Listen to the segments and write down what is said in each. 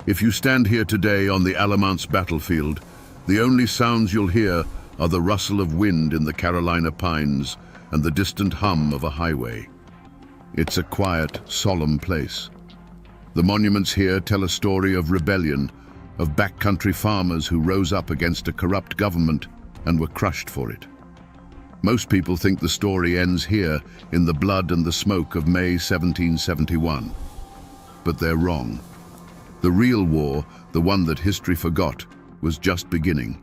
If you stand here today on the Alamance battlefield, the only sounds you'll hear are the rustle of wind in the Carolina pines and the distant hum of a highway. It's a quiet, solemn place. The monuments here tell a story of rebellion, of backcountry farmers who rose up against a corrupt government and were crushed for it. Most people think the story ends here in the blood and the smoke of May 1771. But they're wrong. The real war, the one that history forgot, was just beginning.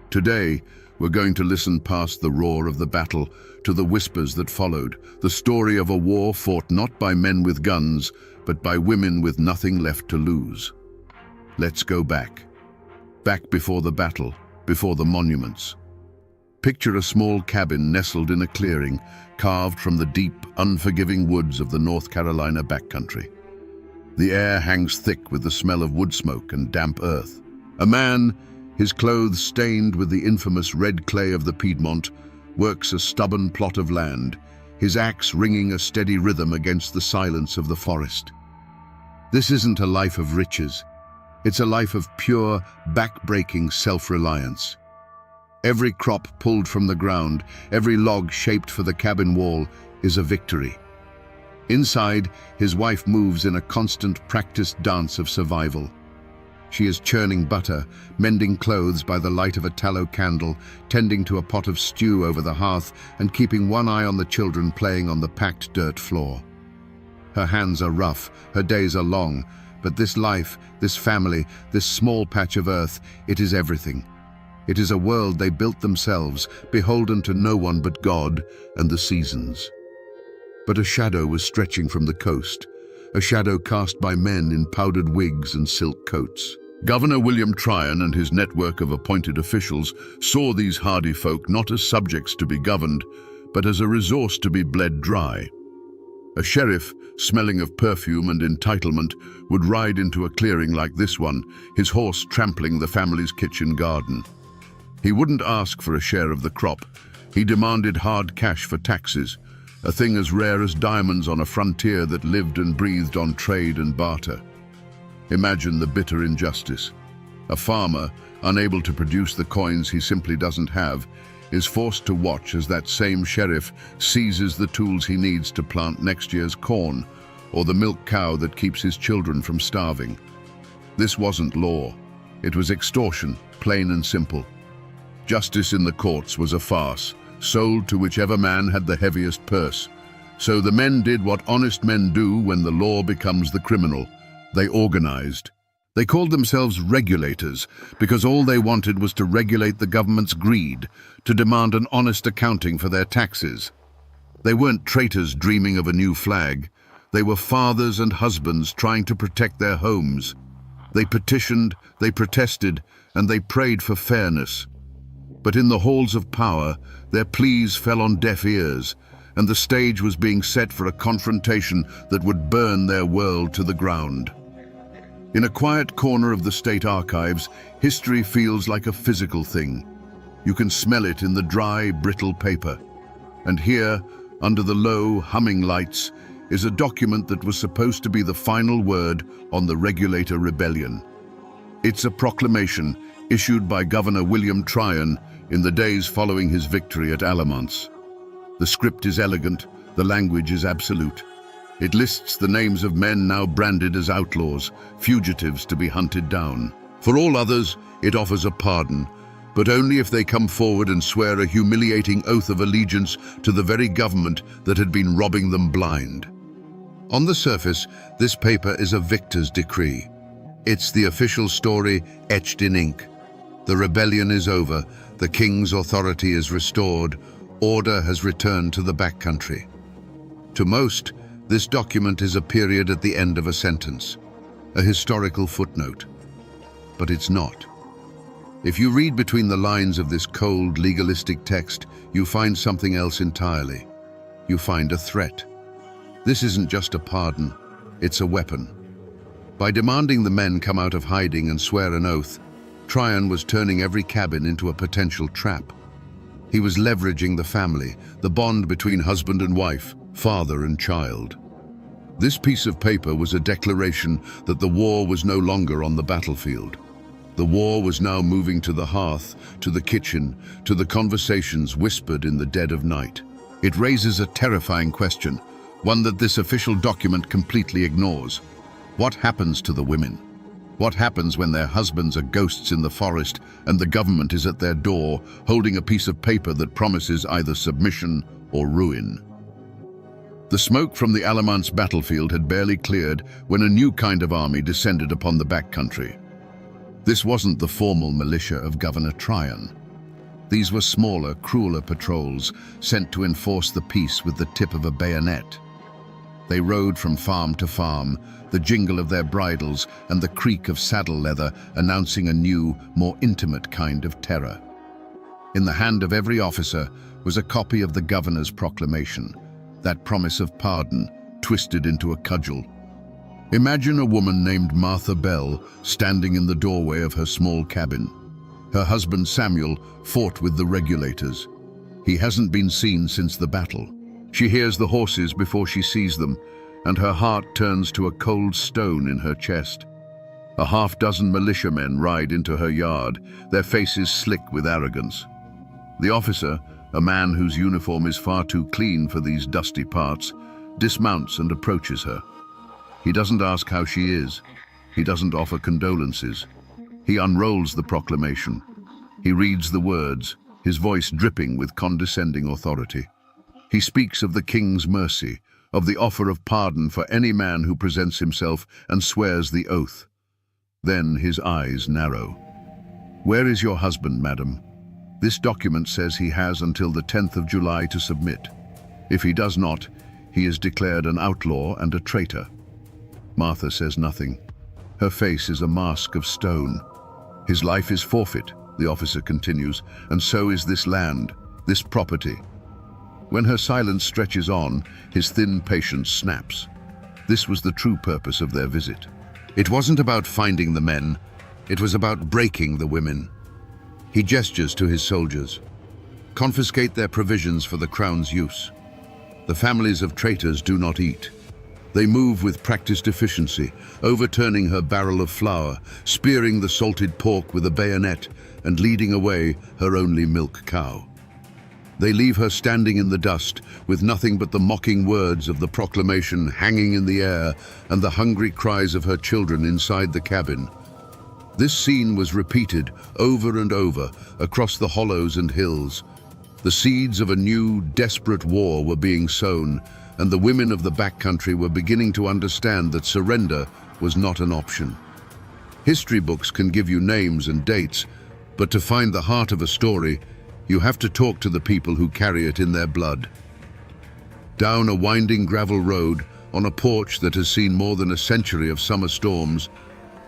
Today, we're going to listen past the roar of the battle to the whispers that followed, the story of a war fought not by men with guns, but by women with nothing left to lose. Let's go back. Back before the battle, before the monuments. Picture a small cabin nestled in a clearing, carved from the deep, unforgiving woods of the North Carolina backcountry. The air hangs thick with the smell of wood smoke and damp earth. A man, his clothes stained with the infamous red clay of the Piedmont, works a stubborn plot of land, his axe ringing a steady rhythm against the silence of the forest. This isn't a life of riches. It's a life of pure, back-breaking self-reliance. Every crop pulled from the ground, every log shaped for the cabin wall, is a victory. Inside, his wife moves in a constant practiced dance of survival. She is churning butter, mending clothes by the light of a tallow candle, tending to a pot of stew over the hearth, and keeping one eye on the children playing on the packed dirt floor. Her hands are rough, her days are long, but this life, this family, this small patch of earth, it is everything. It is a world they built themselves, beholden to no one but God and the seasons. But a shadow was stretching from the coast, a shadow cast by men in powdered wigs and silk coats. Governor William Tryon and his network of appointed officials saw these hardy folk not as subjects to be governed, but as a resource to be bled dry. A sheriff, smelling of perfume and entitlement, would ride into a clearing like this one, his horse trampling the family's kitchen garden. He wouldn't ask for a share of the crop. He demanded hard cash for taxes, a thing as rare as diamonds on a frontier that lived and breathed on trade and barter. Imagine the bitter injustice. A farmer, unable to produce the coins he simply doesn't have, is forced to watch as that same sheriff seizes the tools he needs to plant next year's corn, or the milk cow that keeps his children from starving. This wasn't law. It was extortion, plain and simple. Justice in the courts was a farce, sold to whichever man had the heaviest purse. So the men did what honest men do when the law becomes the criminal. They organized. They called themselves regulators because all they wanted was to regulate the government's greed, to demand an honest accounting for their taxes. They weren't traitors dreaming of a new flag. They were fathers and husbands trying to protect their homes. They petitioned, they protested, and they prayed for fairness. But in the halls of power, their pleas fell on deaf ears, and the stage was being set for a confrontation that would burn their world to the ground. In a quiet corner of the state archives, history feels like a physical thing. You can smell it in the dry, brittle paper. And here, under the low, humming lights, is a document that was supposed to be the final word on the Regulator Rebellion. It's a proclamation issued by Governor William Tryon in the days following his victory at Alamance. The script is elegant, the language is absolute. It lists the names of men now branded as outlaws, fugitives to be hunted down. For all others, it offers a pardon, but only if they come forward and swear a humiliating oath of allegiance to the very government that had been robbing them blind. On the surface, this paper is a victor's decree. It's the official story etched in ink. The rebellion is over, the king's authority is restored, order has returned to the backcountry. To most, this document is a period at the end of a sentence, a historical footnote. But it's not. If you read between the lines of this cold, legalistic text, you find something else entirely. You find a threat. This isn't just a pardon, it's a weapon. By demanding the men come out of hiding and swear an oath, Tryon was turning every cabin into a potential trap. He was leveraging the family, the bond between husband and wife, father and child. This piece of paper was a declaration that the war was no longer on the battlefield. The war was now moving to the hearth, to the kitchen, to the conversations whispered in the dead of night. It raises a terrifying question, one that this official document completely ignores. What happens to the women? What happens when their husbands are ghosts in the forest and the government is at their door, holding a piece of paper that promises either submission or ruin? The smoke from the Alamance battlefield had barely cleared when a new kind of army descended upon the backcountry. This wasn't the formal militia of Governor Tryon. These were smaller, crueler patrols sent to enforce the peace with the tip of a bayonet. They rode from farm to farm, the jingle of their bridles and the creak of saddle leather announcing a new, more intimate kind of terror. In the hand of every officer was a copy of the governor's proclamation, that promise of pardon twisted into a cudgel. Imagine a woman named Martha Bell standing in the doorway of her small cabin. Her husband Samuel fought with the regulators. He hasn't been seen since the battle. She hears the horses before she sees them, and her heart turns to a cold stone in her chest. A half-dozen militiamen ride into her yard, their faces slick with arrogance. The officer, a man whose uniform is far too clean for these dusty parts, dismounts and approaches her. He doesn't ask how she is. He doesn't offer condolences. He unrolls the proclamation. He reads the words, his voice dripping with condescending authority. He speaks of the king's mercy, of the offer of pardon for any man who presents himself and swears the oath. Then his eyes narrow. "Where is your husband, madam? This document says he has until the 10th of July to submit. If he does not, he is declared an outlaw and a traitor." Martha says nothing. Her face is a mask of stone. "His life is forfeit," the officer continues, "and so is this land, this property." When her silence stretches on, his thin patience snaps. This was the true purpose of their visit. It wasn't about finding the men, it was about breaking the women. He gestures to his soldiers. "Confiscate their provisions for the crown's use. The families of traitors do not eat." They move with practiced efficiency, overturning her barrel of flour, spearing the salted pork with a bayonet, and leading away her only milk cow. They leave her standing in the dust, with nothing but the mocking words of the proclamation hanging in the air and the hungry cries of her children inside the cabin. This scene was repeated over and over across the hollows and hills. The seeds of a new, desperate war were being sown, and the women of the backcountry were beginning to understand that surrender was not an option. History books can give you names and dates, but to find the heart of a story, you have to talk to the people who carry it in their blood. Down a winding gravel road, on a porch that has seen more than a century of summer storms,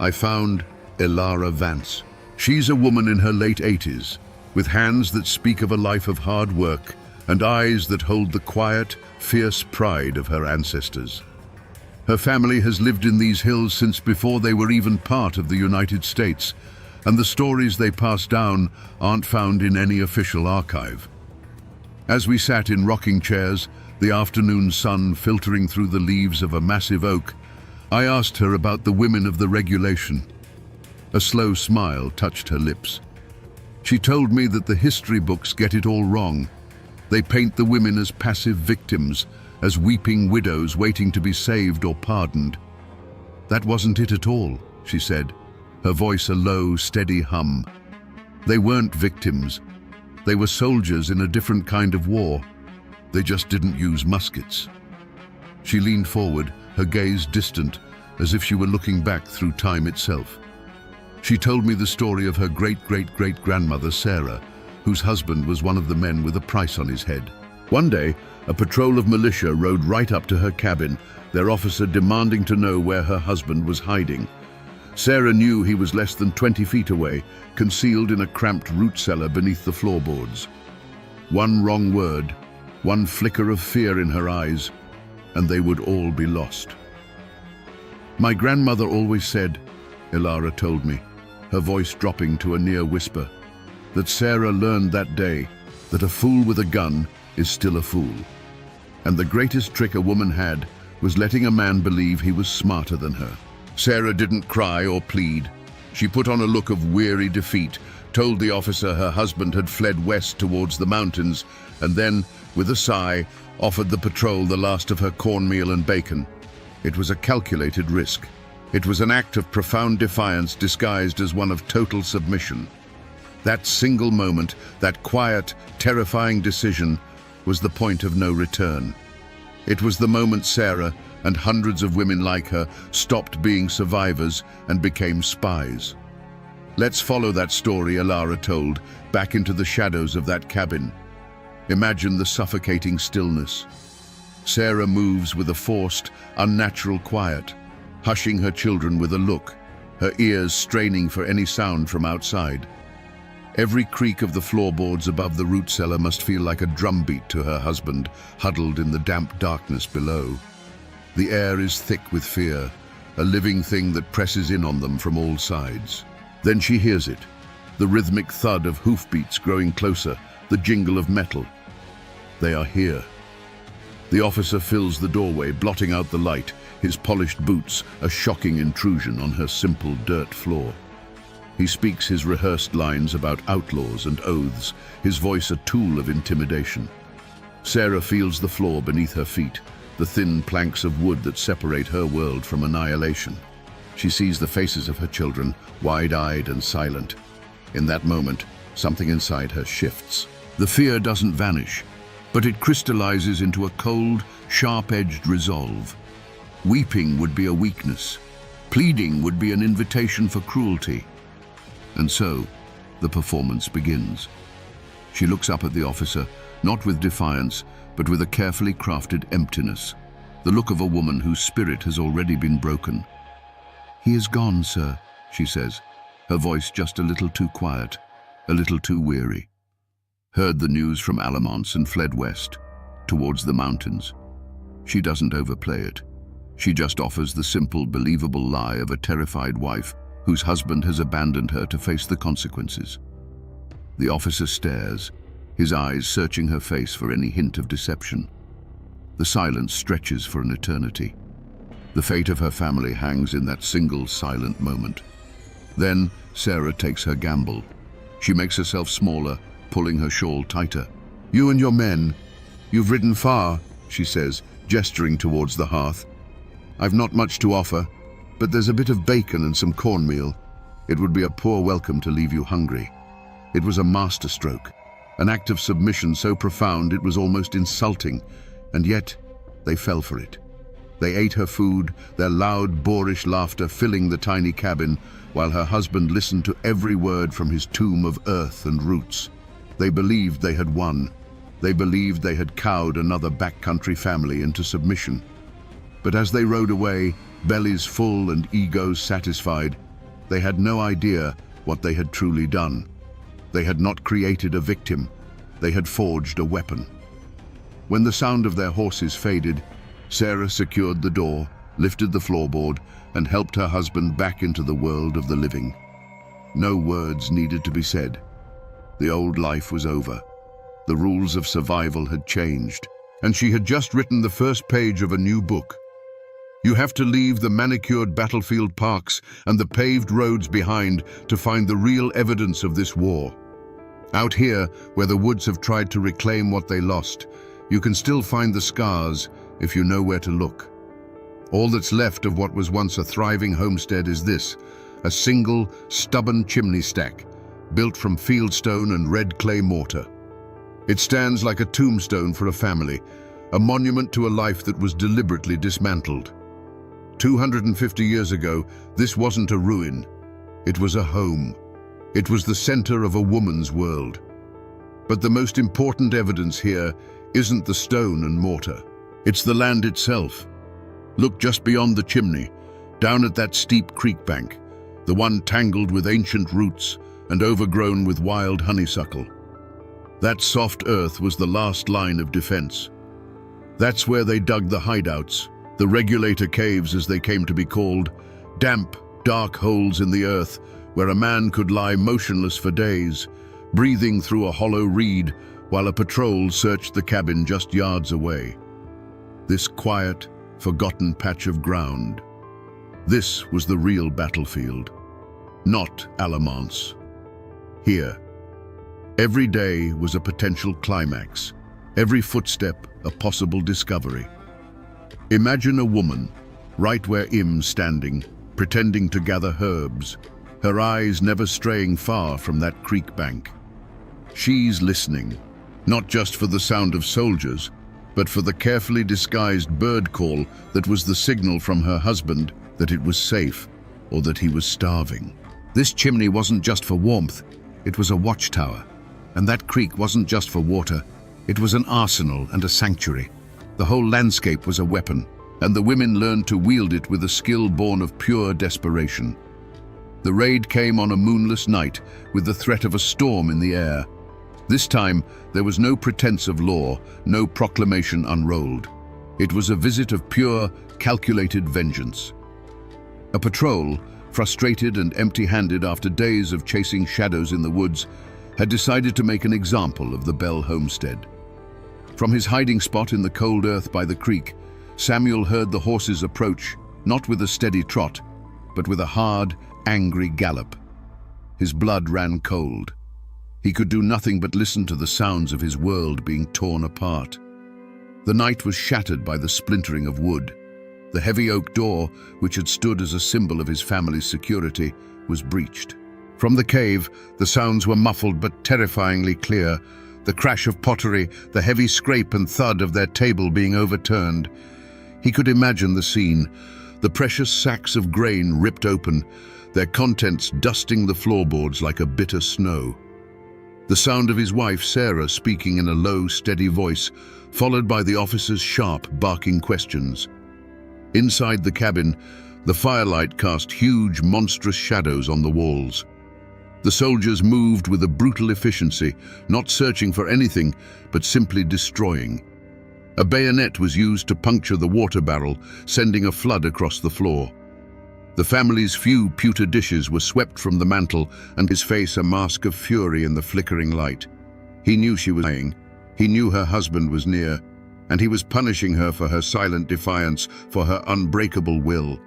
I found Elara Vance. She's a woman in her late 80s, with hands that speak of a life of hard work and eyes that hold the quiet, fierce pride of her ancestors. Her family has lived in these hills since before they were even part of the United States, and the stories they pass down aren't found in any official archive. As we sat in rocking chairs, the afternoon sun filtering through the leaves of a massive oak, I asked her about the women of the regulation. A slow smile touched her lips. She told me that the history books get it all wrong. They paint the women as passive victims, as weeping widows waiting to be saved or pardoned. "That wasn't it at all," she said, her voice a low, steady hum. "They weren't victims. They were soldiers in a different kind of war. They just didn't use muskets." She leaned forward, her gaze distant, as if she were looking back through time itself. She told me the story of her great-great-great-grandmother, Sarah, whose husband was one of the men with a price on his head. One day, a patrol of militia rode right up to her cabin, their officer demanding to know where her husband was hiding. Sarah knew he was less than 20 feet away, concealed in a cramped root cellar beneath the floorboards. One wrong word, one flicker of fear in her eyes, and they would all be lost. "My grandmother always said," Elara told me, her voice dropping to a near whisper, "that Sarah learned that day that a fool with a gun is still a fool. And the greatest trick a woman had was letting a man believe he was smarter than her. Sarah didn't cry or plead. She put on a look of weary defeat, told the officer her husband had fled west towards the mountains, and then, with a sigh, offered the patrol the last of her cornmeal and bacon. It was a calculated risk. It was an act of profound defiance disguised as one of total submission. That single moment, that quiet, terrifying decision, was the point of no return. It was the moment Sarah, and hundreds of women like her, stopped being survivors and became spies. Let's follow that story Alara told, back into the shadows of that cabin. Imagine the suffocating stillness. Sarah moves with a forced, unnatural quiet, hushing her children with a look, her ears straining for any sound from outside. Every creak of the floorboards above the root cellar must feel like a drumbeat to her husband, huddled in the damp darkness below. The air is thick with fear, a living thing that presses in on them from all sides. Then she hears it, the rhythmic thud of hoofbeats growing closer, the jingle of metal. They are here. The officer fills the doorway, blotting out the light, his polished boots a shocking intrusion on her simple dirt floor. He speaks his rehearsed lines about outlaws and oaths, his voice a tool of intimidation. Sarah feels the floor beneath her feet, the thin planks of wood that separate her world from annihilation. She sees the faces of her children, wide-eyed and silent. In that moment, something inside her shifts. The fear doesn't vanish, but it crystallizes into a cold, sharp-edged resolve. Weeping would be a weakness. Pleading would be an invitation for cruelty. And so, the performance begins. She looks up at the officer, not with defiance, but with a carefully crafted emptiness, the look of a woman whose spirit has already been broken. "He is gone, sir," she says, her voice just a little too quiet, a little too weary. Heard the news from Alamance and fled west, towards the mountains. She doesn't overplay it. She just offers the simple, believable lie of a terrified wife whose husband has abandoned her to face the consequences. The officer stares, his eyes searching her face for any hint of deception. The silence stretches for an eternity. The fate of her family hangs in that single silent moment. Then Sarah takes her gamble. She makes herself smaller, pulling her shawl tighter. "You and your men, you've ridden far," she says, gesturing towards the hearth. "I've not much to offer, but there's a bit of bacon and some cornmeal. It would be a poor welcome to leave you hungry." It was a masterstroke, an act of submission so profound it was almost insulting, and yet they fell for it. They ate her food, their loud, boorish laughter filling the tiny cabin, while her husband listened to every word from his tomb of earth and roots. They believed they had won. They believed they had cowed another backcountry family into submission. But as they rode away, bellies full and egos satisfied, they had no idea what they had truly done. They had not created a victim. They had forged a weapon. When the sound of their horses faded, Sarah secured the door, lifted the floorboard, and helped her husband back into the world of the living. No words needed to be said. The old life was over. The rules of survival had changed, and she had just written the first page of a new book. You have to leave the manicured battlefield parks and the paved roads behind to find the real evidence of this war. Out here, where the woods have tried to reclaim what they lost, you can still find the scars if you know where to look. All that's left of what was once a thriving homestead is this, a single, stubborn chimney stack, built from fieldstone and red clay mortar. It stands like a tombstone for a family, a monument to a life that was deliberately dismantled. 250 years ago, this wasn't a ruin. It was a home. It was the center of a woman's world. But the most important evidence here isn't the stone and mortar. It's the land itself. Look just beyond the chimney, down at that steep creek bank, the one tangled with ancient roots and overgrown with wild honeysuckle. That soft earth was the last line of defense. That's where they dug the hideouts, the regulator caves as they came to be called, damp, dark holes in the earth where a man could lie motionless for days, breathing through a hollow reed while a patrol searched the cabin just yards away. This quiet, forgotten patch of ground. This was the real battlefield, not Alamance. Here, every day was a potential climax, every footstep a possible discovery. Imagine a woman, right where Im's standing, pretending to gather herbs, her eyes never straying far from that creek bank. She's listening, not just for the sound of soldiers, but for the carefully disguised bird call that was the signal from her husband that it was safe or that he was starving. This chimney wasn't just for warmth, it was a watchtower. And that creek wasn't just for water, it was an arsenal and a sanctuary. The whole landscape was a weapon, and the women learned to wield it with a skill born of pure desperation. The raid came on a moonless night with the threat of a storm in the air. This time, there was no pretense of law, no proclamation unrolled. It was a visit of pure, calculated vengeance. A patrol, frustrated and empty-handed after days of chasing shadows in the woods, had decided to make an example of the Bell homestead. From his hiding spot in the cold earth by the creek, Samuel heard the horses approach, not with a steady trot, but with a hard, angry gallop. His blood ran cold. He could do nothing but listen to the sounds of his world being torn apart. The night was shattered by the splintering of wood. The heavy oak door, which had stood as a symbol of his family's security, was breached. From the cave, the sounds were muffled but terrifyingly clear. The crash of pottery, the heavy scrape and thud of their table being overturned. He could imagine the scene, the precious sacks of grain ripped open, their contents dusting the floorboards like a bitter snow. The sound of his wife, Sarah, speaking in a low, steady voice, followed by the officer's sharp, barking questions. Inside the cabin, the firelight cast huge, monstrous shadows on the walls. The soldiers moved with a brutal efficiency, not searching for anything, but simply destroying. A bayonet was used to puncture the water barrel, sending a flood across the floor. The family's few pewter dishes were swept from the mantel, and his face a mask of fury in the flickering light. He knew she was dying. He knew her husband was near, and he was punishing her for her silent defiance, for her unbreakable will.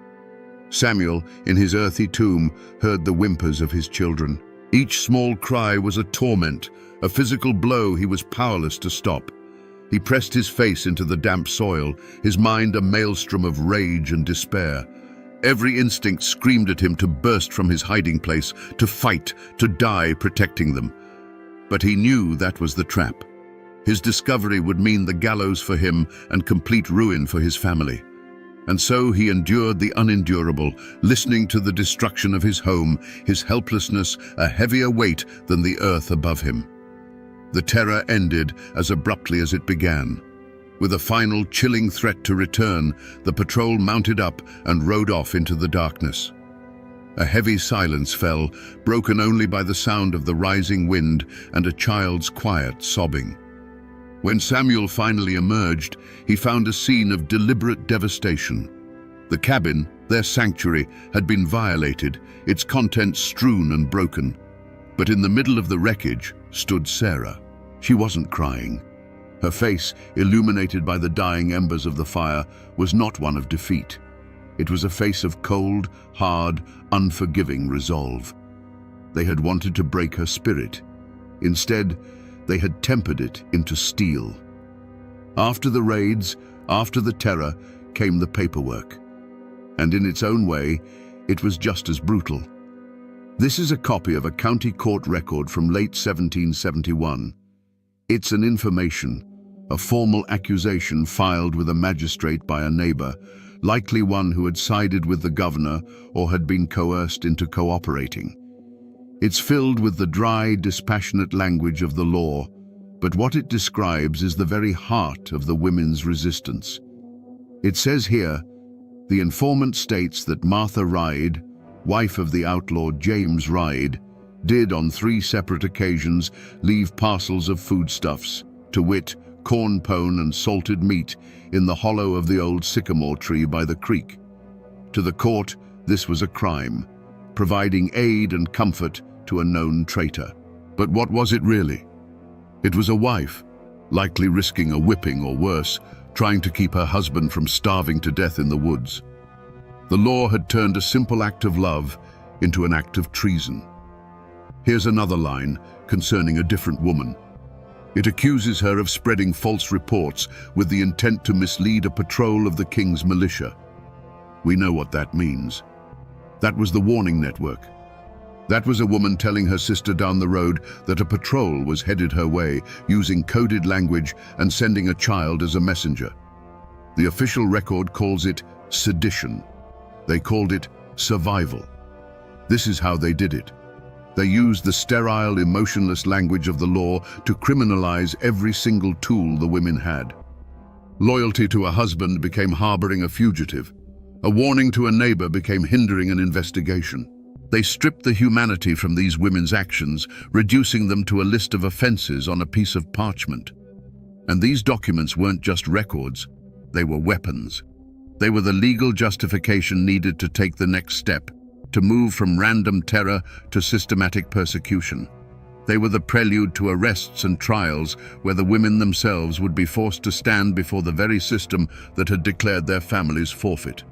Samuel, in his earthy tomb, heard the whimpers of his children. Each small cry was a torment, a physical blow he was powerless to stop. He pressed his face into the damp soil, his mind a maelstrom of rage and despair. Every instinct screamed at him to burst from his hiding place, to fight, to die protecting them. But he knew that was the trap. His discovery would mean the gallows for him and complete ruin for his family. And so he endured the unendurable, listening to the destruction of his home, his helplessness a heavier weight than the earth above him. The terror ended as abruptly as it began. With a final chilling threat to return, the patrol mounted up and rode off into the darkness. A heavy silence fell, broken only by the sound of the rising wind and a child's quiet sobbing. When Samuel finally emerged, he found a scene of deliberate devastation. The cabin, their sanctuary, had been violated, its contents strewn and broken. But in the middle of the wreckage stood Sarah. She wasn't crying. Her face, illuminated by the dying embers of the fire, was not one of defeat. It was a face of cold, hard, unforgiving resolve. They had wanted to break her spirit. Instead, they had tempered it into steel. After the raids, after the terror, came the paperwork. And in its own way, it was just as brutal. This is a copy of a county court record from late 1771. It's an information, a formal accusation filed with a magistrate by a neighbor, likely one who had sided with the governor or had been coerced into cooperating. It's filled with the dry, dispassionate language of the law, but what it describes is the very heart of the women's resistance. It says here, the informant states that Martha Ryde, wife of the outlaw James Ryde, did on 3 separate occasions leave parcels of foodstuffs, to wit, corn pone and salted meat, in the hollow of the old sycamore tree by the creek. To the court, this was a crime, providing aid and comfort to a known traitor. But what was it really? It was a wife, likely risking a whipping or worse, trying to keep her husband from starving to death in the woods. The law had turned a simple act of love into an act of treason. Here's another line concerning a different woman. It accuses her of spreading false reports with the intent to mislead a patrol of the king's militia. We know what that means. That was the warning network. That was a woman telling her sister down the road that a patrol was headed her way, using coded language and sending a child as a messenger. The official record calls it sedition. They called it survival. This is how they did it. They used the sterile, emotionless language of the law to criminalize every single tool the women had. Loyalty to a husband became harboring a fugitive. A warning to a neighbor became hindering an investigation. They stripped the humanity from these women's actions, reducing them to a list of offenses on a piece of parchment. And these documents weren't just records, they were weapons. They were the legal justification needed to take the next step, to move from random terror to systematic persecution. They were the prelude to arrests and trials where the women themselves would be forced to stand before the very system that had declared their families forfeit.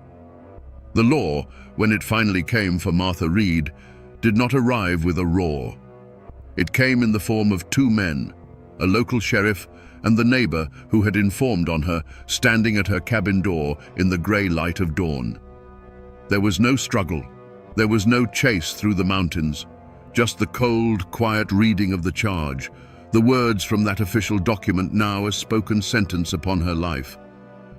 The law, when it finally came for Martha Reed, did not arrive with a roar. It came in the form of two men, a local sheriff and the neighbor who had informed on her, standing at her cabin door in the gray light of dawn. There was no struggle. There was no chase through the mountains, just the cold, quiet reading of the charge, the words from that official document now a spoken sentence upon her life.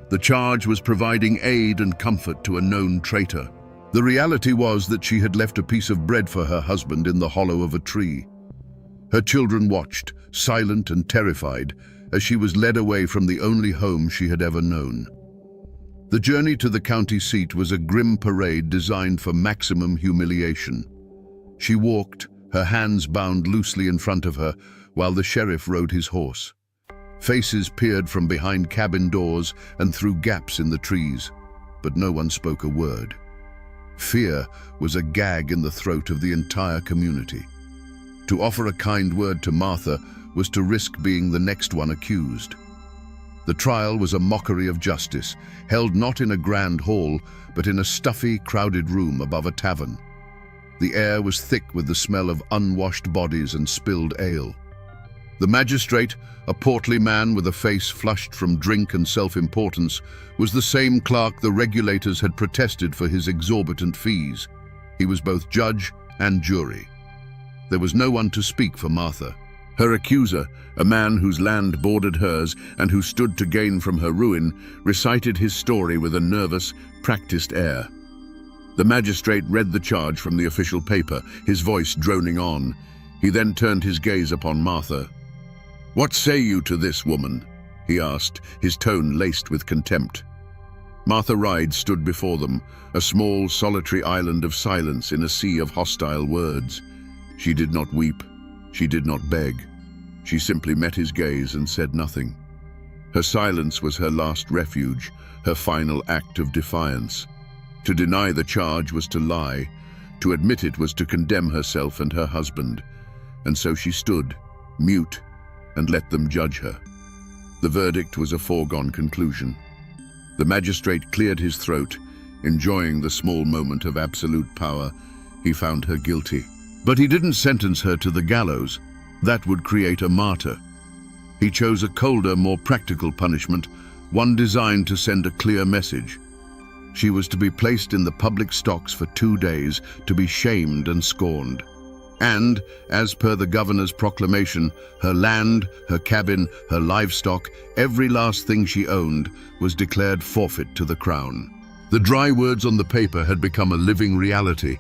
The charge was providing aid and comfort to a known traitor. The reality was that she had left a piece of bread for her husband in the hollow of a tree. Her children watched, silent and terrified, as she was led away from the only home she had ever known. The journey to the county seat was a grim parade designed for maximum humiliation. She walked, her hands bound loosely in front of her, while the sheriff rode his horse. Faces peered from behind cabin doors and through gaps in the trees, but no one spoke a word. Fear was a gag in the throat of the entire community. To offer a kind word to Martha was to risk being the next one accused. The trial was a mockery of justice, held not in a grand hall, but in a stuffy, crowded room above a tavern. The air was thick with the smell of unwashed bodies and spilled ale. The magistrate, a portly man with a face flushed from drink and self-importance, was the same clerk the regulators had protested for his exorbitant fees. He was both judge and jury. There was no one to speak for Martha. Her accuser, a man whose land bordered hers and who stood to gain from her ruin, recited his story with a nervous, practiced air. The magistrate read the charge from the official paper, his voice droning on. He then turned his gaze upon Martha. "What say you to this, woman?" he asked, his tone laced with contempt. Martha Reed stood before them, a small, solitary island of silence in a sea of hostile words. She did not weep. She did not beg. She simply met his gaze and said nothing. Her silence was her last refuge, her final act of defiance. To deny the charge was to lie. To admit it was to condemn herself and her husband. And so she stood, mute, and let them judge her. The verdict was a foregone conclusion. The magistrate cleared his throat, enjoying the small moment of absolute power. He found her guilty. But he didn't sentence her to the gallows. That would create a martyr. He chose a colder, more practical punishment, one designed to send a clear message. She was to be placed in the public stocks for 2 days, to be shamed and scorned. And, as per the governor's proclamation, her land, her cabin, her livestock, every last thing she owned, was declared forfeit to the crown. The dry words on the paper had become a living reality,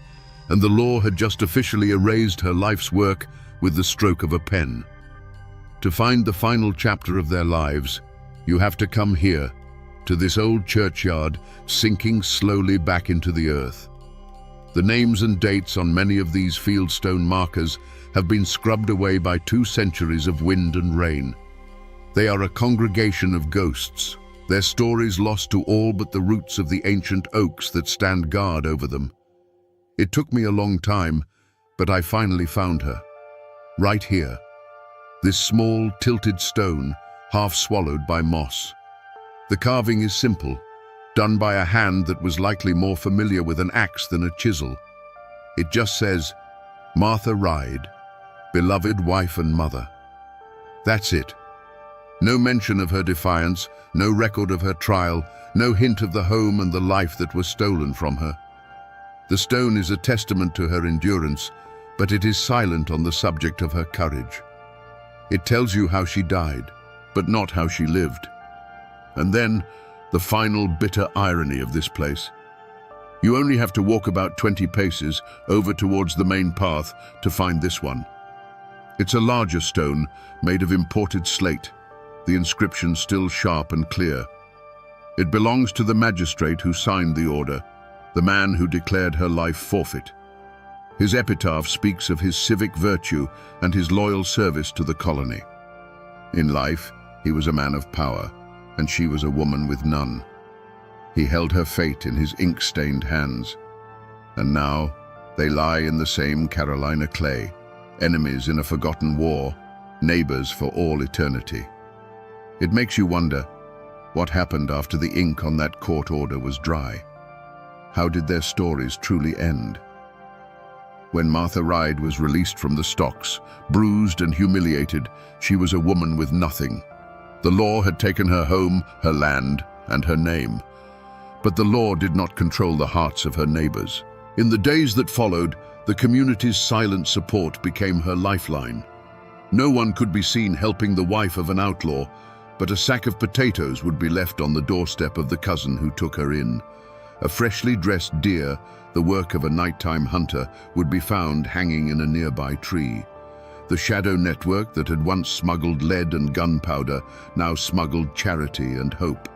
and the law had just officially erased her life's work with the stroke of a pen. To find the final chapter of their lives, you have to come here, to this old churchyard, sinking slowly back into the earth. The names and dates on many of these fieldstone markers have been scrubbed away by 2 centuries of wind and rain. They are a congregation of ghosts, their stories lost to all but the roots of the ancient oaks that stand guard over them. It took me a long time, but I finally found her. Right here. This small, tilted stone, half swallowed by moss. The carving is simple, done by a hand that was likely more familiar with an axe than a chisel. It just says, "Martha Ryde, beloved wife and mother." That's it. No mention of her defiance, no record of her trial, no hint of the home and the life that was stolen from her. The stone is a testament to her endurance, but it is silent on the subject of her courage. It tells you how she died, but not how she lived. And then, the final bitter irony of this place. You only have to walk about 20 paces over towards the main path to find this one. It's a larger stone made of imported slate, the inscription still sharp and clear. It belongs to the magistrate who signed the order, the man who declared her life forfeit. His epitaph speaks of his civic virtue and his loyal service to the colony. In life, he was a man of power, and she was a woman with none. He held her fate in his ink-stained hands. And now, they lie in the same Carolina clay, enemies in a forgotten war, neighbors for all eternity. It makes you wonder, what happened after the ink on that court order was dry? How did their stories truly end? When Martha Ryde was released from the stocks, bruised and humiliated, she was a woman with nothing. The law had taken her home, her land, and her name. But the law did not control the hearts of her neighbors. In the days that followed, the community's silent support became her lifeline. No one could be seen helping the wife of an outlaw, but a sack of potatoes would be left on the doorstep of the cousin who took her in. A freshly dressed deer, the work of a nighttime hunter, would be found hanging in a nearby tree. The shadow network that had once smuggled lead and gunpowder now smuggled charity and hope.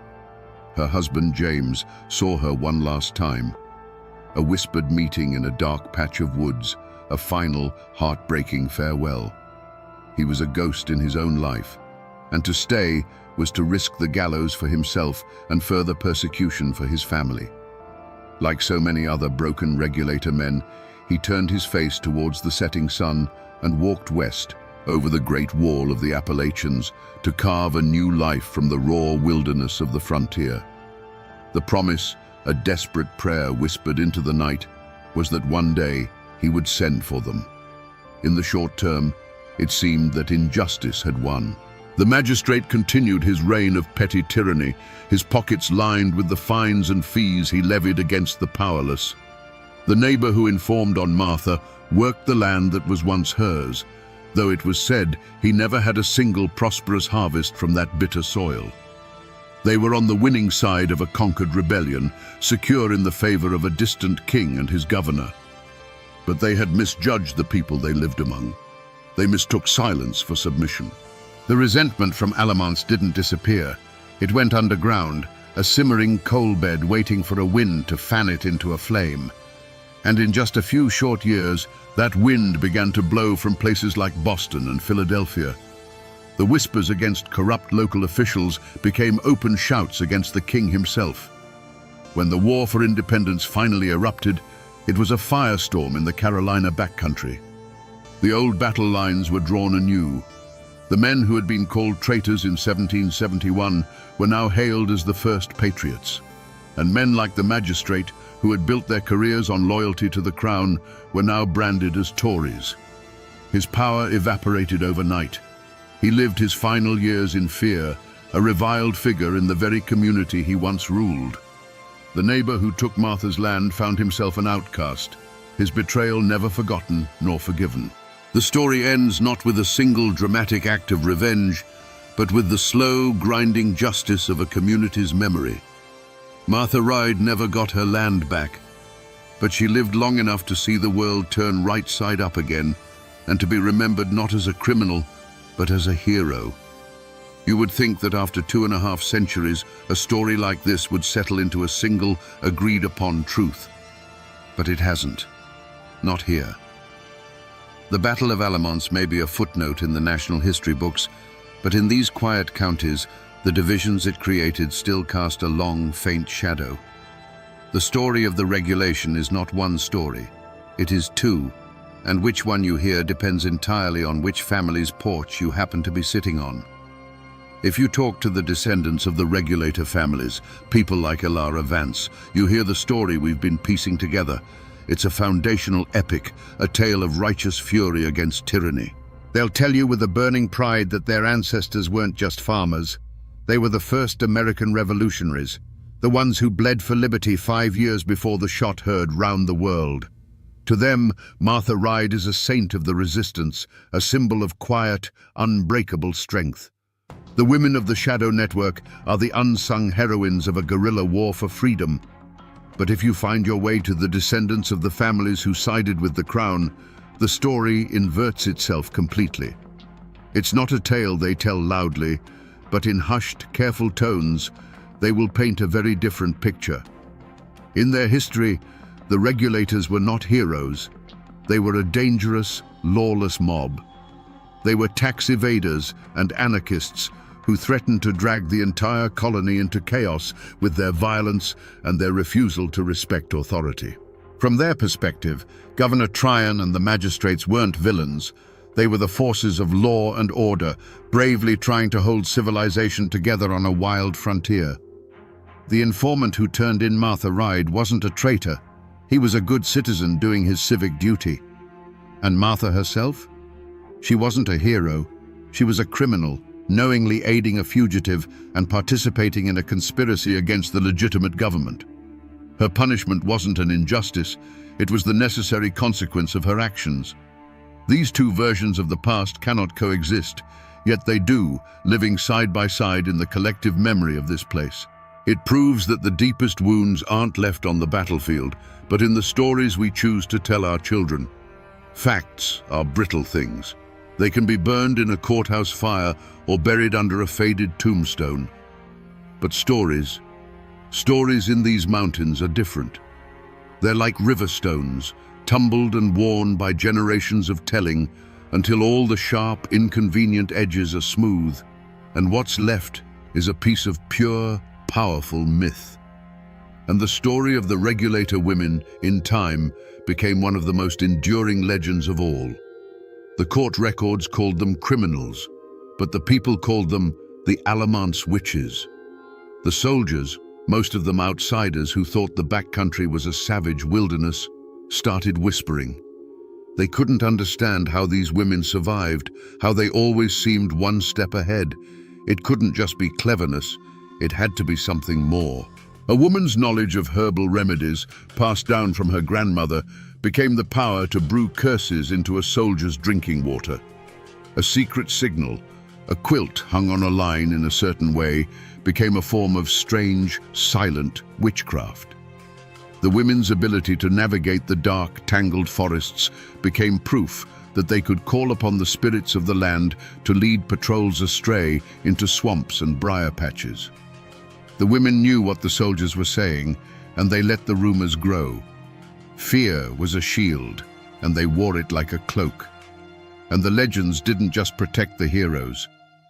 Her husband James saw her one last time. A whispered meeting in a dark patch of woods, a final, heartbreaking farewell. He was a ghost in his own life, and to stay was to risk the gallows for himself and further persecution for his family. Like so many other broken regulator men, he turned his face towards the setting sun and walked west, over the great wall of the Appalachians, to carve a new life from the raw wilderness of the frontier. The promise, a desperate prayer whispered into the night, was that one day he would send for them. In the short term, it seemed that injustice had won. The magistrate continued his reign of petty tyranny, his pockets lined with the fines and fees he levied against the powerless. The neighbor who informed on Martha worked the land that was once hers, though it was said he never had a single prosperous harvest from that bitter soil. They were on the winning side of a conquered rebellion, secure in the favor of a distant king and his governor. But they had misjudged the people they lived among. They mistook silence for submission. The resentment from Alamance didn't disappear. It went underground, a simmering coal bed waiting for a wind to fan it into a flame. And in just a few short years, that wind began to blow from places like Boston and Philadelphia. The whispers against corrupt local officials became open shouts against the king himself. When the war for independence finally erupted, it was a firestorm in the Carolina backcountry. The old battle lines were drawn anew. The men who had been called traitors in 1771 were now hailed as the first patriots. And men like the magistrate, who had built their careers on loyalty to the crown, were now branded as Tories. His power evaporated overnight. He lived his final years in fear, a reviled figure in the very community he once ruled. The neighbor who took Martha's land found himself an outcast, his betrayal never forgotten nor forgiven. The story ends not with a single dramatic act of revenge, but with the slow, grinding justice of a community's memory. Martha Ryde never got her land back, but she lived long enough to see the world turn right side up again, and to be remembered not as a criminal, but as a hero. You would think that after 2.5 centuries, a story like this would settle into a single, agreed-upon truth. But it hasn't. Not here. The Battle of Alamance may be a footnote in the national history books, but in these quiet counties, the divisions it created still cast a long, faint shadow. The story of the regulation is not one story. It is two, and which one you hear depends entirely on which family's porch you happen to be sitting on. If you talk to the descendants of the regulator families, people like Elara Vance, you hear the story we've been piecing together. It's a foundational epic, a tale of righteous fury against tyranny. They'll tell you with a burning pride that their ancestors weren't just farmers. They were the first American revolutionaries, the ones who bled for liberty 5 years before the shot heard round the world. To them, Martha Reid is a saint of the resistance, a symbol of quiet, unbreakable strength. The women of the Shadow Network are the unsung heroines of a guerrilla war for freedom. But if you find your way to the descendants of the families who sided with the crown, the story inverts itself completely. It's not a tale they tell loudly, but in hushed, careful tones, they will paint a very different picture. In their history, the regulators were not heroes. They were a dangerous, lawless mob. They were tax evaders and anarchists who threatened to drag the entire colony into chaos with their violence and their refusal to respect authority. From their perspective, Governor Tryon and the magistrates weren't villains. They were the forces of law and order, bravely trying to hold civilization together on a wild frontier. The informant who turned in Martha Reid wasn't a traitor. He was a good citizen doing his civic duty. And Martha herself? She wasn't a hero. She was a criminal, knowingly aiding a fugitive and participating in a conspiracy against the legitimate government. Her punishment wasn't an injustice, it was the necessary consequence of her actions. These two versions of the past cannot coexist, yet they do, living side by side in the collective memory of this place. It proves that the deepest wounds aren't left on the battlefield, but in the stories we choose to tell our children. Facts are brittle things. They can be burned in a courthouse fire or buried under a faded tombstone. But stories in these mountains are different. They're like river stones, tumbled and worn by generations of telling until all the sharp, inconvenient edges are smooth, and what's left is a piece of pure, powerful myth. And the story of the regulator women, in time, became one of the most enduring legends of all. The court records called them criminals, but the people called them the Alamance witches. The soldiers, most of them outsiders who thought the backcountry was a savage wilderness, started whispering. They couldn't understand how these women survived, how they always seemed one step ahead. It couldn't just be cleverness, it had to be something more. A woman's knowledge of herbal remedies, passed down from her grandmother, became the power to brew curses into a soldier's drinking water. A secret signal, a quilt hung on a line in a certain way, became a form of strange, silent witchcraft. The women's ability to navigate the dark, tangled forests became proof that they could call upon the spirits of the land to lead patrols astray into swamps and briar patches. The women knew what the soldiers were saying, and they let the rumors grow. Fear was a shield, and they wore it like a cloak. And the legends didn't just protect the heroes,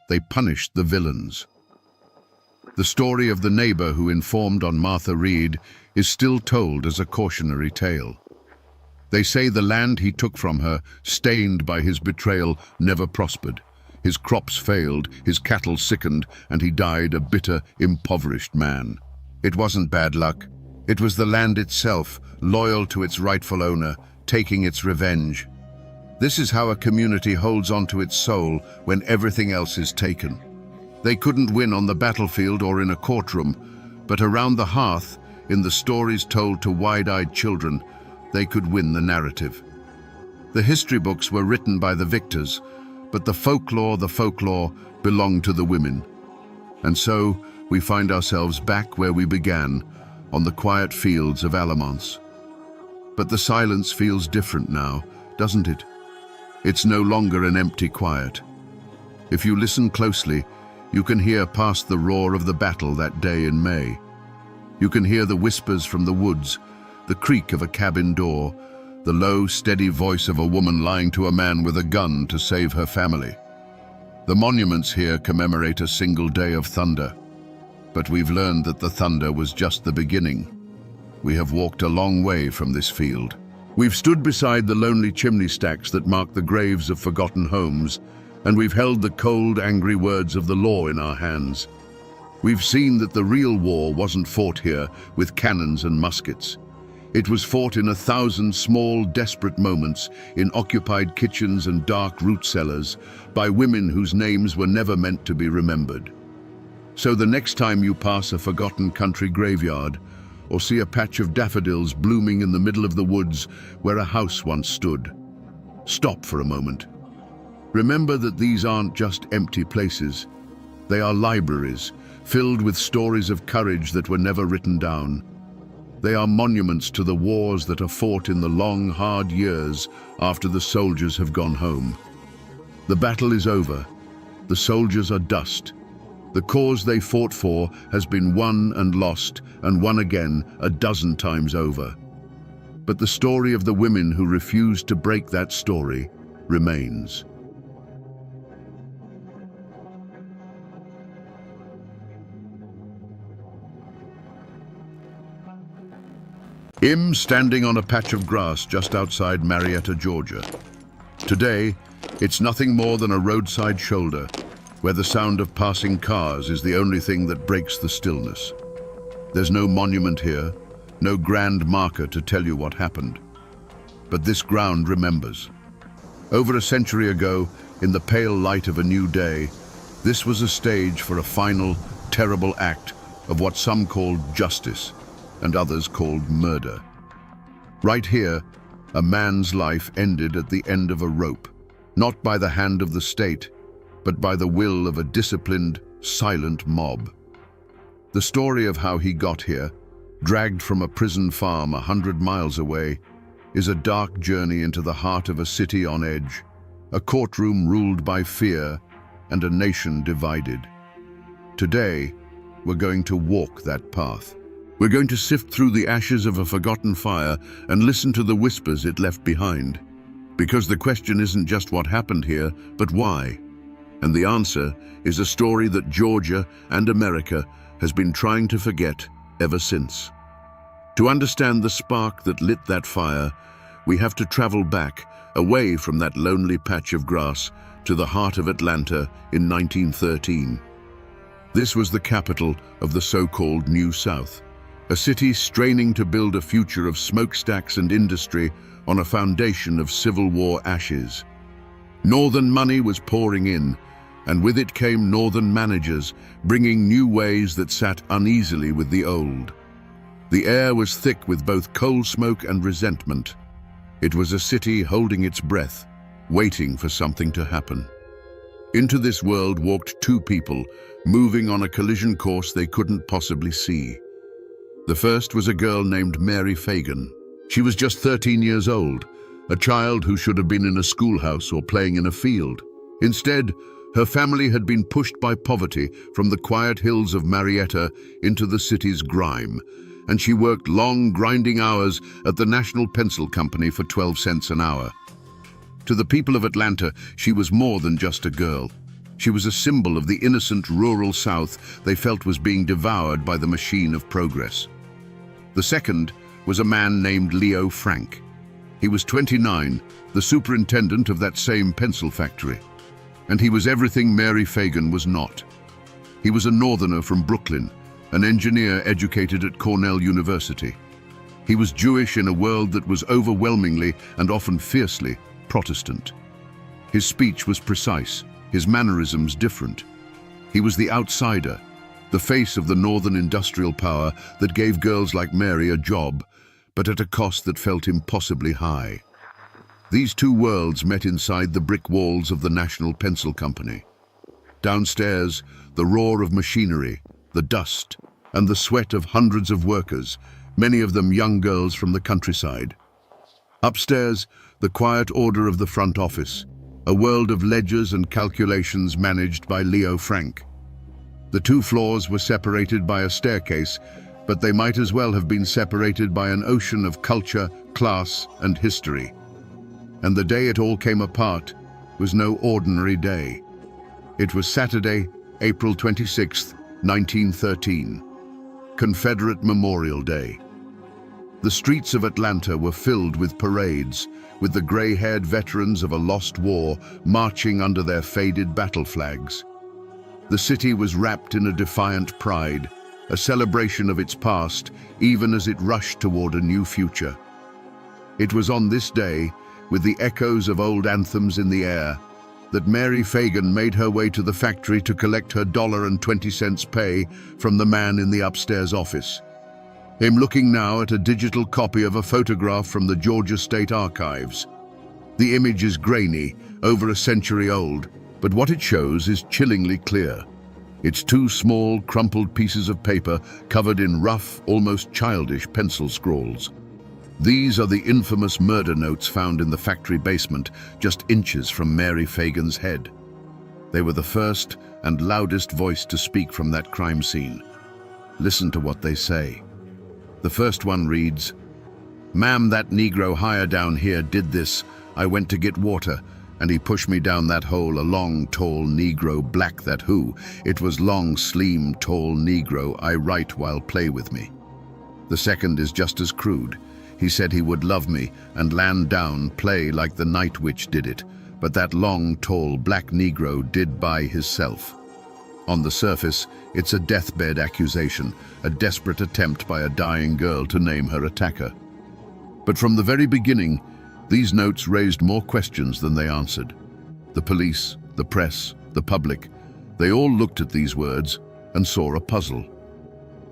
they punished the villains. The story of the neighbor who informed on Martha Reid is still told as a cautionary tale. They say the land he took from her, stained by his betrayal, never prospered. His crops failed, his cattle sickened, and he died a bitter, impoverished man. It wasn't bad luck. It was the land itself, loyal to its rightful owner, taking its revenge. This is how a community holds on to its soul when everything else is taken. They couldn't win on the battlefield or in a courtroom, but around the hearth, in the stories told to wide-eyed children, they could win the narrative. The history books were written by the victors, but the folklore belonged to the women. And so, we find ourselves back where we began, on the quiet fields of Alamance. But the silence feels different now, doesn't it? It's no longer an empty quiet. If you listen closely, you can hear past the roar of the battle that day in May. You can hear the whispers from the woods, the creak of a cabin door, the low, steady voice of a woman lying to a man with a gun to save her family. The monuments here commemorate a single day of thunder, but we've learned that the thunder was just the beginning. We have walked a long way from this field. We've stood beside the lonely chimney stacks that mark the graves of forgotten homes, and we've held the cold, angry words of the law in our hands. We've seen that the real war wasn't fought here with cannons and muskets. It was fought in 1,000 small, desperate moments in occupied kitchens and dark root cellars by women whose names were never meant to be remembered. So the next time you pass a forgotten country graveyard or see a patch of daffodils blooming in the middle of the woods where a house once stood, stop for a moment. Remember that these aren't just empty places. They are libraries filled with stories of courage that were never written down. They are monuments to the wars that are fought in the long, hard years after the soldiers have gone home. The battle is over. The soldiers are dust. The cause they fought for has been won and lost and won again 12 times over. But the story of the women who refused to break that story remains. I'm standing on a patch of grass just outside Marietta, Georgia. Today, it's nothing more than a roadside shoulder, where the sound of passing cars is the only thing that breaks the stillness. There's no monument here, no grand marker to tell you what happened. But this ground remembers. Over a century ago, in the pale light of a new day, this was a stage for a final, terrible act of what some called justice and others called murder. Right here, a man's life ended at the end of a rope, not by the hand of the state, but by the will of a disciplined, silent mob. The story of how he got here, dragged from a prison farm 100 miles away, is a dark journey into the heart of a city on edge, a courtroom ruled by fear, and a nation divided. Today, we're going to walk that path. We're going to sift through the ashes of a forgotten fire and listen to the whispers it left behind. Because the question isn't just what happened here, but why. And the answer is a story that Georgia and America has been trying to forget ever since. To understand the spark that lit that fire, we have to travel back, away from that lonely patch of grass, to the heart of Atlanta in 1913. This was the capital of the so-called New South. A city straining to build a future of smokestacks and industry on a foundation of Civil War ashes. Northern money was pouring in, and with it came Northern managers, bringing new ways that sat uneasily with the old. The air was thick with both coal smoke and resentment. It was a city holding its breath, waiting for something to happen. Into this world walked two people, moving on a collision course they couldn't possibly see. The first was a girl named Mary Fagan. She was just 13 years old, a child who should have been in a schoolhouse or playing in a field. Instead, her family had been pushed by poverty from the quiet hills of Marietta into the city's grime, and she worked long, grinding hours at the National Pencil Company for 12 cents an hour. To the people of Atlanta, she was more than just a girl. She was a symbol of the innocent rural South they felt was being devoured by the machine of progress. The second was a man named Leo Frank. He was 29, the superintendent of that same pencil factory. And he was everything Mary Fagan was not. He was a northerner from Brooklyn, an engineer educated at Cornell University. He was Jewish in a world that was overwhelmingly and often fiercely Protestant. His speech was precise, his mannerisms different. He was the outsider, the face of the northern industrial power that gave girls like Mary a job, but at a cost that felt impossibly high. These two worlds met inside the brick walls of the National Pencil Company. Downstairs, the roar of machinery, the dust, and the sweat of hundreds of workers, many of them young girls from the countryside. Upstairs, the quiet order of the front office, a world of ledgers and calculations managed by Leo Frank. The two floors were separated by a staircase, but they might as well have been separated by an ocean of culture, class, and history. And the day it all came apart was no ordinary day. It was Saturday, April 26, 1913, Confederate Memorial Day. The streets of Atlanta were filled with parades, with the gray-haired veterans of a lost war marching under their faded battle flags. The city was wrapped in a defiant pride, a celebration of its past, even as it rushed toward a new future. It was on this day, with the echoes of old anthems in the air, that Mary Fagan made her way to the factory to collect her $1.20 pay from the man in the upstairs office. Him looking now at a digital copy of a photograph from the Georgia State Archives. The image is grainy, over a century old, but what it shows is chillingly clear. It's two small, crumpled pieces of paper covered in rough, almost childish pencil scrawls. These are the infamous murder notes found in the factory basement, just inches from Mary Fagan's head. They were the first and loudest voice to speak from that crime scene. Listen to what they say. The first one reads, "Ma'am, that Negro higher down here did this. I went to get water, and he pushed me down that hole, a long, tall Negro, black that who. It was long, slim, tall Negro, I write while play with me." The second is just as crude. He said he would love me and land down, play like the night witch did it, but that long, tall, black Negro did by hisself. On the surface, it's a deathbed accusation, a desperate attempt by a dying girl to name her attacker. But from the very beginning, these notes raised more questions than they answered. The police, the press, the public, they all looked at these words and saw a puzzle.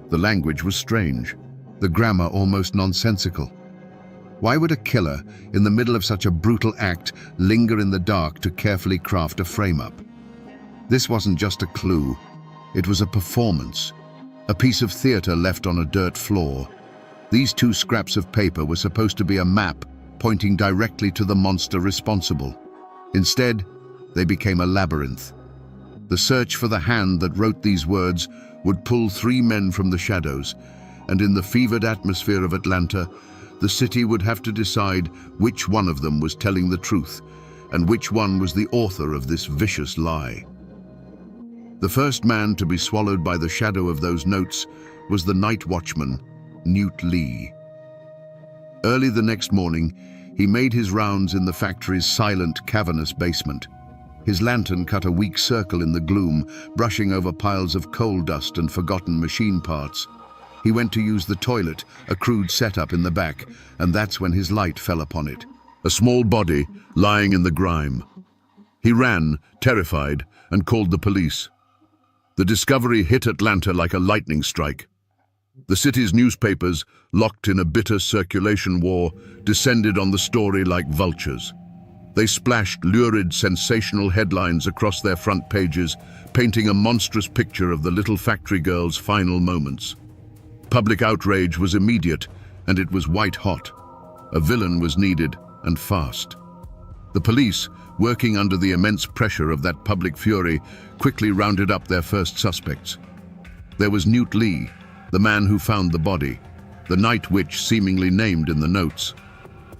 The language was strange, the grammar almost nonsensical. Why would a killer, in the middle of such a brutal act, linger in the dark to carefully craft a frame-up? This wasn't just a clue, it was a performance, a piece of theater left on a dirt floor. These two scraps of paper were supposed to be a map pointing directly to the monster responsible. Instead, they became a labyrinth. The search for the hand that wrote these words would pull three men from the shadows, and in the fevered atmosphere of Atlanta, the city would have to decide which one of them was telling the truth and which one was the author of this vicious lie. The first man to be swallowed by the shadow of those notes was the night watchman, Newt Lee. Early the next morning, he made his rounds in the factory's silent, cavernous basement. His lantern cut a weak circle in the gloom, brushing over piles of coal dust and forgotten machine parts. He went to use the toilet, a crude setup in the back, and that's when his light fell upon it. A small body lying in the grime. He ran, terrified, and called the police. The discovery hit Atlanta like a lightning strike. The city's newspapers, locked in a bitter circulation war, descended on the story like vultures. They splashed lurid, sensational headlines across their front pages, painting a monstrous picture of the little factory girl's final moments. Public outrage was immediate, and it was white-hot. A villain was needed, and fast. The police, working under the immense pressure of that public fury, quickly rounded up their first suspects. There was Newt Lee, the man who found the body, the night witch seemingly named in the notes.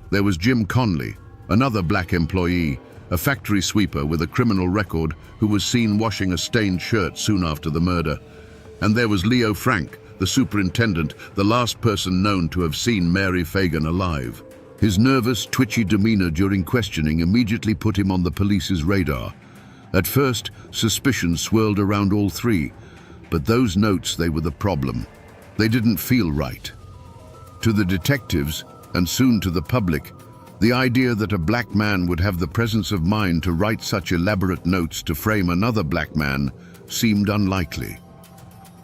There was Jim Conley, another black employee, a factory sweeper with a criminal record who was seen washing a stained shirt soon after the murder. And there was Leo Frank, the superintendent, the last person known to have seen Mary Fagan alive. His nervous, twitchy demeanor during questioning immediately put him on the police's radar. At first, suspicion swirled around all three, but those notes, they were the problem. They didn't feel right. To the detectives, and soon to the public, the idea that a black man would have the presence of mind to write such elaborate notes to frame another black man seemed unlikely.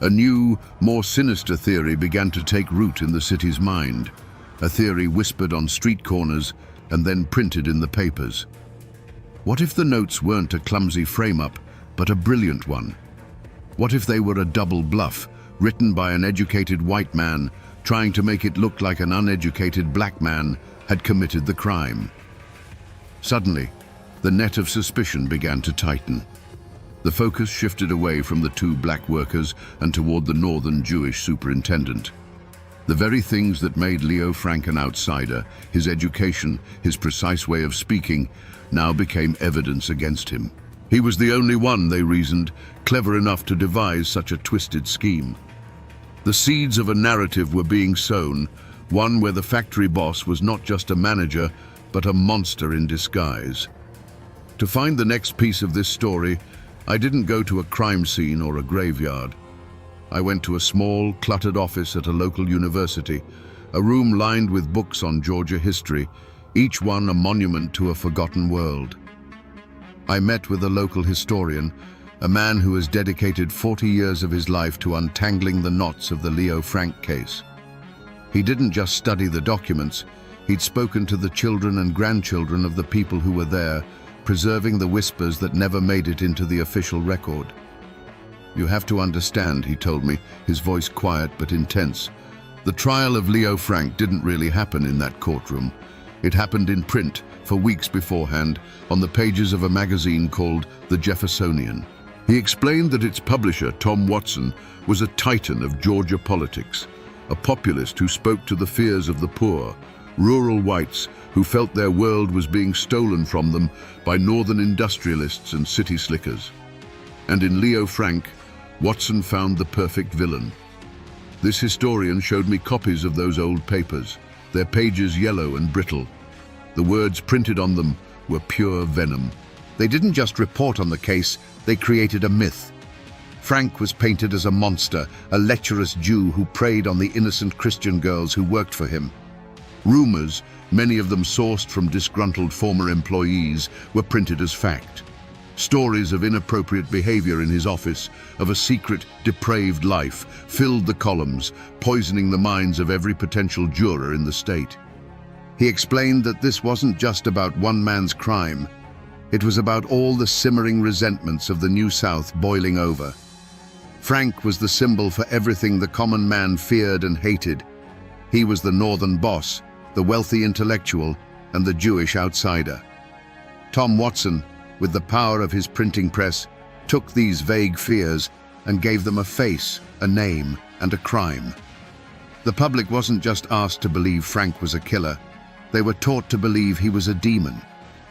A new, more sinister theory began to take root in the city's mind, a theory whispered on street corners and then printed in the papers. What if the notes weren't a clumsy frame-up, but a brilliant one? What if they were a double bluff, written by an educated white man, trying to make it look like an uneducated black man had committed the crime? Suddenly, the net of suspicion began to tighten. The focus shifted away from the two black workers and toward the northern Jewish superintendent. The very things that made Leo Frank an outsider, his education, his precise way of speaking, now became evidence against him. He was the only one, they reasoned, clever enough to devise such a twisted scheme. The seeds of a narrative were being sown, One where the factory boss was not just a manager, but a monster in disguise. To find the next piece of this story, I didn't go to a crime scene or a graveyard. I went to a small, cluttered office at a local university, a room lined with books on Georgia history, each one a monument to a forgotten world. I met with a local historian, a man who has dedicated 40 years of his life to untangling the knots of the Leo Frank case. He didn't just study the documents, he'd spoken to the children and grandchildren of the people who were there, preserving the whispers that never made it into the official record. "You have to understand," he told me, his voice quiet but intense. "The trial of Leo Frank didn't really happen in that courtroom. It happened in print, for weeks beforehand, on the pages of a magazine called The Jeffersonian." He explained that its publisher, Tom Watson, was a titan of Georgia politics, a populist who spoke to the fears of the poor, rural whites who felt their world was being stolen from them by northern industrialists and city slickers. And in Leo Frank, Watson found the perfect villain. This historian showed me copies of those old papers, their pages yellow and brittle. The words printed on them were pure venom. They didn't just report on the case, they created a myth. Frank was painted as a monster, a lecherous Jew who preyed on the innocent Christian girls who worked for him. Rumors, many of them sourced from disgruntled former employees, were printed as fact. Stories of inappropriate behavior in his office, of a secret, depraved life, filled the columns, poisoning the minds of every potential juror in the state. He explained that this wasn't just about one man's crime. It was about all the simmering resentments of the New South boiling over. Frank was the symbol for everything the common man feared and hated. He was the northern boss, the wealthy intellectual, and the Jewish outsider. Tom Watson, with the power of his printing press, took these vague fears and gave them a face, a name, and a crime. The public wasn't just asked to believe Frank was a killer. They were taught to believe he was a demon,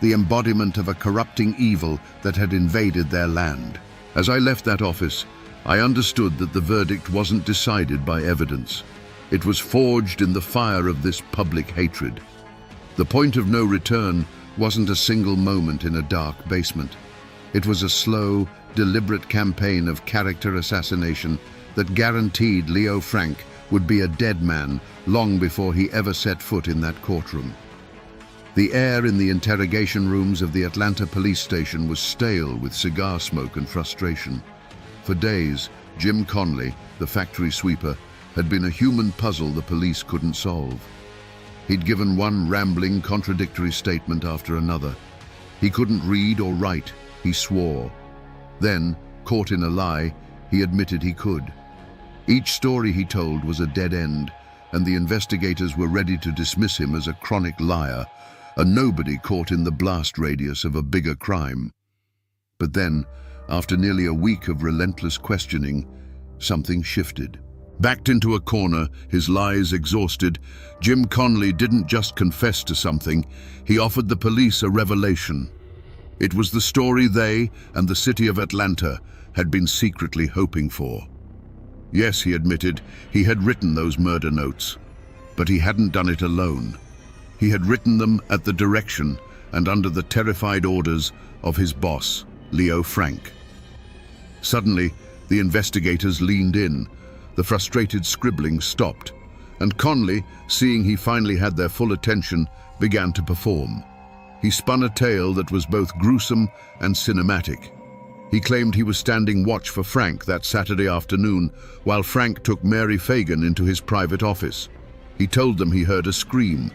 the embodiment of a corrupting evil that had invaded their land. As I left that office, I understood that the verdict wasn't decided by evidence. It was forged in the fire of this public hatred. The point of no return wasn't a single moment in a dark basement. It was a slow, deliberate campaign of character assassination that guaranteed Leo Frank would be a dead man long before he ever set foot in that courtroom. The air in the interrogation rooms of the Atlanta police station was stale with cigar smoke and frustration. For days, Jim Conley, the factory sweeper, had been a human puzzle the police couldn't solve. He'd given one rambling, contradictory statement after another. He couldn't read or write, he swore. Then, caught in a lie, he admitted he could. Each story he told was a dead end, and the investigators were ready to dismiss him as a chronic liar, a nobody caught in the blast radius of a bigger crime. But then, after nearly a week of relentless questioning, something shifted. Backed into a corner, his lies exhausted, Jim Conley didn't just confess to something, he offered the police a revelation. It was the story they and the city of Atlanta had been secretly hoping for. Yes, he admitted, he had written those murder notes, but he hadn't done it alone. He had written them at the direction and under the terrified orders of his boss, Leo Frank. Suddenly, the investigators leaned in. The frustrated scribbling stopped, and Conley, seeing he finally had their full attention, began to perform. He spun a tale that was both gruesome and cinematic. He claimed he was standing watch for Frank that Saturday afternoon, while Frank took Mary Fagan into his private office. He told them he heard a scream.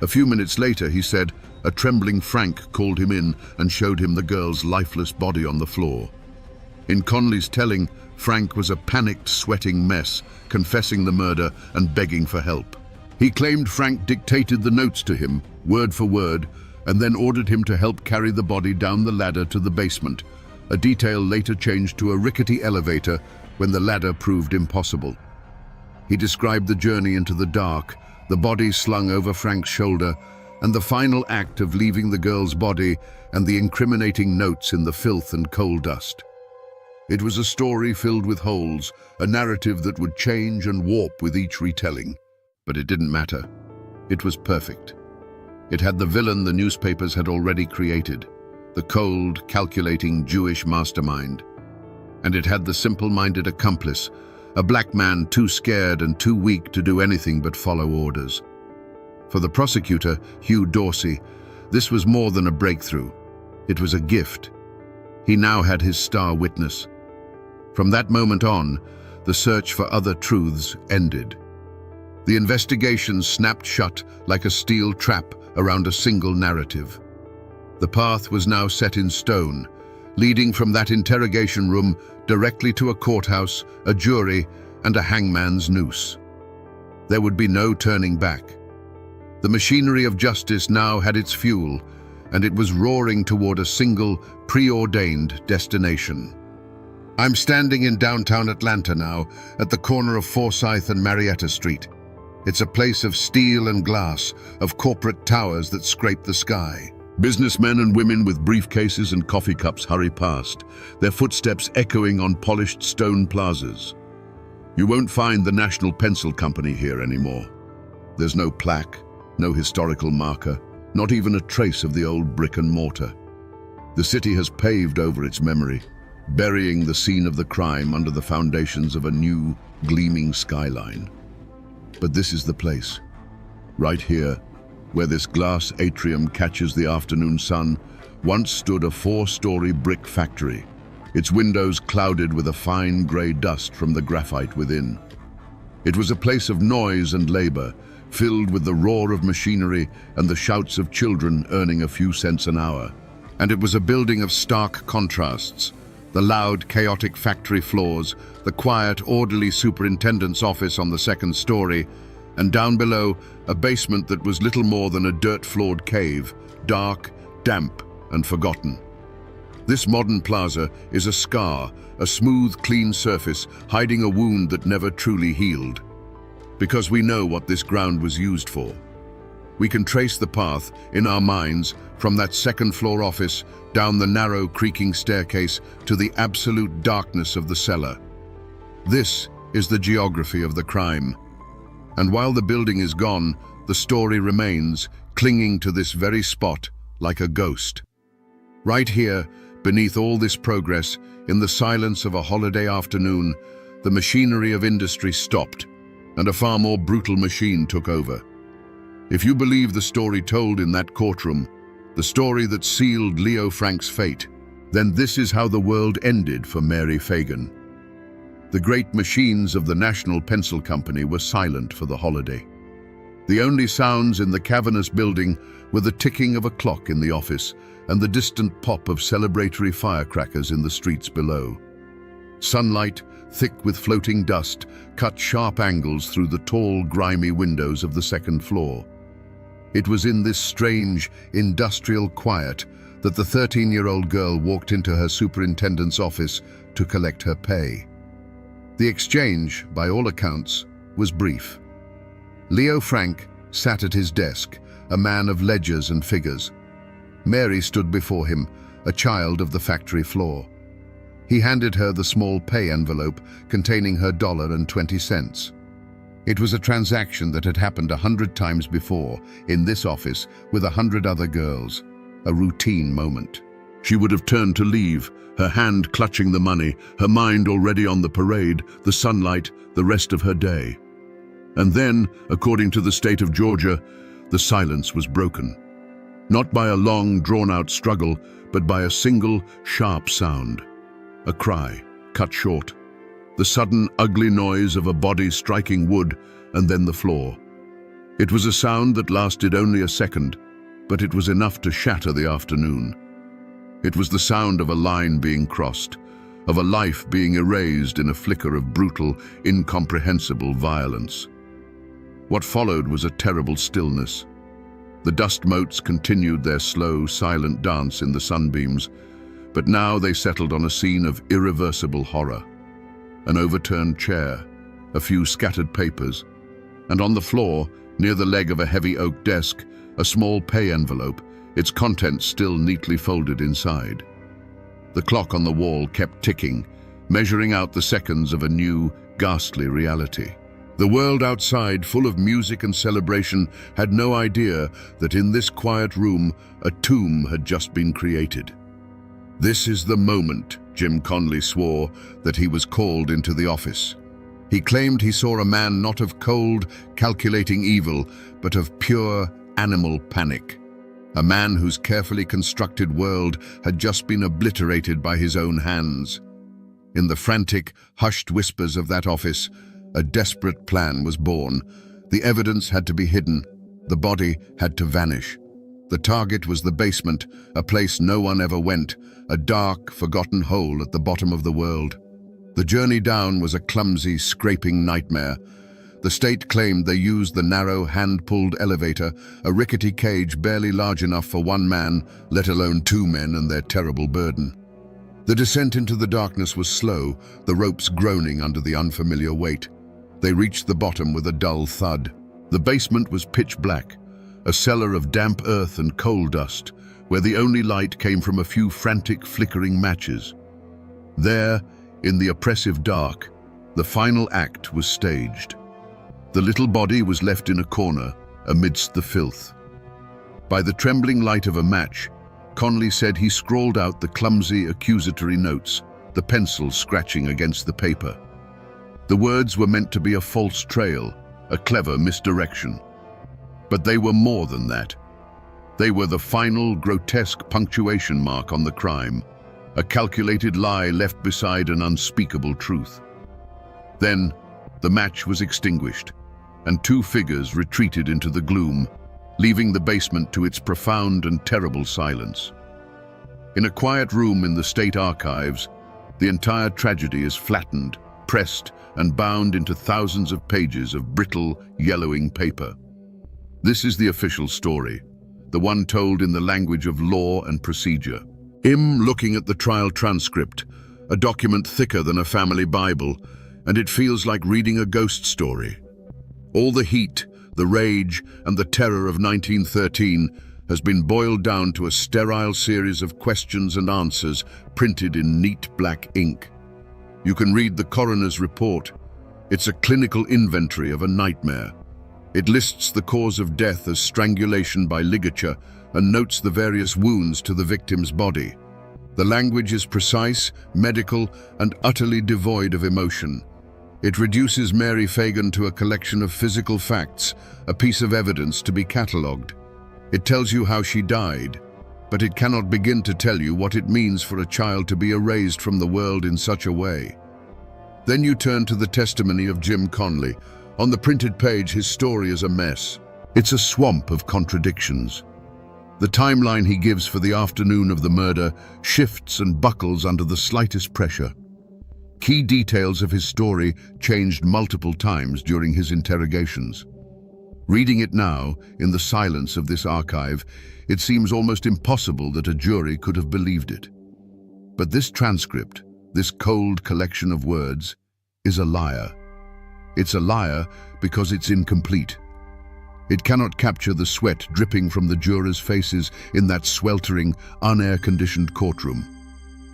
A few minutes later, he said, a trembling Frank called him in and showed him the girl's lifeless body on the floor. In Conley's telling, Frank was a panicked, sweating mess, confessing the murder and begging for help. He claimed Frank dictated the notes to him, word for word, and then ordered him to help carry the body down the ladder to the basement, a detail later changed to a rickety elevator when the ladder proved impossible. He described the journey into the dark, the body slung over Frank's shoulder, and the final act of leaving the girl's body and the incriminating notes in the filth and coal dust. It was a story filled with holes, a narrative that would change and warp with each retelling. But it didn't matter. It was perfect. It had the villain the newspapers had already created, the cold, calculating Jewish mastermind. And it had the simple-minded accomplice, a black man too scared and too weak to do anything but follow orders. For the prosecutor, Hugh Dorsey, this was more than a breakthrough. It was a gift. He now had his star witness. From that moment on, the search for other truths ended. The investigation snapped shut like a steel trap around a single narrative. The path was now set in stone, leading from that interrogation room directly to a courthouse, a jury, and a hangman's noose. There would be no turning back. The machinery of justice now had its fuel, and it was roaring toward a single, preordained destination. I'm standing in downtown Atlanta now, at the corner of Forsyth and Marietta Street. It's a place of steel and glass, of corporate towers that scrape the sky. Businessmen and women with briefcases and coffee cups hurry past, their footsteps echoing on polished stone plazas. You won't find the National Pencil Company here anymore. There's no plaque, no historical marker, not even a trace of the old brick and mortar. The city has paved over its memory, burying the scene of the crime under the foundations of a new, gleaming skyline. But this is the place, right here, where this glass atrium catches the afternoon sun, once stood a 4-story brick factory, its windows clouded with a fine grey dust from the graphite within. It was a place of noise and labor, filled with the roar of machinery and the shouts of children earning a few cents an hour. And it was a building of stark contrasts: the loud, chaotic factory floors, the quiet, orderly superintendent's office on the 2nd story, and down below, a basement that was little more than a dirt-floored cave, dark, damp, and forgotten. This modern plaza is a scar, a smooth, clean surface hiding a wound that never truly healed. Because we know what this ground was used for. We can trace the path, in our minds, from that 2nd-floor office, down the narrow, creaking staircase, to the absolute darkness of the cellar. This is the geography of the crime. And while the building is gone, the story remains, clinging to this very spot, like a ghost. Right here, beneath all this progress, in the silence of a holiday afternoon, the machinery of industry stopped, and a far more brutal machine took over. If you believe the story told in that courtroom, the story that sealed Leo Frank's fate, then this is how the world ended for Mary Fagan. The great machines of the National Pencil Company were silent for the holiday. The only sounds in the cavernous building were the ticking of a clock in the office and the distant pop of celebratory firecrackers in the streets below. Sunlight, thick with floating dust, cut sharp angles through the tall, grimy windows of the 2nd floor. It was in this strange, industrial quiet that the 13-year-old girl walked into her superintendent's office to collect her pay. The exchange, by all accounts, was brief. Leo Frank sat at his desk, a man of ledgers and figures. Mary stood before him, a child of the factory floor. He handed her the small pay envelope containing her $1.20. It was a transaction that had happened 100 times before, in this office, with 100 other girls. A routine moment. She would have turned to leave, her hand clutching the money, her mind already on the parade, the sunlight, the rest of her day. And then, according to the state of Georgia, the silence was broken. Not by a long, drawn-out struggle, but by a single, sharp sound. A cry, cut short. The sudden, ugly noise of a body striking wood, and then the floor. It was a sound that lasted only a second, but it was enough to shatter the afternoon. It was the sound of a line being crossed, of a life being erased in a flicker of brutal, incomprehensible violence. What followed was a terrible stillness. The dust motes continued their slow, silent dance in the sunbeams, but now they settled on a scene of irreversible horror. An overturned chair, a few scattered papers, and on the floor, near the leg of a heavy oak desk, a small pay envelope, its contents still neatly folded inside. The clock on the wall kept ticking, measuring out the seconds of a new, ghastly reality. The world outside, full of music and celebration, had no idea that in this quiet room, a tomb had just been created. This is the moment, Jim Conley swore, that he was called into the office. He claimed he saw a man not of cold, calculating evil, but of pure animal panic. A man whose carefully constructed world had just been obliterated by his own hands. In the frantic, hushed whispers of that office, a desperate plan was born. The evidence had to be hidden. The body had to vanish. The target was the basement, a place no one ever went, a dark, forgotten hole at the bottom of the world. The journey down was a clumsy, scraping nightmare. The state claimed they used the narrow, hand-pulled elevator, a rickety cage barely large enough for one man, let alone two men and their terrible burden. The descent into the darkness was slow, the ropes groaning under the unfamiliar weight. They reached the bottom with a dull thud. The basement was pitch black, a cellar of damp earth and coal dust, where the only light came from a few frantic, flickering matches. There, in the oppressive dark, the final act was staged. The little body was left in a corner, amidst the filth. By the trembling light of a match, Conley said he scrawled out the clumsy accusatory notes, the pencil scratching against the paper. The words were meant to be a false trail, a clever misdirection. But they were more than that. They were the final, grotesque punctuation mark on the crime, a calculated lie left beside an unspeakable truth. Then, the match was extinguished, and two figures retreated into the gloom, leaving the basement to its profound and terrible silence. In a quiet room in the state archives, the entire tragedy is flattened, pressed, and bound into thousands of pages of brittle, yellowing paper. This is the official story, the one told in the language of law and procedure. Looking at the trial transcript, a document thicker than a family Bible, and it feels like reading a ghost story. All the heat, the rage, and the terror of 1913 has been boiled down to a sterile series of questions and answers printed in neat black ink. You can read the coroner's report. It's a clinical inventory of a nightmare. It lists the cause of death as strangulation by ligature and notes the various wounds to the victim's body. The language is precise, medical, and utterly devoid of emotion. It reduces Mary Fagan to a collection of physical facts, a piece of evidence to be catalogued. It tells you how she died, but it cannot begin to tell you what it means for a child to be erased from the world in such a way. Then you turn to the testimony of Jim Conley. On the printed page, his story is a mess. It's a swamp of contradictions. The timeline he gives for the afternoon of the murder shifts and buckles under the slightest pressure. Key details of his story changed multiple times during his interrogations. Reading it now, in the silence of this archive, it seems almost impossible that a jury could have believed it. But this transcript, this cold collection of words, is a liar. It's a liar because it's incomplete. It cannot capture the sweat dripping from the jurors' faces in that sweltering, unair-conditioned courtroom.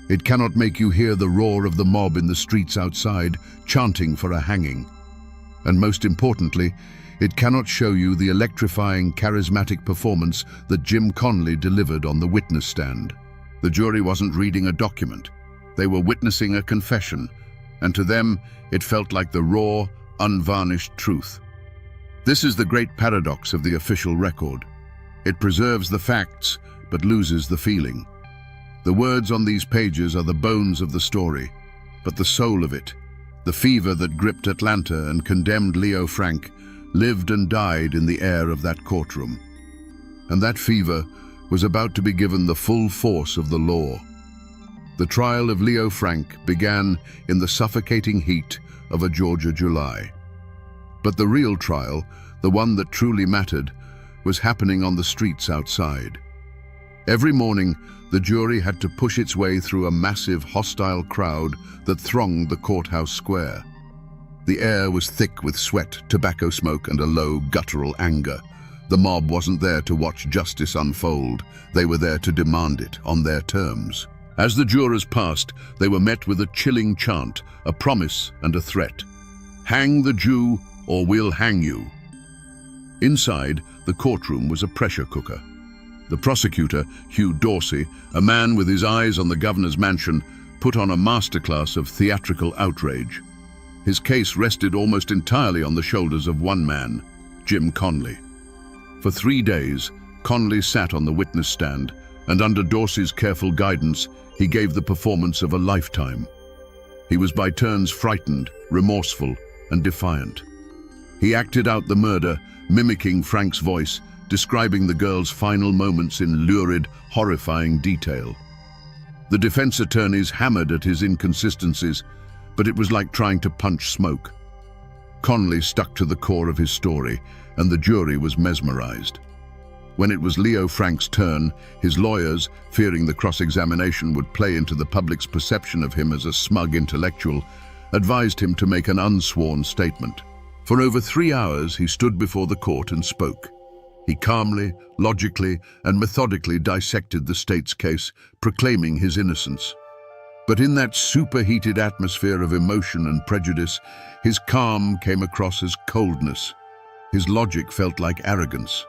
It cannot make you hear the roar of the mob in the streets outside, chanting for a hanging. And most importantly, it cannot show you the electrifying, charismatic performance that Jim Conley delivered on the witness stand. The jury wasn't reading a document. They were witnessing a confession, and to them, it felt like the raw, unvarnished truth. This is the great paradox of the official record. It preserves the facts, but loses the feeling. The words on these pages are the bones of the story, but the soul of it, the fever that gripped Atlanta and condemned Leo Frank, lived and died in the air of that courtroom. And that fever was about to be given the full force of the law. The trial of Leo Frank began in the suffocating heat of a Georgia July. But the real trial, the one that truly mattered, was happening on the streets outside. Every morning, the jury had to push its way through a massive, hostile crowd that thronged the courthouse square. The air was thick with sweat, tobacco smoke, and a low, guttural anger. The mob wasn't there to watch justice unfold. They were there to demand it on their terms. As the jurors passed, they were met with a chilling chant, a promise and a threat. Hang the Jew or we'll hang you." Inside, the courtroom was a pressure cooker. The prosecutor, Hugh Dorsey, a man with his eyes on the governor's mansion, put on a masterclass of theatrical outrage. His case rested almost entirely on the shoulders of one man, Jim Conley. For 3 days, Conley sat on the witness stand, and under Dorsey's careful guidance, he gave the performance of a lifetime. He was by turns frightened, remorseful, and defiant. He acted out the murder, mimicking Frank's voice, describing the girl's final moments in lurid, horrifying detail. The defense attorneys hammered at his inconsistencies, but it was like trying to punch smoke. Conley stuck to the core of his story, and the jury was mesmerized. When it was Leo Frank's turn, his lawyers, fearing the cross-examination would play into the public's perception of him as a smug intellectual, advised him to make an unsworn statement. For over 3 hours, he stood before the court and spoke. He calmly, logically, and methodically dissected the state's case, proclaiming his innocence. But in that superheated atmosphere of emotion and prejudice, his calm came across as coldness. His logic felt like arrogance.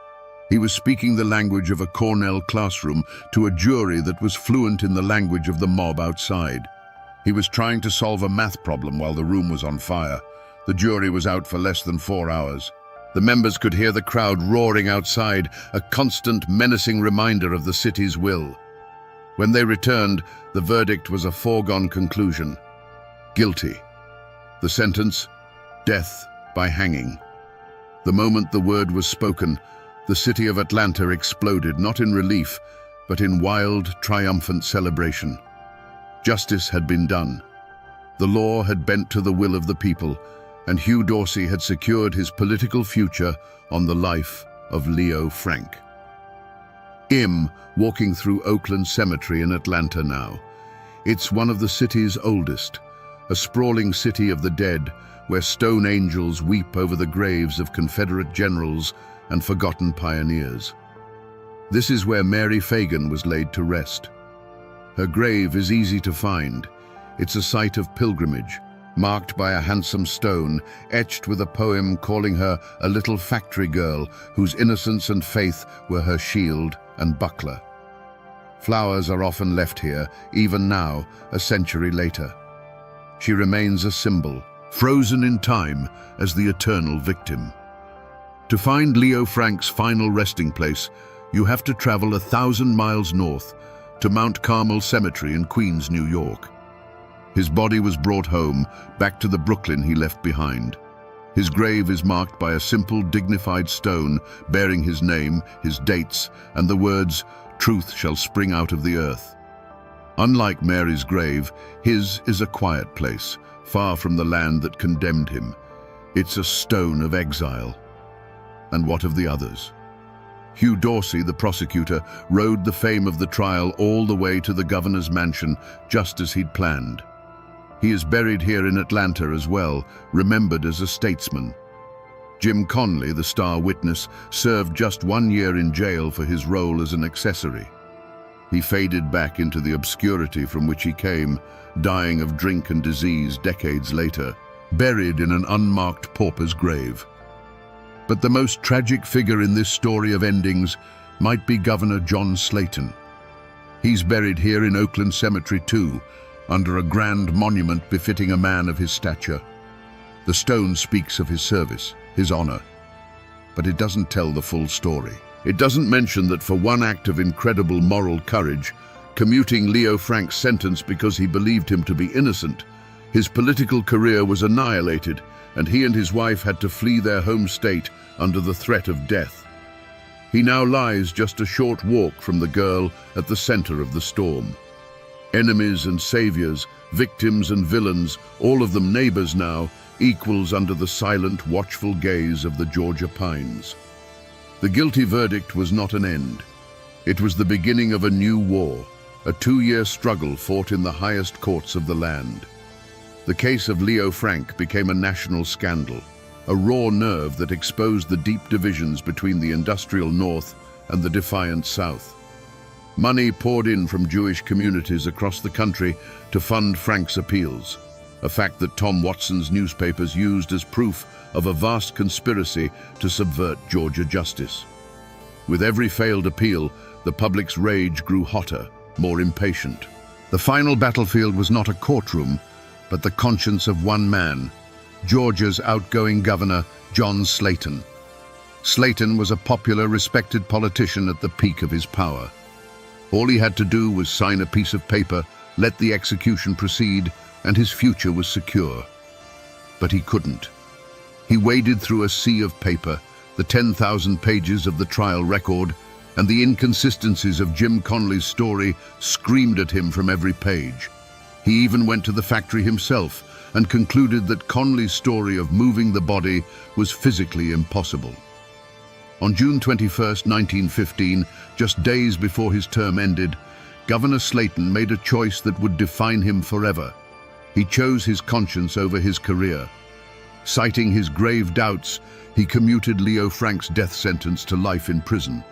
He was speaking the language of a Cornell classroom to a jury that was fluent in the language of the mob outside. He was trying to solve a math problem while the room was on fire. The jury was out for less than 4 hours. The members could hear the crowd roaring outside, a constant, menacing reminder of the city's will. When they returned, the verdict was a foregone conclusion. Guilty. The sentence, death by hanging. The moment the word was spoken, the city of Atlanta exploded, not in relief, but in wild, triumphant celebration. Justice had been done. The law had bent to the will of the people, and Hugh Dorsey had secured his political future on the life of Leo Frank. Walking through Oakland Cemetery in Atlanta now. It's one of the city's oldest, a sprawling city of the dead, where stone angels weep over the graves of Confederate generals and forgotten pioneers. This is where Mary Fagan was laid to rest. Her grave is easy to find. It's a site of pilgrimage, marked by a handsome stone, etched with a poem calling her a little factory girl whose innocence and faith were her shield and buckler. Flowers are often left here, even now, a century later. She remains a symbol, frozen in time as the eternal victim. To find Leo Frank's final resting place, you have to travel 1,000 miles north to Mount Carmel Cemetery in Queens, New York. His body was brought home, back to the Brooklyn he left behind. His grave is marked by a simple, dignified stone bearing his name, his dates, and the words, "Truth shall spring out of the earth." Unlike Mary's grave, his is a quiet place, far from the land that condemned him. It's a stone of exile. And what of the others? Hugh Dorsey, the prosecutor, rode the fame of the trial all the way to the governor's mansion, just as he'd planned. He is buried here in Atlanta as well, remembered as a statesman. Jim Conley, the star witness, served just 1 year in jail for his role as an accessory. He faded back into the obscurity from which he came, dying of drink and disease decades later, buried in an unmarked pauper's grave. But the most tragic figure in this story of endings might be Governor John Slayton. He's buried here in Oakland Cemetery too, under a grand monument befitting a man of his stature. The stone speaks of his service, his honor, but it doesn't tell the full story. It doesn't mention that for one act of incredible moral courage, commuting Leo Frank's sentence because he believed him to be innocent, his political career was annihilated, and he and his wife had to flee their home state under the threat of death. He now lies just a short walk from the girl at the center of the storm. Enemies and saviors, victims and villains, all of them neighbors now, equals under the silent, watchful gaze of the Georgia pines. The guilty verdict was not an end. It was the beginning of a new war, a 2-year struggle fought in the highest courts of the land. The case of Leo Frank became a national scandal, a raw nerve that exposed the deep divisions between the industrial North and the defiant South. Money poured in from Jewish communities across the country to fund Frank's appeals. a fact that Tom Watson's newspapers used as proof of a vast conspiracy to subvert Georgia justice. With every failed appeal, the public's rage grew hotter, more impatient. The final battlefield was not a courtroom, but the conscience of one man, Georgia's outgoing governor, John Slayton. Slayton was a popular, respected politician at the peak of his power. All he had to do was sign a piece of paper, let the execution proceed, and his future was secure. But he couldn't. He waded through a sea of paper, the 10,000 pages of the trial record, and the inconsistencies of Jim Conley's story screamed at him from every page. He even went to the factory himself and concluded that Conley's story of moving the body was physically impossible. On June 21, 1915, just days before his term ended, Governor Slayton made a choice that would define him forever. He chose his conscience over his career. Citing his grave doubts, he commuted Leo Frank's death sentence to life in prison.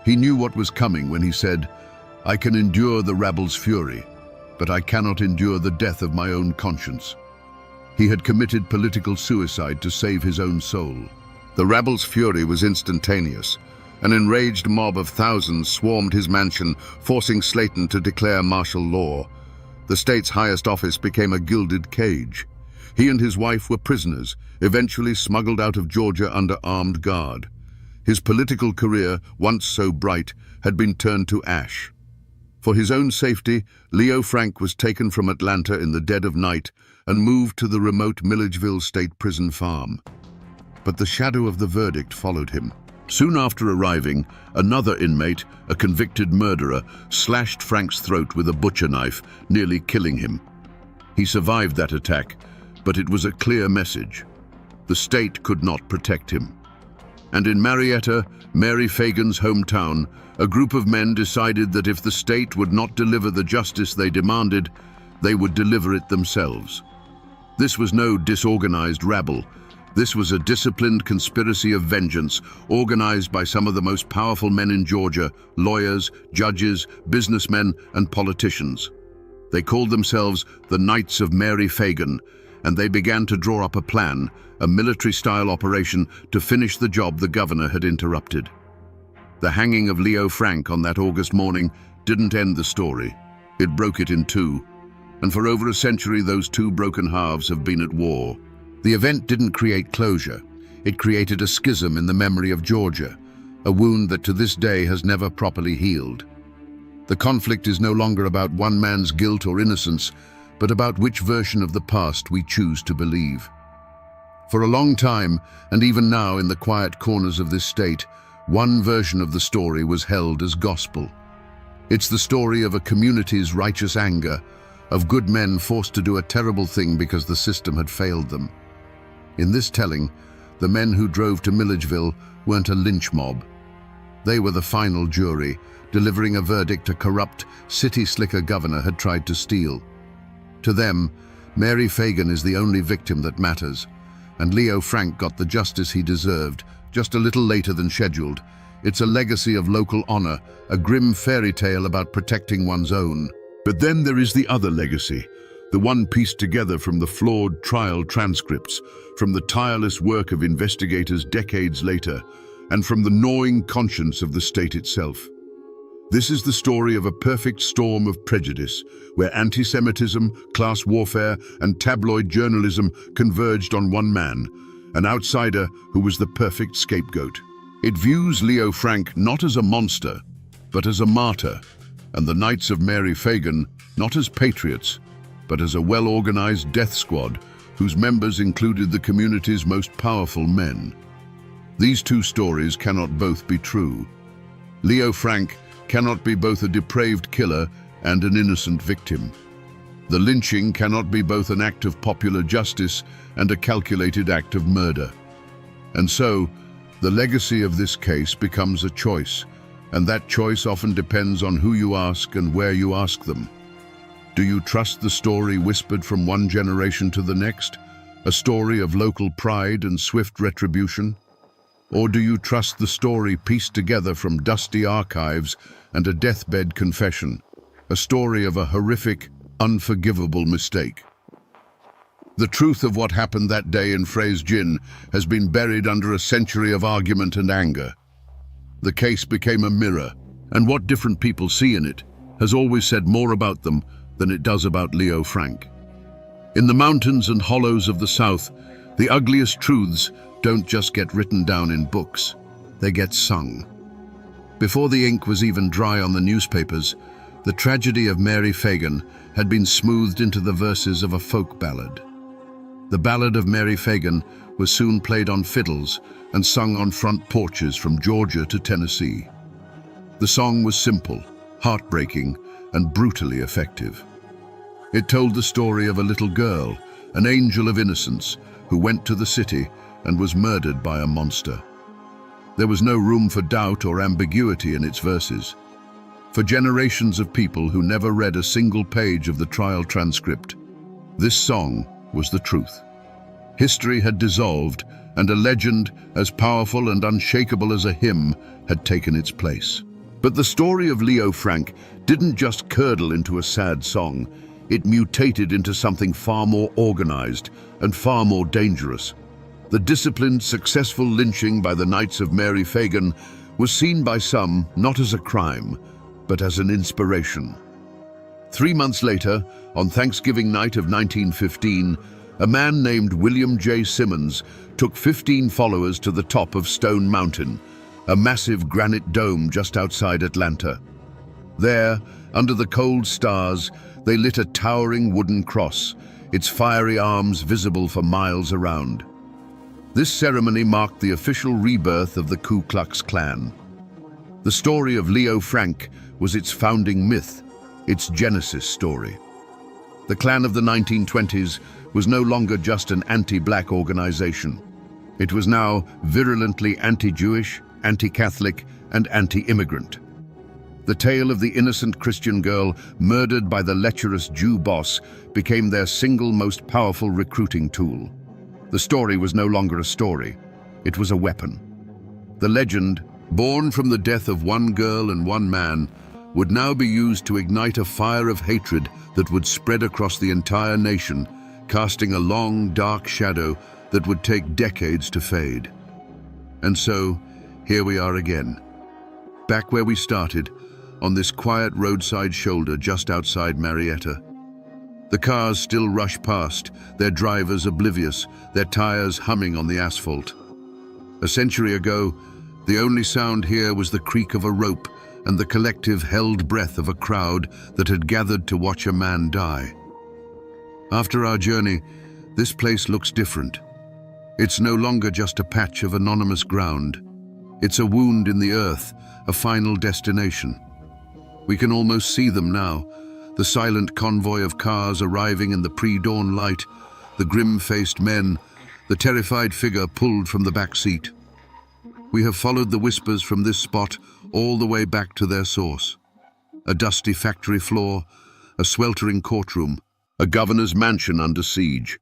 He knew what was coming when he said, "I can endure the rabble's fury, but I cannot endure the death of my own conscience." He had committed political suicide to save his own soul. The rabble's fury was instantaneous. An enraged mob of thousands swarmed his mansion, forcing Slayton to declare martial law. The state's highest office became a gilded cage. He and his wife were prisoners, eventually smuggled out of Georgia under armed guard. His political career, once so bright, had been turned to ash. For his own safety, Leo Frank was taken from Atlanta in the dead of night and moved to the remote Milledgeville State Prison farm. But the shadow of the verdict followed him. Soon after arriving, another inmate, a convicted murderer, slashed Frank's throat with a butcher knife, nearly killing him. He survived that attack, but it was a clear message. The state could not protect him. And in Marietta, Mary Fagan's hometown, a group of men decided that if the state would not deliver the justice they demanded, they would deliver it themselves. This was no disorganized rabble. This was a disciplined conspiracy of vengeance, organized by some of the most powerful men in Georgia, lawyers, judges, businessmen, and politicians. They called themselves the Knights of Mary Fagan, and they began to draw up a plan, a military-style operation to finish the job the governor had interrupted. The hanging of Leo Frank on that August morning didn't end the story. It broke it in two, and for over a century those two broken halves have been at war. The event didn't create closure. It created a schism in the memory of Georgia, a wound that to this day has never properly healed. The conflict is no longer about one man's guilt or innocence, but about which version of the past we choose to believe. For a long time, and even now in the quiet corners of this state, one version of the story was held as gospel. It's the story of a community's righteous anger, of good men forced to do a terrible thing because the system had failed them. In this telling, the men who drove to Milledgeville weren't a lynch mob. They were the final jury, delivering a verdict a corrupt, city-slicker governor had tried to steal. To them, Mary Fagan is the only victim that matters, and Leo Frank got the justice he deserved, just a little later than scheduled. It's a legacy of local honor, a grim fairy tale about protecting one's own. But then there is the other legacy, the one pieced together from the flawed trial transcripts, from the tireless work of investigators decades later, and from the gnawing conscience of the state itself. This is the story of a perfect storm of prejudice, where anti-Semitism, class warfare, and tabloid journalism converged on one man, an outsider who was the perfect scapegoat. It views Leo Frank not as a monster, but as a martyr, and the Knights of Mary Fagan not as patriots, but as a well-organized death squad whose members included the community's most powerful men. These two stories cannot both be true. Leo Frank cannot be both a depraved killer and an innocent victim. The lynching cannot be both an act of popular justice and a calculated act of murder. And so, the legacy of this case becomes a choice, and that choice often depends on who you ask and where you ask them. Do you trust the story whispered from one generation to the next, a story of local pride and swift retribution? Or do you trust the story pieced together from dusty archives and a deathbed confession, a story of a horrific, unforgivable mistake? The truth of what happened that day in Frey's Gin has been buried under a century of argument and anger. The case became a mirror, and what different people see in it has always said more about them than it does about Leo Frank. In the mountains and hollows of the South, the ugliest truths don't just get written down in books, they get sung. Before the ink was even dry on the newspapers, the tragedy of Mary Fagan had been smoothed into the verses of a folk ballad. The Ballad of Mary Fagan was soon played on fiddles and sung on front porches from Georgia to Tennessee. The song was simple, heartbreaking, and brutally effective. It told the story of a little girl, an angel of innocence, who went to the city and was murdered by a monster. There was no room for doubt or ambiguity in its verses. For generations of people who never read a single page of the trial transcript, this song was the truth. History had dissolved, and a legend as powerful and unshakable as a hymn had taken its place. But the story of Leo Frank didn't just curdle into a sad song. It mutated into something far more organized and far more dangerous. The disciplined, successful lynching by the Knights of Mary Fagan was seen by some not as a crime, but as an inspiration. 3 months later, on Thanksgiving night of 1915, a man named William J. Simmons took 15 followers to the top of Stone Mountain, a massive granite dome just outside Atlanta. There, under the cold stars, they lit a towering wooden cross, its fiery arms visible for miles around. This ceremony marked the official rebirth of the Ku Klux Klan. The story of Leo Frank was its founding myth, its genesis story. The Klan of the 1920s was no longer just an anti-black organization. It was now virulently anti-Jewish, anti-Catholic, and anti-immigrant. The tale of the innocent Christian girl murdered by the lecherous Jew boss became their single most powerful recruiting tool. The story was no longer a story, it was a weapon. The legend, born from the death of one girl and one man, would now be used to ignite a fire of hatred that would spread across the entire nation, casting a long, dark shadow that would take decades to fade. And so, here we are again, back where we started, on this quiet roadside shoulder just outside Marietta. The cars still rush past, their drivers oblivious, their tires humming on the asphalt. A century ago, the only sound here was the creak of a rope and the collective held breath of a crowd that had gathered to watch a man die. After our journey, this place looks different. It's no longer just a patch of anonymous ground. It's a wound in the earth, a final destination. We can almost see them now, the silent convoy of cars arriving in the pre-dawn light, the grim-faced men, the terrified figure pulled from the back seat. We have followed the whispers from this spot all the way back to their source. A dusty factory floor, a sweltering courtroom, a governor's mansion under siege.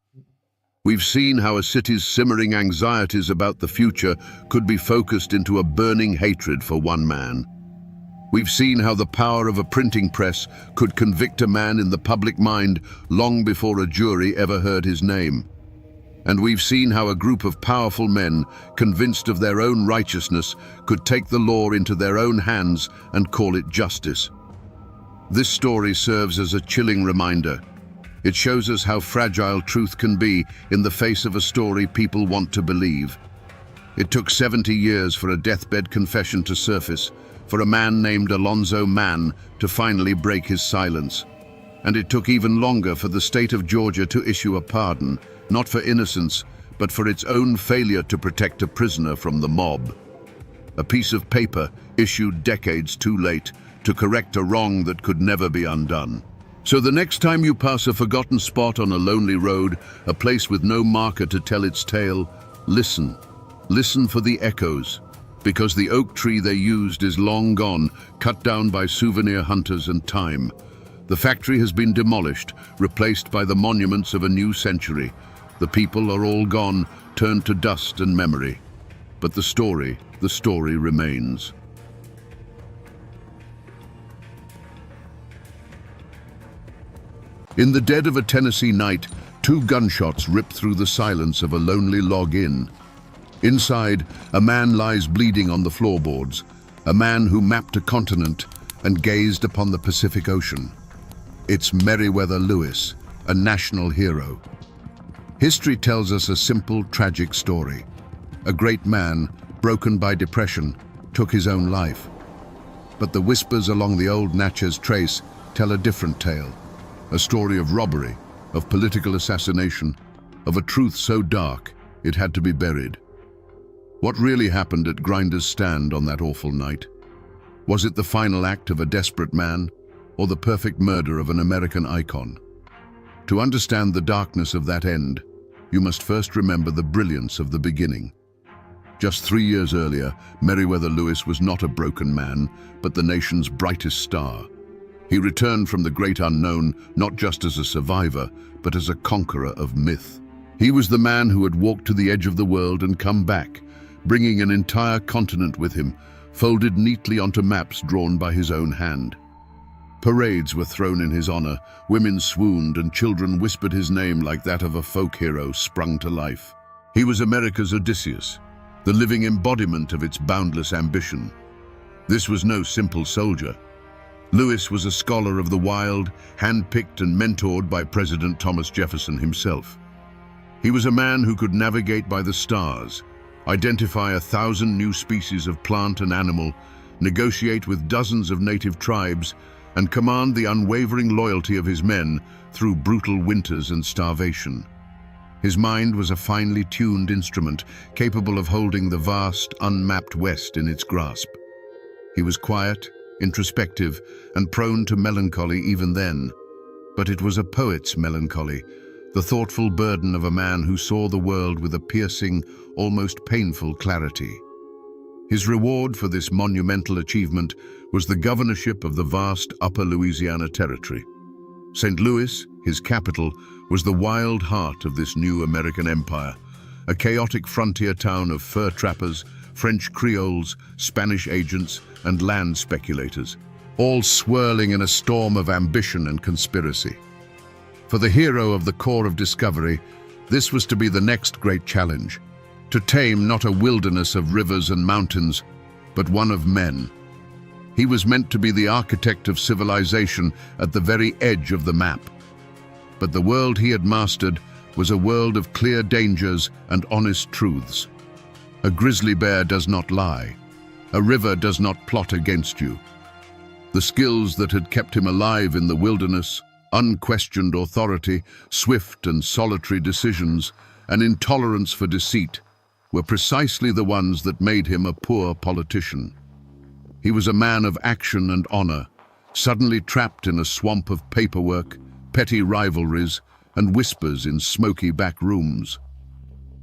We've seen how a city's simmering anxieties about the future could be focused into a burning hatred for one man. We've seen how the power of a printing press could convict a man in the public mind long before a jury ever heard his name. And we've seen how a group of powerful men, convinced of their own righteousness, could take the law into their own hands and call it justice. This story serves as a chilling reminder. It shows us how fragile truth can be in the face of a story people want to believe. It took 70 years for a deathbed confession to surface, for a man named Alonzo Mann to finally break his silence. And it took even longer for the state of Georgia to issue a pardon, not for innocence, but for its own failure to protect a prisoner from the mob. A piece of paper issued decades too late to correct a wrong that could never be undone. So the next time you pass a forgotten spot on a lonely road, a place with no marker to tell its tale, listen. Listen for the echoes, because the oak tree they used is long gone, cut down by souvenir hunters and time. The factory has been demolished, replaced by the monuments of a new century. The people are all gone, turned to dust and memory. But the story remains. In the dead of a Tennessee night, Two gunshots rip through the silence of a lonely log inn. Inside, a man lies bleeding on the floorboards, a man who mapped a continent and gazed upon the Pacific Ocean. It's Meriwether Lewis, a national hero. History tells us a simple, tragic story. A great man, broken by depression, took his own life. But the whispers along the old Natchez Trace tell a different tale. A story of robbery, of political assassination, of a truth so dark it had to be buried. What really happened at Grinder's Stand on that awful night? Was it the final act of a desperate man, or the perfect murder of an American icon? To understand the darkness of that end, you must first remember the brilliance of the beginning. Just 3 years earlier, Meriwether Lewis was not a broken man, but the nation's brightest star. He returned from the great unknown not just as a survivor, but as a conqueror of myth. He was the man who had walked to the edge of the world and come back, bringing an entire continent with him, folded neatly onto maps drawn by his own hand. Parades were thrown in his honor, women swooned, and children whispered his name like that of a folk hero sprung to life. He was America's Odysseus, the living embodiment of its boundless ambition. This was no simple soldier. Lewis was a scholar of the wild, handpicked and mentored by President Thomas Jefferson himself. He was a man who could navigate by the stars, identify 1,000 new species of plant and animal, negotiate with dozens of native tribes, and command the unwavering loyalty of his men through brutal winters and starvation. His mind was a finely tuned instrument capable of holding the vast, unmapped West in its grasp. He was quiet, introspective, and prone to melancholy even then. But it was a poet's melancholy, the thoughtful burden of a man who saw the world with a piercing, almost painful clarity. His reward for this monumental achievement was the governorship of the vast Upper Louisiana Territory. St. Louis, his capital, was the wild heart of this new American empire, a chaotic frontier town of fur trappers, French Creoles, Spanish agents, and land speculators, all swirling in a storm of ambition and conspiracy. For the hero of the Corps of Discovery, this was to be the next great challenge, to tame not a wilderness of rivers and mountains, but one of men. He was meant to be the architect of civilization at the very edge of the map. But the world he had mastered was a world of clear dangers and honest truths. A grizzly bear does not lie. A river does not plot against you. The skills that had kept him alive in the wilderness, unquestioned authority, swift and solitary decisions, and intolerance for deceit, were precisely the ones that made him a poor politician. He was a man of action and honor, suddenly trapped in a swamp of paperwork, petty rivalries, and whispers in smoky back rooms.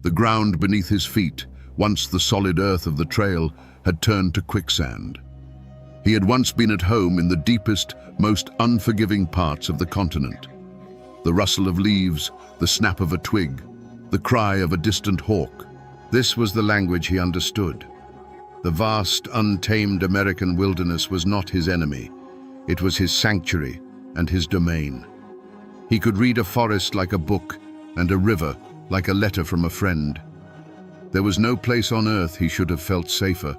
The ground beneath his feet, once the solid earth of the trail, had turned to quicksand. He had once been at home in the deepest, most unforgiving parts of the continent. The rustle of leaves, the snap of a twig, the cry of a distant hawk. This was the language he understood. The vast, untamed American wilderness was not his enemy. It was his sanctuary and his domain. He could read a forest like a book and a river like a letter from a friend. There was no place on earth he should have felt safer.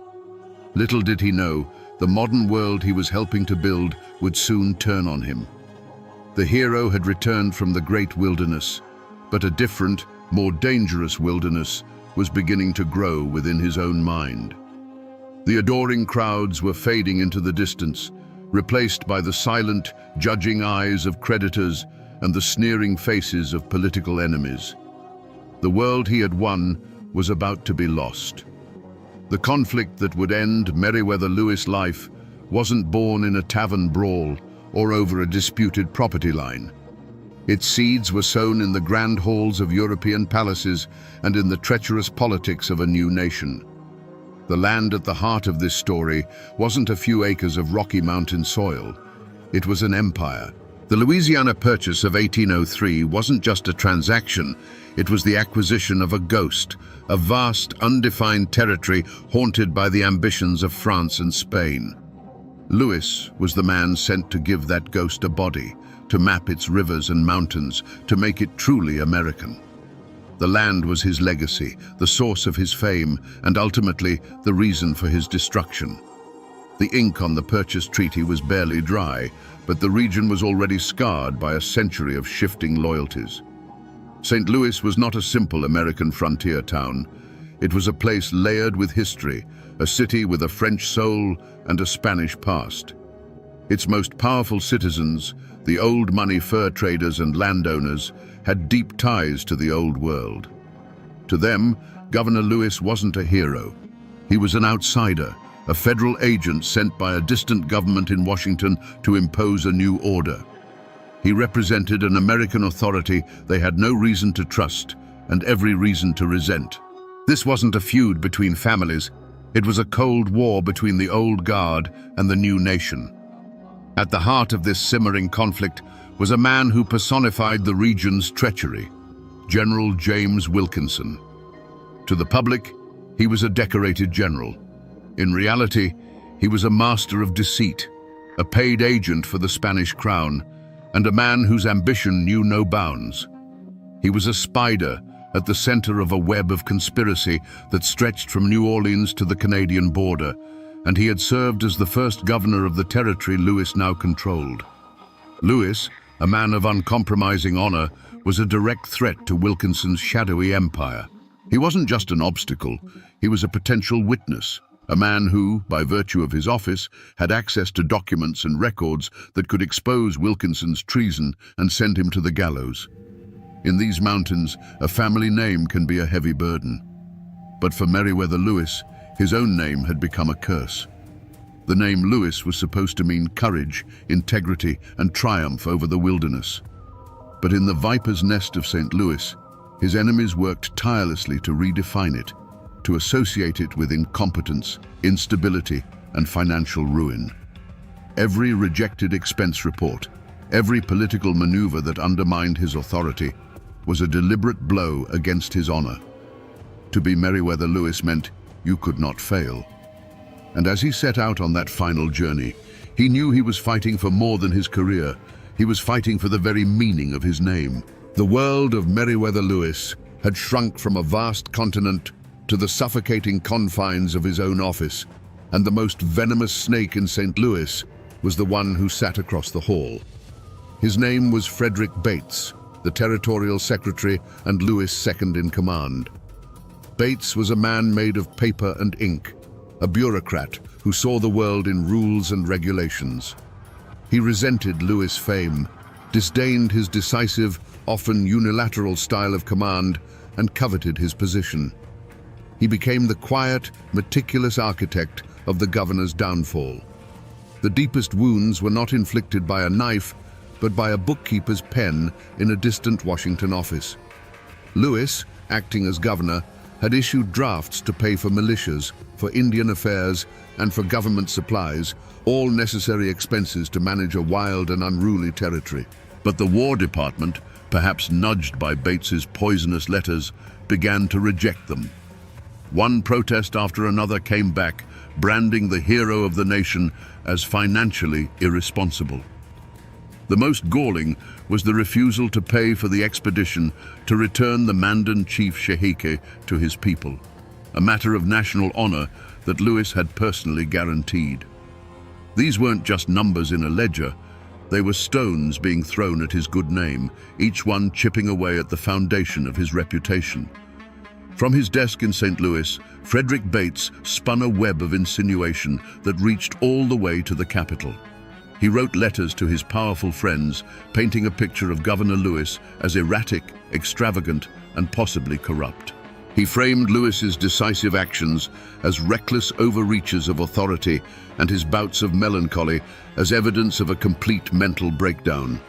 Little did he know, the modern world he was helping to build would soon turn on him. The hero had returned from the great wilderness, but a different, more dangerous wilderness was beginning to grow within his own mind. The adoring crowds were fading into the distance, replaced by the silent, judging eyes of creditors and the sneering faces of political enemies. The world he had won was about to be lost. The conflict that would end Meriwether Lewis' life wasn't born in a tavern brawl or over a disputed property line. Its seeds were sown in the grand halls of European palaces and in the treacherous politics of a new nation. The land at the heart of this story wasn't a few acres of Rocky Mountain soil. It was an empire. The Louisiana Purchase of 1803 wasn't just a transaction, it was the acquisition of a ghost, a vast, undefined territory haunted by the ambitions of France and Spain. Lewis was the man sent to give that ghost a body, to map its rivers and mountains, to make it truly American. The land was his legacy, the source of his fame, and ultimately the reason for his destruction. The ink on the purchase treaty was barely dry, but the region was already scarred by a century of shifting loyalties. St. Louis was not a simple American frontier town. It was a place layered with history, a city with a French soul and a Spanish past. Its most powerful citizens, the old money fur traders and landowners, had deep ties to the old world. To them, Governor Lewis wasn't a hero. He was an outsider, a federal agent sent by a distant government in Washington to impose a new order. He represented an American authority they had no reason to trust and every reason to resent. This wasn't a feud between families. It was a cold war between the old guard and the new nation. At the heart of this simmering conflict was a man who personified the region's treachery, General James Wilkinson. To the public, he was a decorated general. In reality, he was a master of deceit, a paid agent for the Spanish crown, and a man whose ambition knew no bounds. He was a spider at the center of a web of conspiracy that stretched from New Orleans to the Canadian border, and he had served as the first governor of the territory Lewis now controlled. Lewis, a man of uncompromising honor, was a direct threat to Wilkinson's shadowy empire. He wasn't just an obstacle, he was a potential witness, a man who, by virtue of his office, had access to documents and records that could expose Wilkinson's treason and send him to the gallows. In these mountains, a family name can be a heavy burden. But for Meriwether Lewis, his own name had become a curse. The name Lewis was supposed to mean courage, integrity, and triumph over the wilderness. But in the viper's nest of St. Louis, his enemies worked tirelessly to redefine it, to associate it with incompetence, instability, and financial ruin. Every rejected expense report, every political maneuver that undermined his authority, was a deliberate blow against his honor. To be Meriwether Lewis meant you could not fail. And as he set out on that final journey, he knew he was fighting for more than his career. He was fighting for the very meaning of his name. The world of Meriwether Lewis had shrunk from a vast continent to the suffocating confines of his own office, and the most venomous snake in St. Louis was the one who sat across the hall. His name was Frederick Bates, the territorial secretary and Lewis' second in command. Bates was a man made of paper and ink, a bureaucrat who saw the world in rules and regulations. He resented Lewis' fame, disdained his decisive, often unilateral style of command, and coveted his position. He became the quiet, meticulous architect of the governor's downfall. The deepest wounds were not inflicted by a knife, but by a bookkeeper's pen in a distant Washington office. Lewis, acting as governor, had issued drafts to pay for militias, for Indian affairs, and for government supplies, all necessary expenses to manage a wild and unruly territory. But the War Department, perhaps nudged by Bates's poisonous letters, began to reject them. One protest after another came back, branding the hero of the nation as financially irresponsible. The most galling was the refusal to pay for the expedition to return the Mandan chief Shehike to his people, a matter of national honor that Lewis had personally guaranteed. These weren't just numbers in a ledger, they were stones being thrown at his good name, each one chipping away at the foundation of his reputation. From his desk in St. Louis, Frederick Bates spun a web of insinuation that reached all the way to the Capitol. He wrote letters to his powerful friends, painting a picture of Governor Lewis as erratic, extravagant, and possibly corrupt. He framed Lewis's decisive actions as reckless overreaches of authority and his bouts of melancholy as evidence of a complete mental breakdown.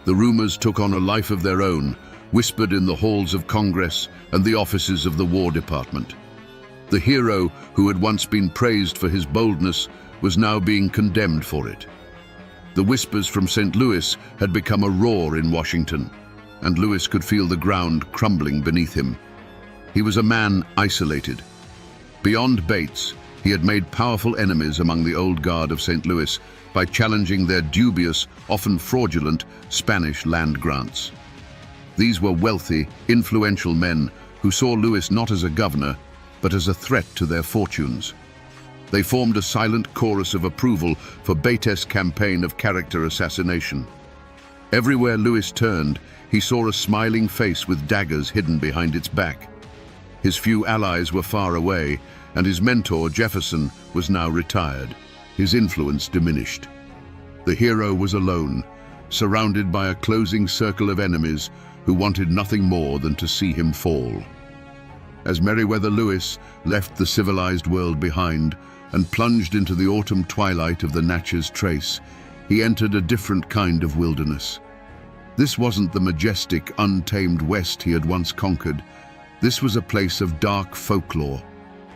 The rumors took on a life of their own, whispered in the halls of Congress and the offices of the War Department. The hero who had once been praised for his boldness was now being condemned for it. The whispers from St. Louis had become a roar in Washington, and Lewis could feel the ground crumbling beneath him. He was a man isolated. Beyond Bates, He had made powerful enemies among the old guard of St. Louis by challenging their dubious, often fraudulent, Spanish land grants. These were wealthy, influential men who saw Louis not as a governor, but as a threat to their fortunes. They formed a silent chorus of approval for brightest's campaign of character assassination. Everywhere Louis turned, he saw a smiling face with daggers hidden behind its back. His few allies were far away, and his mentor, Jefferson, was now retired. His influence diminished. The hero was alone, surrounded by a closing circle of enemies who wanted nothing more than to see him fall. As Meriwether Lewis left the civilized world behind and plunged into the autumn twilight of the Natchez Trace, he entered a different kind of wilderness. This wasn't the majestic, untamed West he had once conquered. This was a place of dark folklore,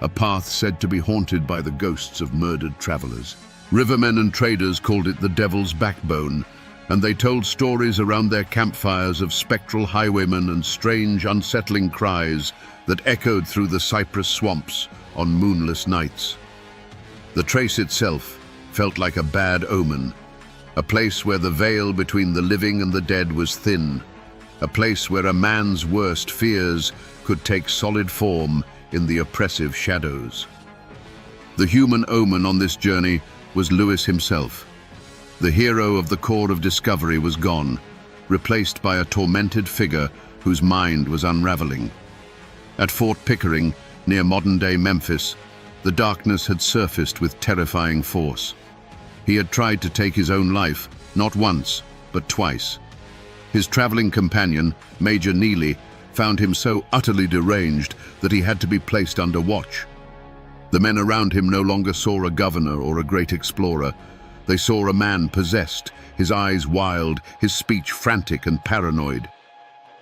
a path said to be haunted by the ghosts of murdered travelers. Rivermen and traders called it the Devil's Backbone, and they told stories around their campfires of spectral highwaymen and strange, unsettling cries that echoed through the cypress swamps on moonless nights. The trace itself felt like a bad omen, a place where the veil between the living and the dead was thin, a place where a man's worst fears could take solid form in the oppressive shadows. The human omen on this journey was Lewis himself. The hero of the Corps of Discovery was gone, replaced by a tormented figure whose mind was unraveling. At Fort Pickering, near modern-day Memphis, the darkness had surfaced with terrifying force. He had tried to take his own life, not once, but twice. His traveling companion, Major Neely, found him so utterly deranged that he had to be placed under watch. The men around him no longer saw a governor or a great explorer. They saw a man possessed, his eyes wild, his speech frantic and paranoid.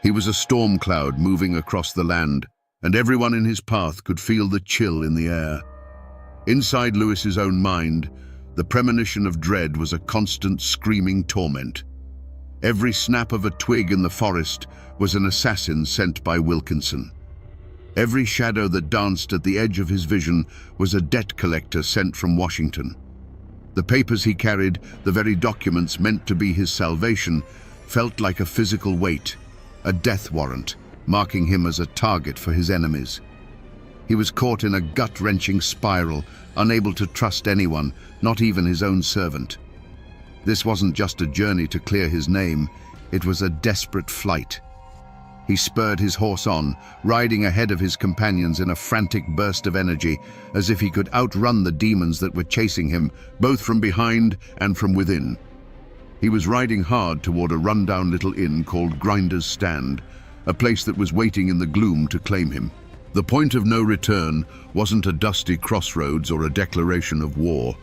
He was a storm cloud moving across the land, and everyone in his path could feel the chill in the air. Inside Lewis's own mind, the premonition of dread was a constant screaming torment. Every snap of a twig in the forest was an assassin sent by Wilkinson. Every shadow that danced at the edge of his vision was a debt collector sent from Washington. The papers he carried, the very documents meant to be his salvation, felt like a physical weight, a death warrant, marking him as a target for his enemies. He was caught in a gut-wrenching spiral, unable to trust anyone, not even his own servant. This wasn't just a journey to clear his name, it was a desperate flight. He spurred his horse on, riding ahead of his companions in a frantic burst of energy, as if he could outrun the demons that were chasing him, both from behind and from within. He was riding hard toward a rundown little inn called Grinder's Stand, a place that was waiting in the gloom to claim him. The point of no return wasn't a dusty crossroads or a declaration of war.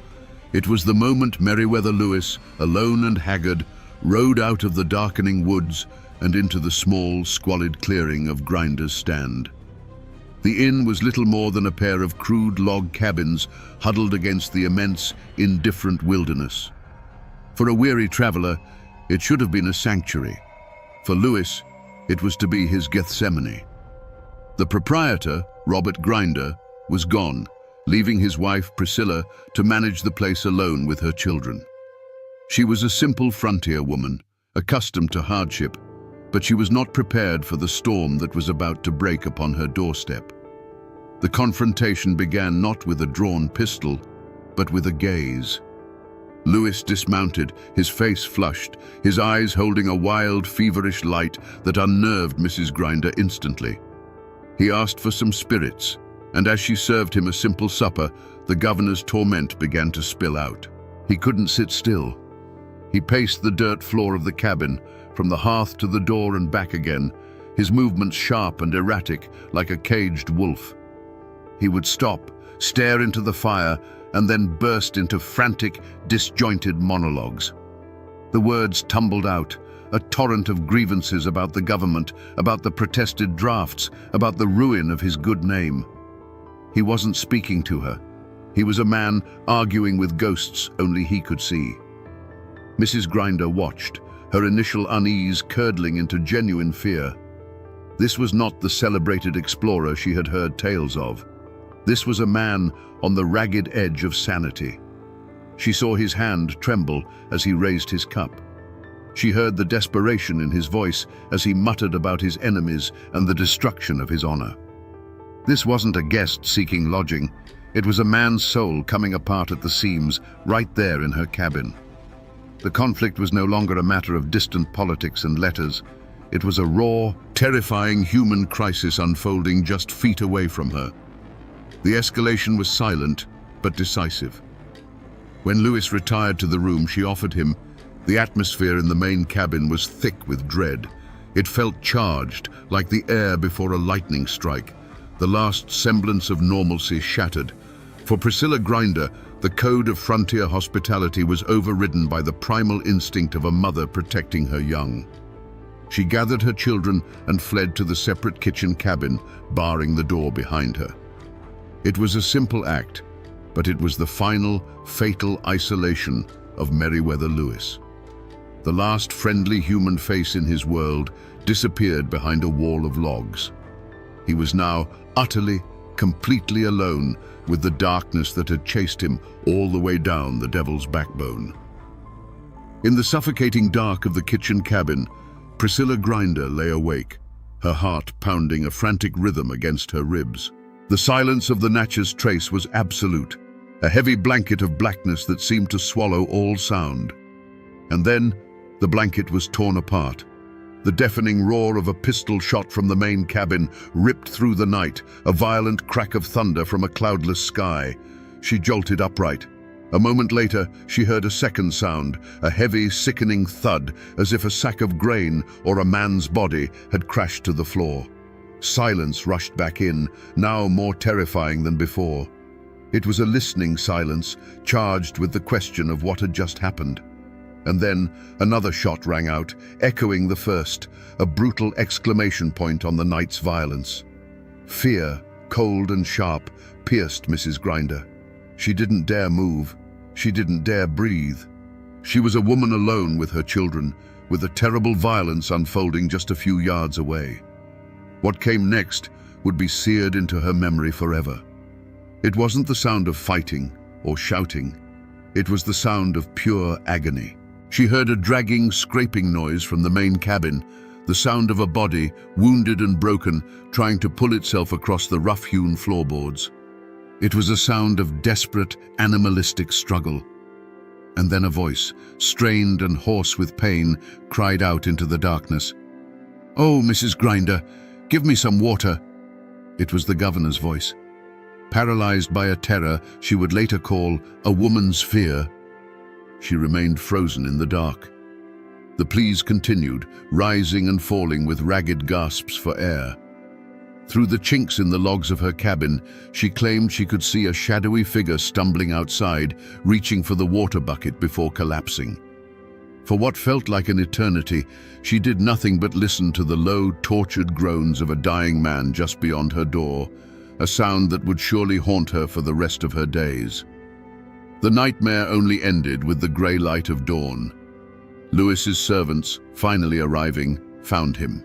It was the moment Meriwether Lewis, alone and haggard, rode out of the darkening woods and into the small, squalid clearing of Grinder's Stand. The inn was little more than a pair of crude log cabins huddled against the immense, indifferent wilderness. For a weary traveler, it should have been a sanctuary. For Lewis, it was to be his Gethsemane. The proprietor, Robert Grinder, was gone, leaving his wife, Priscilla, to manage the place alone with her children. She was a simple frontier woman, accustomed to hardship, but she was not prepared for the storm that was about to break upon her doorstep. The confrontation began not with a drawn pistol, but with a gaze. Lewis dismounted, his face flushed, his eyes holding a wild, feverish light that unnerved Mrs. Grinder instantly. He asked for some spirits, and as she served him a simple supper, the governor's torment began to spill out. He couldn't sit still. He paced the dirt floor of the cabin, from the hearth to the door and back again, his movements sharp and erratic like a caged wolf. He would stop, stare into the fire, and then burst into frantic, disjointed monologues. The words tumbled out, a torrent of grievances about the government, about the protested drafts, about the ruin of his good name. He wasn't speaking to her. He was a man arguing with ghosts only he could see. Mrs. Grinder watched, her initial unease curdling into genuine fear. This was not the celebrated explorer she had heard tales of. This was a man on the ragged edge of sanity. She saw his hand tremble as he raised his cup. She heard the desperation in his voice as he muttered about his enemies and the destruction of his honor. This wasn't a guest seeking lodging. It was a man's soul coming apart at the seams right there in her cabin. The conflict was no longer a matter of distant politics and letters. It was a raw, terrifying human crisis unfolding just feet away from her. The escalation was silent, but decisive. When Lewis retired to the room she offered him, the atmosphere in the main cabin was thick with dread. It felt charged, like the air before a lightning strike. The last semblance of normalcy shattered. For Priscilla Grinder, the code of frontier hospitality was overridden by the primal instinct of a mother protecting her young. She gathered her children and fled to the separate kitchen cabin, barring the door behind her. It was a simple act, but it was the final, fatal isolation of Meriwether Lewis. The last friendly human face in his world disappeared behind a wall of logs. He was now utterly, completely alone with the darkness that had chased him all the way down the devil's backbone. In the suffocating dark of the kitchen cabin, Priscilla Grinder lay awake, her heart pounding a frantic rhythm against her ribs. The silence of the Natchez Trace was absolute, a heavy blanket of blackness that seemed to swallow all sound. And then, the blanket was torn apart. The deafening roar of a pistol shot from the main cabin ripped through the night, a violent crack of thunder from a cloudless sky. She jolted upright. A moment later, she heard a second sound, a heavy, sickening thud, as if a sack of grain or a man's body had crashed to the floor. Silence rushed back in, now more terrifying than before. It was a listening silence, charged with the question of what had just happened. And then another shot rang out, echoing the first, a brutal exclamation point on the night's violence. Fear, cold and sharp, pierced Mrs. Grinder. She didn't dare move. She didn't dare breathe. She was a woman alone with her children, with a terrible violence unfolding just a few yards away. What came next would be seared into her memory forever. It wasn't the sound of fighting or shouting. It was the sound of pure agony. She heard a dragging, scraping noise from the main cabin, the sound of a body, wounded and broken, trying to pull itself across the rough-hewn floorboards. It was a sound of desperate, animalistic struggle. And then a voice, strained and hoarse with pain, cried out into the darkness. "Oh, Mrs. Grinder, give me some water." It was the governor's voice. Paralyzed by a terror she would later call a woman's fear, she remained frozen in the dark. The pleas continued, rising and falling with ragged gasps for air. Through the chinks in the logs of her cabin, she claimed she could see a shadowy figure stumbling outside, reaching for the water bucket before collapsing. For what felt like an eternity, she did nothing but listen to the low, tortured groans of a dying man just beyond her door, a sound that would surely haunt her for the rest of her days. The nightmare only ended with the grey light of dawn. Lewis's servants, finally arriving, found him.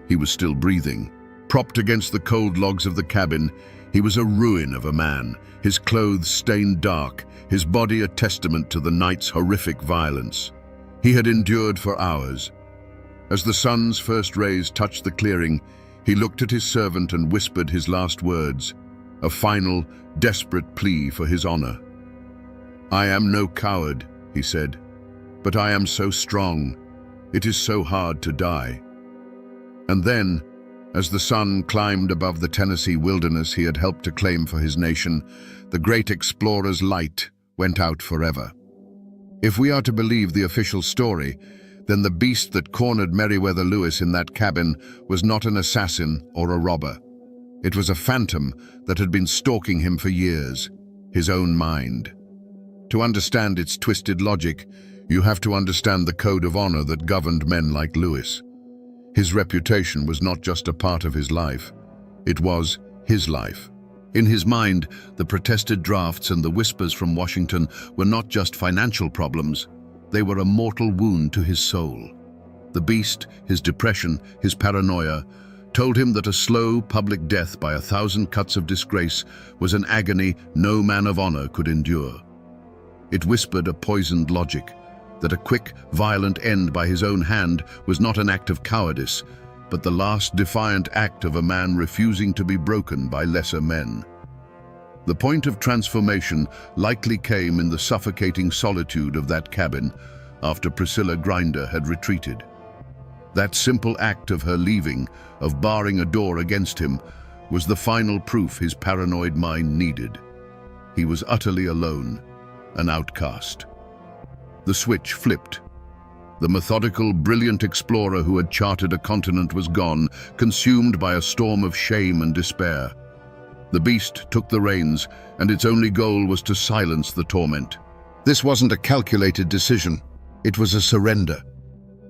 He was still breathing. Propped against the cold logs of the cabin, he was a ruin of a man, his clothes stained dark, his body a testament to the night's horrific violence. He had endured for hours. As the sun's first rays touched the clearing, he looked at his servant and whispered his last words, a final, desperate plea for his honor. "I am no coward," he said, "but I am so strong. It is so hard to die." And then, as the sun climbed above the Tennessee wilderness he had helped to claim for his nation, the great explorer's light went out forever. If we are to believe the official story, then the beast that cornered Meriwether Lewis in that cabin was not an assassin or a robber. It was a phantom that had been stalking him for years, his own mind. To understand its twisted logic, you have to understand the code of honor that governed men like Lewis. His reputation was not just a part of his life, it was his life. In his mind, the protested drafts and the whispers from Washington were not just financial problems, they were a mortal wound to his soul. The beast, his depression, his paranoia, told him that a slow, public death by 1,000 cuts of disgrace was an agony no man of honor could endure. It whispered a poisoned logic, that a quick, violent end by his own hand was not an act of cowardice, but the last defiant act of a man refusing to be broken by lesser men. The point of transformation likely came in the suffocating solitude of that cabin after Priscilla Grinder had retreated. That simple act of her leaving, of barring a door against him, was the final proof his paranoid mind needed. He was utterly alone, an outcast. The switch flipped. The methodical, brilliant explorer who had charted a continent was gone, consumed by a storm of shame and despair. The beast took the reins, and its only goal was to silence the torment. This wasn't a calculated decision. It was a surrender.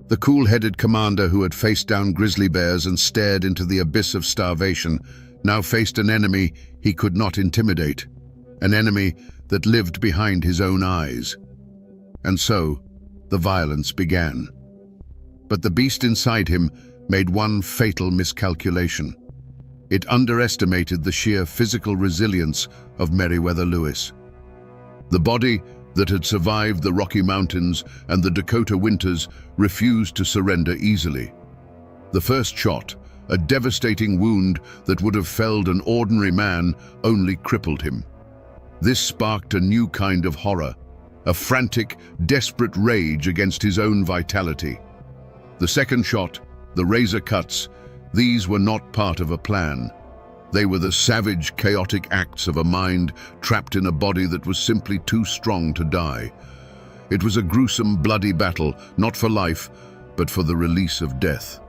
The cool-headed commander who had faced down grizzly bears and stared into the abyss of starvation now faced an enemy he could not intimidate, an enemy that lived behind his own eyes. And so, the violence began. But the beast inside him made one fatal miscalculation. It underestimated the sheer physical resilience of Meriwether Lewis. The body that had survived the Rocky Mountains and the Dakota winters refused to surrender easily. The first shot, a devastating wound that would have felled an ordinary man, only crippled him. This sparked a new kind of horror, a frantic, desperate rage against his own vitality. The second shot, the razor cuts, these were not part of a plan. They were the savage, chaotic acts of a mind trapped in a body that was simply too strong to die. It was a gruesome, bloody battle, not for life, but for the release of death.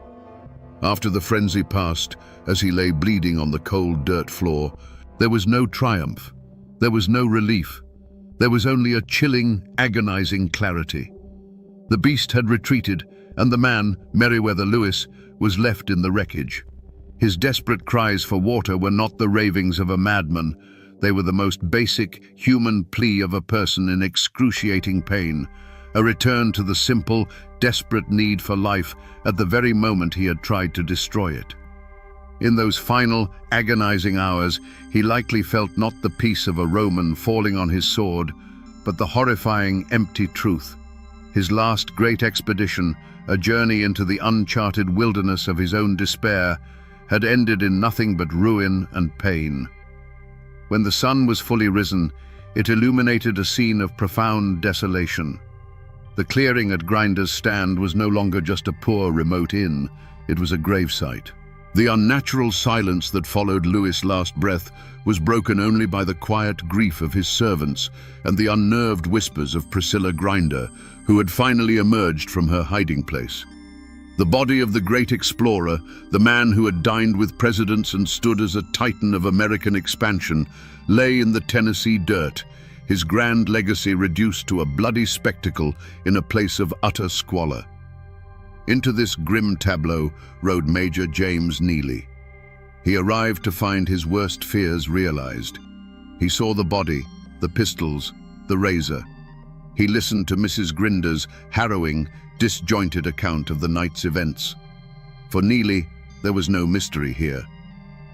After the frenzy passed, as he lay bleeding on the cold dirt floor, there was no triumph. There was no relief. There was only a chilling, agonizing clarity. The beast had retreated, and the man, Meriwether Lewis, was left in the wreckage. His desperate cries for water were not the ravings of a madman. They were the most basic, human plea of a person in excruciating pain, a return to the simple, desperate need for life at the very moment he had tried to destroy it. In those final, agonizing hours, he likely felt not the peace of a Roman falling on his sword, but the horrifying, empty truth. His last great expedition, a journey into the uncharted wilderness of his own despair, had ended in nothing but ruin and pain. When the sun was fully risen, it illuminated a scene of profound desolation. The clearing at Grinder's Stand was no longer just a poor, remote inn. It was a gravesite. The unnatural silence that followed Lewis' last breath was broken only by the quiet grief of his servants and the unnerved whispers of Priscilla Grinder, who had finally emerged from her hiding place. The body of the great explorer, the man who had dined with presidents and stood as a titan of American expansion, lay in the Tennessee dirt, his grand legacy reduced to a bloody spectacle in a place of utter squalor. Into this grim tableau rode Major James Neely. He arrived to find his worst fears realized. He saw the body, the pistols, the razor. He listened to Mrs. Grinder's harrowing, disjointed account of the night's events. For Neely, there was no mystery here.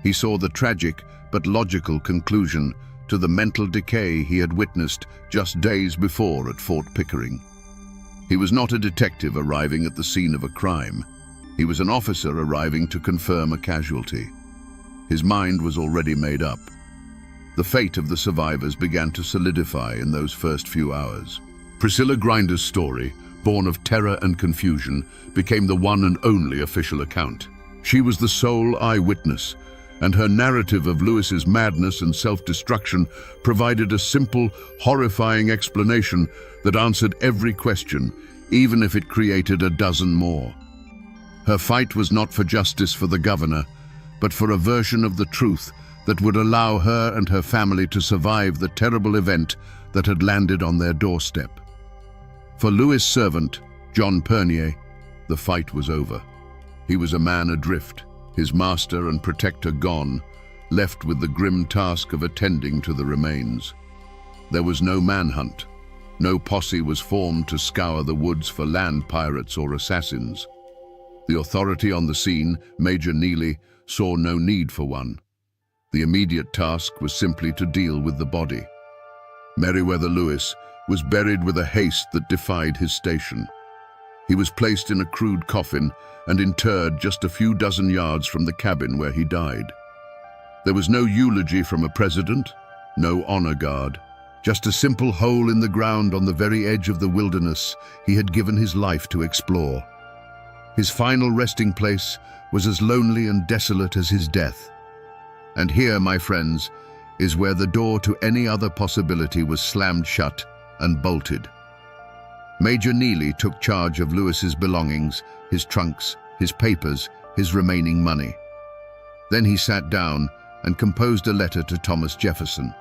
He saw the tragic but logical conclusion to the mental decay he had witnessed just days before at Fort Pickering. He was not a detective arriving at the scene of a crime. He was an officer arriving to confirm a casualty. His mind was already made up. The fate of the survivors began to solidify in those first few hours. Priscilla Grinder's story, born of terror and confusion, became the one and only official account. She was the sole eyewitness, and her narrative of Lewis's madness and self-destruction provided a simple, horrifying explanation that answered every question, even if it created a dozen more. Her fight was not for justice for the governor, but for a version of the truth that would allow her and her family to survive the terrible event that had landed on their doorstep. For Lewis' servant, John Pernier, the fight was over. He was a man adrift, his master and protector gone, left with the grim task of attending to the remains. There was no manhunt. No posse was formed to scour the woods for land pirates or assassins. The authority on the scene, Major Neely, saw no need for one. The immediate task was simply to deal with the body. Meriwether Lewis was buried with a haste that defied his station. He was placed in a crude coffin and interred just a few dozen yards from the cabin where he died. There was no eulogy from a president, no honor guard, just a simple hole in the ground on the very edge of the wilderness he had given his life to explore. His final resting place was as lonely and desolate as his death. And here, my friends, is where the door to any other possibility was slammed shut and bolted. Major Neely took charge of Lewis's belongings, his trunks, his papers, his remaining money. Then he sat down and composed a letter to Thomas Jefferson.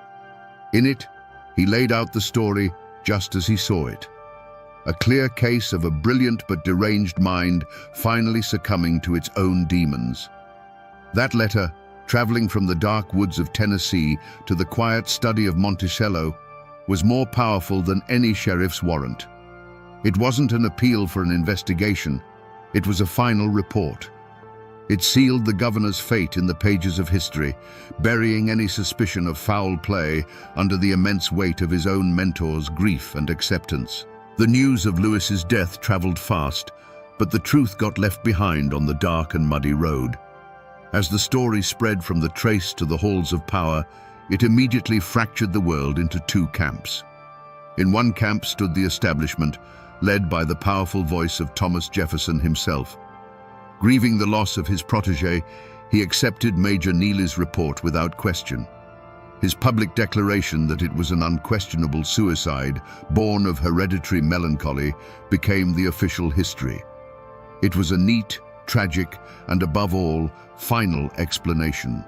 In it, he laid out the story just as he saw it. A clear case of a brilliant but deranged mind finally succumbing to its own demons. That letter, traveling from the dark woods of Tennessee to the quiet study of Monticello, was more powerful than any sheriff's warrant. It wasn't an appeal for an investigation, it was a final report. It sealed the governor's fate in the pages of history, burying any suspicion of foul play under the immense weight of his own mentor's grief and acceptance. The news of Lewis's death traveled fast, but the truth got left behind on the dark and muddy road. As the story spread from the trace to the halls of power, it immediately fractured the world into two camps. In one camp stood the establishment, led by the powerful voice of Thomas Jefferson himself. Grieving the loss of his protege, he accepted Major Neely's report without question. His public declaration that it was an unquestionable suicide, born of hereditary melancholy, became the official history. It was a neat, tragic, and above all, final explanation.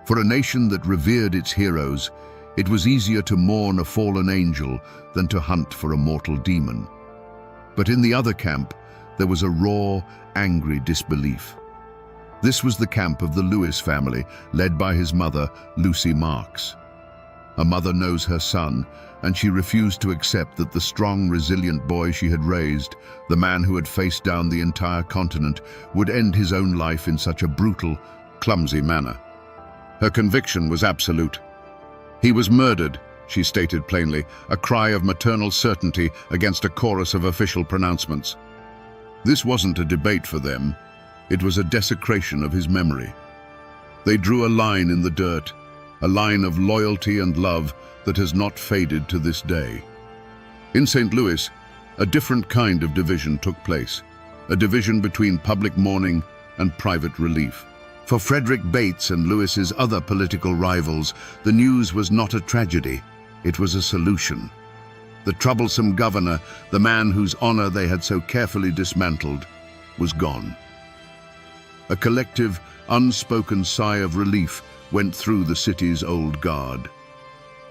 For a nation that revered its heroes, it was easier to mourn a fallen angel than to hunt for a mortal demon. But in the other camp, there was a raw, angry disbelief. This was the camp of the Lewis family, led by his mother, Lucy Marks. A mother knows her son, and she refused to accept that the strong, resilient boy she had raised, the man who had faced down the entire continent, would end his own life in such a brutal, clumsy manner. Her conviction was absolute. He was murdered, she stated plainly, a cry of maternal certainty against a chorus of official pronouncements. This wasn't a debate for them. It was a desecration of his memory. They drew a line in the dirt, a line of loyalty and love that has not faded to this day. In St. Louis, a different kind of division took place, a division between public mourning and private relief. For Frederick Bates and Lewis's other political rivals, the news was not a tragedy, it was a solution. The troublesome governor, the man whose honor they had so carefully dismantled, was gone. A collective, unspoken sigh of relief went through the city's old guard.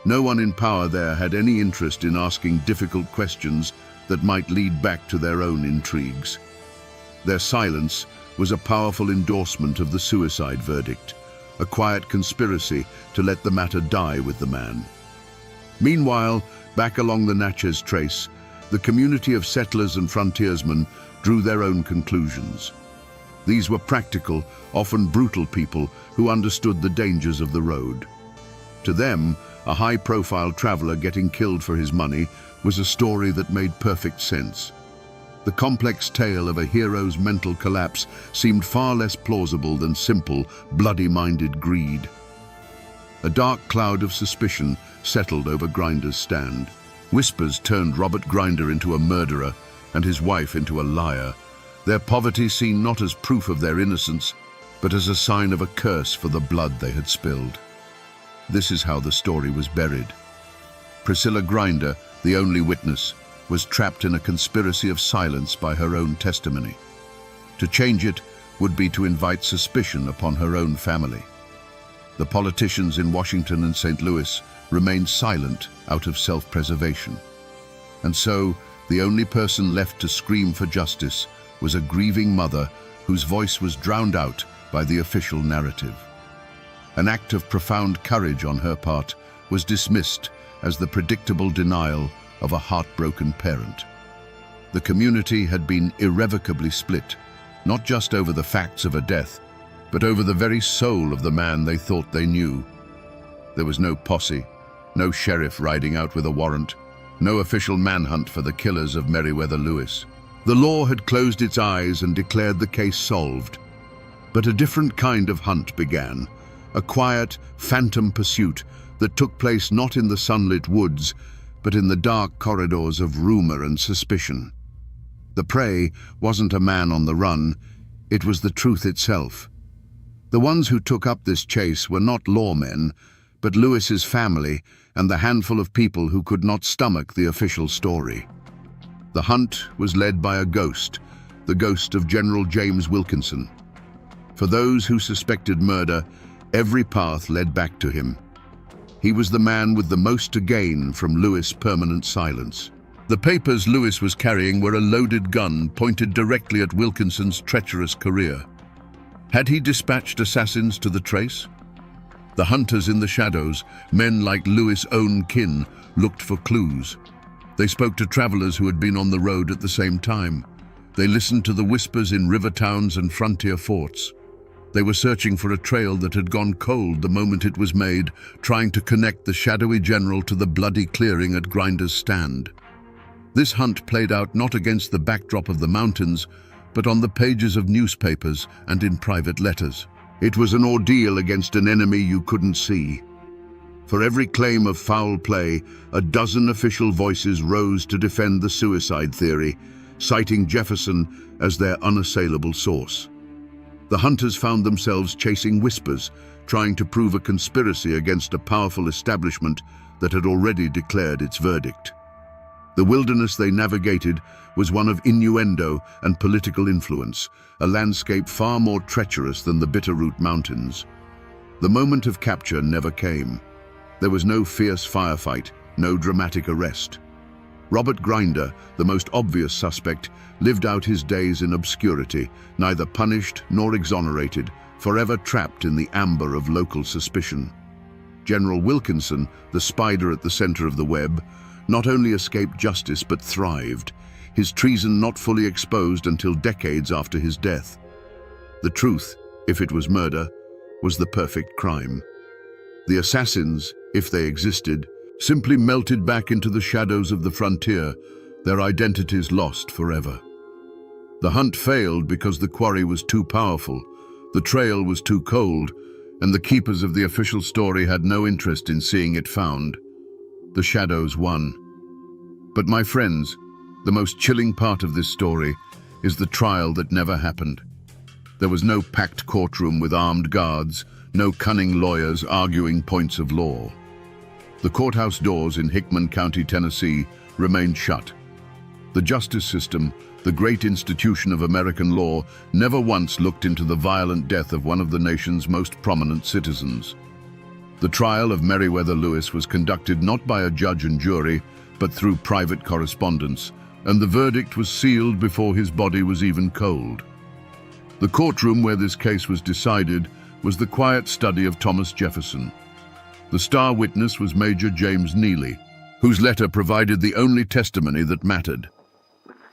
No one in power there had any interest in asking difficult questions that might lead back to their own intrigues. Their silence was a powerful endorsement of the suicide verdict, a quiet conspiracy to let the matter die with the man. Meanwhile, back along the Natchez Trace, the community of settlers and frontiersmen drew their own conclusions. These were practical, often brutal people who understood the dangers of the road. To them, a high-profile traveler getting killed for his money was a story that made perfect sense. The complex tale of a hero's mental collapse seemed far less plausible than simple, bloody-minded greed. A dark cloud of suspicion settled over Grinder's stand. Whispers turned Robert Grinder into a murderer and his wife into a liar, their poverty seen not as proof of their innocence, but as a sign of a curse for the blood they had spilled. This is how the story was buried. Priscilla Grinder, the only witness, was trapped in a conspiracy of silence by her own testimony. To change it would be to invite suspicion upon her own family. The politicians in Washington and St. Louis remained silent out of self-preservation. And so, the only person left to scream for justice was a grieving mother whose voice was drowned out by the official narrative. An act of profound courage on her part was dismissed as the predictable denial of a heartbroken parent. The community had been irrevocably split, not just over the facts of a death, but over the very soul of the man they thought they knew. There was no posse, no sheriff riding out with a warrant, no official manhunt for the killers of Meriwether Lewis. The law had closed its eyes and declared the case solved. But a different kind of hunt began, a quiet, phantom pursuit that took place not in the sunlit woods, but in the dark corridors of rumor and suspicion. The prey wasn't a man on the run, it was the truth itself. The ones who took up this chase were not lawmen, but Lewis's family and the handful of people who could not stomach the official story. The hunt was led by a ghost, the ghost of General James Wilkinson. For those who suspected murder, every path led back to him. He was the man with the most to gain from Lewis' permanent silence. The papers Lewis was carrying were a loaded gun pointed directly at Wilkinson's treacherous career. Had he dispatched assassins to the trace? The hunters in the shadows, men like Lewis' own kin, looked for clues. They spoke to travelers who had been on the road at the same time. They listened to the whispers in river towns and frontier forts. They were searching for a trail that had gone cold the moment it was made, trying to connect the shadowy general to the bloody clearing at Grinder's Stand. This hunt played out not against the backdrop of the mountains, but on the pages of newspapers and in private letters. It was an ordeal against an enemy you couldn't see. For every claim of foul play, a dozen official voices rose to defend the suicide theory, citing Jefferson as their unassailable source. The hunters found themselves chasing whispers, trying to prove a conspiracy against a powerful establishment that had already declared its verdict. The wilderness they navigated was one of innuendo and political influence, a landscape far more treacherous than the Bitterroot Mountains. The moment of capture never came. There was no fierce firefight, no dramatic arrest. Robert Grinder, the most obvious suspect, lived out his days in obscurity, neither punished nor exonerated, forever trapped in the amber of local suspicion. General Wilkinson, the spider at the center of the web, not only escaped justice but thrived, his treason not fully exposed until decades after his death. The truth, if it was murder, was the perfect crime. The assassins, if they existed, simply melted back into the shadows of the frontier, their identities lost forever. The hunt failed because the quarry was too powerful, the trail was too cold, and the keepers of the official story had no interest in seeing it found. The shadows won. But my friends, the most chilling part of this story is the trial that never happened. There was no packed courtroom with armed guards, no cunning lawyers arguing points of law. The courthouse doors in Hickman County, Tennessee, remained shut. The justice system, the great institution of American law, never once looked into the violent death of one of the nation's most prominent citizens. The trial of Meriwether Lewis was conducted not by a judge and jury, but through private correspondence, and the verdict was sealed before his body was even cold. The courtroom where this case was decided was the quiet study of Thomas Jefferson. The star witness was Major James Neely, whose letter provided the only testimony that mattered.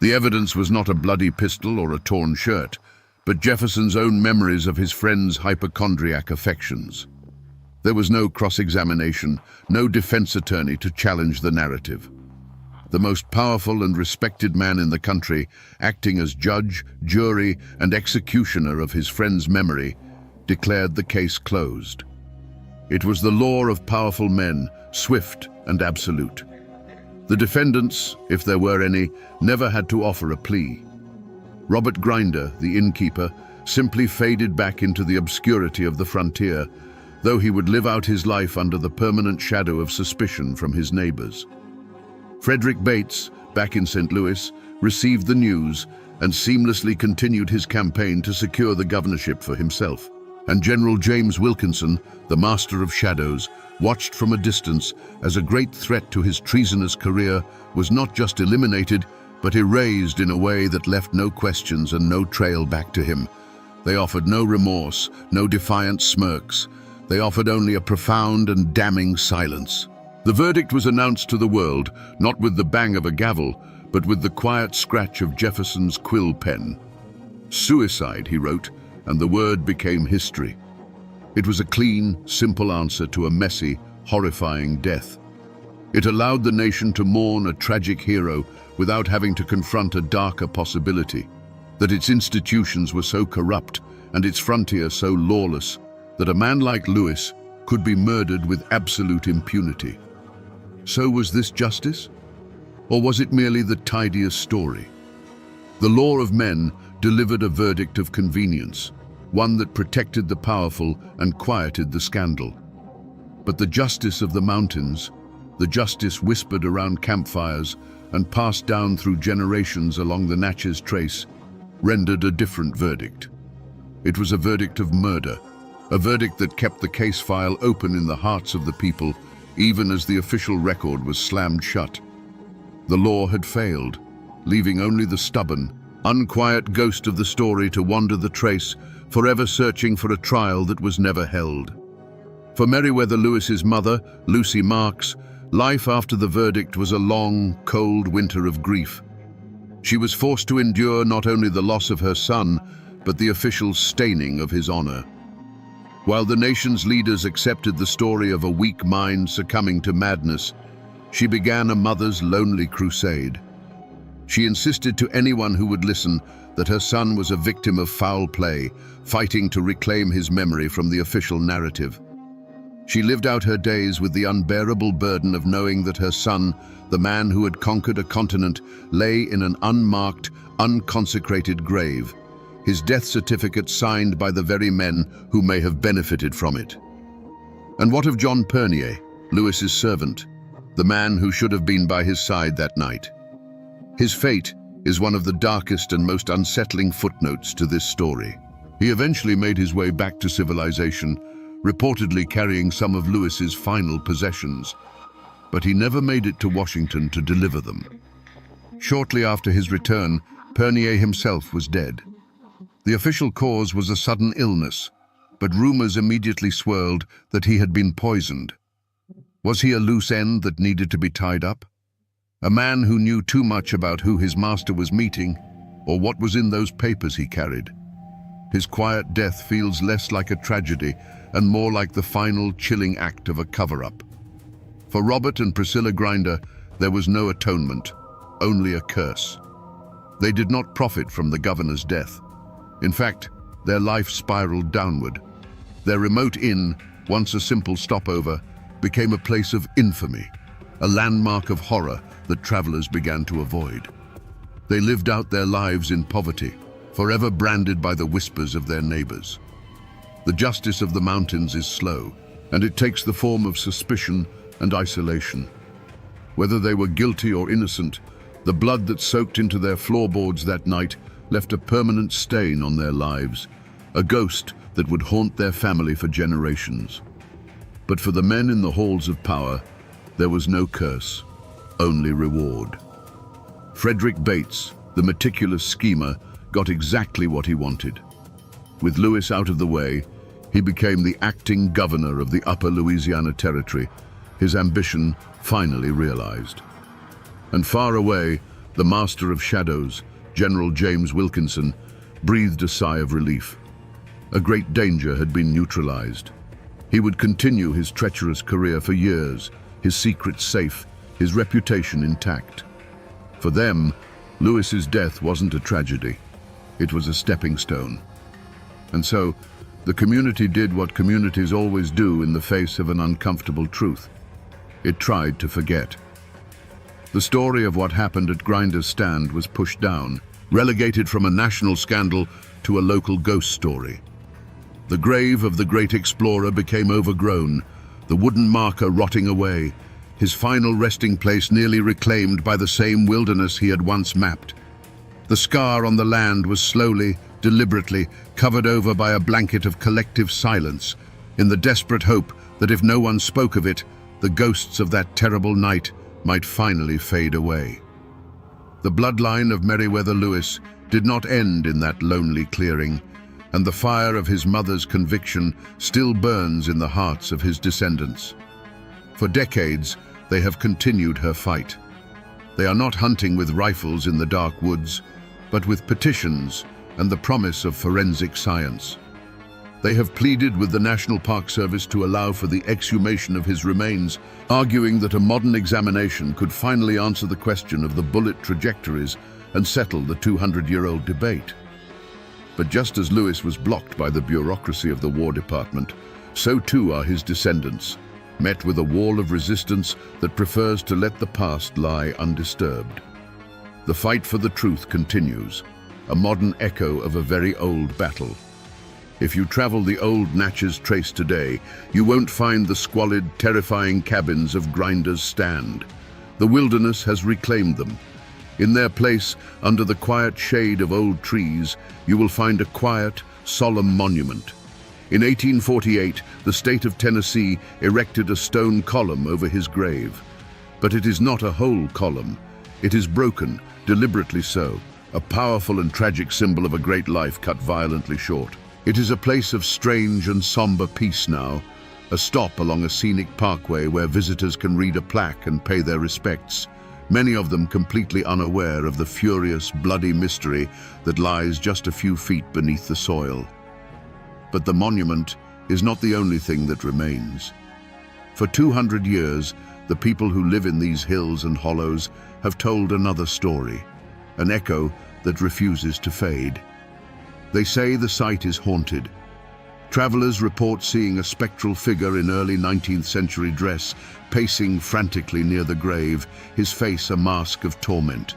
The evidence was not a bloody pistol or a torn shirt, but Jefferson's own memories of his friend's hypochondriac affections. There was no cross-examination, no defense attorney to challenge the narrative. The most powerful and respected man in the country, acting as judge, jury, and executioner of his friend's memory, declared the case closed. It was the law of powerful men, swift and absolute. The defendants, if there were any, never had to offer a plea. Robert Grinder, the innkeeper, simply faded back into the obscurity of the frontier, though he would live out his life under the permanent shadow of suspicion from his neighbors. Frederick Bates, back in St. Louis, received the news and seamlessly continued his campaign to secure the governorship for himself. And General James Wilkinson, the master of shadows, watched from a distance as a great threat to his treasonous career was not just eliminated, but erased in a way that left no questions and no trail back to him. They offered no remorse, no defiant smirks. They offered only a profound and damning silence. The verdict was announced to the world, not with the bang of a gavel, but with the quiet scratch of Jefferson's quill pen. Suicide, he wrote, and the word became history. It was a clean, simple answer to a messy, horrifying death. It allowed the nation to mourn a tragic hero without having to confront a darker possibility, that its institutions were so corrupt and its frontier so lawless that a man like Lewis could be murdered with absolute impunity. So was this justice? Or was it merely the tidiest story? The law of men delivered a verdict of convenience, one that protected the powerful and quieted the scandal. But the justice of the mountains, the justice whispered around campfires and passed down through generations along the Natchez Trace, rendered a different verdict. It was a verdict of murder, a verdict that kept the case file open in the hearts of the people, even as the official record was slammed shut. The law had failed, leaving only the stubborn, unquiet ghost of the story to wander the trace, forever searching for a trial that was never held. For Meriwether Lewis's mother, Lucy Marks, life after the verdict was a long, cold winter of grief. She was forced to endure not only the loss of her son, but the official staining of his honor. While the nation's leaders accepted the story of a weak mind succumbing to madness, she began a mother's lonely crusade. She insisted to anyone who would listen that her son was a victim of foul play, fighting to reclaim his memory from the official narrative. She lived out her days with the unbearable burden of knowing that her son, the man who had conquered a continent, lay in an unmarked, unconsecrated grave, his death certificate signed by the very men who may have benefited from it. And what of John Pernier, Lewis's servant, the man who should have been by his side that night? His fate is one of the darkest and most unsettling footnotes to this story. He eventually made his way back to civilization, reportedly carrying some of Lewis's final possessions, but he never made it to Washington to deliver them. Shortly after his return, Pernier himself was dead. The official cause was a sudden illness, but rumors immediately swirled that he had been poisoned. Was he a loose end that needed to be tied up? A man who knew too much about who his master was meeting, or what was in those papers he carried? His quiet death feels less like a tragedy and more like the final chilling act of a cover-up. For Robert and Priscilla Grinder, there was no atonement, only a curse. They did not profit from the governor's death. In fact, their life spiraled downward. Their remote inn, once a simple stopover, became a place of infamy, a landmark of horror that travelers began to avoid. They lived out their lives in poverty, forever branded by the whispers of their neighbors. The justice of the mountains is slow, and it takes the form of suspicion and isolation. Whether they were guilty or innocent, the blood that soaked into their floorboards that night left a permanent stain on their lives, a ghost that would haunt their family for generations. But for the men in the halls of power, there was no curse, only reward. Frederick Bates, the meticulous schemer, got exactly what he wanted. With Lewis out of the way, he became the acting governor of the Upper Louisiana Territory, his ambition finally realized. And far away, the master of shadows, General James Wilkinson, breathed a sigh of relief. A great danger had been neutralized. He would continue his treacherous career for years, his secrets safe, his reputation intact. For them, Lewis's death wasn't a tragedy. It was a stepping stone. And so, the community did what communities always do in the face of an uncomfortable truth. It tried to forget. The story of what happened at Grinder's stand was pushed down, relegated from a national scandal to a local ghost story. The grave of the great explorer became overgrown, the wooden marker rotting away, his final resting place nearly reclaimed by the same wilderness he had once mapped. The scar on the land was slowly, deliberately, covered over by a blanket of collective silence, in the desperate hope that if no one spoke of it, the ghosts of that terrible night might finally fade away. The bloodline of Meriwether Lewis did not end in that lonely clearing, and the fire of his mother's conviction still burns in the hearts of his descendants. For decades, they have continued her fight. They are not hunting with rifles in the dark woods, but with petitions, and the promise of forensic science. They have pleaded with the National Park Service to allow for the exhumation of his remains, arguing that a modern examination could finally answer the question of the bullet trajectories and settle the 200-year-old debate. But just as Lewis was blocked by the bureaucracy of the War Department, so too are his descendants, met with a wall of resistance that prefers to let the past lie undisturbed. The fight for the truth continues, a modern echo of a very old battle. If you travel the old Natchez Trace today, you won't find the squalid, terrifying cabins of Grinder's Stand. The wilderness has reclaimed them. In their place, under the quiet shade of old trees, you will find a quiet, solemn monument. In 1848, the state of Tennessee erected a stone column over his grave. But it is not a whole column. It is broken, deliberately so, a powerful and tragic symbol of a great life cut violently short. It is a place of strange and somber peace now, a stop along a scenic parkway where visitors can read a plaque and pay their respects, many of them completely unaware of the furious, bloody mystery that lies just a few feet beneath the soil. But the monument is not the only thing that remains. For 200 years, the people who live in these hills and hollows have told another story, an echo that refuses to fade. They say the site is haunted. Travelers report seeing a spectral figure in early 19th century dress, pacing frantically near the grave, his face a mask of torment.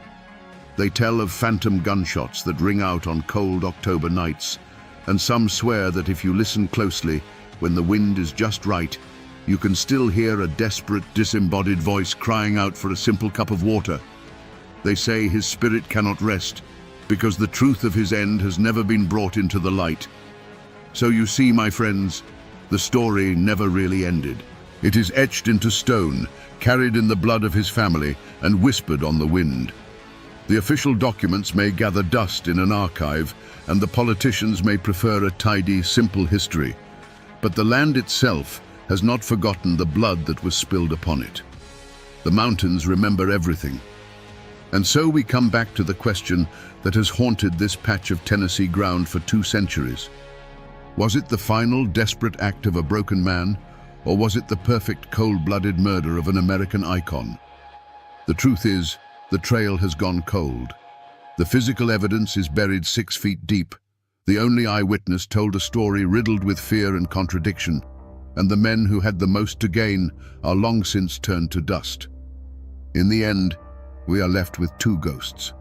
They tell of phantom gunshots that ring out on cold October nights, and some swear that if you listen closely, when the wind is just right, you can still hear a desperate, disembodied voice crying out for a simple cup of water. They say his spirit cannot rest, because the truth of his end has never been brought into the light. So you see, my friends, the story never really ended. It is etched into stone, carried in the blood of his family, and whispered on the wind. The official documents may gather dust in an archive, and the politicians may prefer a tidy, simple history. But the land itself has not forgotten the blood that was spilled upon it. The mountains remember everything. And so we come back to the question that has haunted this patch of Tennessee ground for 2 centuries. Was it the final, desperate act of a broken man, or was it the perfect, cold-blooded murder of an American icon? The truth is, the trail has gone cold. The physical evidence is buried 6 feet deep. The only eyewitness told a story riddled with fear and contradiction, and the men who had the most to gain are long since turned to dust. In the end, we are left with 2 ghosts.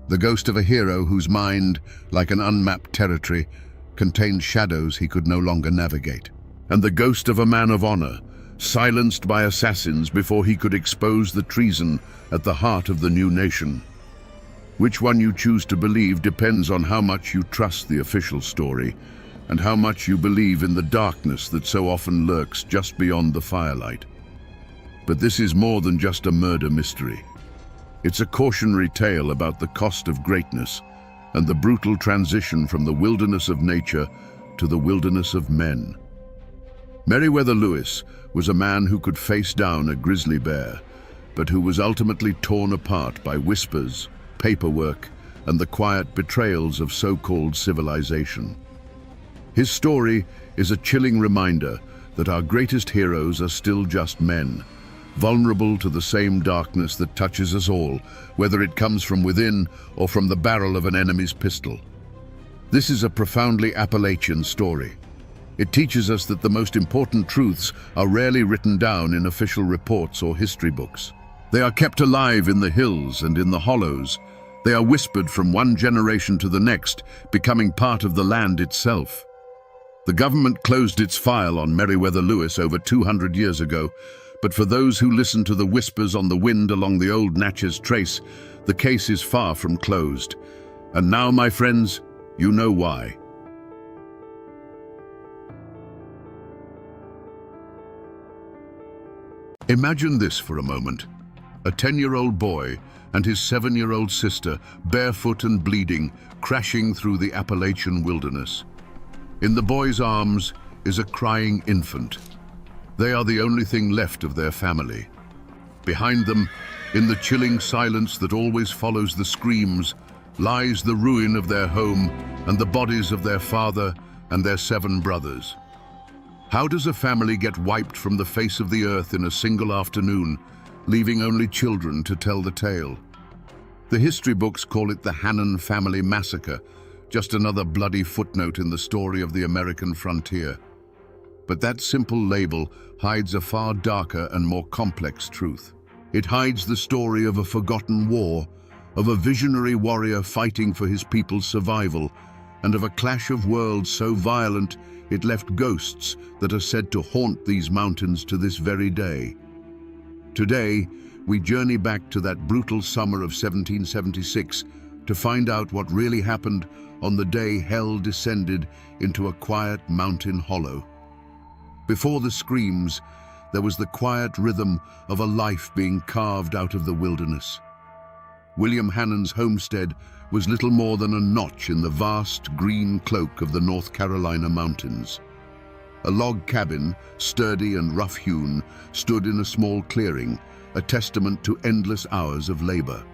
The ghost of a hero whose mind, like an unmapped territory, contained shadows he could no longer navigate. And the ghost of a man of honor, silenced by assassins before he could expose the treason at the heart of the new nation. Which one you choose to believe depends on how much you trust the official story and how much you believe in the darkness that so often lurks just beyond the firelight. But this is more than just a murder mystery. It's a cautionary tale about the cost of greatness and the brutal transition from the wilderness of nature to the wilderness of men. Meriwether Lewis was a man who could face down a grizzly bear, but who was ultimately torn apart by whispers, paperwork, and the quiet betrayals of so-called civilization. His story is a chilling reminder that our greatest heroes are still just men, vulnerable to the same darkness that touches us all, whether it comes from within or from the barrel of an enemy's pistol. This is a profoundly Appalachian story. It teaches us that the most important truths are rarely written down in official reports or history books. They are kept alive in the hills and in the hollows. They are whispered from one generation to the next, becoming part of the land itself. The government closed its file on Meriwether Lewis over 200 years ago, but for those who listen to the whispers on the wind along the old Natchez Trace, the case is far from closed. And now, my friends, you know why. Imagine this for a moment. A 10-year-old boy and his 7-year-old sister, barefoot and bleeding, crashing through the Appalachian wilderness. In the boy's arms is a crying infant. They are the only thing left of their family. Behind them, in the chilling silence that always follows the screams, lies the ruin of their home and the bodies of their father and their 7 brothers. How does a family get wiped from the face of the earth in a single afternoon, leaving only children to tell the tale? The history books call it the Hannan family massacre, just another bloody footnote in the story of the American frontier. But that simple label hides a far darker and more complex truth. It hides the story of a forgotten war, of a visionary warrior fighting for his people's survival, and of a clash of worlds so violent it left ghosts that are said to haunt these mountains to this very day. Today, we journey back to that brutal summer of 1776 to find out what really happened on the day hell descended into a quiet mountain hollow. Before the screams, there was the quiet rhythm of a life being carved out of the wilderness. William Hannan's homestead was little more than a notch in the vast green cloak of the North Carolina mountains. A log cabin, sturdy and rough-hewn, stood in a small clearing, a testament to endless hours of labor.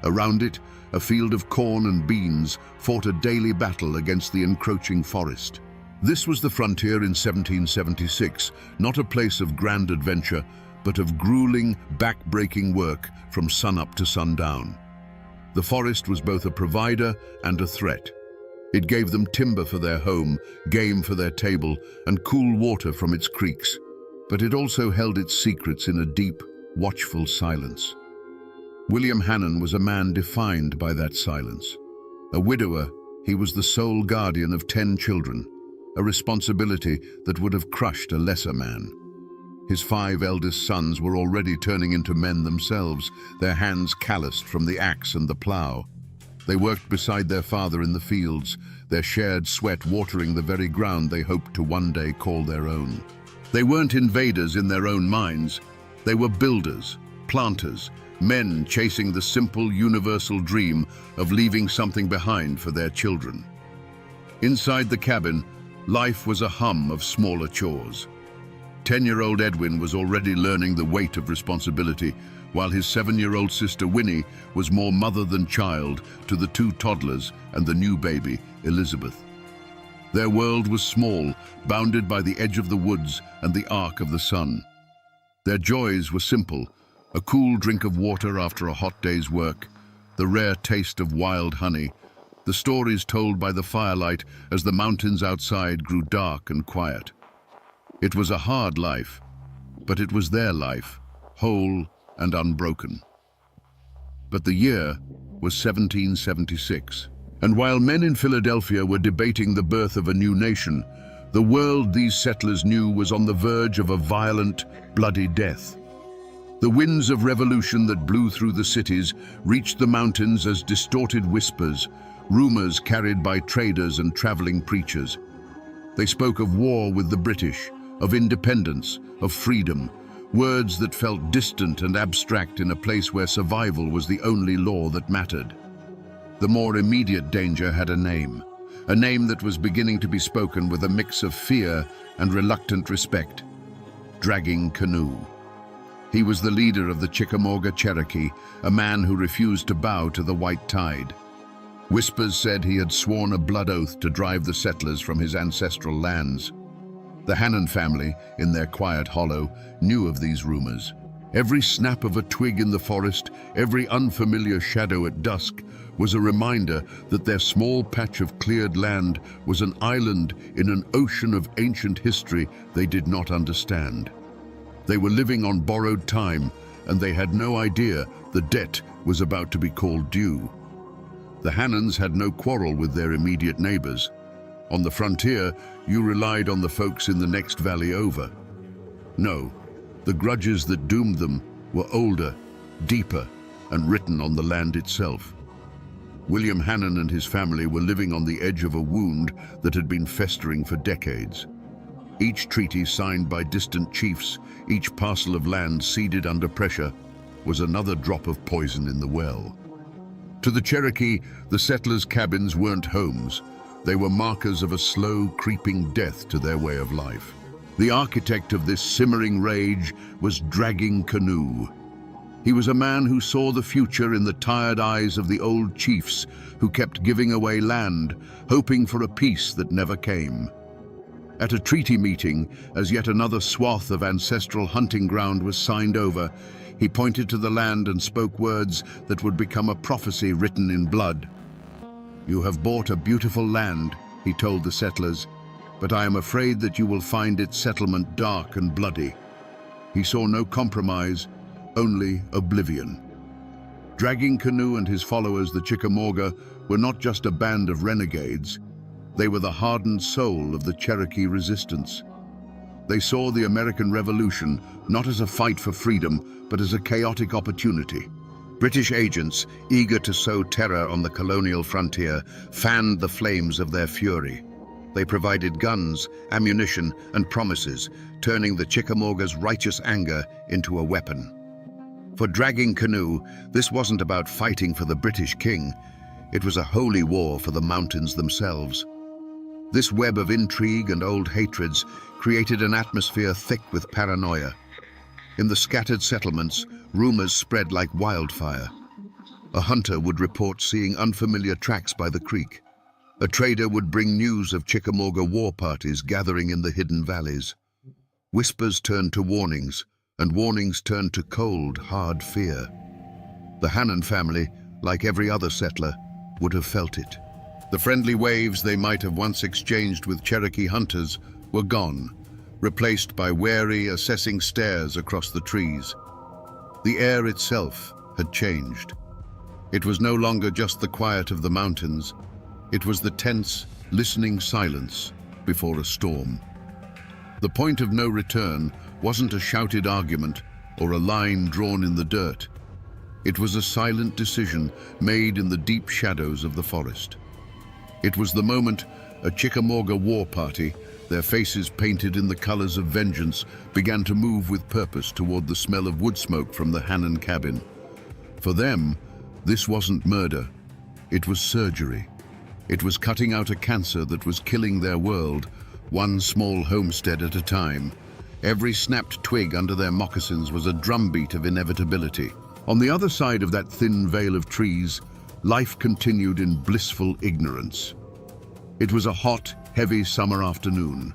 Around it, a field of corn and beans fought a daily battle against the encroaching forest. This was the frontier in 1776, not a place of grand adventure, but of grueling, back-breaking work from sunup to sundown. The forest was both a provider and a threat. It gave them timber for their home, game for their table, and cool water from its creeks. But it also held its secrets in a deep, watchful silence. William Hannan was a man defined by that silence. A widower, he was the sole guardian of 10 children, a responsibility that would have crushed a lesser man. His 5 eldest sons were already turning into men themselves, their hands calloused from the axe and the plow. They worked beside their father in the fields, their shared sweat watering the very ground they hoped to one day call their own. They weren't invaders in their own minds. They were builders, planters, men chasing the simple, universal dream of leaving something behind for their children. Inside the cabin, life was a hum of smaller chores. 10-year-old Edwin was already learning the weight of responsibility, while his 7-year-old sister Winnie was more mother than child to the 2 toddlers and the new baby, Elizabeth. Their world was small, bounded by the edge of the woods and the arc of the sun. Their joys were simple: a cool drink of water after a hot day's work, the rare taste of wild honey, the stories told by the firelight as the mountains outside grew dark and quiet. It was a hard life, but it was their life, whole and unbroken. But the year was 1776, and while men in Philadelphia were debating the birth of a new nation, the world these settlers knew was on the verge of a violent, bloody death. The winds of revolution that blew through the cities reached the mountains as distorted whispers, rumors carried by traders and traveling preachers. They spoke of war with the British, of independence, of freedom, words that felt distant and abstract in a place where survival was the only law that mattered. The more immediate danger had a name that was beginning to be spoken with a mix of fear and reluctant respect: Dragging Canoe. He was the leader of the Chickamauga Cherokee, a man who refused to bow to the white tide. Whispers said he had sworn a blood oath to drive the settlers from his ancestral lands. The Hannan family, in their quiet hollow, knew of these rumors. Every snap of a twig in the forest, every unfamiliar shadow at dusk, was a reminder that their small patch of cleared land was an island in an ocean of ancient history they did not understand. They were living on borrowed time, and they had no idea the debt was about to be called due. The Hannans had no quarrel with their immediate neighbors. On the frontier, you relied on the folks in the next valley over. No, the grudges that doomed them were older, deeper, and written on the land itself. William Hannan and his family were living on the edge of a wound that had been festering for decades. Each treaty signed by distant chiefs, each parcel of land ceded under pressure, was another drop of poison in the well. To the Cherokee, the settlers' cabins weren't homes. They were markers of a slow, creeping death to their way of life. The architect of this simmering rage was Dragging Canoe. He was a man who saw the future in the tired eyes of the old chiefs who kept giving away land, hoping for a peace that never came. At a treaty meeting, as yet another swath of ancestral hunting ground was signed over, he pointed to the land and spoke words that would become a prophecy written in blood. "You have bought a beautiful land," he told the settlers, "but I am afraid that you will find its settlement dark and bloody." He saw no compromise, only oblivion. Dragging Canoe and his followers, the Chickamauga, were not just a band of renegades. They were the hardened soul of the Cherokee resistance. They saw the American Revolution not as a fight for freedom, but as a chaotic opportunity. British agents, eager to sow terror on the colonial frontier, fanned the flames of their fury. They provided guns, ammunition, and promises, turning the Chickamauga's righteous anger into a weapon. For Dragging Canoe, this wasn't about fighting for the British king. It was a holy war for the mountains themselves. This web of intrigue and old hatreds created an atmosphere thick with paranoia. In the scattered settlements, rumors spread like wildfire. A hunter would report seeing unfamiliar tracks by the creek. A trader would bring news of Chickamauga war parties gathering in the hidden valleys. Whispers turned to warnings, and warnings turned to cold, hard fear. The Hannon family, like every other settler, would have felt it. The friendly waves they might have once exchanged with Cherokee hunters were gone, replaced by wary, assessing stares across the trees. The air itself had changed. It was no longer just the quiet of the mountains. It was the tense, listening silence before a storm. The point of no return wasn't a shouted argument or a line drawn in the dirt. It was a silent decision made in the deep shadows of the forest. It was the moment a Chickamauga war party, their faces painted in the colors of vengeance, began to move with purpose toward the smell of wood smoke from the Hannon cabin. For them, this wasn't murder. It was surgery. It was cutting out a cancer that was killing their world, one small homestead at a time. Every snapped twig under their moccasins was a drumbeat of inevitability. On the other side of that thin veil of trees, life continued in blissful ignorance. It was a hot, heavy summer afternoon.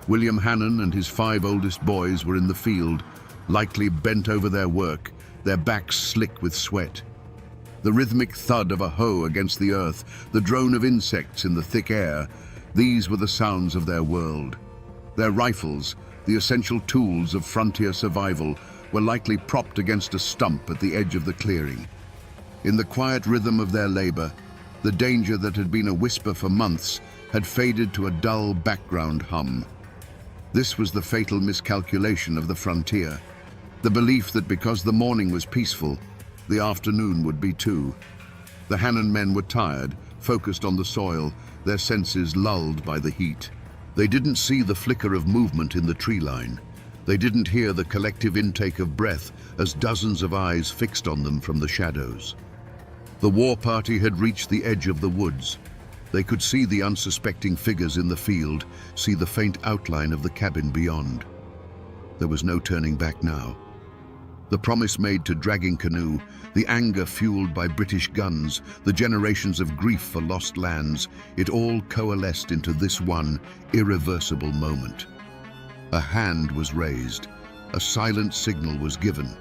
William Hannon and his 5 oldest boys were in the field, likely bent over their work, their backs slick with sweat. The rhythmic thud of a hoe against the earth, the drone of insects in the thick air, these were the sounds of their world. Their rifles, the essential tools of frontier survival, were likely propped against a stump at the edge of the clearing. In the quiet rhythm of their labor, the danger that had been a whisper for months had faded to a dull background hum. This was the fatal miscalculation of the frontier, the belief that because the morning was peaceful, the afternoon would be too. The Hannon men were tired, focused on the soil, their senses lulled by the heat. They didn't see the flicker of movement in the tree line. They didn't hear the collective intake of breath as dozens of eyes fixed on them from the shadows. The war party had reached the edge of the woods. They could see the unsuspecting figures in the field, see the faint outline of the cabin beyond. There was no turning back now. The promise made to Dragging Canoe, the anger fueled by British guns, the generations of grief for lost lands, it all coalesced into this one irreversible moment. A hand was raised. A silent signal was given.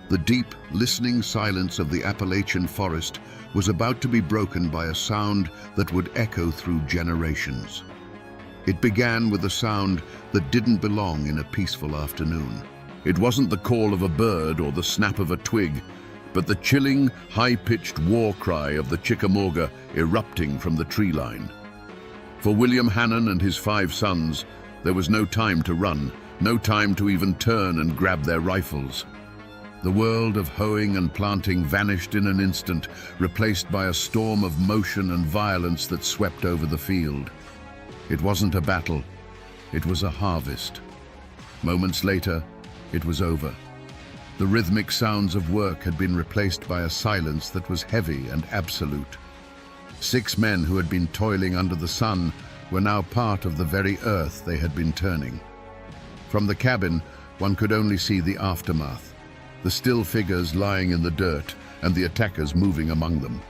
The deep, listening silence of the Appalachian forest was about to be broken by a sound that would echo through generations. It began with a sound that didn't belong in a peaceful afternoon. It wasn't the call of a bird or the snap of a twig, but the chilling, high-pitched war cry of the Chickamauga erupting from the tree line. For William Hannon and his 5 sons, there was no time to run, no time to even turn and grab their rifles. The world of hoeing and planting vanished in an instant, replaced by a storm of motion and violence that swept over the field. It wasn't a battle, it was a harvest. Moments later, it was over. The rhythmic sounds of work had been replaced by a silence that was heavy and absolute. 6 men who had been toiling under the sun were now part of the very earth they had been turning. From the cabin, one could only see the aftermath. the still figures lying in the dirt and the attackers moving among them.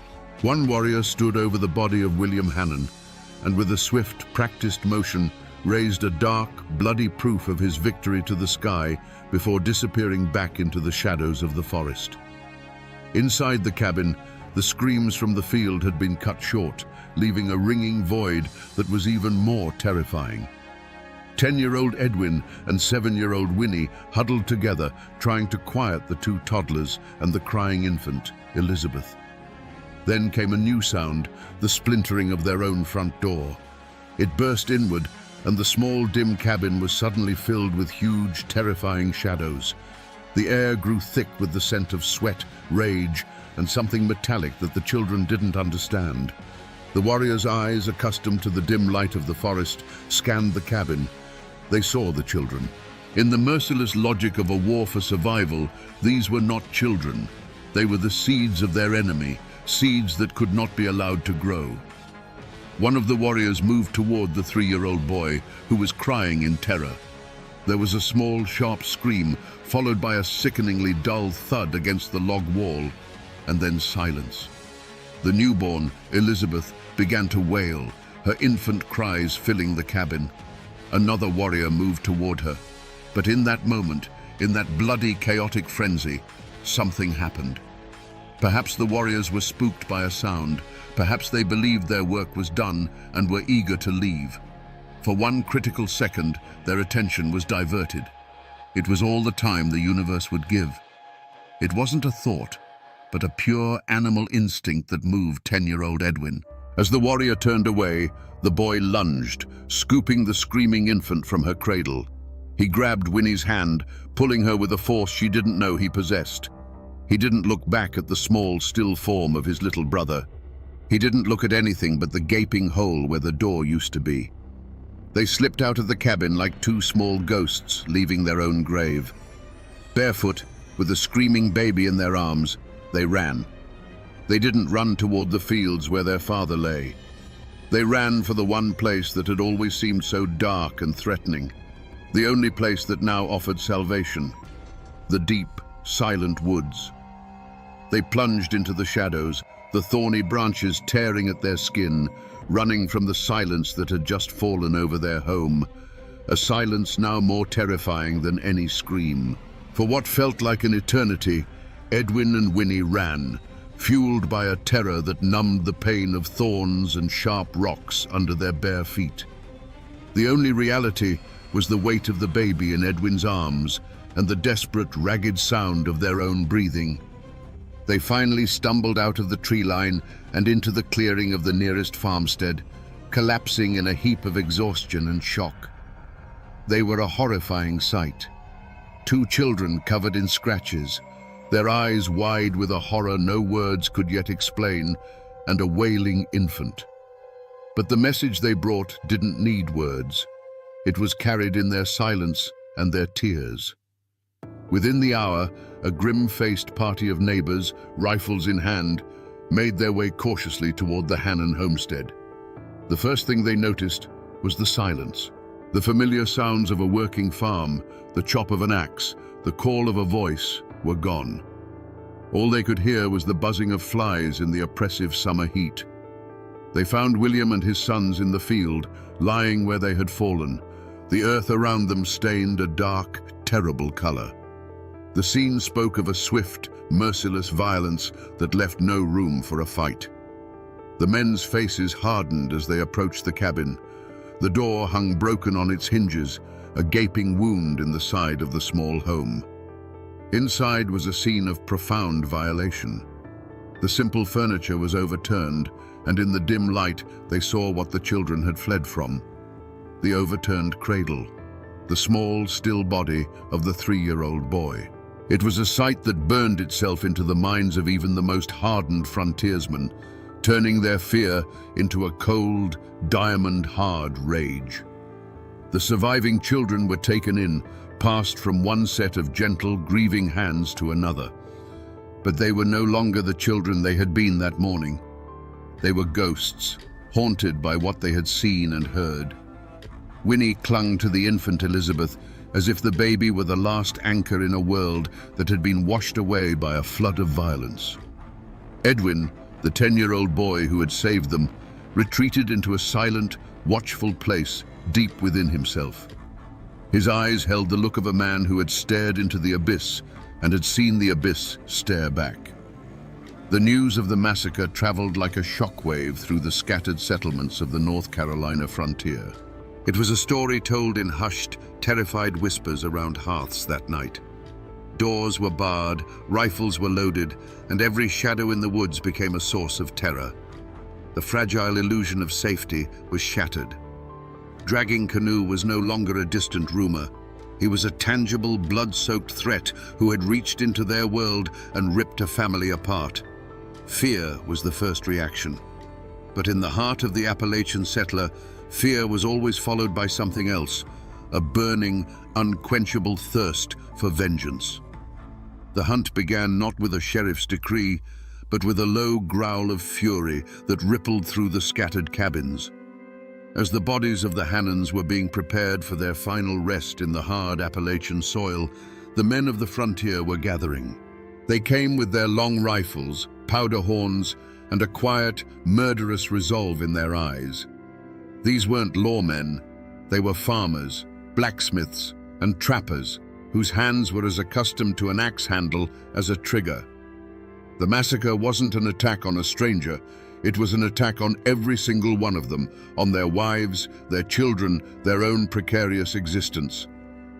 One warrior stood over the body of William Hannon and with a swift, practiced motion raised a dark, bloody proof of his victory to the sky before disappearing back into the shadows of the forest. Inside the cabin, the screams from the field had been cut short, leaving a ringing void that was even more terrifying. 10-year-old Edwin and 7-year-old Winnie huddled together, trying to quiet the two toddlers and the crying infant, Elizabeth. Then came a new sound, the splintering of their own front door. It burst inward, and the small, dim cabin was suddenly filled with huge, terrifying shadows. The air grew thick with the scent of sweat, rage, and something metallic that the children didn't understand. The warriors' eyes, accustomed to the dim light of the forest, scanned the cabin. They saw the children. In the merciless logic of a war for survival, these were not children. They were the seeds of their enemy, seeds that could not be allowed to grow. One of the warriors moved toward the 3-year-old boy, who was crying in terror. There was a small, sharp scream, followed by a sickeningly dull thud against the log wall, and then silence. The newborn, Elizabeth, began to wail, her infant cries filling the cabin. Another warrior moved toward her. But in that moment, in that bloody, chaotic frenzy, something happened. Perhaps the warriors were spooked by a sound. Perhaps they believed their work was done and were eager to leave. For one critical second, their attention was diverted. It was all the time the universe would give. It wasn't a thought, but a pure animal instinct that moved 10-year-old Edwin. As the warrior turned away, the boy lunged, scooping the screaming infant from her cradle. He grabbed Winnie's hand, pulling her with a force she didn't know he possessed. He didn't look back at the small, still form of his little brother. He didn't look at anything but the gaping hole where the door used to be. They slipped out of the cabin like two small ghosts, leaving their own grave. Barefoot, with a screaming baby in their arms, they ran. They didn't run toward the fields where their father lay. They ran for the one place that had always seemed so dark and threatening, the only place that now offered salvation, the deep, silent woods. They plunged into the shadows, the thorny branches tearing at their skin, running from the silence that had just fallen over their home, a silence now more terrifying than any scream. For what felt like an eternity, Edwin and Winnie ran, fueled by a terror that numbed the pain of thorns and sharp rocks under their bare feet. The only reality was the weight of the baby in Edwin's arms and the desperate, ragged sound of their own breathing. They finally stumbled out of the tree line and into the clearing of the nearest farmstead, collapsing in a heap of exhaustion and shock. They were a horrifying sight. Two children covered in scratches, their eyes wide with a horror no words could yet explain, and a wailing infant. But the message they brought didn't need words. It was carried in their silence and their tears. Within the hour, a grim-faced party of neighbors, rifles in hand, made their way cautiously toward the Hannon homestead. The first thing they noticed was the silence. The familiar sounds of a working farm, the chop of an axe, the call of a voice were gone. All they could hear was the buzzing of flies in the oppressive summer heat. They found William and his sons in the field, lying where they had fallen, the earth around them stained a dark, terrible color. The scene spoke of a swift, merciless violence that left no room for a fight. The men's faces hardened as they approached the cabin. The door hung broken on its hinges, a gaping wound in the side of the small home. Inside was a scene of profound violation. The simple furniture was overturned, and in the dim light they saw what the children had fled from. The overturned cradle, the small, still body of the 3-year-old boy. It was a sight that burned itself into the minds of even the most hardened frontiersmen, turning their fear into a cold, diamond-hard rage. The surviving children were taken in, passed from one set of gentle, grieving hands to another. But they were no longer the children they had been that morning. They were ghosts, haunted by what they had seen and heard. Winnie clung to the infant Elizabeth, as if the baby were the last anchor in a world that had been washed away by a flood of violence. Edwin, the 10-year-old boy who had saved them, retreated into a silent, watchful place deep within himself. His eyes held the look of a man who had stared into the abyss and had seen the abyss stare back. The news of the massacre traveled like a shockwave through the scattered settlements of the North Carolina frontier. It was a story told in hushed, terrified whispers around hearths that night. Doors were barred, rifles were loaded, and every shadow in the woods became a source of terror. The fragile illusion of safety was shattered. Dragging Canoe was no longer a distant rumor. He was a tangible, blood-soaked threat who had reached into their world and ripped a family apart. Fear was the first reaction. But in the heart of the Appalachian settler, fear was always followed by something else, a burning, unquenchable thirst for vengeance. The hunt began not with a sheriff's decree, but with a low growl of fury that rippled through the scattered cabins. As the bodies of the Hannons were being prepared for their final rest in the hard Appalachian soil, the men of the frontier were gathering. They came with their long rifles, powder horns, and a quiet, murderous resolve in their eyes. These weren't lawmen. They were farmers, blacksmiths, and trappers, whose hands were as accustomed to an axe handle as a trigger. The massacre wasn't an attack on a stranger. It was an attack on every single one of them, on their wives, their children, their own precarious existence.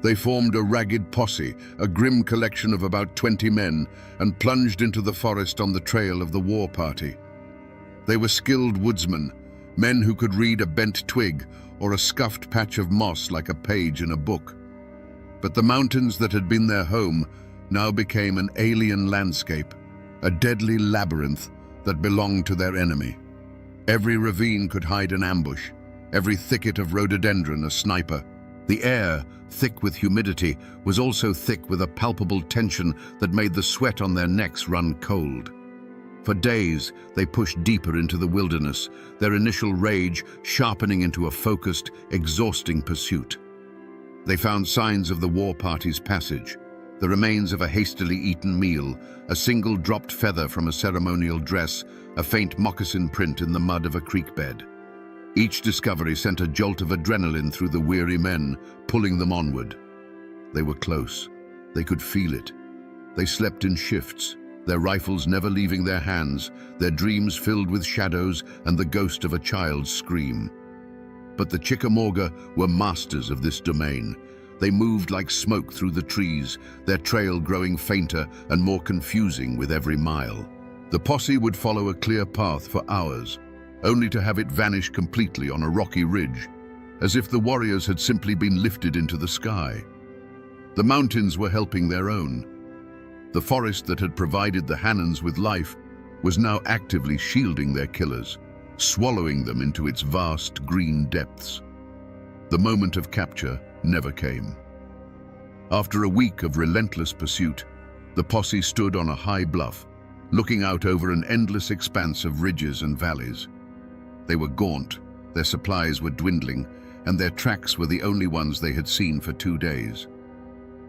They formed a ragged posse, a grim collection of about 20 men, and plunged into the forest on the trail of the war party. They were skilled woodsmen, men who could read a bent twig or a scuffed patch of moss like a page in a book. But the mountains that had been their home now became an alien landscape, a deadly labyrinth that belonged to their enemy. Every ravine could hide an ambush, every thicket of rhododendron a sniper. The air, thick with humidity, was also thick with a palpable tension that made the sweat on their necks run cold. For days, they pushed deeper into the wilderness, their initial rage sharpening into a focused, exhausting pursuit. They found signs of the war party's passage, the remains of a hastily eaten meal, a single dropped feather from a ceremonial dress, a faint moccasin print in the mud of a creek bed. Each discovery sent a jolt of adrenaline through the weary men, pulling them onward. They were close. They could feel it. They slept in shifts, their rifles never leaving their hands, their dreams filled with shadows and the ghost of a child's scream. But the Chickamauga were masters of this domain. They moved like smoke through the trees, their trail growing fainter and more confusing with every mile. The posse would follow a clear path for hours, only to have it vanish completely on a rocky ridge, as if the warriors had simply been lifted into the sky. The mountains were helping their own. The forest that had provided the Hannons with life was now actively shielding their killers, swallowing them into its vast green depths. The moment of capture never came. After a week of relentless pursuit, the posse stood on a high bluff, looking out over an endless expanse of ridges and valleys. They were gaunt, their supplies were dwindling, and their tracks were the only ones they had seen for 2 days.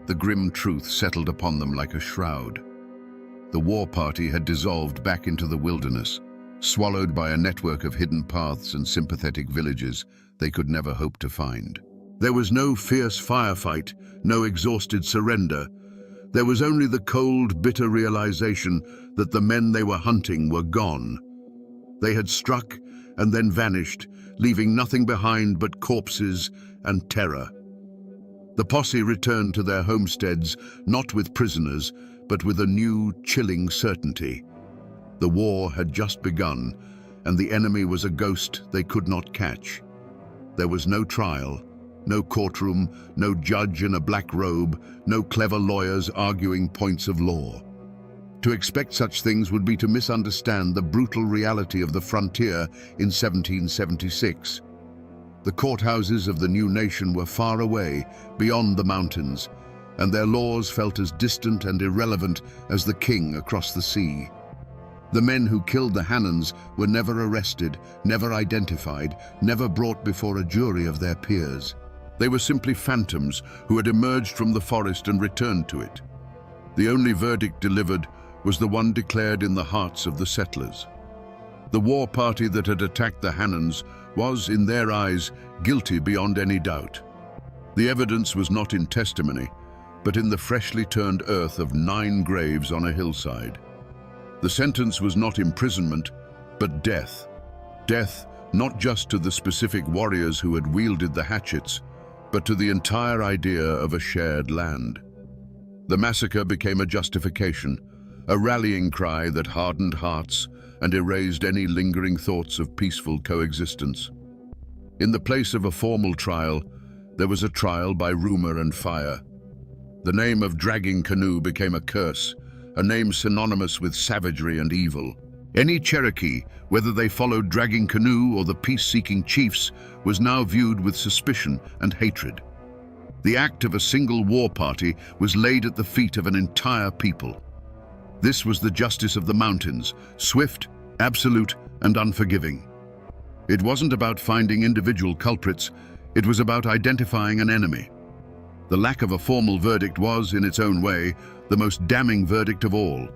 The grim truth settled upon them like a shroud. The war party had dissolved back into the wilderness, swallowed by a network of hidden paths and sympathetic villages they could never hope to find. There was no fierce firefight, no exhausted surrender. There was only the cold, bitter realization that the men they were hunting were gone. They had struck and then vanished, leaving nothing behind but corpses and terror. The posse returned to their homesteads, not with prisoners, but with a new, chilling certainty. The war had just begun, and the enemy was a ghost they could not catch. There was no trial, no courtroom, no judge in a black robe, no clever lawyers arguing points of law. To expect such things would be to misunderstand the brutal reality of the frontier in 1776. The courthouses of the new nation were far away, beyond the mountains, and their laws felt as distant and irrelevant as the king across the sea. The men who killed the Hannons were never arrested, never identified, never brought before a jury of their peers. They were simply phantoms who had emerged from the forest and returned to it. The only verdict delivered was the one declared in the hearts of the settlers. The war party that had attacked the Hannans was, in their eyes, guilty beyond any doubt. The evidence was not in testimony, but in the freshly turned earth of 9 graves on a hillside. The sentence was not imprisonment, but death. Death not just to the specific warriors who had wielded the hatchets, but to the entire idea of a shared land. The massacre became a justification, a rallying cry that hardened hearts and erased any lingering thoughts of peaceful coexistence. In the place of a formal trial, there was a trial by rumor and fire. The name of Dragging Canoe became a curse, a name synonymous with savagery and evil. Any Cherokee, whether they followed Dragging Canoe or the peace-seeking chiefs, was now viewed with suspicion and hatred. The act of a single war party was laid at the feet of an entire people. This was the justice of the mountains, swift, absolute, and unforgiving. It wasn't about finding individual culprits, it was about identifying an enemy. The lack of a formal verdict was, in its own way, the most damning verdict of all.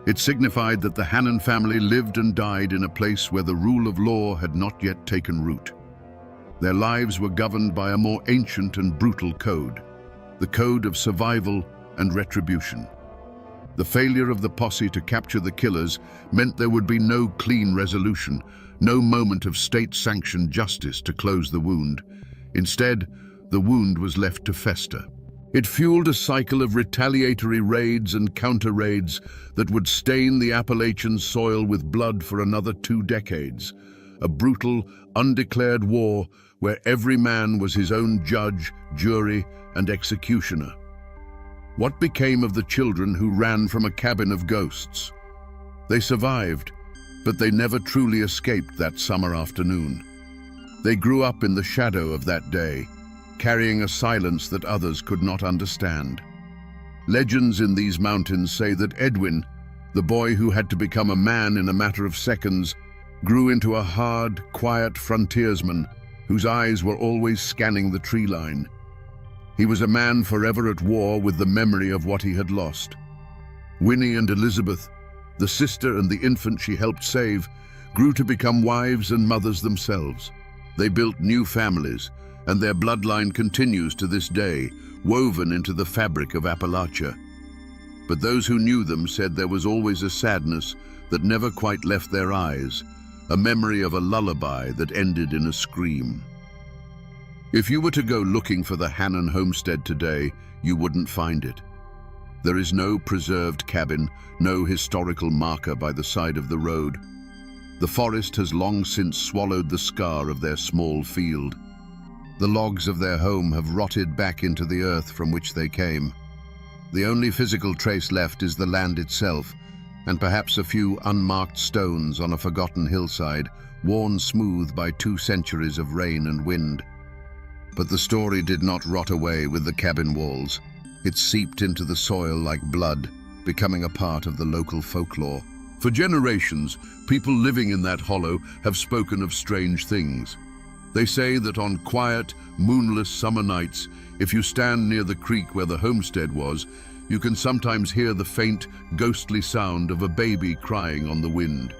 It signified that the Hannan family lived and died in a place where the rule of law had not yet taken root. Their lives were governed by a more ancient and brutal code, the code of survival and retribution. The failure of the posse to capture the killers meant there would be no clean resolution, no moment of state-sanctioned justice to close the wound. Instead, the wound was left to fester. It fueled a cycle of retaliatory raids and counter-raids that would stain the Appalachian soil with blood for another 2 decades. A brutal, undeclared war where every man was his own judge, jury, and executioner. What became of the children who ran from a cabin of ghosts? They survived, but they never truly escaped that summer afternoon. They grew up in the shadow of that day, carrying a silence that others could not understand. Legends in these mountains say that Edwin, the boy who had to become a man in a matter of seconds, grew into a hard, quiet frontiersman whose eyes were always scanning the tree line. He was a man forever at war with the memory of what he had lost. Winnie and Elizabeth, the sister and the infant she helped save, grew to become wives and mothers themselves. They built new families, and their bloodline continues to this day, woven into the fabric of Appalachia. But those who knew them said there was always a sadness that never quite left their eyes, a memory of a lullaby that ended in a scream. If you were to go looking for the Hannan homestead today, you wouldn't find it. There is no preserved cabin, no historical marker by the side of the road. The forest has long since swallowed the scar of their small field. The logs of their home have rotted back into the earth from which they came. The only physical trace left is the land itself, and perhaps a few unmarked stones on a forgotten hillside, worn smooth by 2 centuries of rain and wind. But the story did not rot away with the cabin walls. It seeped into the soil like blood, becoming a part of the local folklore. For generations, people living in that hollow have spoken of strange things. They say that on quiet, moonless summer nights, if you stand near the creek where the homestead was, you can sometimes hear the faint, ghostly sound of a baby crying on the wind.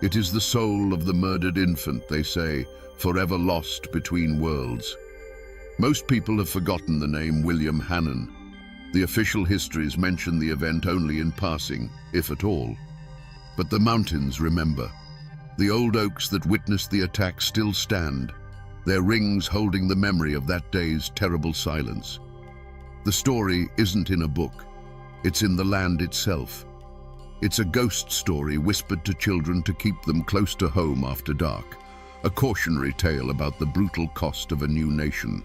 It is the soul of the murdered infant, they say, forever lost between worlds. Most people have forgotten the name William Hannan. The official histories mention the event only in passing, if at all. But the mountains remember. The old oaks that witnessed the attack still stand, their rings holding the memory of that day's terrible silence. The story isn't in a book, it's in the land itself. It's a ghost story whispered to children to keep them close to home after dark, a cautionary tale about the brutal cost of a new nation.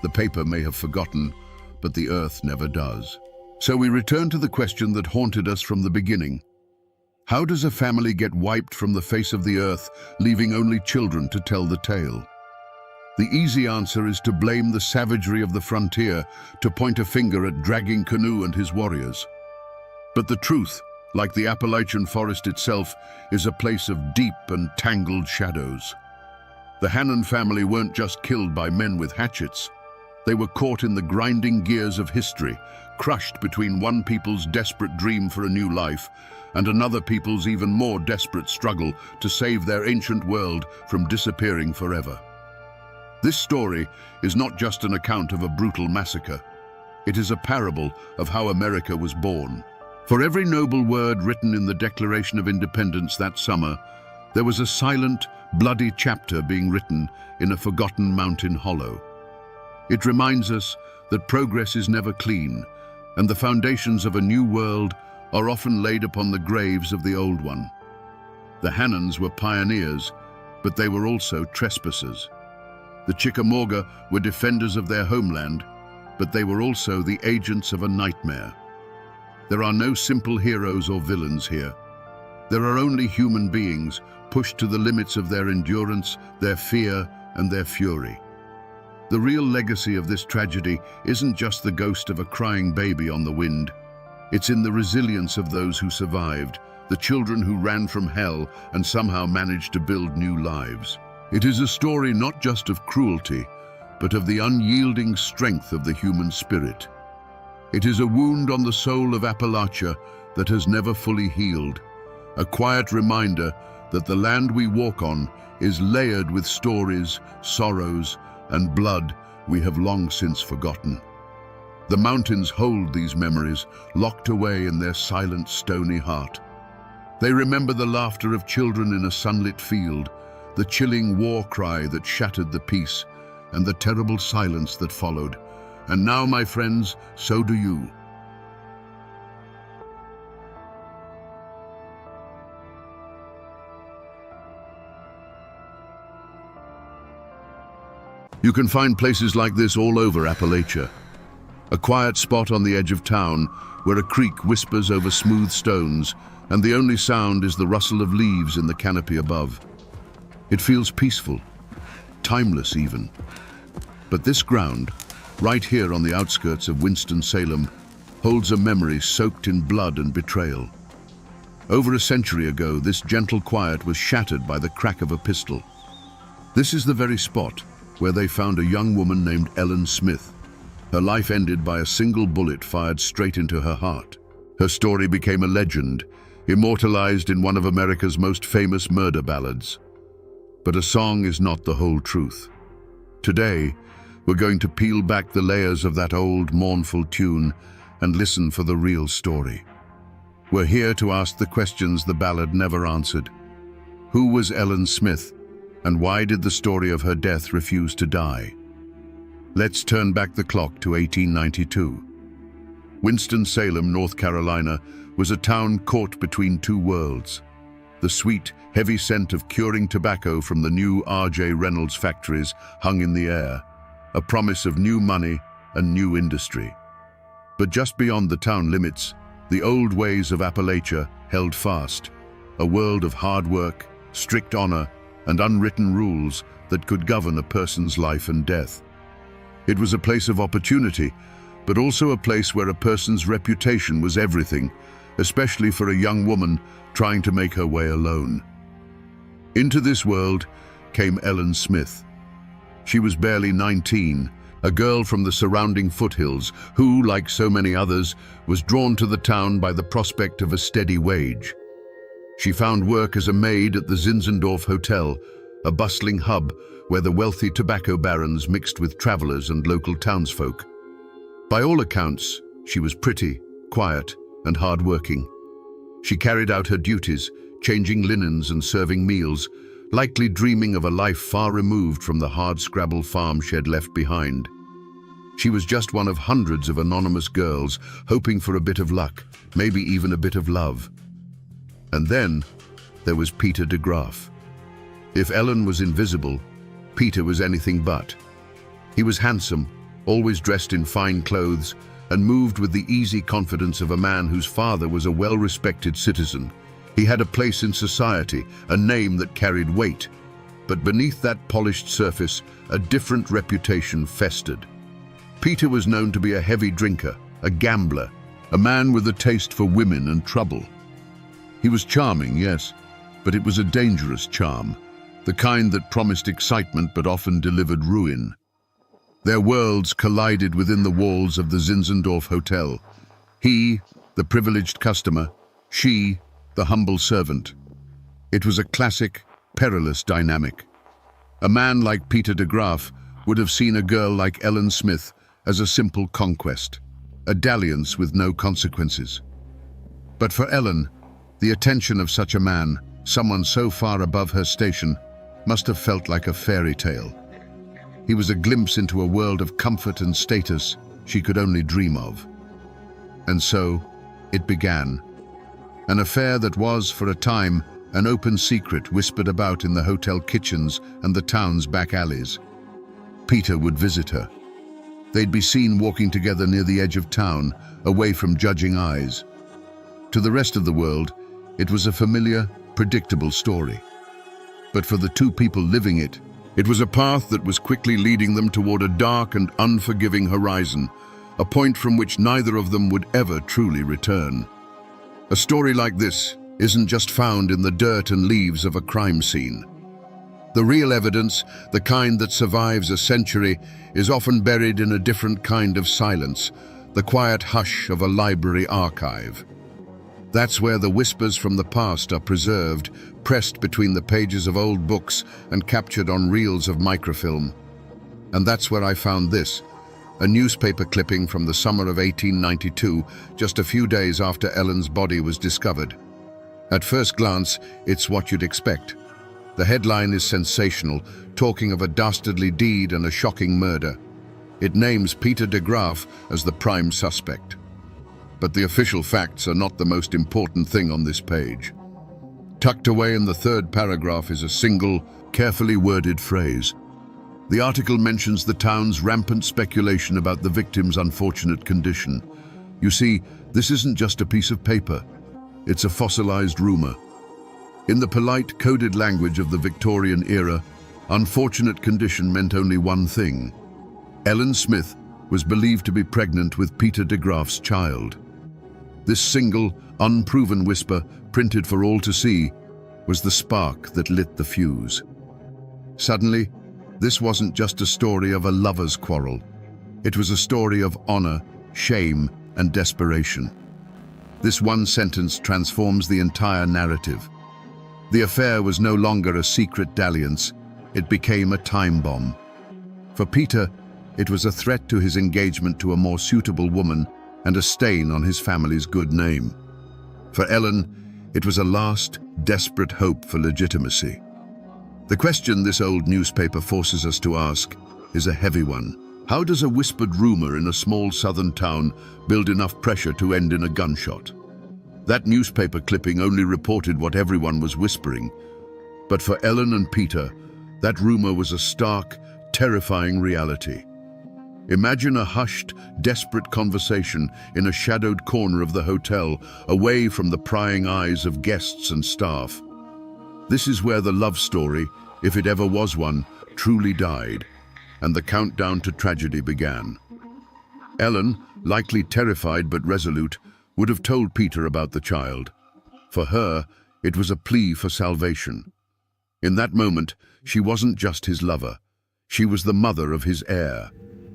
The paper may have forgotten, but the earth never does. So we return to the question that haunted us from the beginning. How does a family get wiped from the face of the earth, leaving only children to tell the tale? The easy answer is to blame the savagery of the frontier, to point a finger at Dragging Canoe and his warriors. But the truth, like the Appalachian forest itself, is a place of deep and tangled shadows. The Hannon family weren't just killed by men with hatchets. They were caught in the grinding gears of history, crushed between one people's desperate dream for a new life and another people's even more desperate struggle to save their ancient world from disappearing forever. This story is not just an account of a brutal massacre. It is a parable of how America was born. For every noble word written in the Declaration of Independence that summer, there was a silent, bloody chapter being written in a forgotten mountain hollow. It reminds us that progress is never clean, and the foundations of a new world are often laid upon the graves of the old one. The Hannons were pioneers, but they were also trespassers. The Chickamauga were defenders of their homeland, but they were also the agents of a nightmare. There are no simple heroes or villains here. There are only human beings pushed to the limits of their endurance, their fear, and their fury. The real legacy of this tragedy isn't just the ghost of a crying baby on the wind. It's in the resilience of those who survived, the children who ran from hell and somehow managed to build new lives. It is a story not just of cruelty, but of the unyielding strength of the human spirit. It is a wound on the soul of Appalachia that has never fully healed, a quiet reminder that the land we walk on is layered with stories, sorrows, and blood we have long since forgotten. The mountains hold these memories, locked away in their silent, stony heart. They remember the laughter of children in a sunlit field, the chilling war cry that shattered the peace, and the terrible silence that followed. And now, my friends, so do you. You can find places like this all over Appalachia. A quiet spot on the edge of town where a creek whispers over smooth stones and the only sound is the rustle of leaves in the canopy above. It feels peaceful, timeless even. But this ground, right here on the outskirts of Winston-Salem, holds a memory soaked in blood and betrayal. Over a century ago, this gentle quiet was shattered by the crack of a pistol. This is the very spot where they found a young woman named Ellen Smith. Her life ended by a single bullet fired straight into her heart. Her story became a legend, immortalized in one of America's most famous murder ballads. But a song is not the whole truth. Today, we're going to peel back the layers of that old, mournful tune and listen for the real story. We're here to ask the questions the ballad never answered. Who was Ellen Smith? And why did the story of her death refuse to die? Let's turn back the clock to 1892. Winston-Salem, North Carolina, was a town caught between two worlds. The sweet, heavy scent of curing tobacco from the new R.J. Reynolds factories hung in the air, a promise of new money and new industry. But just beyond the town limits, the old ways of Appalachia held fast, a world of hard work, strict honor, and unwritten rules that could govern a person's life and death. It was a place of opportunity, but also a place where a person's reputation was everything, especially for a young woman trying to make her way alone. Into this world came Ellen Smith. She was barely 19, a girl from the surrounding foothills who, like so many others, was drawn to the town by the prospect of a steady wage. She found work as a maid at the Zinzendorf Hotel, a bustling hub where the wealthy tobacco barons mixed with travelers and local townsfolk. By all accounts, she was pretty, quiet, and hard-working. She carried out her duties, changing linens and serving meals, likely dreaming of a life far removed from the hard-scrabble farm she had left behind. She was just one of hundreds of anonymous girls hoping for a bit of luck, maybe even a bit of love. And then there was Peter de Graaf. If Ellen was invisible, Peter was anything but. He was handsome, always dressed in fine clothes, and moved with the easy confidence of a man whose father was a well-respected citizen. He had a place in society, a name that carried weight. But beneath that polished surface, a different reputation festered. Peter was known to be a heavy drinker, a gambler, a man with a taste for women and trouble. He was charming, yes, but it was a dangerous charm. the kind that promised excitement but often delivered ruin. Their worlds collided within the walls of the Zinzendorf Hotel. He, the privileged customer, she, the humble servant. It was a classic, perilous dynamic. A man like Peter de Graaf would have seen a girl like Ellen Smith as a simple conquest, a dalliance with no consequences. But for Ellen, the attention of such a man, someone so far above her station, must have felt like a fairy tale. He was a glimpse into a world of comfort and status she could only dream of. And so, it began. An affair that was, for a time, an open secret whispered about in the hotel kitchens and the town's back alleys. Peter would visit her. They'd be seen walking together near the edge of town, away from judging eyes. To the rest of the world, it was a familiar, predictable story. But for the two people living it, it was a path that was quickly leading them toward a dark and unforgiving horizon, a point from which neither of them would ever truly return. A story like this isn't just found in the dirt and leaves of a crime scene. The real evidence, the kind that survives a century, is often buried in a different kind of silence, the quiet hush of a library archive. That's where the whispers from the past are preserved, pressed between the pages of old books and captured on reels of microfilm. And that's where I found this, a newspaper clipping from the summer of 1892, just a few days after Ellen's body was discovered. At first glance, it's what you'd expect. The headline is sensational, talking of a dastardly deed and a shocking murder. It names Peter de Graaf as the prime suspect. But the official facts are not the most important thing on this page. Tucked away in the third paragraph is a single, carefully worded phrase. The article mentions the town's rampant speculation about the victim's unfortunate condition. You see, this isn't just a piece of paper. It's a fossilized rumor. In the polite, coded language of the Victorian era, unfortunate condition meant only one thing. Ellen Smith was believed to be pregnant with Peter de Graaf's child. This single, unproven whisper, printed for all to see, was the spark that lit the fuse. Suddenly, this wasn't just a story of a lover's quarrel. It was a story of honor, shame, and desperation. This one sentence transforms the entire narrative. The affair was no longer a secret dalliance. It became a time bomb. For Peter, it was a threat to his engagement to a more suitable woman and a stain on his family's good name. For Ellen, it was a last, desperate hope for legitimacy. The question this old newspaper forces us to ask is a heavy one. How does a whispered rumor in a small southern town build enough pressure to end in a gunshot? That newspaper clipping only reported what everyone was whispering. But for Ellen and Peter, that rumor was a stark, terrifying reality. Imagine a hushed, desperate conversation in a shadowed corner of the hotel, away from the prying eyes of guests and staff. This is where the love story, if it ever was one, truly died, and the countdown to tragedy began. Ellen, likely terrified but resolute, would have told Peter about the child. For her, it was a plea for salvation. In that moment, she wasn't just his lover. She was the mother of his heir.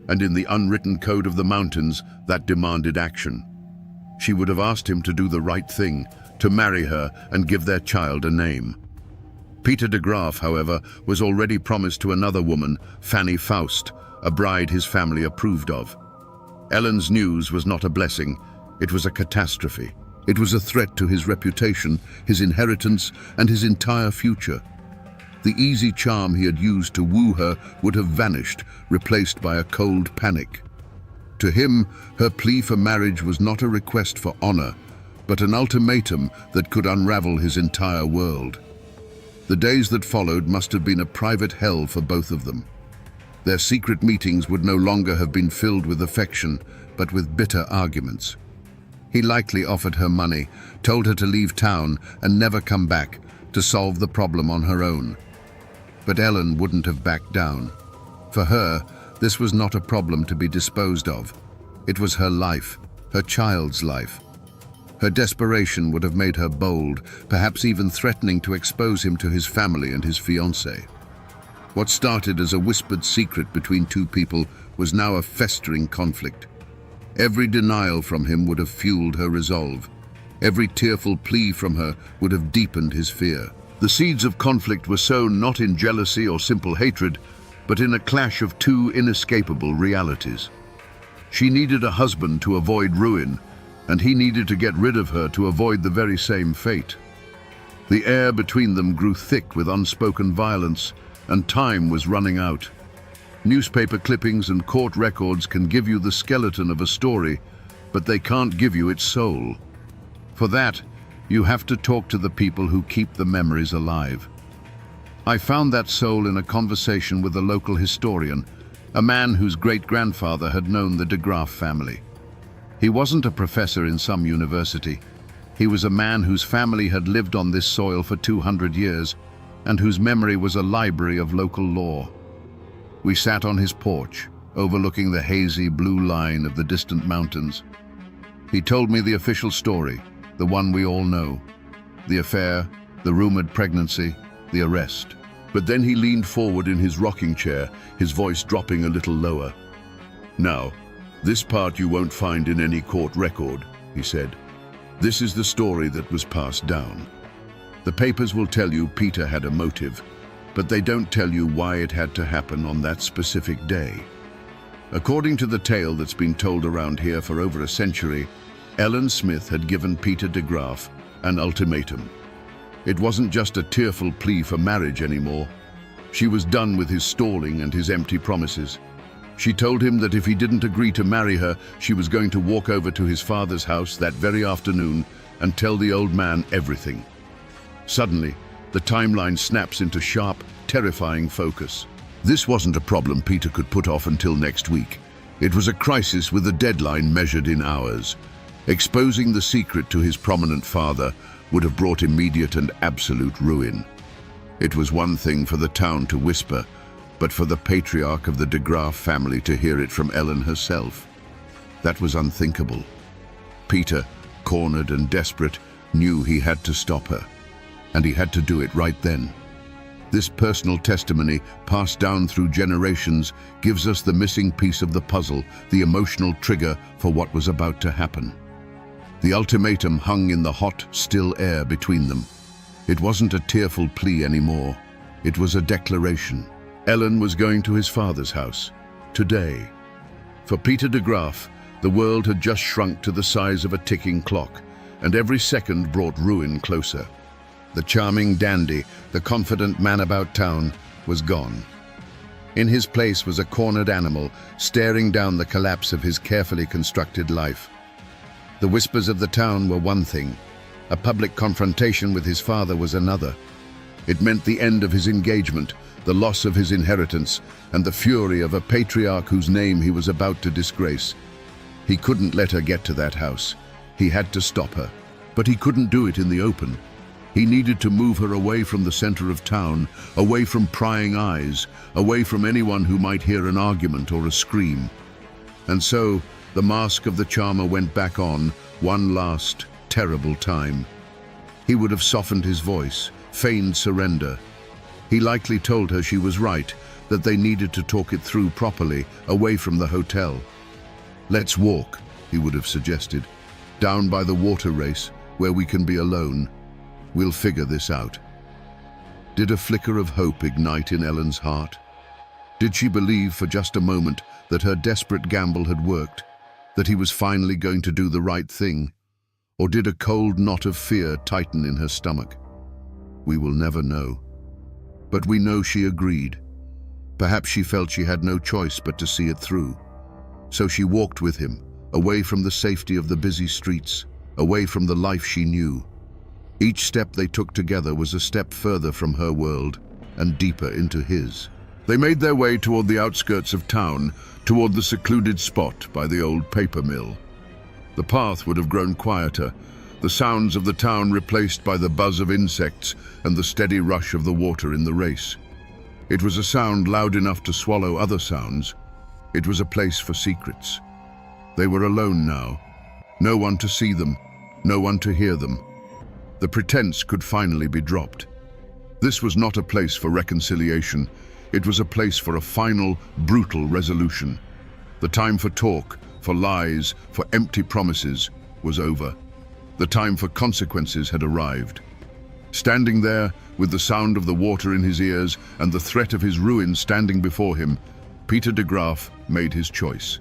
And in the unwritten code of the mountains, that demanded action. She would have asked him to do the right thing, to marry her and give their child a name. Peter de Graaf, however, was already promised to another woman, Fanny Faust, a bride his family approved of. Ellen's news was not a blessing, it was a catastrophe. It was a threat to his reputation, his inheritance, and his entire future. The easy charm he had used to woo her would have vanished, replaced by a cold panic. To him, her plea for marriage was not a request for honor, but an ultimatum that could unravel his entire world. The days that followed must have been a private hell for both of them. Their secret meetings would no longer have been filled with affection, but with bitter arguments. He likely offered her money, told her to leave town and never come back, to solve the problem on her own. But Ellen wouldn't have backed down. For her, this was not a problem to be disposed of. It was her life, her child's life. Her desperation would have made her bold, perhaps even threatening to expose him to his family and his fiancée. What started as a whispered secret between two people was now a festering conflict. Every denial from him would have fueled her resolve. Every tearful plea from her would have deepened his fear. The seeds of conflict were sown not in jealousy or simple hatred, but in a clash of two inescapable realities. She needed a husband to avoid ruin, and he needed to get rid of her to avoid the very same fate. The air between them grew thick with unspoken violence, and time was running out. Newspaper clippings and court records can give you the skeleton of a story, but they can't give you its soul. For that, you have to talk to the people who keep the memories alive. I found that soul in a conversation with a local historian, a man whose great-grandfather had known the de Graaf family. He wasn't a professor in some university. He was a man whose family had lived on this soil for 200 years, and whose memory was a library of local lore. We sat on his porch, overlooking the hazy blue line of the distant mountains. He told me the official story, the one we all know. The affair, the rumored pregnancy, the arrest. But then he leaned forward in his rocking chair, his voice dropping a little lower. "Now, this part you won't find in any court record," he said. "This is the story that was passed down. The papers will tell you Peter had a motive, but they don't tell you why it had to happen on that specific day. According to the tale that's been told around here for over a century, Ellen Smith had given Peter de Graaf an ultimatum. It wasn't just a tearful plea for marriage anymore. She was done with his stalling and his empty promises. She told him that if he didn't agree to marry her, she was going to walk over to his father's house that very afternoon and tell the old man everything. Suddenly, the timeline snaps into sharp, terrifying focus. This wasn't a problem Peter could put off until next week. It was a crisis with a deadline measured in hours. Exposing the secret to his prominent father would have brought immediate and absolute ruin. It was one thing for the town to whisper, but for the patriarch of the de Graaf family to hear it from Ellen herself. That was unthinkable. Peter, cornered and desperate, knew he had to stop her, and he had to do it right then. This personal testimony, passed down through generations, gives us the missing piece of the puzzle, the emotional trigger for what was about to happen. The ultimatum hung in the hot, still air between them. It wasn't a tearful plea anymore. It was a declaration. Ellen was going to his father's house, today. For Peter de Graaf, the world had just shrunk to the size of a ticking clock, and every second brought ruin closer. The charming dandy, the confident man about town, was gone. In his place was a cornered animal, staring down the collapse of his carefully constructed life. The whispers of the town were one thing. A public confrontation with his father was another. It meant the end of his engagement, the loss of his inheritance, and the fury of a patriarch whose name he was about to disgrace. He couldn't let her get to that house. He had to stop her. But he couldn't do it in the open. He needed to move her away from the center of town, away from prying eyes, away from anyone who might hear an argument or a scream. And so, the mask of the charmer went back on, one last, terrible time. He would have softened his voice, feigned surrender. He likely told her she was right, that they needed to talk it through properly, away from the hotel. "Let's walk," he would have suggested, "down by the water race, where we can be alone. We'll figure this out." Did a flicker of hope ignite in Ellen's heart? Did she believe for just a moment that her desperate gamble had worked, that he was finally going to do the right thing? Or did a cold knot of fear tighten in her stomach? We will never know. But we know she agreed. Perhaps she felt she had no choice but to see it through. So she walked with him, away from the safety of the busy streets, away from the life she knew. Each step they took together was a step further from her world and deeper into his. They made their way toward the outskirts of town, toward the secluded spot by the old paper mill. The path would have grown quieter, the sounds of the town replaced by the buzz of insects and the steady rush of the water in the race. It was a sound loud enough to swallow other sounds. It was a place for secrets. They were alone now. No one to see them, no one to hear them. The pretense could finally be dropped. This was not a place for reconciliation. It was a place for a final, brutal resolution. The time for talk, for lies, for empty promises was over. The time for consequences had arrived. Standing there, with the sound of the water in his ears and the threat of his ruin standing before him, Peter de Graaf made his choice.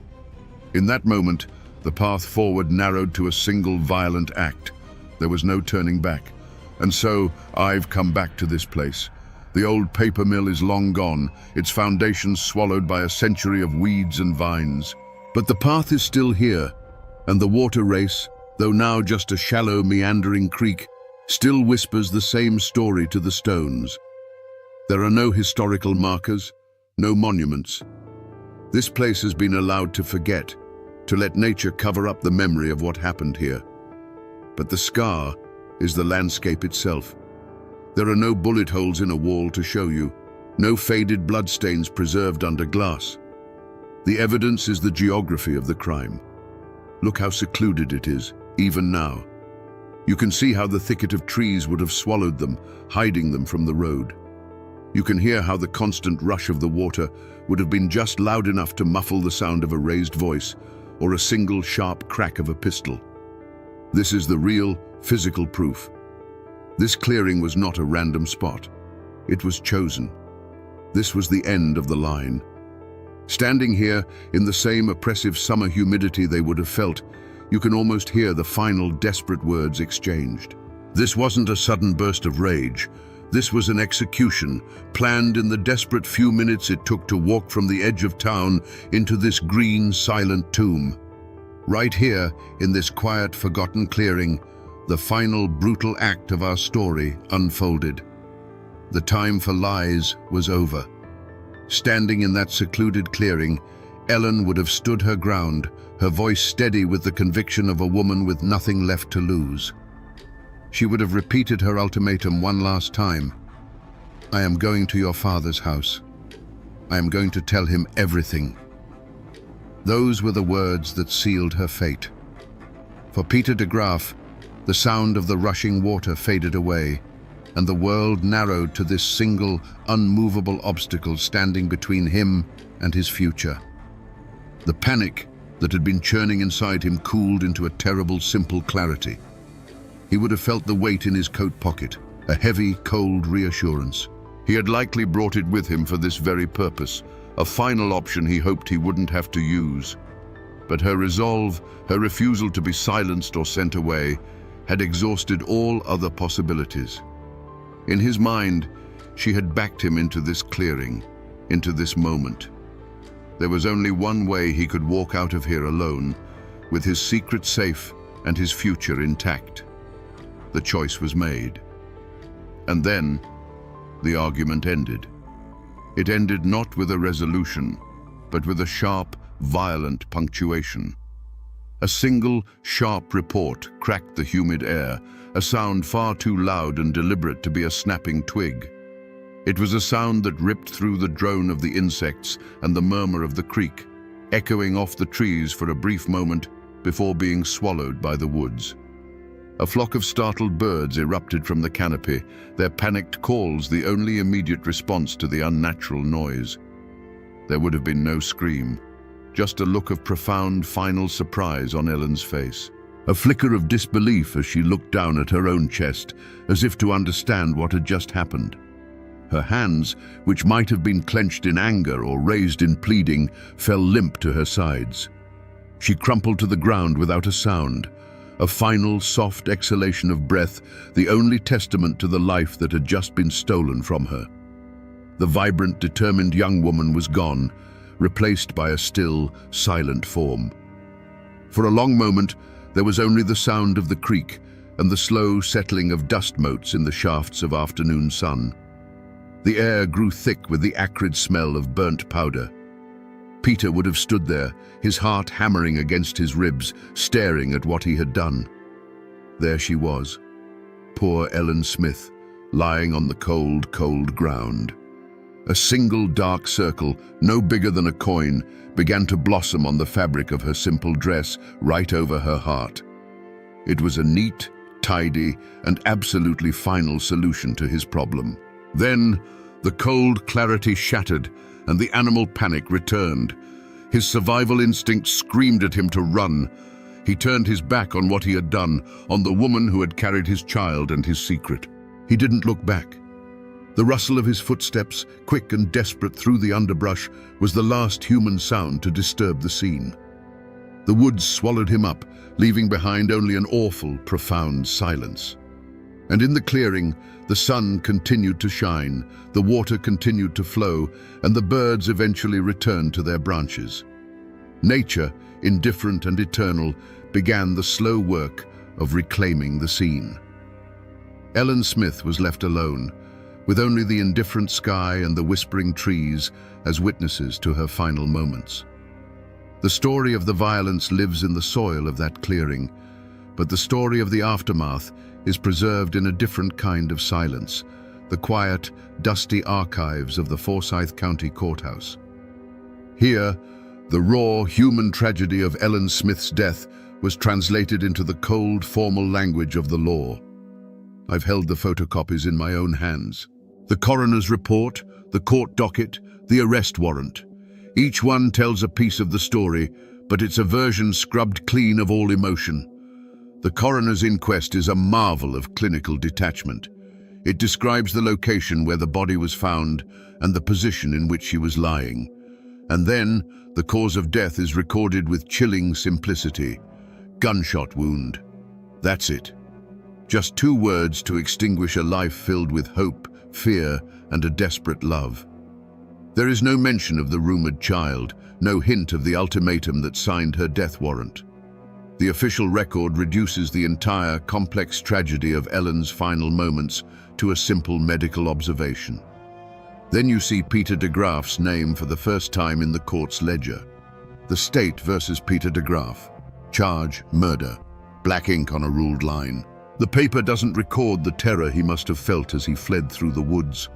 In that moment, the path forward narrowed to a single violent act. There was no turning back. And so, I've come back to this place. The old paper mill is long gone, its foundations swallowed by a century of weeds and vines. But the path is still here, and the water race, though now just a shallow, meandering creek, still whispers the same story to the stones. There are no historical markers, no monuments. This place has been allowed to forget, to let nature cover up the memory of what happened here. But the scar is the landscape itself. There are no bullet holes in a wall to show you, no faded bloodstains preserved under glass. The evidence is the geography of the crime. Look how secluded it is, even now. You can see how the thicket of trees would have swallowed them, hiding them from the road. You can hear how the constant rush of the water would have been just loud enough to muffle the sound of a raised voice or a single sharp crack of a pistol. This is the real, physical proof. This clearing was not a random spot. It was chosen. This was the end of the line. Standing here, in the same oppressive summer humidity they would have felt, you can almost hear the final desperate words exchanged. This wasn't a sudden burst of rage. This was an execution, planned in the desperate few minutes it took to walk from the edge of town into this green, silent tomb. Right here, in this quiet, forgotten clearing, the final brutal act of our story unfolded. The time for lies was over. Standing in that secluded clearing, Ellen would have stood her ground, her voice steady with the conviction of a woman with nothing left to lose. She would have repeated her ultimatum one last time. I am going to your father's house. I am going to tell him everything. Those were the words that sealed her fate. For Peter de Graaf, the sound of the rushing water faded away, and the world narrowed to this single, unmovable obstacle standing between him and his future. The panic that had been churning inside him cooled into a terrible, simple clarity. He would have felt the weight in his coat pocket, a heavy, cold reassurance. He had likely brought it with him for this very purpose, a final option he hoped he wouldn't have to use. But her resolve, her refusal to be silenced or sent away, had exhausted all other possibilities. In his mind, she had backed him into this clearing, into this moment. There was only one way he could walk out of here alone, with his secret safe and his future intact. The choice was made. And then, the argument ended. It ended not with a resolution, but with a sharp, violent punctuation. A single, sharp report cracked the humid air, a sound far too loud and deliberate to be a snapping twig. It was a sound that ripped through the drone of the insects and the murmur of the creek, echoing off the trees for a brief moment before being swallowed by the woods. A flock of startled birds erupted from the canopy, their panicked calls the only immediate response to the unnatural noise. There would have been no scream, just a look of profound, final surprise on Ellen's face. A flicker of disbelief as she looked down at her own chest, as if to understand what had just happened. Her hands, which might have been clenched in anger or raised in pleading, fell limp to her sides. She crumpled to the ground without a sound, a final, soft exhalation of breath, the only testament to the life that had just been stolen from her. The vibrant, determined young woman was gone, replaced by a still, silent form. For a long moment, there was only the sound of the creek and the slow settling of dust motes in the shafts of afternoon sun. The air grew thick with the acrid smell of burnt powder. Peter would have stood there, his heart hammering against his ribs, staring at what he had done. There she was, poor Ellen Smith, lying on the cold, cold ground. A single dark circle, no bigger than a coin, began to blossom on the fabric of her simple dress right over her heart. It was a neat, tidy, and absolutely final solution to his problem. Then, the cold clarity shattered, and the animal panic returned. His survival instinct screamed at him to run. He turned his back on what he had done, on the woman who had carried his child and his secret. He didn't look back. The rustle of his footsteps, quick and desperate through the underbrush, was the last human sound to disturb the scene. The woods swallowed him up, leaving behind only an awful, profound silence. And in the clearing, the sun continued to shine, the water continued to flow, and the birds eventually returned to their branches. Nature, indifferent and eternal, began the slow work of reclaiming the scene. Ellen Smith was left alone, with only the indifferent sky and the whispering trees as witnesses to her final moments. The story of the violence lives in the soil of that clearing, but the story of the aftermath is preserved in a different kind of silence, the quiet, dusty archives of the Forsyth County Courthouse. Here, the raw, human tragedy of Ellen Smith's death was translated into the cold, formal language of the law. I've held the photocopies in my own hands. The coroner's report, the court docket, the arrest warrant. Each one tells a piece of the story, but it's a version scrubbed clean of all emotion. The coroner's inquest is a marvel of clinical detachment. It describes the location where the body was found and the position in which she was lying. And then, the cause of death is recorded with chilling simplicity. Gunshot wound. That's it. Just 2 words to extinguish a life filled with hope, fear, and a desperate love. There is no mention of the rumored child, no hint of the ultimatum that signed her death warrant. The official record reduces the entire complex tragedy of Ellen's final moments to a simple medical observation. Then you see Peter DeGraaf's name for the first time in the court's ledger. The state versus Peter DeGraaf. Charge, murder. Black ink on a ruled line. The paper doesn't record the terror he must have felt as he fled through the woods.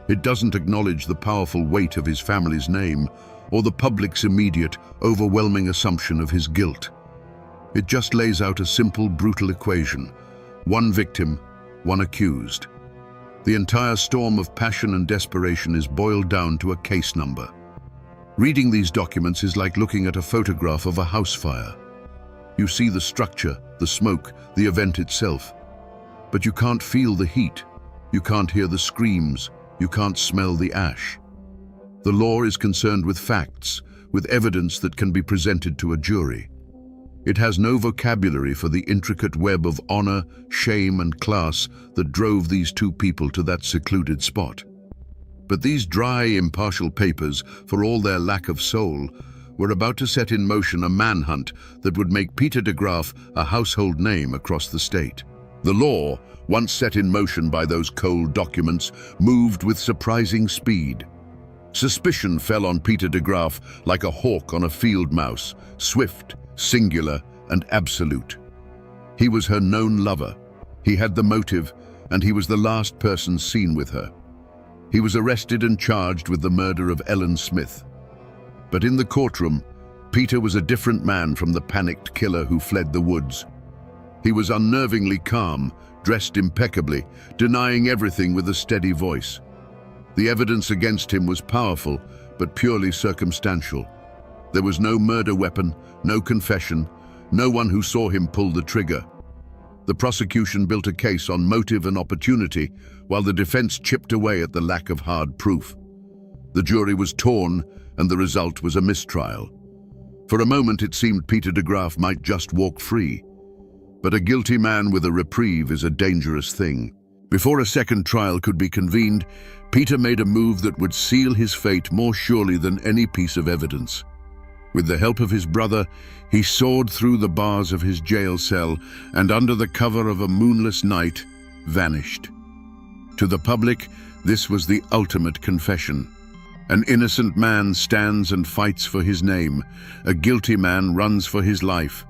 It doesn't acknowledge the powerful weight of his family's name or the public's immediate, overwhelming assumption of his guilt. It just lays out a simple, brutal equation. 1 victim, 1 accused. The entire storm of passion and desperation is boiled down to a case number. Reading these documents is like looking at a photograph of a house fire. You see the structure, the smoke, the event itself. But you can't feel the heat. You can't hear the screams. You can't smell the ash. The law is concerned with facts, with evidence that can be presented to a jury. It has no vocabulary for the intricate web of honor, shame, and class that drove these 2 people to that secluded spot. But these dry, impartial papers, for all their lack of soul, were about to set in motion a manhunt that would make Peter DeGraaf a household name across the state. The law, once set in motion by those cold documents, moved with surprising speed. Suspicion fell on Peter DeGraaf like a hawk on a field mouse, swift, singular, and absolute. He was her known lover. He had the motive, and he was the last person seen with her. He was arrested and charged with the murder of Ellen Smith. But in the courtroom, Peter was a different man from the panicked killer who fled the woods. He was unnervingly calm, dressed impeccably, denying everything with a steady voice. The evidence against him was powerful, but purely circumstantial. There was no murder weapon, no confession, no one who saw him pull the trigger. The prosecution built a case on motive and opportunity, while the defense chipped away at the lack of hard proof. The jury was torn, and the result was a mistrial. For a moment it seemed Peter DeGraaf might just walk free. But a guilty man with a reprieve is a dangerous thing. Before a second trial could be convened, Peter made a move that would seal his fate more surely than any piece of evidence. With the help of his brother, he soared through the bars of his jail cell and, under the cover of a moonless night, vanished. To the public, this was the ultimate confession. An innocent man stands and fights for his name. A guilty man runs for his life.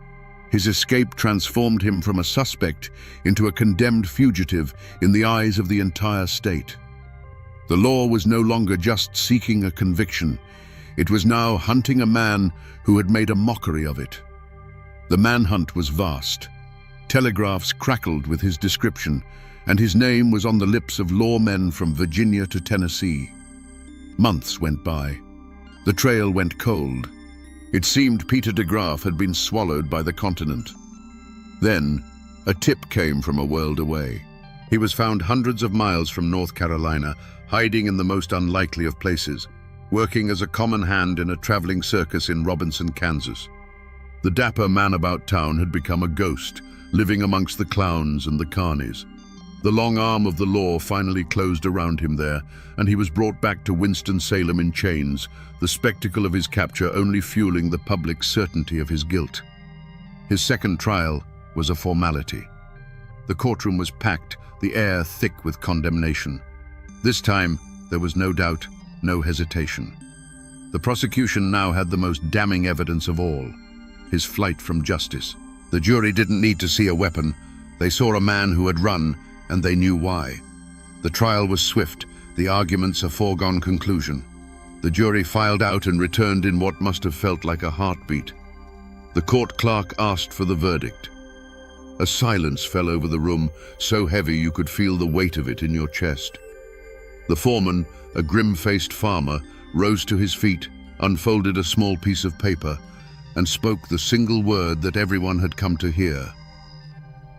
His escape transformed him from a suspect into a condemned fugitive in the eyes of the entire state. The law was no longer just seeking a conviction. It was now hunting a man who had made a mockery of it. The manhunt was vast. Telegraphs crackled with his description, and his name was on the lips of lawmen from Virginia to Tennessee. Months went by. The trail went cold. It seemed Peter de Graaf had been swallowed by the continent. Then, a tip came from a world away. He was found hundreds of miles from North Carolina, hiding in the most unlikely of places, working as a common hand in a traveling circus in Robinson, Kansas. The dapper man about town had become a ghost, living amongst the clowns and the carnies. The long arm of the law finally closed around him there, and he was brought back to Winston-Salem in chains, the spectacle of his capture only fueling the public certainty of his guilt. His second trial was a formality. The courtroom was packed, the air thick with condemnation. This time, there was no doubt, no hesitation. The prosecution now had the most damning evidence of all: his flight from justice. The jury didn't need to see a weapon. They saw a man who had run, and they knew why. The trial was swift, the arguments a foregone conclusion. The jury filed out and returned in what must have felt like a heartbeat. The court clerk asked for the verdict. A silence fell over the room, so heavy you could feel the weight of it in your chest. The foreman, a grim-faced farmer, rose to his feet, unfolded a small piece of paper, and spoke the single word that everyone had come to hear: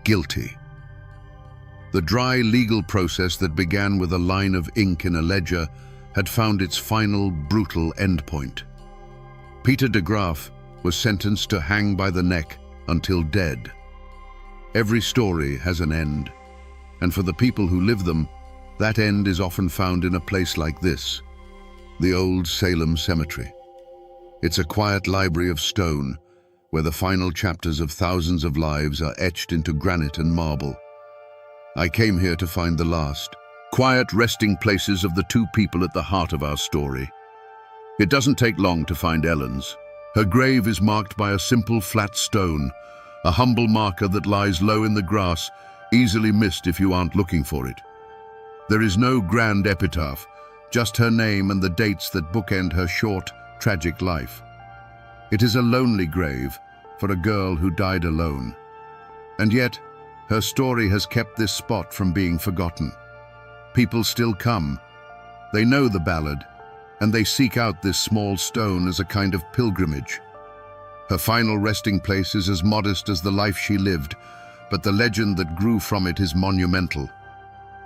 guilty. The dry legal process that began with a line of ink in a ledger had found its final, brutal endpoint. Peter de Graaf was sentenced to hang by the neck until dead. Every story has an end, and for the people who live them, that end is often found in a place like this, the old Salem Cemetery. It's a quiet library of stone, where the final chapters of thousands of lives are etched into granite and marble. I came here to find the last, quiet resting places of the two people at the heart of our story. It doesn't take long to find Ellen's. Her grave is marked by a simple flat stone, a humble marker that lies low in the grass, easily missed if you aren't looking for it. There is no grand epitaph, just her name and the dates that bookend her short, tragic life. It is a lonely grave for a girl who died alone. And yet, her story has kept this spot from being forgotten. People still come. They know the ballad, and they seek out this small stone as a kind of pilgrimage. Her final resting place is as modest as the life she lived, but the legend that grew from it is monumental.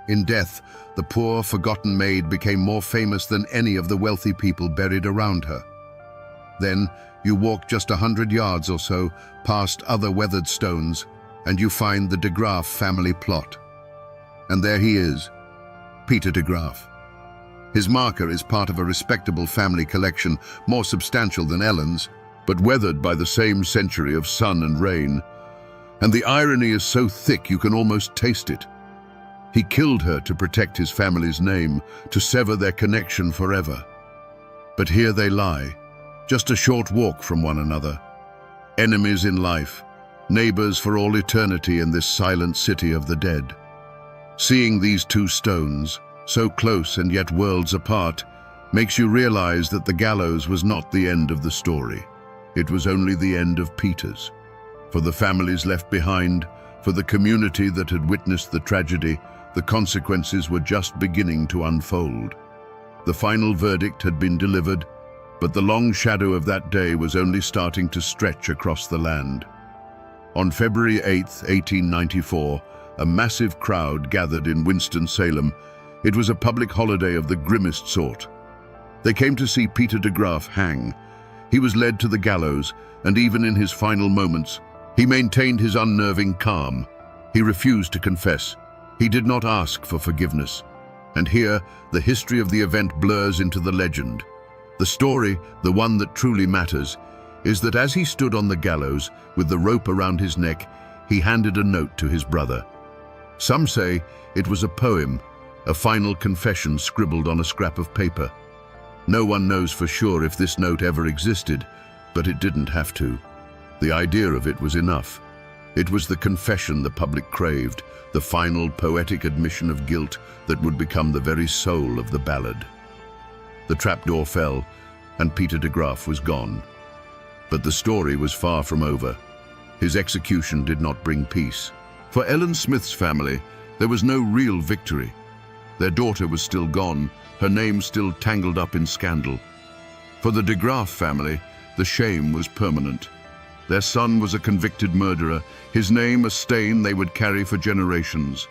In death, the poor, forgotten maid became more famous than any of the wealthy people buried around her. Then, you walk just 100 yards or so past other weathered stones, and you find the de Graaf family plot. And there he is, Peter de Graaf. His marker is part of a respectable family collection, more substantial than Ellen's, but weathered by the same century of sun and rain. And the irony is so thick you can almost taste it. He killed her to protect his family's name, to sever their connection forever. But here they lie, just a short walk from one another. Enemies in life, neighbors for all eternity in this silent city of the dead. Seeing these two stones, so close and yet worlds apart, makes you realize that the gallows was not the end of the story. It was only the end of Peter's. For the families left behind, for the community that had witnessed the tragedy, the consequences were just beginning to unfold. The final verdict had been delivered, but the long shadow of that day was only starting to stretch across the land. On February 8, 1894, a massive crowd gathered in Winston-Salem. It was a public holiday of the grimmest sort. They came to see Peter de Graaf hang. He was led to the gallows, and even in his final moments, he maintained his unnerving calm. He refused to confess. He did not ask for forgiveness. And here, the history of the event blurs into the legend. The story, the one that truly matters, is that as he stood on the gallows, with the rope around his neck, he handed a note to his brother. Some say it was a poem, a final confession scribbled on a scrap of paper. No one knows for sure if this note ever existed, but it didn't have to. The idea of it was enough. It was the confession the public craved, the final poetic admission of guilt that would become the very soul of the ballad. The trapdoor fell, and Peter de Graaf was gone. But the story was far from over. His execution did not bring peace. For Ellen Smith's family, there was no real victory. Their daughter was still gone, her name still tangled up in scandal. For the de Graaf family, the shame was permanent. Their son was a convicted murderer, his name a stain they would carry for generations.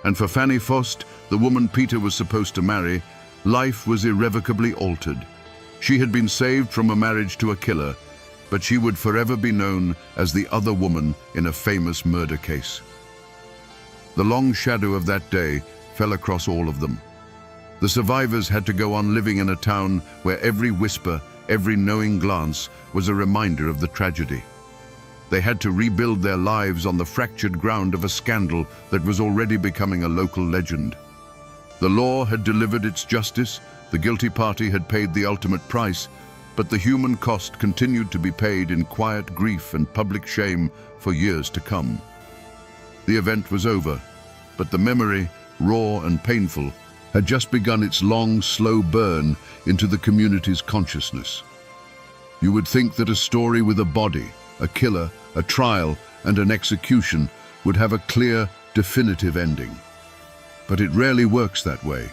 And for Fanny Fost, the woman Peter was supposed to marry, life was irrevocably altered. She had been saved from a marriage to a killer, but she would forever be known as the other woman in a famous murder case. The long shadow of that day fell across all of them. The survivors had to go on living in a town where every whisper, every knowing glance was a reminder of the tragedy. They had to rebuild their lives on the fractured ground of a scandal that was already becoming a local legend. The law had delivered its justice, the guilty party had paid the ultimate price, but the human cost continued to be paid in quiet grief and public shame for years to come. The event was over, but the memory, raw and painful, had just begun its long, slow burn into the community's consciousness. You would think that a story with a body, a killer, a trial, and an execution would have a clear, definitive ending. But it rarely works that way.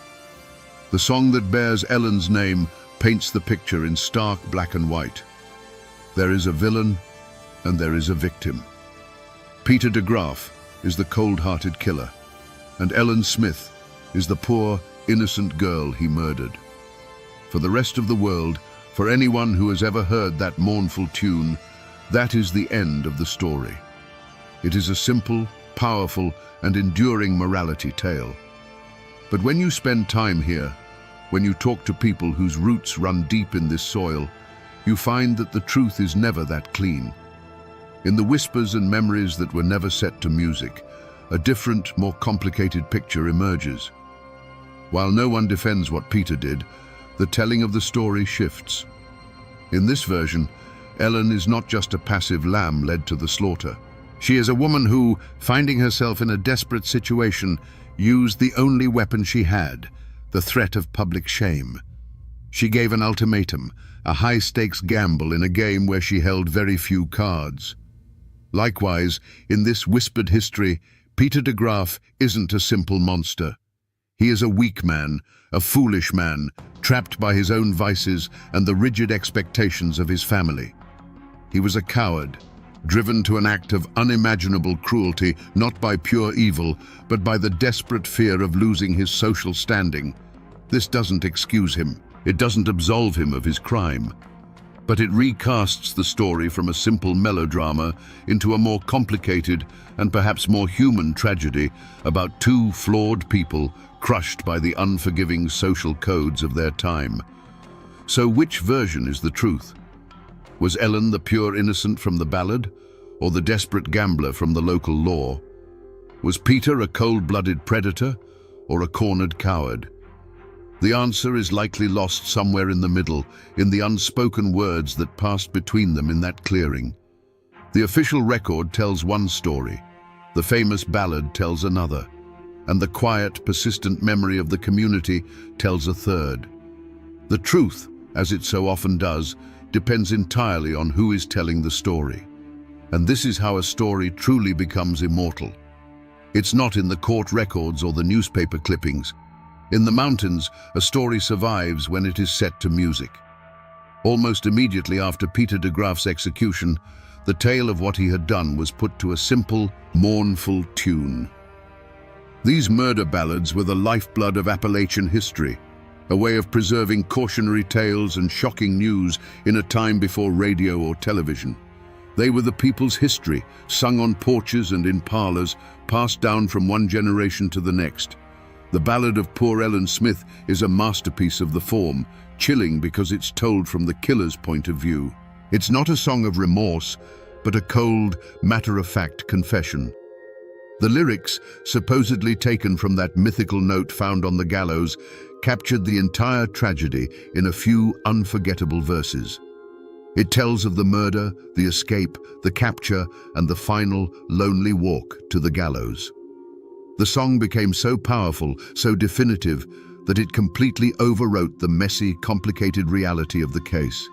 The song that bears Ellen's name paints the picture in stark black and white. There is a villain and there is a victim. Peter de Graaf is the cold-hearted killer, and Ellen Smith is the poor, innocent girl he murdered. For the rest of the world, for anyone who has ever heard that mournful tune, that is the end of the story. It is a simple, powerful, and enduring morality tale. But when you spend time here, when you talk to people whose roots run deep in this soil, you find that the truth is never that clean. In the whispers and memories that were never set to music, a different, more complicated picture emerges. While no one defends what Peter did, the telling of the story shifts. In this version, Ellen is not just a passive lamb led to the slaughter. She is a woman who, finding herself in a desperate situation, used the only weapon she had, the threat of public shame. She gave an ultimatum, a high-stakes gamble in a game where she held very few cards. Likewise, in this whispered history, Peter de Graaf isn't a simple monster. He is a weak man, a foolish man, trapped by his own vices and the rigid expectations of his family. He was a coward, driven to an act of unimaginable cruelty, not by pure evil, but by the desperate fear of losing his social standing. This doesn't excuse him. It doesn't absolve him of his crime. But it recasts the story from a simple melodrama into a more complicated and perhaps more human tragedy about two flawed people crushed by the unforgiving social codes of their time. So which version is the truth? Was Ellen the pure innocent from the ballad, or the desperate gambler from the local law? Was Peter a cold-blooded predator, or a cornered coward? The answer is likely lost somewhere in the middle, in the unspoken words that passed between them in that clearing. The official record tells one story, the famous ballad tells another, and the quiet, persistent memory of the community tells a third. The truth, as it so often does, depends entirely on who is telling the story. And this is how a story truly becomes immortal. It's not in the court records or the newspaper clippings. In the mountains, a story survives when it is set to music. Almost immediately after Peter de Graaf's execution, the tale of what he had done was put to a simple, mournful tune. These murder ballads were the lifeblood of Appalachian history, a way of preserving cautionary tales and shocking news in a time before radio or television. They were the people's history, sung on porches and in parlors, passed down from one generation to the next. The ballad of poor Ellen Smith is a masterpiece of the form, chilling because it's told from the killer's point of view. It's not a song of remorse, but a cold, matter-of-fact confession. The lyrics, supposedly taken from that mythical note found on the gallows, captured the entire tragedy in a few unforgettable verses. It tells of the murder, the escape, the capture, and the final, lonely walk to the gallows. The song became so powerful, so definitive, that it completely overwrote the messy, complicated reality of the case.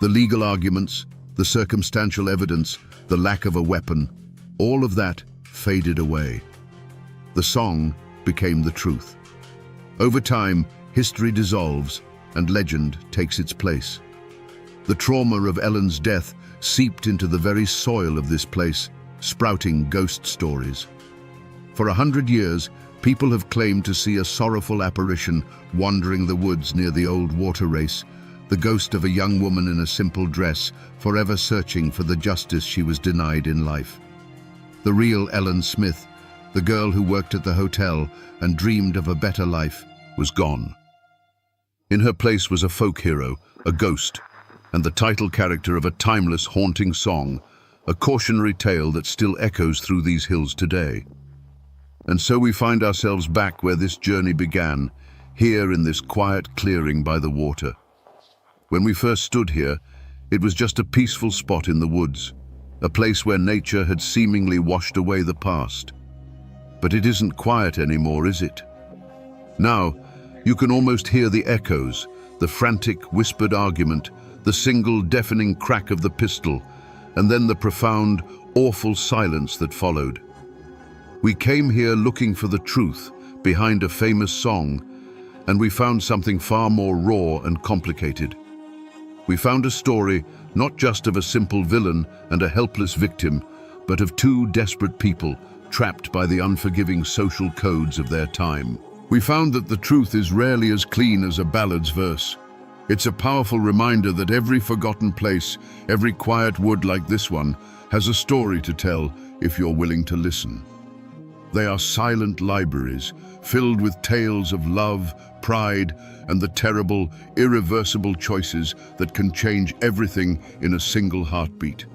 The legal arguments, the circumstantial evidence, the lack of a weapon, all of that faded away. The song became the truth. Over time, history dissolves and legend takes its place. The trauma of Ellen's death seeped into the very soil of this place, sprouting ghost stories. For 100 years, people have claimed to see a sorrowful apparition wandering the woods near the old water race, the ghost of a young woman in a simple dress, forever searching for the justice she was denied in life. The real Ellen Smith, the girl who worked at the hotel and dreamed of a better life, was gone. In her place was a folk hero, a ghost, and the title character of a timeless, haunting song, a cautionary tale that still echoes through these hills today. And so we find ourselves back where this journey began, here in this quiet clearing by the water. When we first stood here, it was just a peaceful spot in the woods, a place where nature had seemingly washed away the past. But it isn't quiet anymore, is it? Now, you can almost hear the echoes, the frantic, whispered argument, the single deafening crack of the pistol, and then the profound, awful silence that followed. We came here looking for the truth behind a famous song, and we found something far more raw and complicated. We found a story not just of a simple villain and a helpless victim, but of two desperate people trapped by the unforgiving social codes of their time. We found that the truth is rarely as clean as a ballad's verse. It's a powerful reminder that every forgotten place, every quiet wood like this one, has a story to tell if you're willing to listen. They are silent libraries, filled with tales of love, pride, and the terrible, irreversible choices that can change everything in a single heartbeat.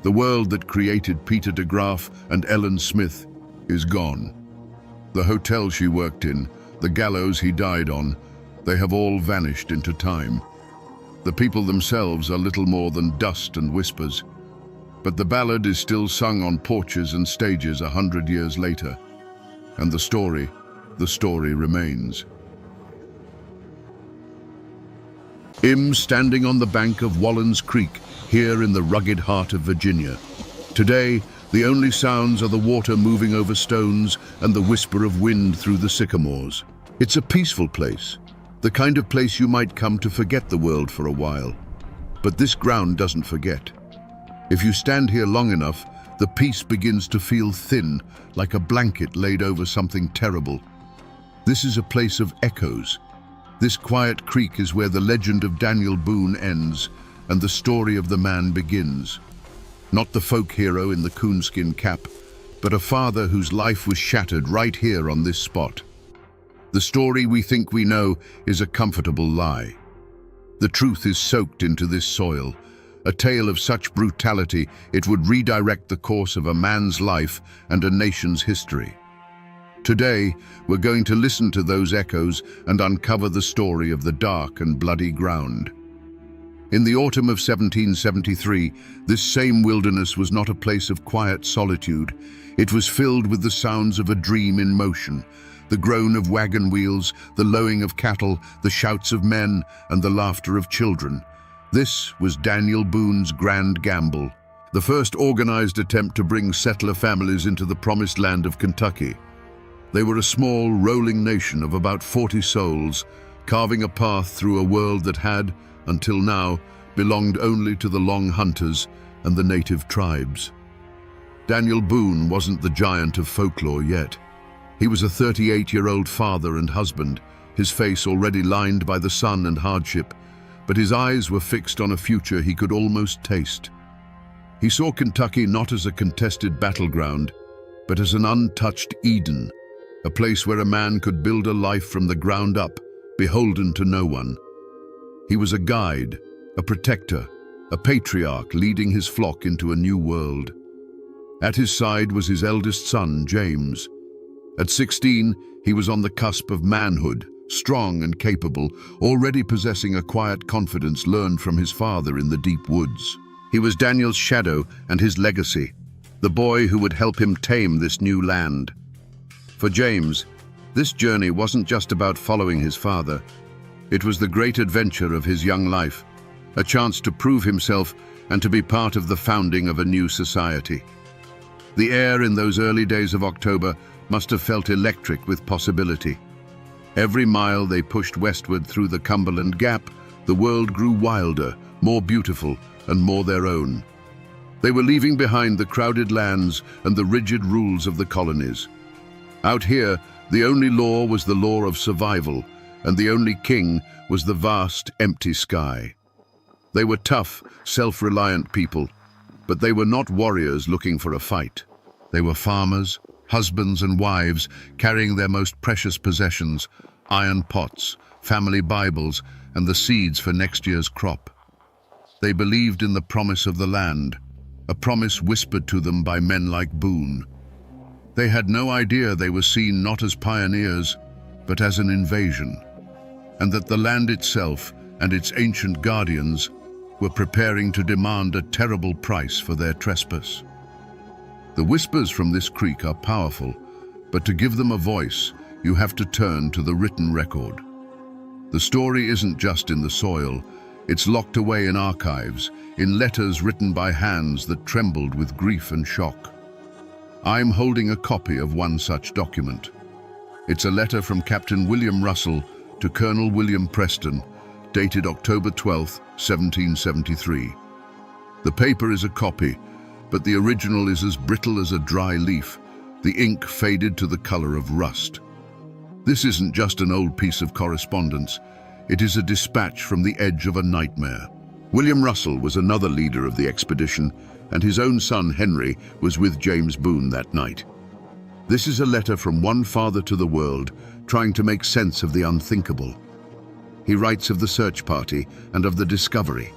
The world that created Peter de Graaf and Ellen Smith is gone. The hotel she worked in, the gallows he died on, they have all vanished into time. The people themselves are little more than dust and whispers. But the ballad is still sung on porches and stages 100 years later. And the story remains. I'm standing on the bank of Wallens Creek, here in the rugged heart of Virginia. Today, the only sounds are the water moving over stones and the whisper of wind through the sycamores. It's a peaceful place, the kind of place you might come to forget the world for a while. But this ground doesn't forget. If you stand here long enough, the peace begins to feel thin, like a blanket laid over something terrible. This is a place of echoes. This quiet creek is where the legend of Daniel Boone ends and the story of the man begins. Not the folk hero in the coonskin cap, but a father whose life was shattered right here on this spot. The story we think we know is a comfortable lie. The truth is soaked into this soil, a tale of such brutality it would redirect the course of a man's life and a nation's history. Today, we're going to listen to those echoes and uncover the story of the dark and bloody ground. In the autumn of 1773, this same wilderness was not a place of quiet solitude. It was filled with the sounds of a dream in motion, the groan of wagon wheels, the lowing of cattle, the shouts of men, and the laughter of children. This was Daniel Boone's grand gamble, the first organized attempt to bring settler families into the promised land of Kentucky. They were a small, rolling nation of about 40 souls, carving a path through a world that had, until now, belonged only to the Long Hunters and the native tribes. Daniel Boone wasn't the giant of folklore yet. He was a 38-year-old father and husband, his face already lined by the sun and hardship, but his eyes were fixed on a future he could almost taste. He saw Kentucky not as a contested battleground, but as an untouched Eden, a place where a man could build a life from the ground up, beholden to no one. He was a guide, a protector, a patriarch leading his flock into a new world. At his side was his eldest son, James. At 16, he was on the cusp of manhood, strong and capable, already possessing a quiet confidence learned from his father in the deep woods. He was Daniel's shadow and his legacy, the boy who would help him tame this new land. For James, this journey wasn't just about following his father. It was the great adventure of his young life, a chance to prove himself and to be part of the founding of a new society. The air in those early days of October must have felt electric with possibility. Every mile they pushed westward through the Cumberland Gap, the world grew wilder, more beautiful, and more their own. They were leaving behind the crowded lands and the rigid rules of the colonies. Out here, the only law was the law of survival, and the only king was the vast, empty sky. They were tough, self-reliant people, but they were not warriors looking for a fight. They were farmers, husbands and wives, carrying their most precious possessions, iron pots, family Bibles, and the seeds for next year's crop. They believed in the promise of the land, a promise whispered to them by men like Boone. They had no idea they were seen not as pioneers, but as an invasion, and that the land itself and its ancient guardians were preparing to demand a terrible price for their trespass. The whispers from this creek are powerful, but to give them a voice, you have to turn to the written record. The story isn't just in the soil, it's locked away in archives, in letters written by hands that trembled with grief and shock. I'm holding a copy of one such document. It's a letter from Captain William Russell to Colonel William Preston, dated October 12, 1773. The paper is a copy, but the original is as brittle as a dry leaf, the ink faded to the color of rust. This isn't just an old piece of correspondence, it is a dispatch from the edge of a nightmare. William Russell was another leader of the expedition, and his own son Henry was with James Boone that night. This is a letter from one father to the world, trying to make sense of the unthinkable. He writes of the search party and of the discovery.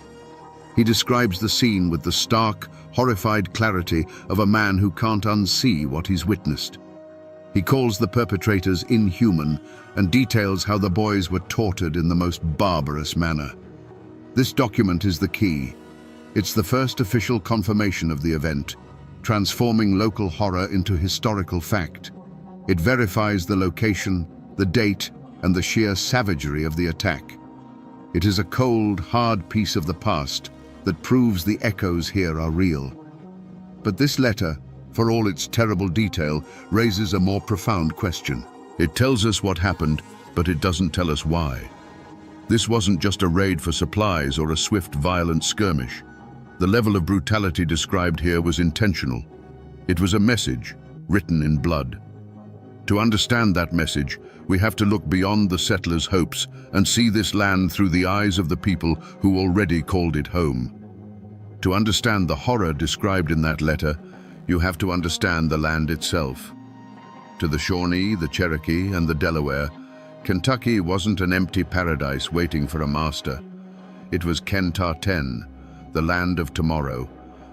He describes the scene with the stark, horrified clarity of a man who can't unsee what he's witnessed. He calls the perpetrators inhuman and details how the boys were tortured in the most barbarous manner. This document is the key. It's the first official confirmation of the event, transforming local horror into historical fact. It verifies the location, the date, and the sheer savagery of the attack. It is a cold, hard piece of the past that proves the echoes here are real. But this letter, for all its terrible detail, raises a more profound question. It tells us what happened, but it doesn't tell us why. This wasn't just a raid for supplies or a swift, violent skirmish. The level of brutality described here was intentional. It was a message, written in blood. To understand that message, we have to look beyond the settlers' hopes and see this land through the eyes of the people who already called it home. To understand the horror described in that letter, you have to understand the land itself. To the Shawnee, the Cherokee, and the Delaware, Kentucky wasn't an empty paradise waiting for a master. It was Kentar-ten, the land of tomorrow,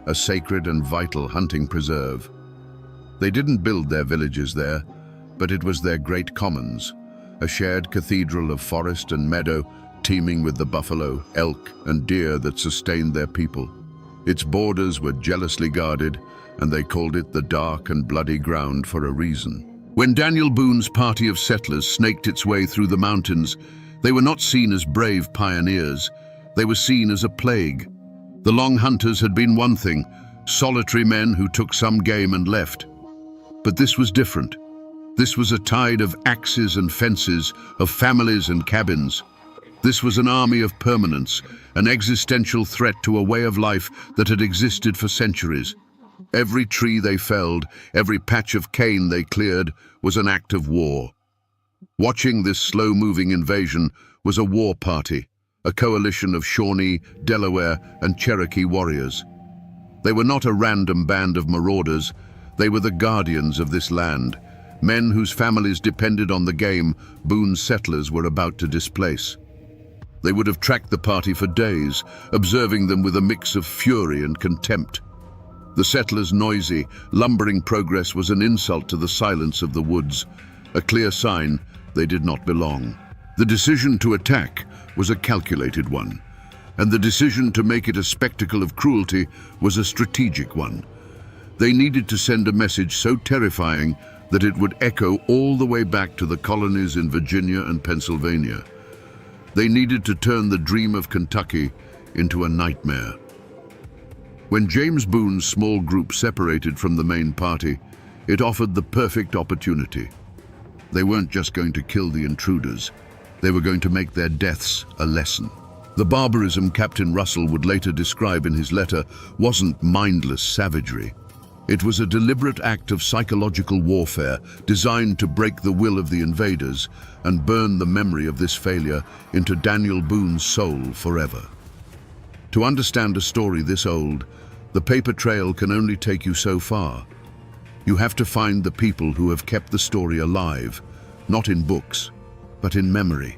a sacred and vital hunting preserve. They didn't build their villages there, but it was their great commons, a shared cathedral of forest and meadow teeming with the buffalo, elk, and deer that sustained their people. Its borders were jealously guarded, and they called it the dark and bloody ground for a reason. When Daniel Boone's party of settlers snaked its way through the mountains, they were not seen as brave pioneers. They were seen as a plague. The Long Hunters had been one thing, solitary men who took some game and left. But this was different. This was a tide of axes and fences, of families and cabins. This was an army of permanence, an existential threat to a way of life that had existed for centuries. Every tree they felled, every patch of cane they cleared, was an act of war. Watching this slow-moving invasion was a war party, a coalition of Shawnee, Delaware, and Cherokee warriors. They were not a random band of marauders. They were the guardians of this land, men whose families depended on the game Boone's settlers were about to displace. They would have tracked the party for days, observing them with a mix of fury and contempt. The settlers' noisy, lumbering progress was an insult to the silence of the woods, a clear sign they did not belong. The decision to attack was a calculated one, and the decision to make it a spectacle of cruelty was a strategic one. They needed to send a message so terrifying that it would echo all the way back to the colonies in Virginia and Pennsylvania. They needed to turn the dream of Kentucky into a nightmare. When James Boone's small group separated from the main party, it offered the perfect opportunity. They weren't just going to kill the intruders, they were going to make their deaths a lesson. The barbarism Captain Russell would later describe in his letter wasn't mindless savagery. It was a deliberate act of psychological warfare designed to break the will of the invaders and burn the memory of this failure into Daniel Boone's soul forever. To understand a story this old, the paper trail can only take you so far. You have to find the people who have kept the story alive, not in books, but in memory.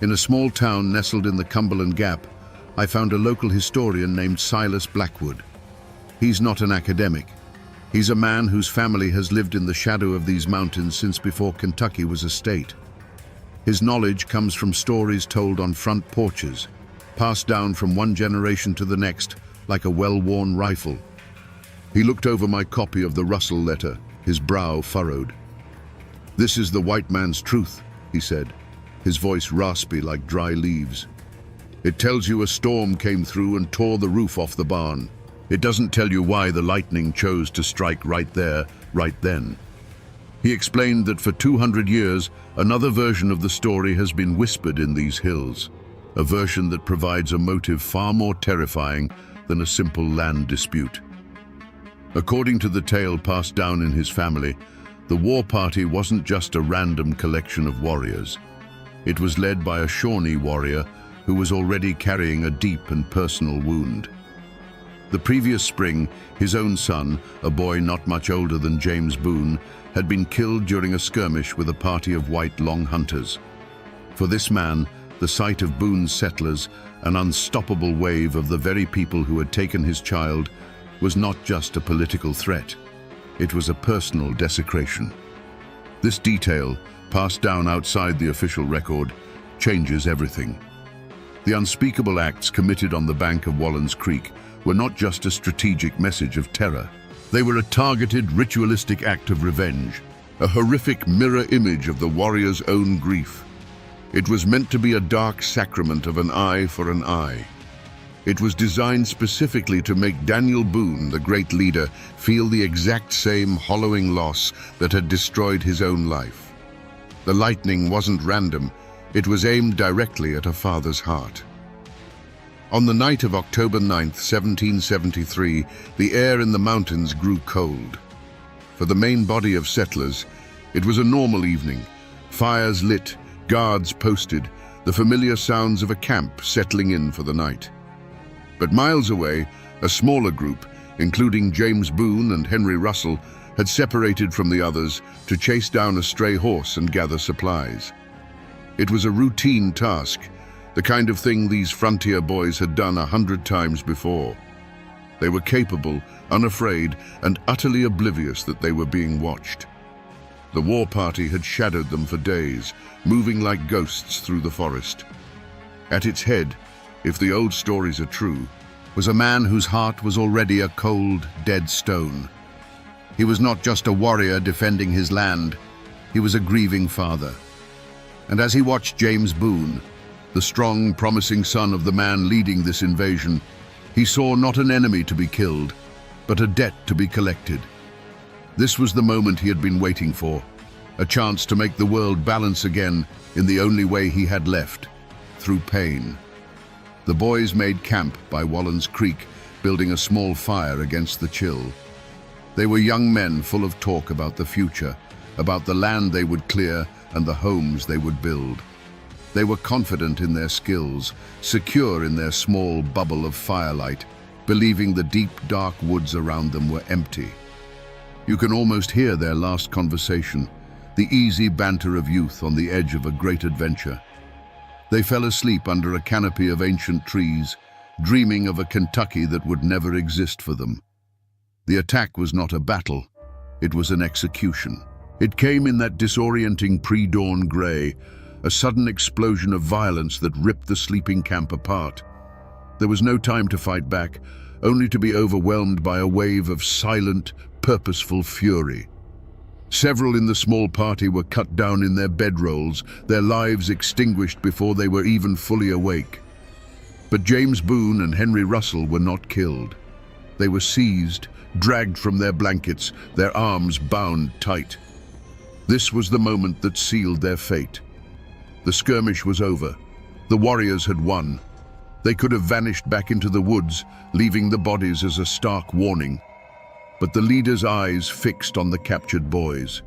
In a small town nestled in the Cumberland Gap, I found a local historian named Silas Blackwood. He's not an academic. He's a man whose family has lived in the shadow of these mountains since before Kentucky was a state. His knowledge comes from stories told on front porches, passed down from one generation to the next like a well-worn rifle. He looked over my copy of the Russell letter, his brow furrowed. "This is the white man's truth," he said, his voice raspy like dry leaves. "It tells you a storm came through and tore the roof off the barn. It doesn't tell you why the lightning chose to strike right there, right then." He explained that for 200 years, another version of the story has been whispered in these hills, a version that provides a motive far more terrifying than a simple land dispute. According to the tale passed down in his family, the war party wasn't just a random collection of warriors. It was led by a Shawnee warrior who was already carrying a deep and personal wound. The previous spring, his own son, a boy not much older than James Boone, had been killed during a skirmish with a party of white Long Hunters. For this man, the sight of Boone's settlers, an unstoppable wave of the very people who had taken his child, was not just a political threat. It was a personal desecration. This detail, passed down outside the official record, changes everything. The unspeakable acts committed on the bank of Wallens Creek were not just a strategic message of terror. They were a targeted, ritualistic act of revenge, a horrific mirror image of the warrior's own grief. It was meant to be a dark sacrament of an eye for an eye. It was designed specifically to make Daniel Boone, the great leader, feel the exact same hollowing loss that had destroyed his own life. The lightning wasn't random, it was aimed directly at a father's heart. On the night of October 9th, 1773, the air in the mountains grew cold. For the main body of settlers, it was a normal evening. Fires lit, guards posted, the familiar sounds of a camp settling in for the night. But miles away, a smaller group, including James Boone and Henry Russell, had separated from the others to chase down a stray horse and gather supplies. It was a routine task, the kind of thing these frontier boys had done 100 times before. They were capable, unafraid, and utterly oblivious that they were being watched. The war party had shadowed them for days, moving like ghosts through the forest. At its head, if the old stories are true, was a man whose heart was already a cold, dead stone. He was not just a warrior defending his land, he was a grieving father. And as he watched James Boone, the strong, promising son of the man leading this invasion, he saw not an enemy to be killed, but a debt to be collected. This was the moment he had been waiting for, a chance to make the world balance again in the only way he had left, through pain. The boys made camp by Wallens Creek, building a small fire against the chill. They were young men full of talk about the future, about the land they would clear and the homes they would build. They were confident in their skills, secure in their small bubble of firelight, believing the deep, dark woods around them were empty. You can almost hear their last conversation, the easy banter of youth on the edge of a great adventure. They fell asleep under a canopy of ancient trees, dreaming of a Kentucky that would never exist for them. The attack was not a battle, it was an execution. It came in that disorienting pre-dawn gray, a sudden explosion of violence that ripped the sleeping camp apart. There was no time to fight back, only to be overwhelmed by a wave of silent, purposeful fury. Several in the small party were cut down in their bedrolls, their lives extinguished before they were even fully awake. But James Boone and Henry Russell were not killed. They were seized, dragged from their blankets, their arms bound tight. This was the moment that sealed their fate. The skirmish was over. The warriors had won. They could have vanished back into the woods, leaving the bodies as a stark warning. But the leader's eyes fixed on the captured boys.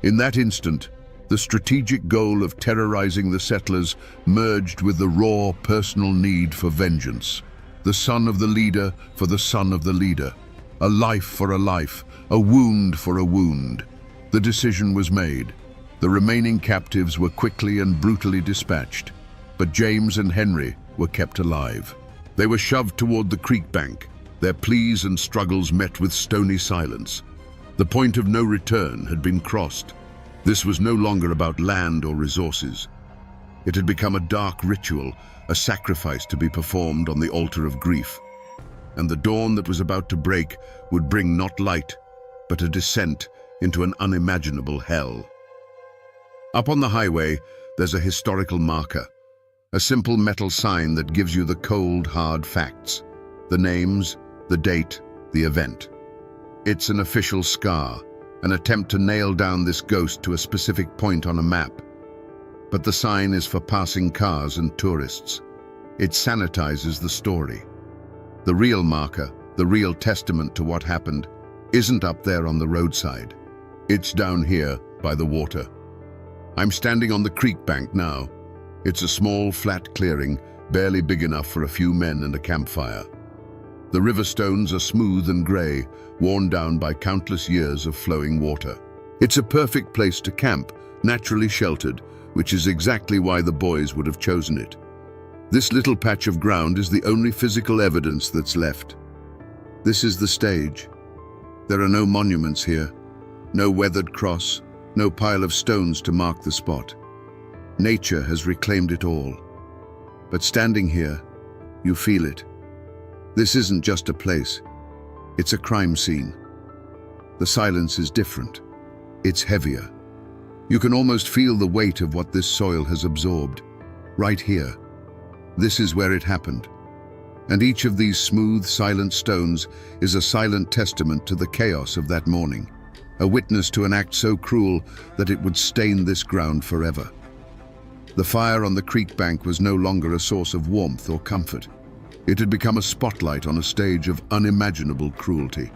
In that instant, the strategic goal of terrorizing the settlers merged with the raw personal need for vengeance. The son of the leader for the son of the leader. A life for a life, a wound for a wound. The decision was made. The remaining captives were quickly and brutally dispatched, but James and Henry were kept alive. They were shoved toward the creek bank. Their pleas and struggles met with stony silence. The point of no return had been crossed. This was no longer about land or resources. It had become a dark ritual, a sacrifice to be performed on the altar of grief. And the dawn that was about to break would bring not light, but a descent into an unimaginable hell. Up on the highway, there's a historical marker, a simple metal sign that gives you the cold, hard facts, the names, the date, the event. It's an official scar, an attempt to nail down this ghost to a specific point on a map. But the sign is for passing cars and tourists. It sanitizes the story. The real marker, the real testament to what happened, isn't up there on the roadside. It's down here by the water. I'm standing on the creek bank now. It's a small, flat clearing, barely big enough for a few men and a campfire. The river stones are smooth and grey, worn down by countless years of flowing water. It's a perfect place to camp, naturally sheltered, which is exactly why the boys would have chosen it. This little patch of ground is the only physical evidence that's left. This is the stage. There are no monuments here, no weathered cross, no pile of stones to mark the spot. Nature has reclaimed it all. But standing here, you feel it. This isn't just a place, it's a crime scene. The silence is different. It's heavier. You can almost feel the weight of what this soil has absorbed. Right here. This is where it happened. And each of these smooth, silent stones is a silent testament to the chaos of that morning. A witness to an act so cruel that it would stain this ground forever. The fire on the creek bank was no longer a source of warmth or comfort. It had become a spotlight on a stage of unimaginable cruelty.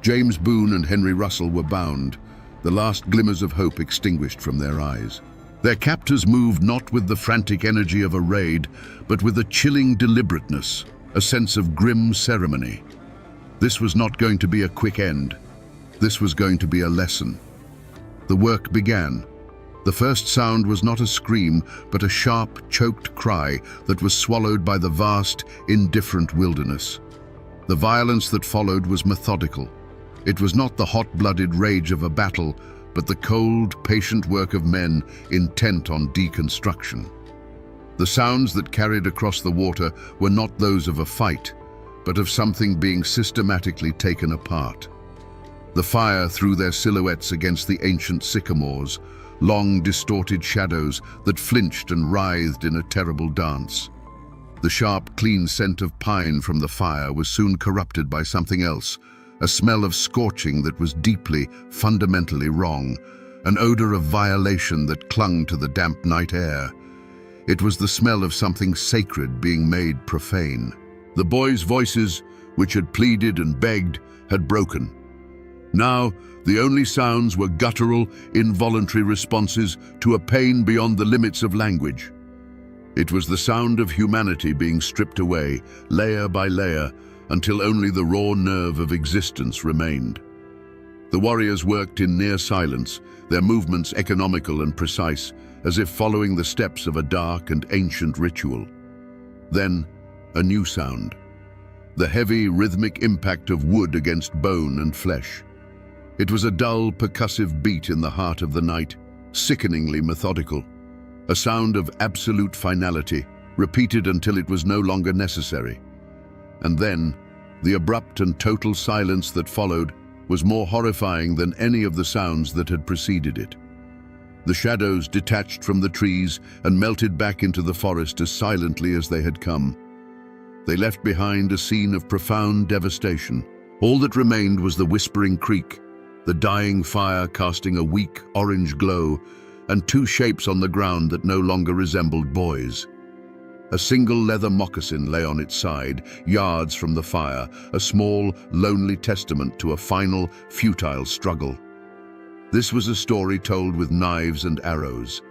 James Boone and Henry Russell were bound, the last glimmers of hope extinguished from their eyes. Their captors moved not with the frantic energy of a raid, but with a chilling deliberateness, a sense of grim ceremony. This was not going to be a quick end. This was going to be a lesson. The work began. The first sound was not a scream, but a sharp, choked cry that was swallowed by the vast, indifferent wilderness. The violence that followed was methodical. It was not the hot-blooded rage of a battle, but the cold, patient work of men intent on deconstruction. The sounds that carried across the water were not those of a fight, but of something being systematically taken apart. The fire threw their silhouettes against the ancient sycamores, long, distorted shadows that flinched and writhed in a terrible dance. The sharp, clean scent of pine from the fire was soon corrupted by something else, a smell of scorching that was deeply, fundamentally wrong, an odor of violation that clung to the damp night air. It was the smell of something sacred being made profane. The boys' voices, which had pleaded and begged, had broken. Now, the only sounds were guttural, involuntary responses to a pain beyond the limits of language. It was the sound of humanity being stripped away, layer by layer, until only the raw nerve of existence remained. The warriors worked in near silence, their movements economical and precise, as if following the steps of a dark and ancient ritual. Then, a new sound. The heavy, rhythmic impact of wood against bone and flesh. It was a dull, percussive beat in the heart of the night, sickeningly methodical. A sound of absolute finality, repeated until it was no longer necessary. And then, the abrupt and total silence that followed was more horrifying than any of the sounds that had preceded it. The shadows detached from the trees and melted back into the forest as silently as they had come. They left behind a scene of profound devastation. All that remained was the whispering creek, the dying fire casting a weak orange glow, and two shapes on the ground that no longer resembled boys. A single leather moccasin lay on its side, yards from the fire, a small, lonely testament to a final, futile struggle. This was a story told with knives and arrows.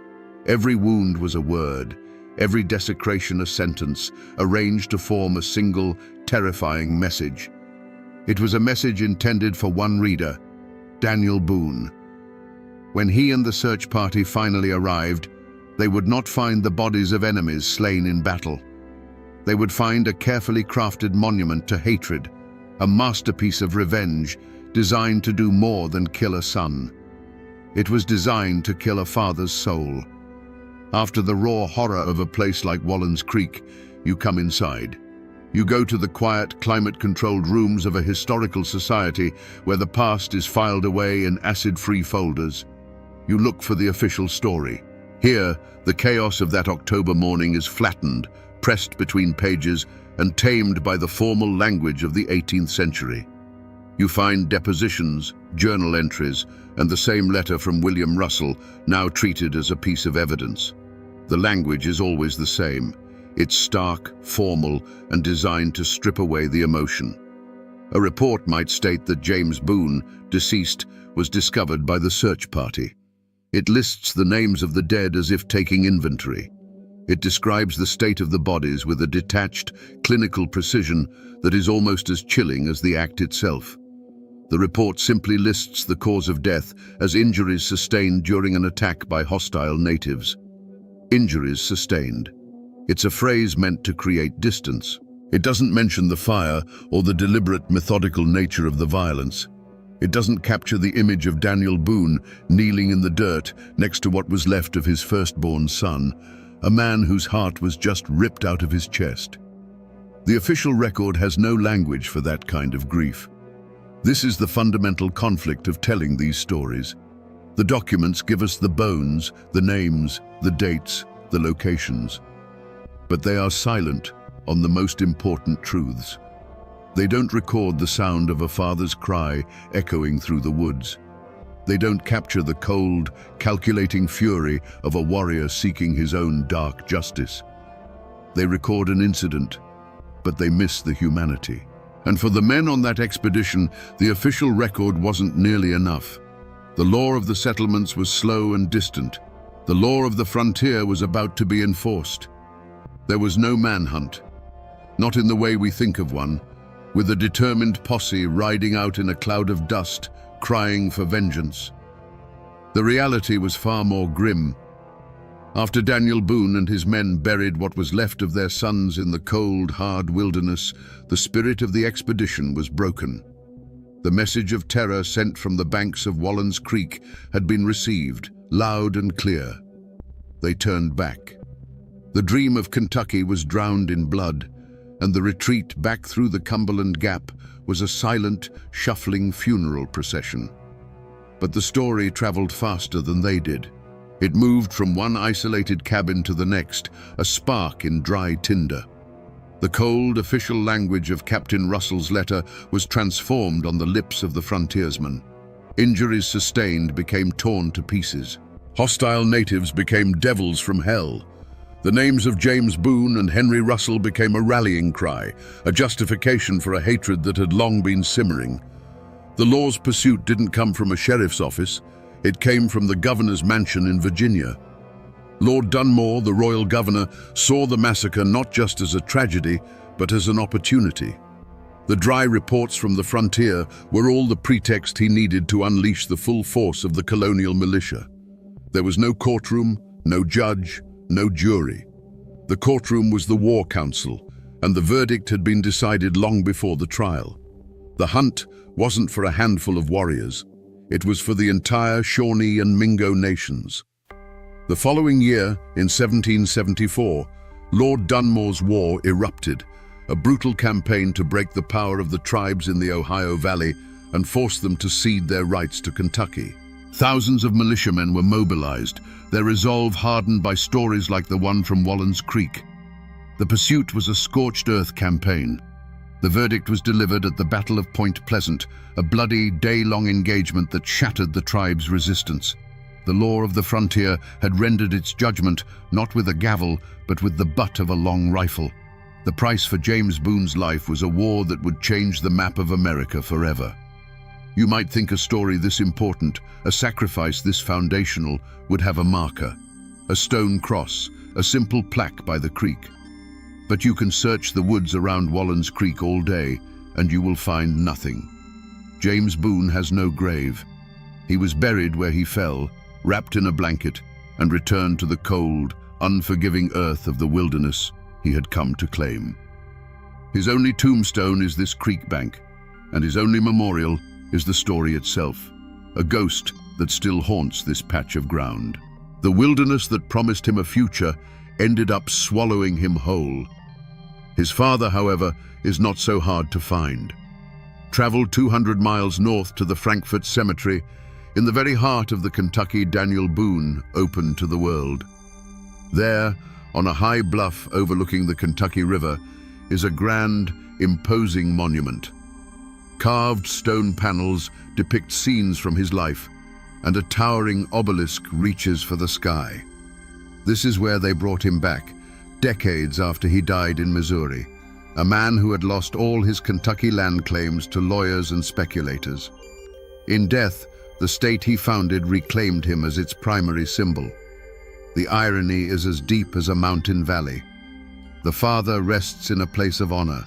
Every wound was a word, every desecration a sentence, arranged to form a single, terrifying message. It was a message intended for one reader, Daniel Boone. When he and the search party finally arrived, they would not find the bodies of enemies slain in battle. They would find a carefully crafted monument to hatred, a masterpiece of revenge designed to do more than kill a son. It was designed to kill a father's soul. After the raw horror of a place like Wallen's Creek, you come inside. You go to the quiet, climate-controlled rooms of a historical society where the past is filed away in acid-free folders. You look for the official story. Here, the chaos of that October morning is flattened, pressed between pages, and tamed by the formal language of the 18th century. You find depositions, journal entries, and the same letter from William Russell, now treated as a piece of evidence. The language is always the same. It's stark, formal, and designed to strip away the emotion. A report might state that James Boone, deceased, was discovered by the search party. It lists the names of the dead as if taking inventory. It describes the state of the bodies with a detached, clinical precision that is almost as chilling as the act itself. The report simply lists the cause of death as injuries sustained during an attack by hostile natives. Injuries sustained. It's a phrase meant to create distance. It doesn't mention the fire or the deliberate, methodical nature of the violence. It doesn't capture the image of Daniel Boone kneeling in the dirt next to what was left of his firstborn son, a man whose heart was just ripped out of his chest. The official record has no language for that kind of grief. This is the fundamental conflict of telling these stories. The documents give us the bones, the names, the dates, the locations. But they are silent on the most important truths. They don't record the sound of a father's cry echoing through the woods. They don't capture the cold, calculating fury of a warrior seeking his own dark justice. They record an incident, but they miss the humanity. And for the men on that expedition, the official record wasn't nearly enough. The law of the settlements was slow and distant. The law of the frontier was about to be enforced. There was no manhunt, not in the way we think of one, with a determined posse riding out in a cloud of dust, crying for vengeance. The reality was far more grim. After Daniel Boone and his men buried what was left of their sons in the cold, hard wilderness, the spirit of the expedition was broken. The message of terror sent from the banks of Wallen's Creek had been received, loud and clear. They turned back. The dream of Kentucky was drowned in blood, and the retreat back through the Cumberland Gap was a silent, shuffling funeral procession. But the story traveled faster than they did. It moved from one isolated cabin to the next, a spark in dry tinder. The cold, official language of Captain Russell's letter was transformed on the lips of the frontiersmen. Injuries sustained became torn to pieces. Hostile natives became devils from hell. The names of James Boone and Henry Russell became a rallying cry, a justification for a hatred that had long been simmering. The law's pursuit didn't come from a sheriff's office. It came from the governor's mansion in Virginia. Lord Dunmore, the royal governor, saw the massacre not just as a tragedy, but as an opportunity. The dry reports from the frontier were all the pretext he needed to unleash the full force of the colonial militia. There was no courtroom, no judge, no jury. The courtroom was the War Council, and the verdict had been decided long before the trial. The hunt wasn't for a handful of warriors. It was for the entire Shawnee and Mingo nations. The following year, in 1774, Lord Dunmore's War erupted, a brutal campaign to break the power of the tribes in the Ohio Valley and force them to cede their rights to Kentucky. Thousands of militiamen were mobilized, their resolve hardened by stories like the one from Wallen's Creek. The pursuit was a scorched earth campaign. The verdict was delivered at the Battle of Point Pleasant, a bloody, day-long engagement that shattered the tribe's resistance. The law of the frontier had rendered its judgment not with a gavel, but with the butt of a long rifle. The price for James Boone's life was a war that would change the map of America forever. You might think a story this important, a sacrifice this foundational, would have a marker, a stone cross, a simple plaque by the creek. But you can search the woods around Wallen's Creek all day, and you will find nothing. James Boone has no grave. He was buried where he fell, wrapped in a blanket, and returned to the cold, unforgiving earth of the wilderness he had come to claim. His only tombstone is this creek bank, and his only memorial is the story itself, a ghost that still haunts this patch of ground. The wilderness that promised him a future ended up swallowing him whole. His father, however, is not so hard to find. Travel 200 miles north to the Frankfort Cemetery, in the very heart of the Kentucky Daniel Boone opened to the world. There, on a high bluff overlooking the Kentucky River, is a grand, imposing monument. Carved stone panels depict scenes from his life, and a towering obelisk reaches for the sky. This is where they brought him back, decades after he died in Missouri, a man who had lost all his Kentucky land claims to lawyers and speculators. In death, the state he founded reclaimed him as its primary symbol. The irony is as deep as a mountain valley. The father rests in a place of honor,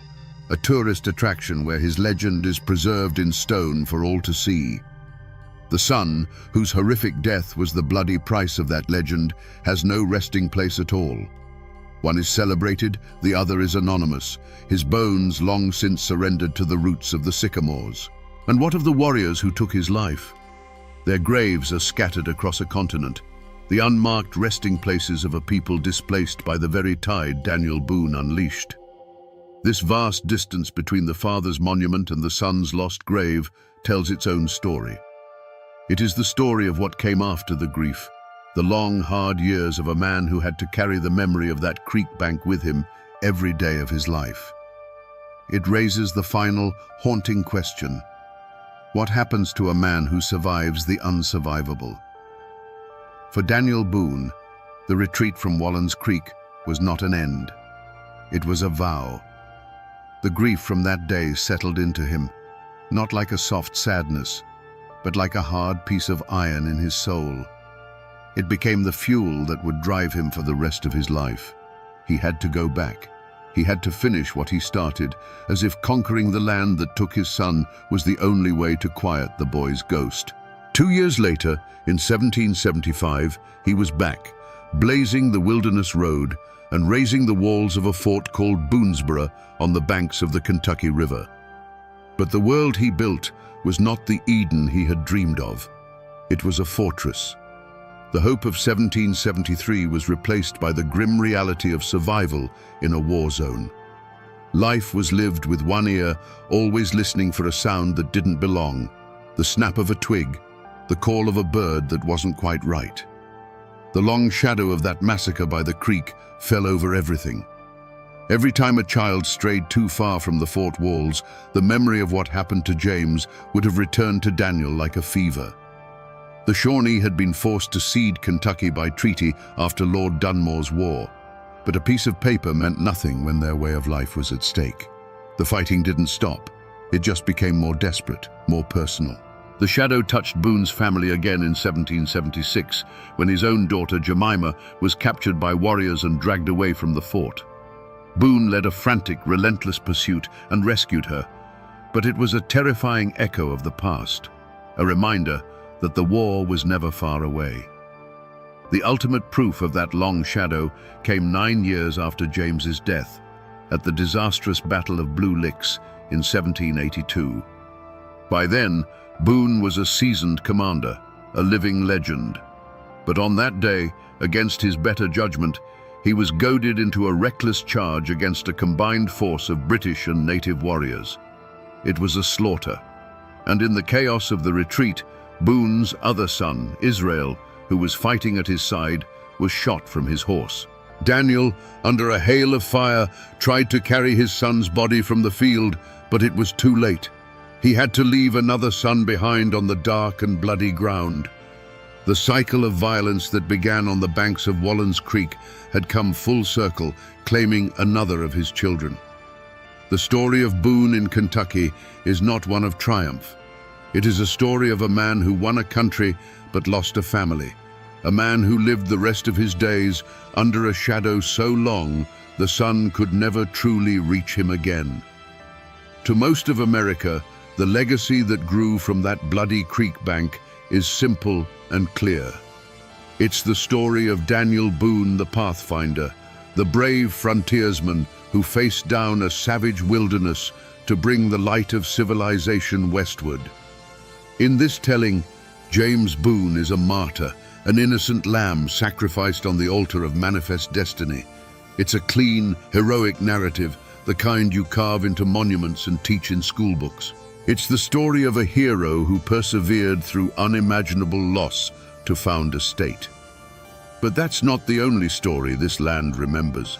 a tourist attraction where his legend is preserved in stone for all to see. The son, whose horrific death was the bloody price of that legend, has no resting place at all. One is celebrated, the other is anonymous, his bones long since surrendered to the roots of the sycamores. And what of the warriors who took his life? Their graves are scattered across a continent, the unmarked resting places of a people displaced by the very tide Daniel Boone unleashed. This vast distance between the father's monument and the son's lost grave tells its own story. It is the story of what came after the grief, the long, hard years of a man who had to carry the memory of that creek bank with him every day of his life. It raises the final, haunting question: what happens to a man who survives the unsurvivable? For Daniel Boone, the retreat from Wallen's Creek was not an end. It was a vow. The grief from that day settled into him, not like a soft sadness, but like a hard piece of iron in his soul. It became the fuel that would drive him for the rest of his life. He had to go back. He had to finish what he started, as if conquering the land that took his son was the only way to quiet the boy's ghost. 2 years later, in 1775, he was back, blazing the wilderness road and raising the walls of a fort called Boonesborough on the banks of the Kentucky River. But the world he built was not the Eden he had dreamed of. It was a fortress. The hope of 1773 was replaced by the grim reality of survival in a war zone. Life was lived with one ear, always listening for a sound that didn't belong, the snap of a twig, the call of a bird that wasn't quite right. The long shadow of that massacre by the creek fell over everything. Every time a child strayed too far from the fort walls, the memory of what happened to James would have returned to Daniel like a fever. The Shawnee had been forced to cede Kentucky by treaty after Lord Dunmore's war, but a piece of paper meant nothing when their way of life was at stake. The fighting didn't stop. It just became more desperate, more personal. The shadow touched Boone's family again in 1776, when his own daughter Jemima was captured by warriors and dragged away from the fort. Boone led a frantic, relentless pursuit and rescued her, but it was a terrifying echo of the past, a reminder that the war was never far away. The ultimate proof of that long shadow came 9 years after James's death, at the disastrous Battle of Blue Licks in 1782. By then, Boone was a seasoned commander, a living legend. But on that day, against his better judgment, he was goaded into a reckless charge against a combined force of British and native warriors. It was a slaughter, and in the chaos of the retreat, Boone's other son, Israel, who was fighting at his side, was shot from his horse. Daniel, under a hail of fire, tried to carry his son's body from the field, but it was too late. He had to leave another son behind on the dark and bloody ground. The cycle of violence that began on the banks of Wallens Creek had come full circle, claiming another of his children. The story of Boone in Kentucky is not one of triumph. It is a story of a man who won a country but lost a family. A man who lived the rest of his days under a shadow so long the sun could never truly reach him again. To most of America, the legacy that grew from that bloody creek bank is simple and clear. It's the story of Daniel Boone the Pathfinder, the brave frontiersman who faced down a savage wilderness to bring the light of civilization westward. In this telling, James Boone is a martyr, an innocent lamb sacrificed on the altar of manifest destiny. It's a clean, heroic narrative, the kind you carve into monuments and teach in schoolbooks. It's the story of a hero who persevered through unimaginable loss to found a state. But that's not the only story this land remembers.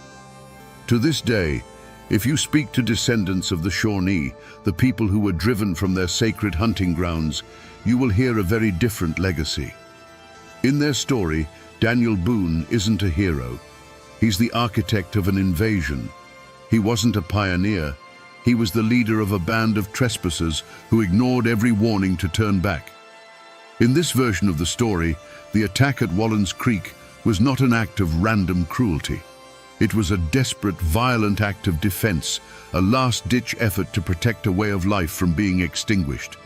To this day, if you speak to descendants of the Shawnee, the people who were driven from their sacred hunting grounds, you will hear a very different legacy. In their story, Daniel Boone isn't a hero. He's the architect of an invasion. He wasn't a pioneer. He was the leader of a band of trespassers who ignored every warning to turn back. In this version of the story, the attack at Wallens Creek was not an act of random cruelty. It was a desperate, violent act of defense, a last-ditch effort to protect a way of life from being extinguished.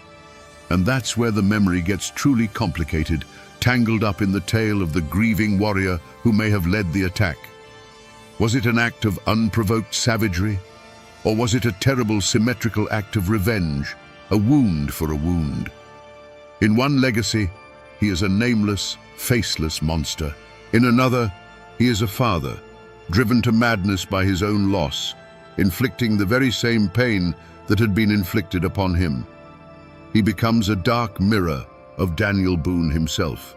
And that's where the memory gets truly complicated, tangled up in the tale of the grieving warrior who may have led the attack. Was it an act of unprovoked savagery? Or was it a terrible symmetrical act of revenge, a wound for a wound? In one legacy, he is a nameless, faceless monster. In another, he is a father, driven to madness by his own loss, inflicting the very same pain that had been inflicted upon him. He becomes a dark mirror of Daniel Boone himself.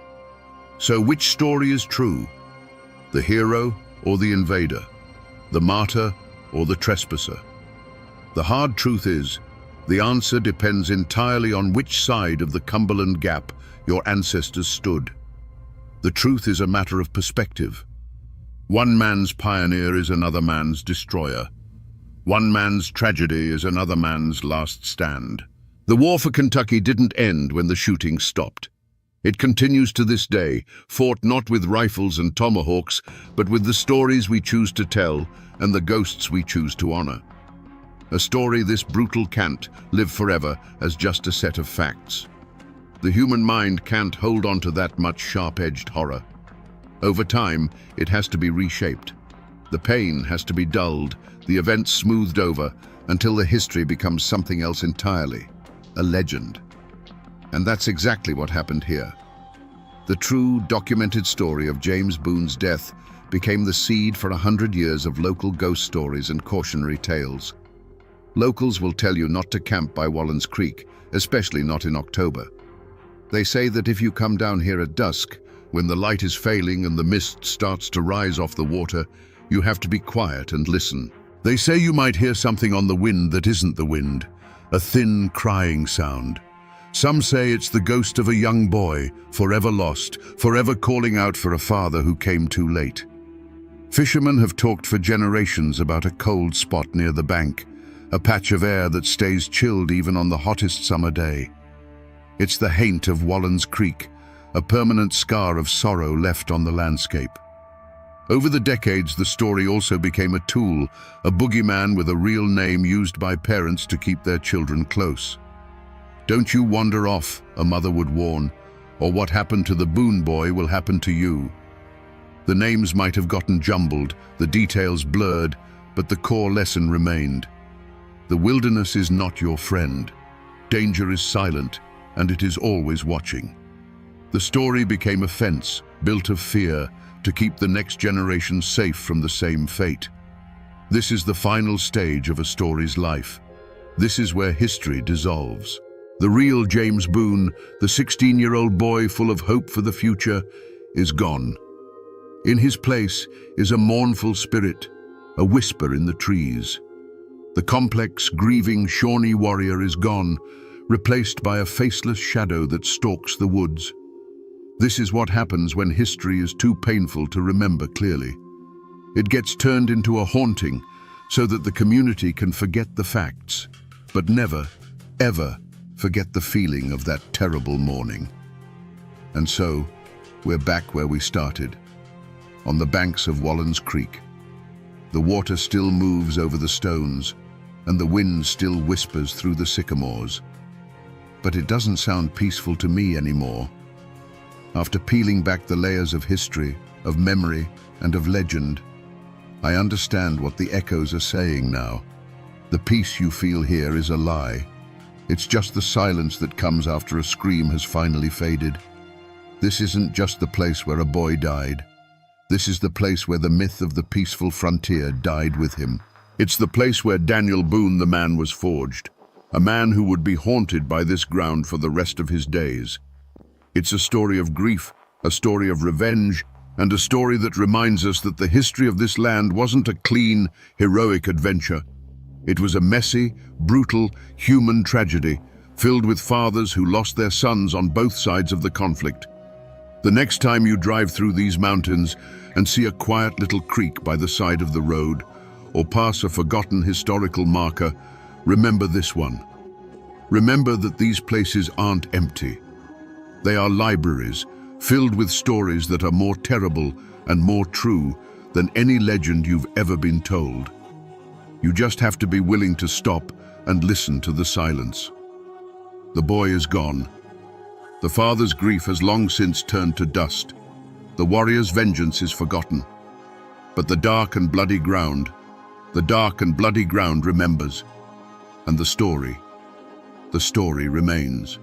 So which story is true? The hero or the invader? The martyr or the trespasser? The hard truth is, the answer depends entirely on which side of the Cumberland Gap your ancestors stood. The truth is a matter of perspective. One man's pioneer is another man's destroyer. One man's tragedy is another man's last stand. The war for Kentucky didn't end when the shooting stopped. It continues to this day, fought not with rifles and tomahawks, but with the stories we choose to tell and the ghosts we choose to honor. A story this brutal can't live forever as just a set of facts. The human mind can't hold on to that much sharp-edged horror. Over time, it has to be reshaped. The pain has to be dulled, the events smoothed over, until the history becomes something else entirely, a legend. And that's exactly what happened here. The true, documented story of James Boone's death became the seed for 100 years of local ghost stories and cautionary tales. Locals will tell you not to camp by Wallens Creek, especially not in October. They say that if you come down here at dusk, when the light is failing and the mist starts to rise off the water, you have to be quiet and listen. They say you might hear something on the wind that isn't the wind, a thin crying sound. Some say it's the ghost of a young boy, forever lost, forever calling out for a father who came too late. Fishermen have talked for generations about a cold spot near the bank, a patch of air that stays chilled even on the hottest summer day. It's the haint of Wallens Creek, a permanent scar of sorrow left on the landscape. Over the decades, the story also became a tool, a boogeyman with a real name used by parents to keep their children close. "Don't you wander off," a mother would warn, "or what happened to the Boone boy will happen to you." The names might have gotten jumbled, the details blurred, but the core lesson remained. The wilderness is not your friend. Danger is silent, and it is always watching. The story became a fence, built of fear, to keep the next generation safe from the same fate. This is the final stage of a story's life. This is where history dissolves. The real James Boone, the 16-year-old boy full of hope for the future, is gone. In his place is a mournful spirit, a whisper in the trees. The complex, grieving Shawnee warrior is gone, replaced by a faceless shadow that stalks the woods. This is what happens when history is too painful to remember clearly. It gets turned into a haunting so that the community can forget the facts, but never, ever forget the feeling of that terrible morning. And so, we're back where we started, on the banks of Wallen's Creek. The water still moves over the stones, and the wind still whispers through the sycamores. But it doesn't sound peaceful to me anymore. After peeling back the layers of history, of memory, and of legend, I understand what the echoes are saying now. The peace you feel here is a lie. It's just the silence that comes after a scream has finally faded. This isn't just the place where a boy died. This is the place where the myth of the peaceful frontier died with him. It's the place where Daniel Boone the man was forged, a man who would be haunted by this ground for the rest of his days. It's a story of grief, a story of revenge, and a story that reminds us that the history of this land wasn't a clean, heroic adventure. It was a messy, brutal, human tragedy, filled with fathers who lost their sons on both sides of the conflict. The next time you drive through these mountains and see a quiet little creek by the side of the road, or pass a forgotten historical marker, remember this one. Remember that these places aren't empty. They are libraries, filled with stories that are more terrible and more true than any legend you've ever been told. You just have to be willing to stop and listen to the silence. The boy is gone. The father's grief has long since turned to dust. The warrior's vengeance is forgotten. But the dark and bloody ground remembers. And the story remains.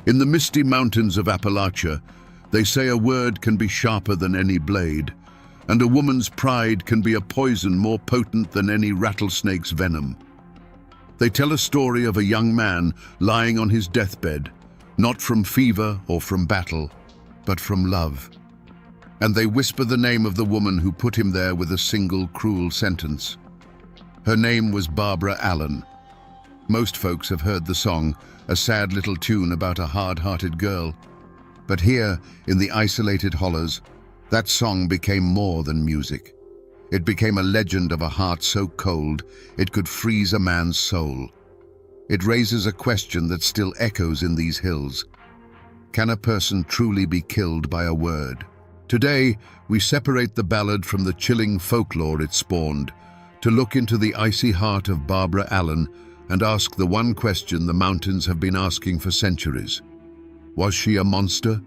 In the misty mountains of Appalachia, they say a word can be sharper than any blade, and a woman's pride can be a poison more potent than any rattlesnake's venom. They tell a story of a young man lying on his deathbed, not from fever or from battle, but from love. And they whisper the name of the woman who put him there with a single cruel sentence. Her name was Barbara Allen. Most folks have heard the song, a sad little tune about a hard-hearted girl. But here, in the isolated hollows, that song became more than music. It became a legend of a heart so cold it could freeze a man's soul. It raises a question that still echoes in these hills. Can a person truly be killed by a word? Today, we separate the ballad from the chilling folklore it spawned, to look into the icy heart of Barbara Allen and ask the one question the mountains have been asking for centuries. Was she a monster,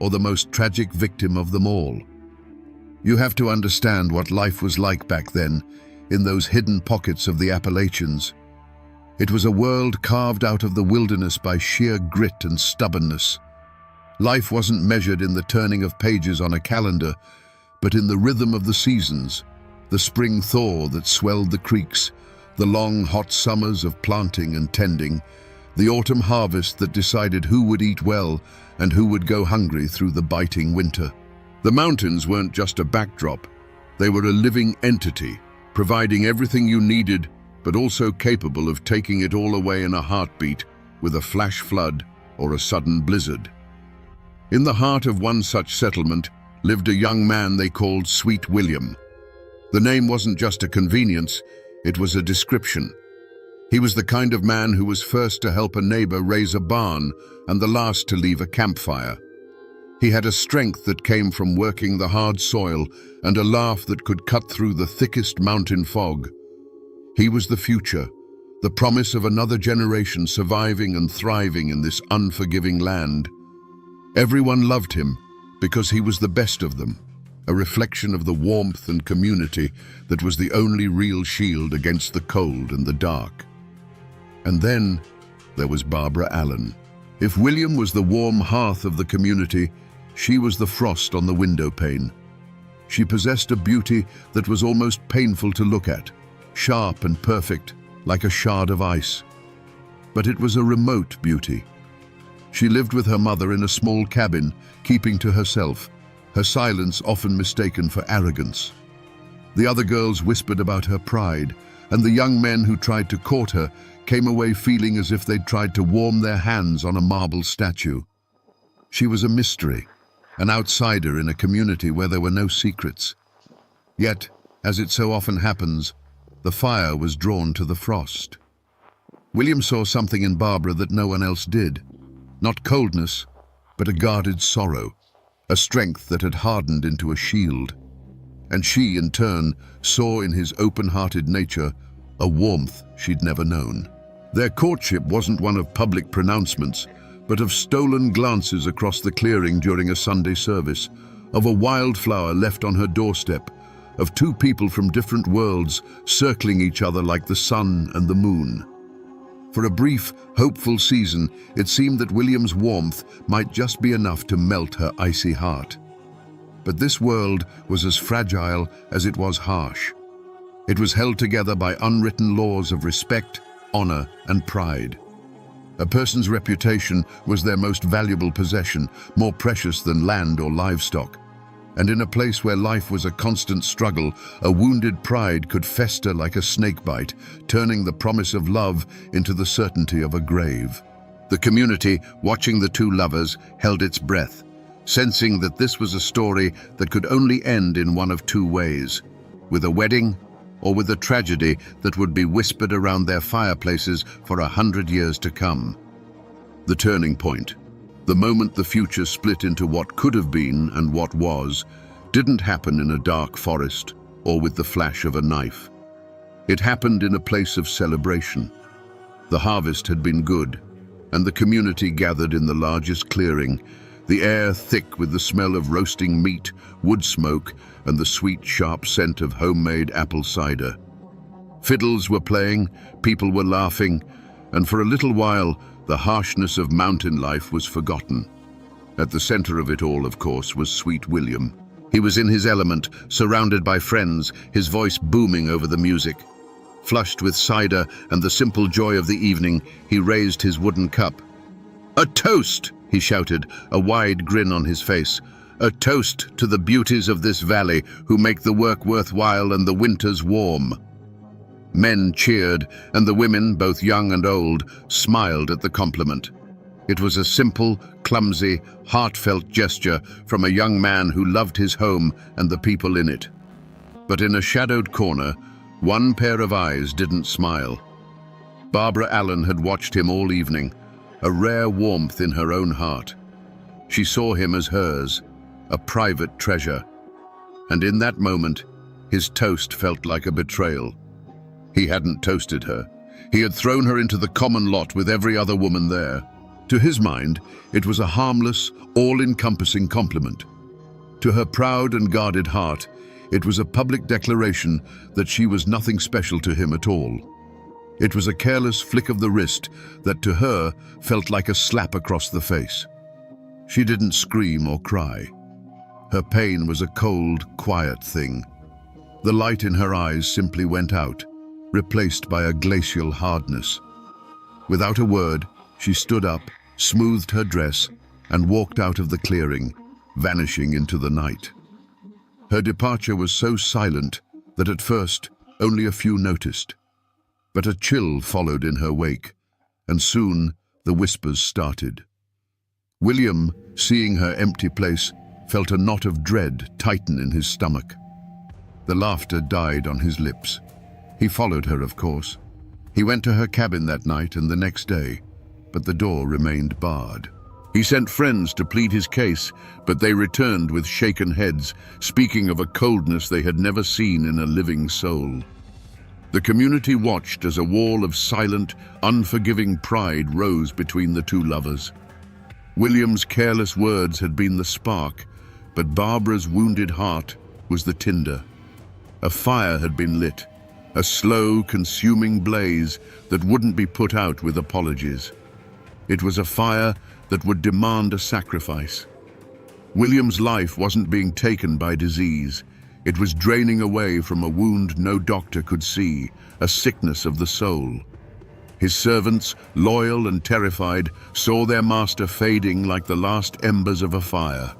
or the most tragic victim of them all? You have to understand what life was like back then, in those hidden pockets of the Appalachians. It was a world carved out of the wilderness by sheer grit and stubbornness. Life wasn't measured in the turning of pages on a calendar, but in the rhythm of the seasons, the spring thaw that swelled the creeks, the long hot summers of planting and tending, the autumn harvest that decided who would eat well and who would go hungry through the biting winter. The mountains weren't just a backdrop, they were a living entity, providing everything you needed, but also capable of taking it all away in a heartbeat with a flash flood or a sudden blizzard. In the heart of one such settlement lived a young man they called Sweet William. The name wasn't just a convenience, it was a description. He was the kind of man who was first to help a neighbor raise a barn and the last to leave a campfire. He had a strength that came from working the hard soil and a laugh that could cut through the thickest mountain fog. He was the future, the promise of another generation surviving and thriving in this unforgiving land. Everyone loved him because he was the best of them, a reflection of the warmth and community that was the only real shield against the cold and the dark. And then there was Barbara Allen. If William was the warm hearth of the community, she was the frost on the window pane. She possessed a beauty that was almost painful to look at, sharp and perfect, like a shard of ice. But it was a remote beauty. She lived with her mother in a small cabin, keeping to herself, her silence often mistaken for arrogance. The other girls whispered about her pride, and the young men who tried to court her came away feeling as if they'd tried to warm their hands on a marble statue. She was a mystery, an outsider in a community where there were no secrets. Yet, as it so often happens, the fire was drawn to the frost. William saw something in Barbara that no one else did. Not coldness, but a guarded sorrow, a strength that had hardened into a shield. And she, in turn, saw in his open-hearted nature a warmth she'd never known. Their courtship wasn't one of public pronouncements, but of stolen glances across the clearing during a Sunday service, of a wildflower left on her doorstep, of two people from different worlds circling each other like the sun and the moon. For a brief, hopeful season, it seemed that William's warmth might just be enough to melt her icy heart. But this world was as fragile as it was harsh. It was held together by unwritten laws of respect, honor, and pride. A person's reputation was their most valuable possession, more precious than land or livestock. And in a place where life was a constant struggle, a wounded pride could fester like a snakebite, turning the promise of love into the certainty of a grave. The community, watching the two lovers, held its breath, sensing that this was a story that could only end in one of two ways, with a wedding or with a tragedy that would be whispered around their fireplaces for 100 years to come. The turning point, the moment the future split into what could have been and what was, didn't happen in a dark forest or with the flash of a knife. It happened in a place of celebration. The harvest had been good, and the community gathered in the largest clearing, the air thick with the smell of roasting meat, wood smoke, and the sweet, sharp scent of homemade apple cider. Fiddles were playing, people were laughing, and for a little while, the harshness of mountain life was forgotten. At the center of it all, of course, was sweet William. He was in his element, surrounded by friends, his voice booming over the music. Flushed with cider and the simple joy of the evening, he raised his wooden cup. "A toast!" he shouted, a wide grin on his face. "A toast to the beauties of this valley who make the work worthwhile and the winters warm." Men cheered, and the women, both young and old, smiled at the compliment. It was a simple, clumsy, heartfelt gesture from a young man who loved his home and the people in it. But in a shadowed corner, one pair of eyes didn't smile. Barbara Allen had watched him all evening, a rare warmth in her own heart. She saw him as hers, a private treasure. And in that moment, his toast felt like a betrayal. He hadn't toasted her. He had thrown her into the common lot with every other woman there. To his mind, it was a harmless, all-encompassing compliment. To her proud and guarded heart, it was a public declaration that she was nothing special to him at all. It was a careless flick of the wrist that to her felt like a slap across the face. She didn't scream or cry. Her pain was a cold, quiet thing. The light in her eyes simply went out, replaced by a glacial hardness. Without a word, she stood up, smoothed her dress, and walked out of the clearing, vanishing into the night. Her departure was so silent that at first only a few noticed. But a chill followed in her wake, and soon the whispers started. William, seeing her empty place, felt a knot of dread tighten in his stomach. The laughter died on his lips. He followed her, of course. He went to her cabin that night and the next day, but the door remained barred. He sent friends to plead his case, but they returned with shaken heads, speaking of a coldness they had never seen in a living soul. The community watched as a wall of silent, unforgiving pride rose between the two lovers. William's careless words had been the spark, but Barbara's wounded heart was the tinder. A fire had been lit, a slow, consuming blaze that wouldn't be put out with apologies. It was a fire that would demand a sacrifice. William's life wasn't being taken by disease. It was draining away from a wound no doctor could see, a sickness of the soul. His servants, loyal and terrified, saw their master fading like the last embers of a fire.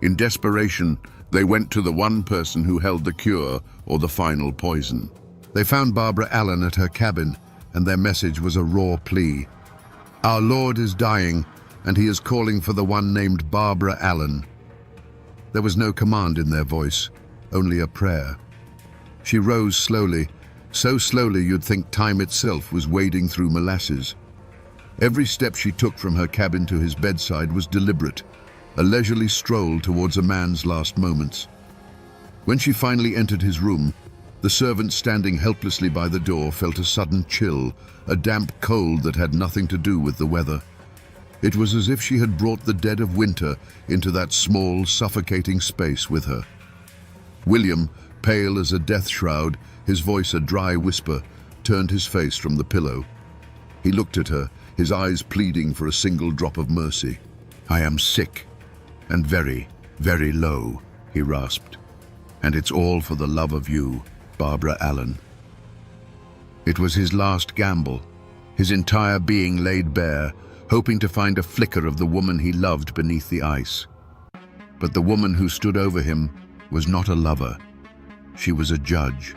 In desperation, they went to the one person who held the cure or the final poison. They found Barbara Allen at her cabin, and their message was a raw plea. "Our Lord is dying, and he is calling for the one named Barbara Allen." There was no command in their voice, only a prayer. She rose slowly, so slowly you'd think time itself was wading through molasses. Every step she took from her cabin to his bedside was deliberate, a leisurely stroll towards a man's last moments. When she finally entered his room, the servant standing helplessly by the door felt a sudden chill, a damp cold that had nothing to do with the weather. It was as if she had brought the dead of winter into that small, suffocating space with her. William, pale as a death shroud, his voice a dry whisper, turned his face from the pillow. He looked at her, his eyes pleading for a single drop of mercy. "I am sick, and very, very low," he rasped. "And it's all for the love of you, Barbara Allen." It was his last gamble, his entire being laid bare, hoping to find a flicker of the woman he loved beneath the ice. But the woman who stood over him was not a lover. She was a judge.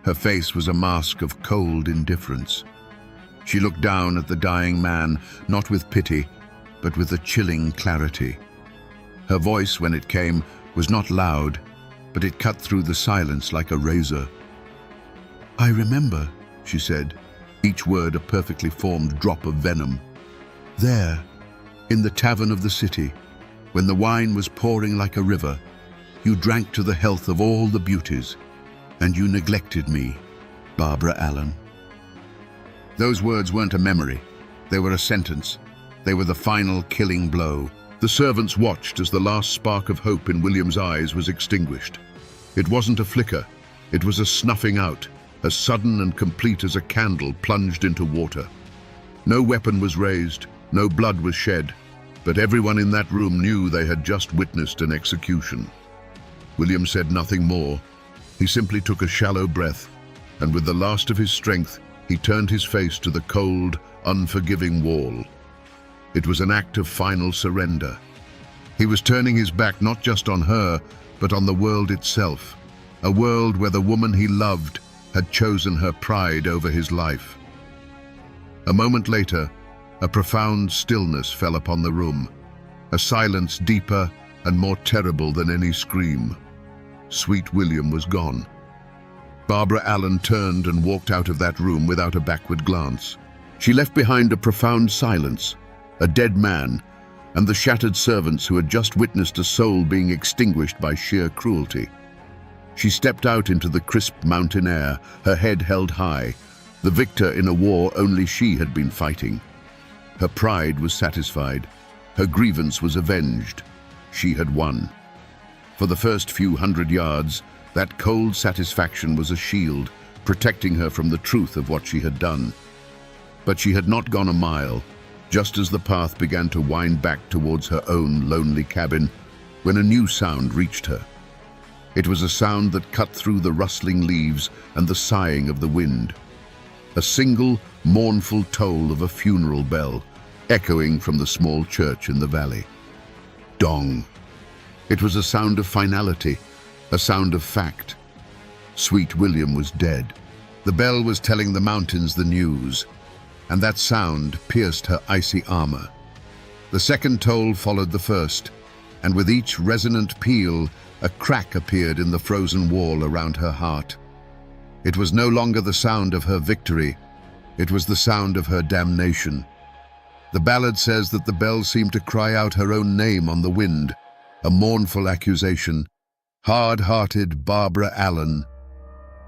Her face was a mask of cold indifference. She looked down at the dying man, not with pity, but with a chilling clarity. Her voice, when it came, was not loud, but it cut through the silence like a razor. "I remember," she said, each word a perfectly formed drop of venom. "There, in the tavern of the city, when the wine was pouring like a river, you drank to the health of all the beauties, and you neglected me, Barbara Allen." Those words weren't a memory. They were a sentence. They were the final killing blow. The servants watched as the last spark of hope in William's eyes was extinguished. It wasn't a flicker. It was a snuffing out, as sudden and complete as a candle plunged into water. No weapon was raised, no blood was shed, but everyone in that room knew they had just witnessed an execution. William said nothing more. He simply took a shallow breath, and with the last of his strength, he turned his face to the cold, unforgiving wall. It was an act of final surrender. He was turning his back not just on her, but on the world itself, a world where the woman he loved had chosen her pride over his life. A moment later, a profound stillness fell upon the room, a silence deeper and more terrible than any scream. Sweet William was gone. Barbara Allen turned and walked out of that room without a backward glance. She left behind a profound silence, a dead man, and the shattered servants who had just witnessed a soul being extinguished by sheer cruelty. She stepped out into the crisp mountain air, her head held high, the victor in a war only she had been fighting. Her pride was satisfied. Her grievance was avenged. She had won. For the first few hundred yards, that cold satisfaction was a shield, protecting her from the truth of what she had done. But she had not gone a mile, just as the path began to wind back towards her own lonely cabin, when a new sound reached her. It was a sound that cut through the rustling leaves and the sighing of the wind. A single, mournful toll of a funeral bell, echoing from the small church in the valley. Dong. It was a sound of finality, a sound of fact. Sweet William was dead. The bell was telling the mountains the news, and that sound pierced her icy armor. The second toll followed the first, and with each resonant peal, a crack appeared in the frozen wall around her heart. It was no longer the sound of her victory, it was the sound of her damnation. The ballad says that the bell seemed to cry out her own name on the wind, a mournful accusation. Hard-hearted Barbara Allen.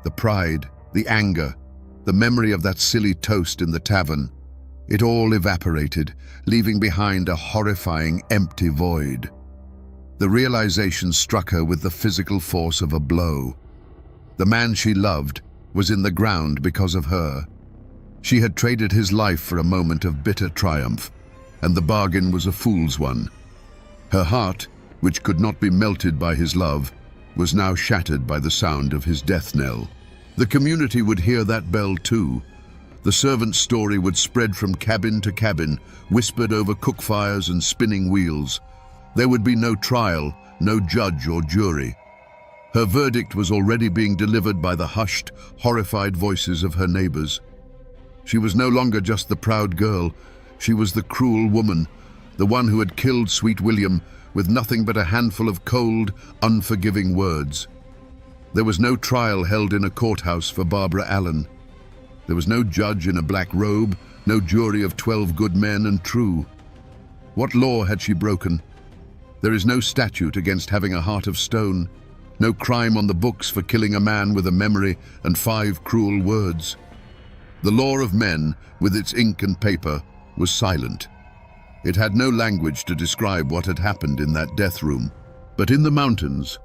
The pride, the anger, the memory of that silly toast in the tavern, it all evaporated, leaving behind a horrifying, empty void. The realization struck her with the physical force of a blow. The man she loved was in the ground because of her. She had traded his life for a moment of bitter triumph, and the bargain was a fool's one. Her heart, which could not be melted by his love, was now shattered by the sound of his death knell. The community would hear that bell too. The servant's story would spread from cabin to cabin, whispered over cook fires and spinning wheels. There would be no trial, no judge or jury. Her verdict was already being delivered by the hushed, horrified voices of her neighbors. She was no longer just the proud girl. She was the cruel woman, the one who had killed sweet William with nothing but a handful of cold, unforgiving words. There was no trial held in a courthouse for Barbara Allen. There was no judge in a black robe, no jury of 12 good men and true. What law had she broken? There is no statute against having a heart of stone, no crime on the books for killing a man with a memory and 5 cruel words. The law of men, with its ink and paper, was silent. It had no language to describe what had happened in that death room. But in the mountains,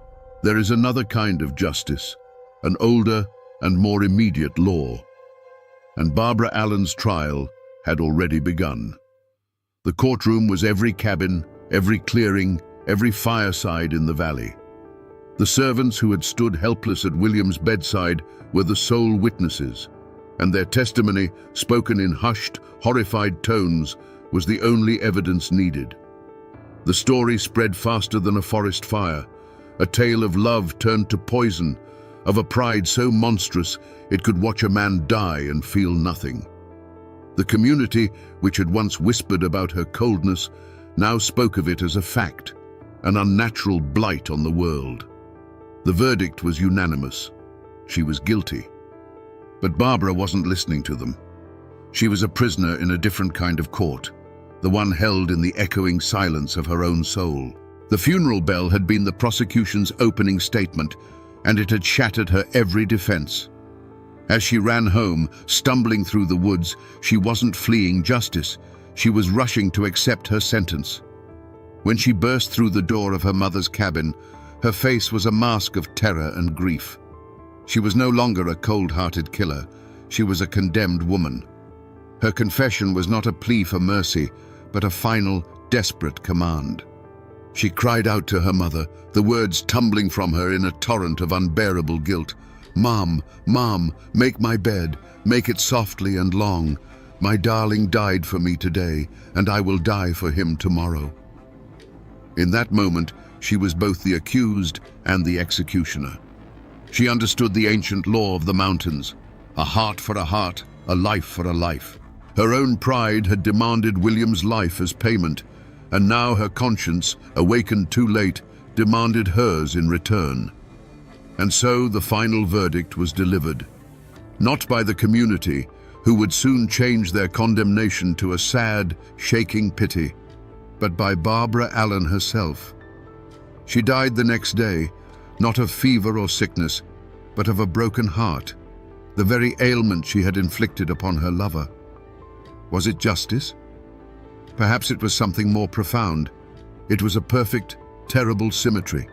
there is another kind of justice, an older and more immediate law. And Barbara Allen's trial had already begun. The courtroom was every cabin, every clearing, every fireside in the valley. The servants who had stood helpless at William's bedside were the sole witnesses, and their testimony, spoken in hushed, horrified tones, was the only evidence needed. The story spread faster than a forest fire, a tale of love turned to poison, of a pride so monstrous it could watch a man die and feel nothing. The community, which had once whispered about her coldness, now spoke of it as a fact, an unnatural blight on the world. The verdict was unanimous. She was guilty. But Barbara wasn't listening to them. She was a prisoner in a different kind of court, the one held in the echoing silence of her own soul. The funeral bell had been the prosecution's opening statement, and it had shattered her every defense. As she ran home, stumbling through the woods, she wasn't fleeing justice. She was rushing to accept her sentence. When she burst through the door of her mother's cabin, her face was a mask of terror and grief. She was no longer a cold-hearted killer. She was a condemned woman. Her confession was not a plea for mercy, but a final, desperate command. She cried out to her mother, the words tumbling from her in a torrent of unbearable guilt. "Mom, Mom, make my bed, make it softly and long. My darling died for me today, and I will die for him tomorrow." In that moment, she was both the accused and the executioner. She understood the ancient law of the mountains, a heart for a heart, a life for a life. Her own pride had demanded William's life as payment, and now her conscience, awakened too late, demanded hers in return. And so the final verdict was delivered, not by the community, who would soon change their condemnation to a sad, shaking pity, but by Barbara Allen herself. She died the next day, not of fever or sickness, but of a broken heart, the very ailment she had inflicted upon her lover. Was it justice? Perhaps it was something more profound. It was a perfect, terrible symmetry.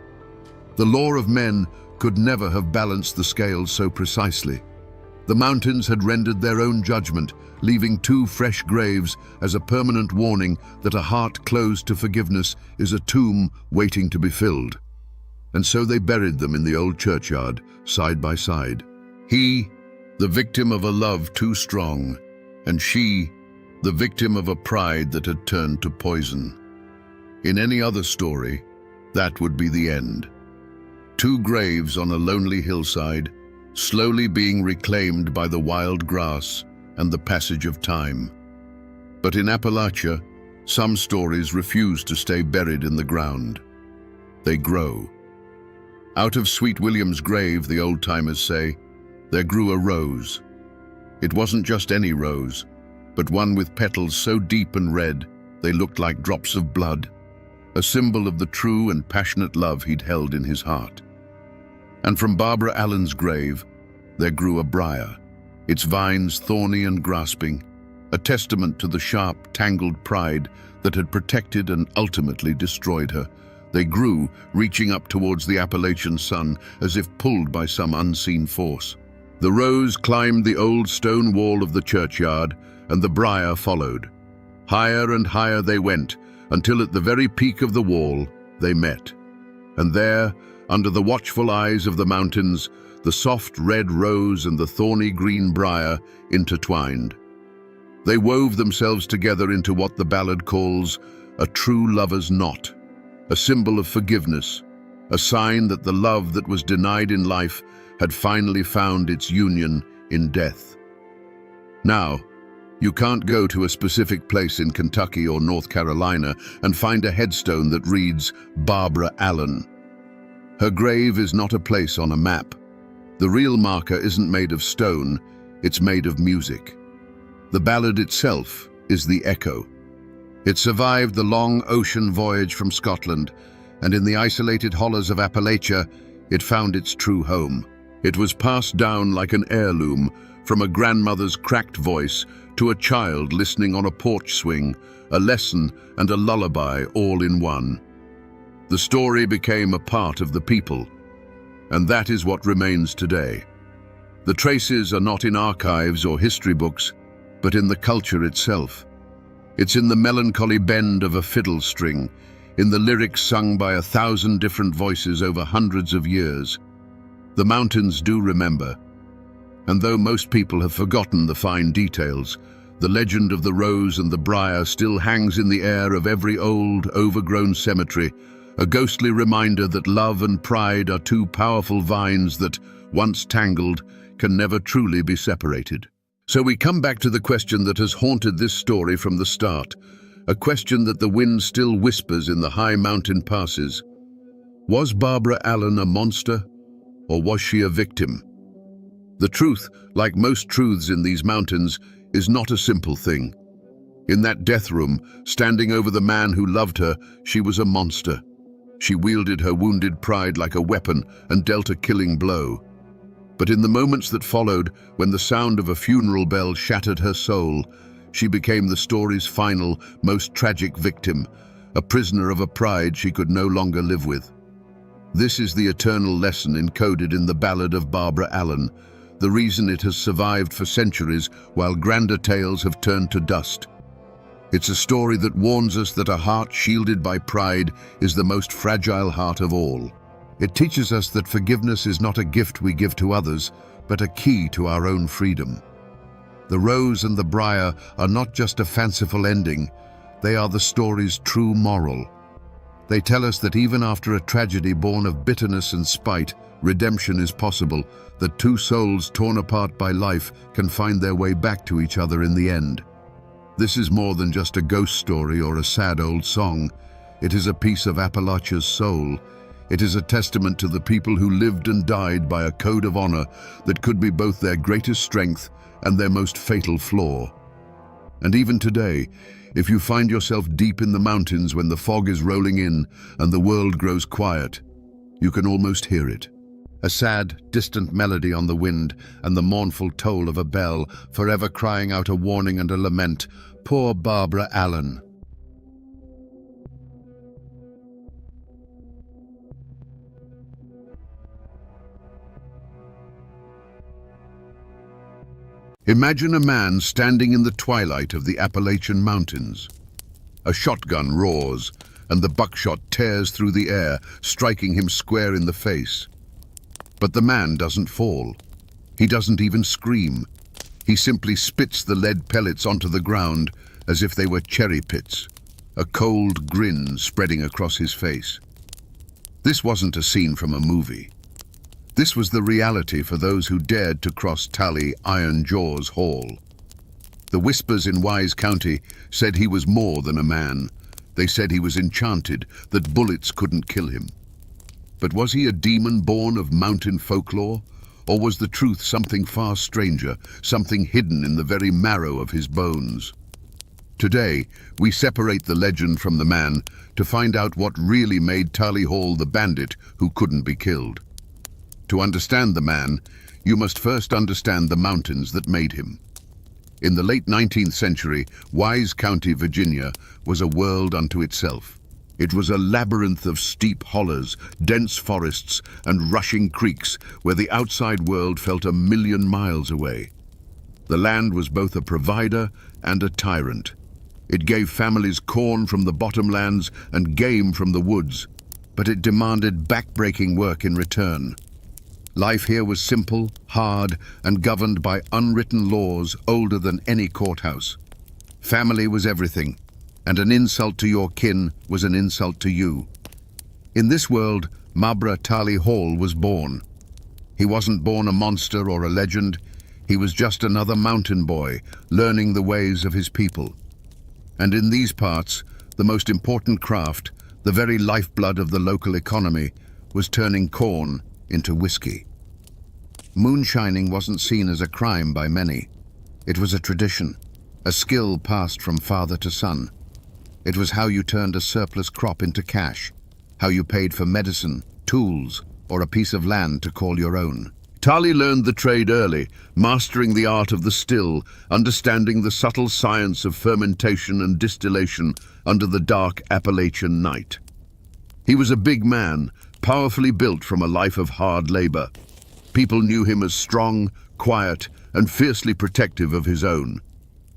The law of men could never have balanced the scales so precisely. The mountains had rendered their own judgment, leaving 2 fresh graves as a permanent warning that a heart closed to forgiveness is a tomb waiting to be filled. And so they buried them in the old churchyard, side by side. He, the victim of a love too strong, and she, the victim of a pride that had turned to poison. In any other story, that would be the end. 2 graves on a lonely hillside, slowly being reclaimed by the wild grass and the passage of time. But in Appalachia, some stories refuse to stay buried in the ground. They grow. Out of Sweet William's grave, the old-timers say, there grew a rose. It wasn't just any rose, but one with petals so deep and red they looked like drops of blood, a symbol of the true and passionate love he'd held in his heart. And from Barbara Allen's grave, there grew a briar, its vines thorny and grasping, a testament to the sharp, tangled pride that had protected and ultimately destroyed her. They grew, reaching up towards the Appalachian sun as if pulled by some unseen force. The rose climbed the old stone wall of the churchyard, and the briar followed. Higher and higher they went, until at the very peak of the wall they met. And there, under the watchful eyes of the mountains, The soft red rose and the thorny green briar intertwined. They wove themselves together into what the ballad calls a true lover's knot, a symbol of forgiveness, a sign that the love that was denied in life had finally found its union in death. Now, you can't go to a specific place in Kentucky or North Carolina and find a headstone that reads Barbara Allen. Her grave is not a place on a map. The real marker isn't made of stone, it's made of music. The ballad itself is the echo. It survived the long ocean voyage from Scotland, and in the isolated hollows of Appalachia, it found its true home. It was passed down like an heirloom, from a grandmother's cracked voice to a child listening on a porch swing, a lesson and a lullaby all in one. The story became a part of the people, and that is what remains today. The traces are not in archives or history books, but in the culture itself. It's in the melancholy bend of a fiddle string, in the lyrics sung by 1,000 different voices over hundreds of years. The mountains do remember, and though most people have forgotten the fine details, the legend of the rose and the briar still hangs in the air of every old, overgrown cemetery, a ghostly reminder that love and pride are two powerful vines that, once tangled, can never truly be separated. So we come back to the question that has haunted this story from the start, a question that the wind still whispers in the high mountain passes. Was Barbara Allen a monster, or was she a victim? The truth, like most truths in these mountains, is not a simple thing. In that death room, standing over the man who loved her, she was a monster. She wielded her wounded pride like a weapon and dealt a killing blow. But in the moments that followed, when the sound of a funeral bell shattered her soul, she became the story's final, most tragic victim, a prisoner of a pride she could no longer live with. This is the eternal lesson encoded in the ballad of Barbara Allen, the reason it has survived for centuries while grander tales have turned to dust. It's a story that warns us that a heart shielded by pride is the most fragile heart of all. It teaches us that forgiveness is not a gift we give to others, but a key to our own freedom. The rose and the briar are not just a fanciful ending, they are the story's true moral. They tell us that even after a tragedy born of bitterness and spite, redemption is possible, that two souls torn apart by life can find their way back to each other in the end. This is more than just a ghost story or a sad old song. It is a piece of Appalachia's soul. It is a testament to the people who lived and died by a code of honor that could be both their greatest strength and their most fatal flaw. And even today, if you find yourself deep in the mountains when the fog is rolling in and the world grows quiet, you can almost hear it. A sad, distant melody on the wind and the mournful toll of a bell, forever crying out a warning and a lament. Poor Barbara Allen. Imagine a man standing in the twilight of the Appalachian Mountains. A shotgun roars, and the buckshot tears through the air, striking him square in the face. But the man doesn't fall. He doesn't even scream. He simply spits the lead pellets onto the ground as if they were cherry pits, a cold grin spreading across his face. This wasn't a scene from a movie. This was the reality for those who dared to cross Tally Iron Jaws Hall. The whispers in Wise County said he was more than a man. They said he was enchanted, that bullets couldn't kill him. But was he a demon born of mountain folklore? Or was the truth something far stranger, something hidden in the very marrow of his bones? Today, we separate the legend from the man to find out what really made Tally Hall the bandit who couldn't be killed. To understand the man, you must first understand the mountains that made him. In the late 19th century, Wise County, Virginia, was a world unto itself. It was a labyrinth of steep hollows, dense forests, and rushing creeks where the outside world felt 1,000,000 miles away. The land was both a provider and a tyrant. It gave families corn from the bottomlands and game from the woods, but it demanded back-breaking work in return. Life here was simple, hard, and governed by unwritten laws older than any courthouse. Family was everything, and an insult to your kin was an insult to you. In this world, Mabra Tali Hall was born. He wasn't born a monster or a legend. He was just another mountain boy, learning the ways of his people. And in these parts, the most important craft, the very lifeblood of the local economy, was turning corn into whiskey. Moonshining wasn't seen as a crime by many. It was a tradition, a skill passed from father to son. It was how you turned a surplus crop into cash, how you paid for medicine, tools, or a piece of land to call your own. Tali learned the trade early, mastering the art of the still, understanding the subtle science of fermentation and distillation under the dark Appalachian night. He was a big man, powerfully built from a life of hard labor. People knew him as strong, quiet, and fiercely protective of his own.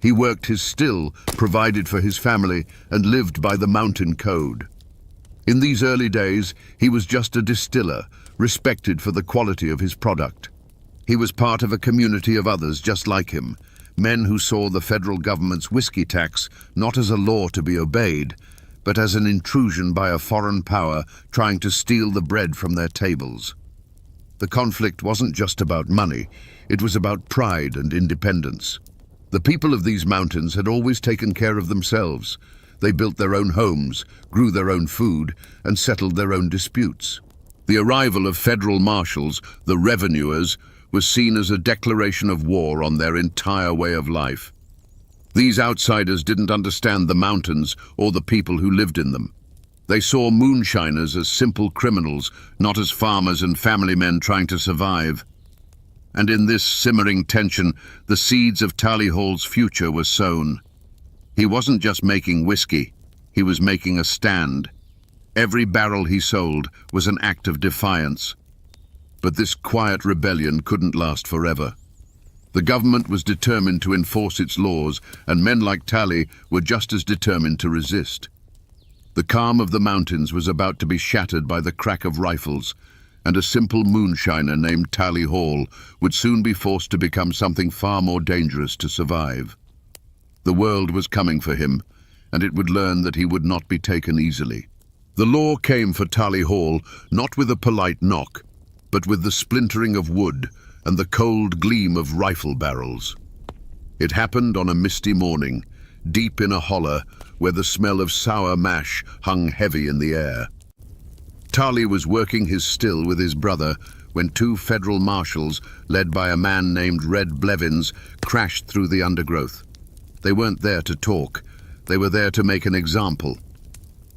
He worked his still, provided for his family, and lived by the mountain code. In these early days, he was just a distiller, respected for the quality of his product. He was part of a community of others just like him, men who saw the federal government's whiskey tax not as a law to be obeyed, but as an intrusion by a foreign power trying to steal the bread from their tables. The conflict wasn't just about money, it was about pride and independence. The people of these mountains had always taken care of themselves. They built their own homes, grew their own food, and settled their own disputes. The arrival of federal marshals, the revenuers, was seen as a declaration of war on their entire way of life. These outsiders didn't understand the mountains or the people who lived in them. They saw moonshiners as simple criminals, not as farmers and family men trying to survive. And in this simmering tension, the seeds of Tali Hall's future were sown. He wasn't just making whiskey, he was making a stand. Every barrel he sold was an act of defiance. But this quiet rebellion couldn't last forever. The government was determined to enforce its laws, and men like Tali were just as determined to resist. The calm of the mountains was about to be shattered by the crack of rifles, and a simple moonshiner named Tali Hall would soon be forced to become something far more dangerous to survive. The world was coming for him, and it would learn that he would not be taken easily. The law came for Tali Hall not with a polite knock, but with the splintering of wood and the cold gleam of rifle barrels. It happened on a misty morning, deep in a holler where the smell of sour mash hung heavy in the air. Tali was working his still with his brother when two federal marshals, led by a man named Red Blevins, crashed through the undergrowth. They weren't there to talk, they were there to make an example.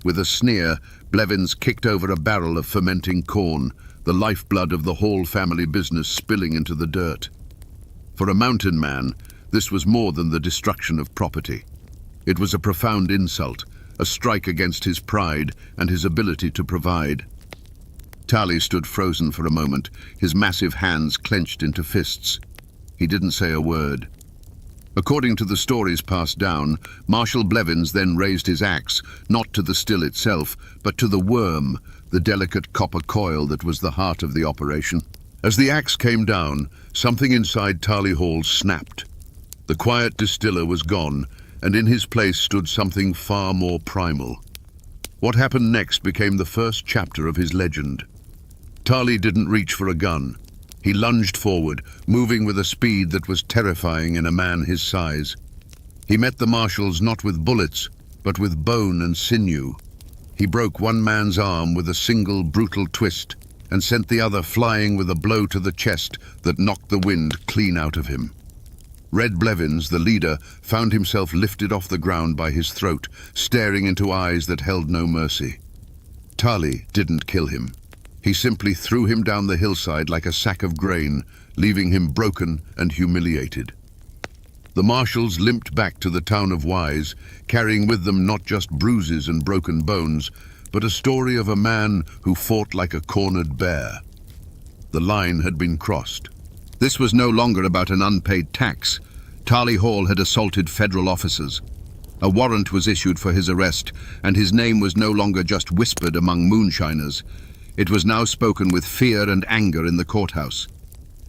With a sneer, Blevins kicked over a barrel of fermenting corn, the lifeblood of the Hall family business spilling into the dirt. For a mountain man, this was more than the destruction of property. It was a profound insult, a strike against his pride and his ability to provide. Tali stood frozen for a moment, his massive hands clenched into fists. He didn't say a word. According to the stories passed down, Marshal Blevins then raised his axe, not to the still itself, but to the worm, the delicate copper coil that was the heart of the operation. As the axe came down, something inside Tali Hall snapped. The quiet distiller was gone, and in his place stood something far more primal. What happened next became the first chapter of his legend. Tali didn't reach for a gun. He lunged forward, moving with a speed that was terrifying in a man his size. He met the marshals not with bullets, but with bone and sinew. He broke one man's arm with a single brutal twist and sent the other flying with a blow to the chest that knocked the wind clean out of him. Red Blevins, the leader, found himself lifted off the ground by his throat, staring into eyes that held no mercy. Tali didn't kill him. He simply threw him down the hillside like a sack of grain, leaving him broken and humiliated. The marshals limped back to the town of Wise, carrying with them not just bruises and broken bones, but a story of a man who fought like a cornered bear. The line had been crossed. This was no longer about an unpaid tax. Tali Hall had assaulted federal officers. A warrant was issued for his arrest, and his name was no longer just whispered among moonshiners. It was now spoken with fear and anger in the courthouse.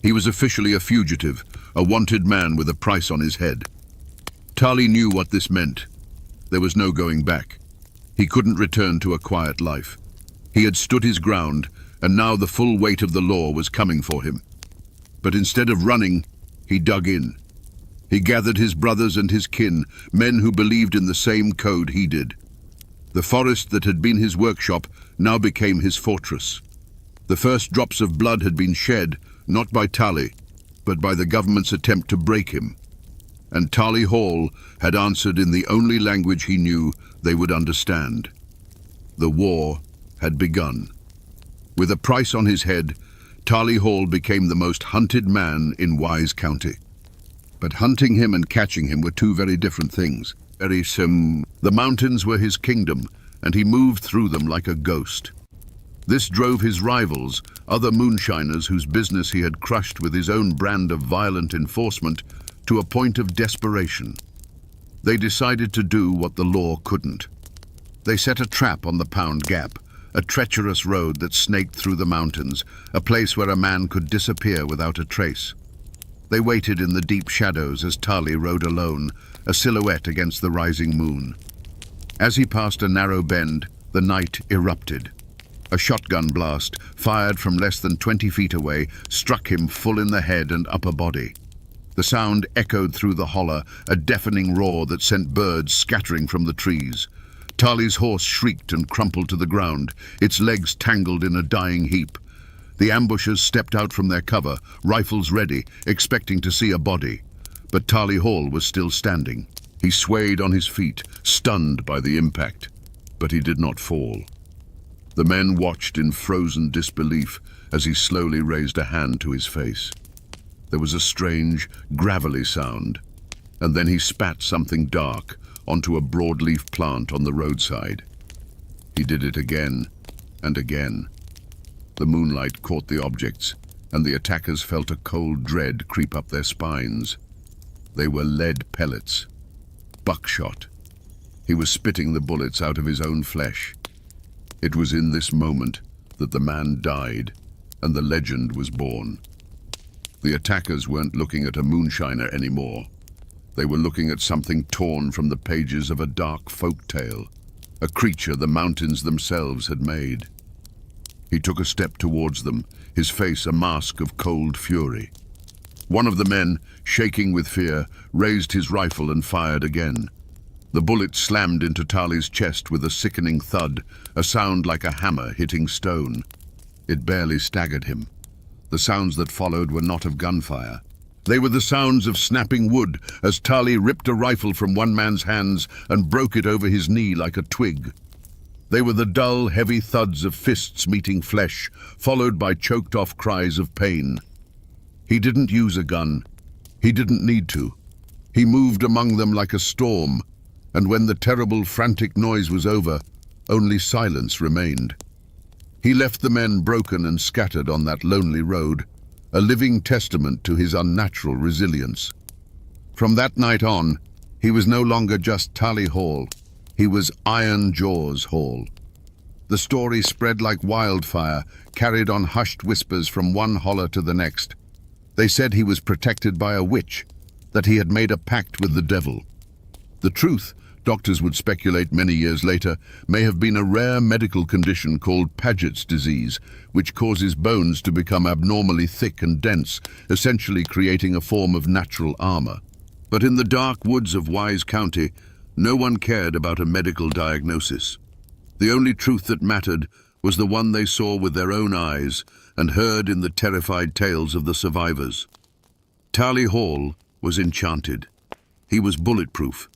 He was officially a fugitive, a wanted man with a price on his head. Tali knew what this meant. There was no going back. He couldn't return to a quiet life. He had stood his ground, and now the full weight of the law was coming for him. But instead of running, he dug in. He gathered his brothers and his kin, men who believed in the same code he did. The forest that had been his workshop now became his fortress. The first drops of blood had been shed, not by Tali, but by the government's attempt to break him. And Tali Hall had answered in the only language he knew they would understand. The war had begun. With a price on his head, Tali Hall became the most hunted man in Wise County. But hunting him and catching him were two very different things. The mountains were his kingdom, and he moved through them like a ghost. This drove his rivals, other moonshiners whose business he had crushed with his own brand of violent enforcement, to a point of desperation. They decided to do what the law couldn't. They set a trap on the Pound Gap, a treacherous road that snaked through the mountains, a place where a man could disappear without a trace. They waited in the deep shadows as Tali rode alone, a silhouette against the rising moon. As he passed a narrow bend, the night erupted. A shotgun blast, fired from less than 20 feet away, struck him full in the head and upper body. The sound echoed through the holler, a deafening roar that sent birds scattering from the trees. Tali's horse shrieked and crumpled to the ground, its legs tangled in a dying heap. The ambushers stepped out from their cover, rifles ready, expecting to see a body. But Tali Hall was still standing. He swayed on his feet, stunned by the impact. But he did not fall. The men watched in frozen disbelief as he slowly raised a hand to his face. There was a strange, gravelly sound, and then he spat something dark onto a broadleaf plant on the roadside. He did it again and again. The moonlight caught the objects, and the attackers felt a cold dread creep up their spines. They were lead pellets. Buckshot. He was spitting the bullets out of his own flesh. It was in this moment that the man died, and the legend was born. The attackers weren't looking at a moonshiner anymore. They were looking at something torn from the pages of a dark folk tale, a creature the mountains themselves had made. He took a step towards them, his face a mask of cold fury. One of the men, shaking with fear, raised his rifle and fired again. The bullet slammed into Tali's chest with a sickening thud, a sound like a hammer hitting stone. It barely staggered him. The sounds that followed were not of gunfire. They were the sounds of snapping wood as Tali ripped a rifle from one man's hands and broke it over his knee like a twig. They were the dull, heavy thuds of fists meeting flesh, followed by choked-off cries of pain. He didn't use a gun. He didn't need to. He moved among them like a storm, and when the terrible, frantic noise was over, only silence remained. He left the men broken and scattered on that lonely road, a living testament to his unnatural resilience. From that night on, he was no longer just Tali Hall. He was Iron Jaws Hall. The story spread like wildfire, carried on hushed whispers from one holler to the next. They said he was protected by a witch, that he had made a pact with the devil. The truth, doctors would speculate many years later, may have been a rare medical condition called Paget's disease, which causes bones to become abnormally thick and dense, essentially creating a form of natural armor. But in the dark woods of Wise County, no one cared about a medical diagnosis. The only truth that mattered was the one they saw with their own eyes and heard in the terrified tales of the survivors. Tali Hall was enchanted. He was bulletproof,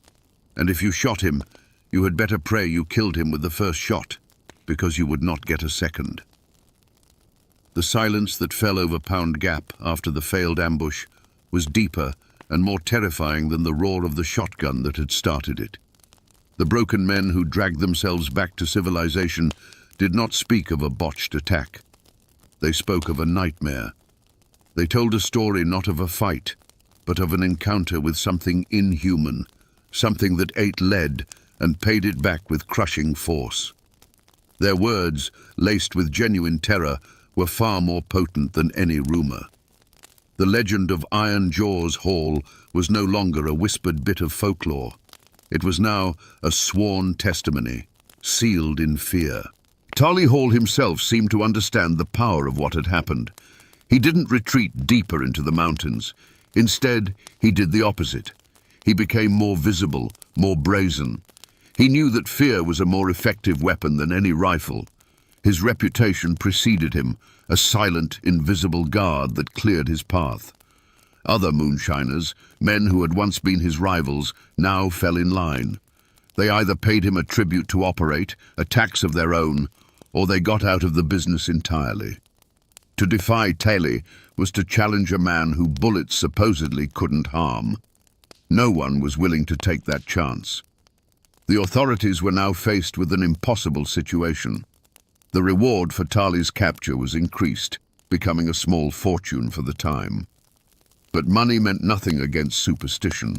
and if you shot him, you had better pray you killed him with the first shot, because you would not get a second. The silence that fell over Pound Gap after the failed ambush was deeper and more terrifying than the roar of the shotgun that had started it. The broken men who dragged themselves back to civilization did not speak of a botched attack. They spoke of a nightmare. They told a story not of a fight, but of an encounter with something inhuman, something that ate lead and paid it back with crushing force. Their words, laced with genuine terror, were far more potent than any rumor. The legend of Iron Jaws Hall was no longer a whispered bit of folklore. It was now a sworn testimony, sealed in fear. Tarley Hall himself seemed to understand the power of what had happened. He didn't retreat deeper into the mountains. Instead, he did the opposite. He became more visible, more brazen. He knew that fear was a more effective weapon than any rifle. His reputation preceded him, a silent, invisible guard that cleared his path. Other moonshiners, men who had once been his rivals, now fell in line. They either paid him a tribute to operate, a tax of their own, or they got out of the business entirely. To defy Tarley was to challenge a man who bullets supposedly couldn't harm. No one was willing to take that chance. The authorities were now faced with an impossible situation. The reward for Tarley's capture was increased, becoming a small fortune for the time. But money meant nothing against superstition.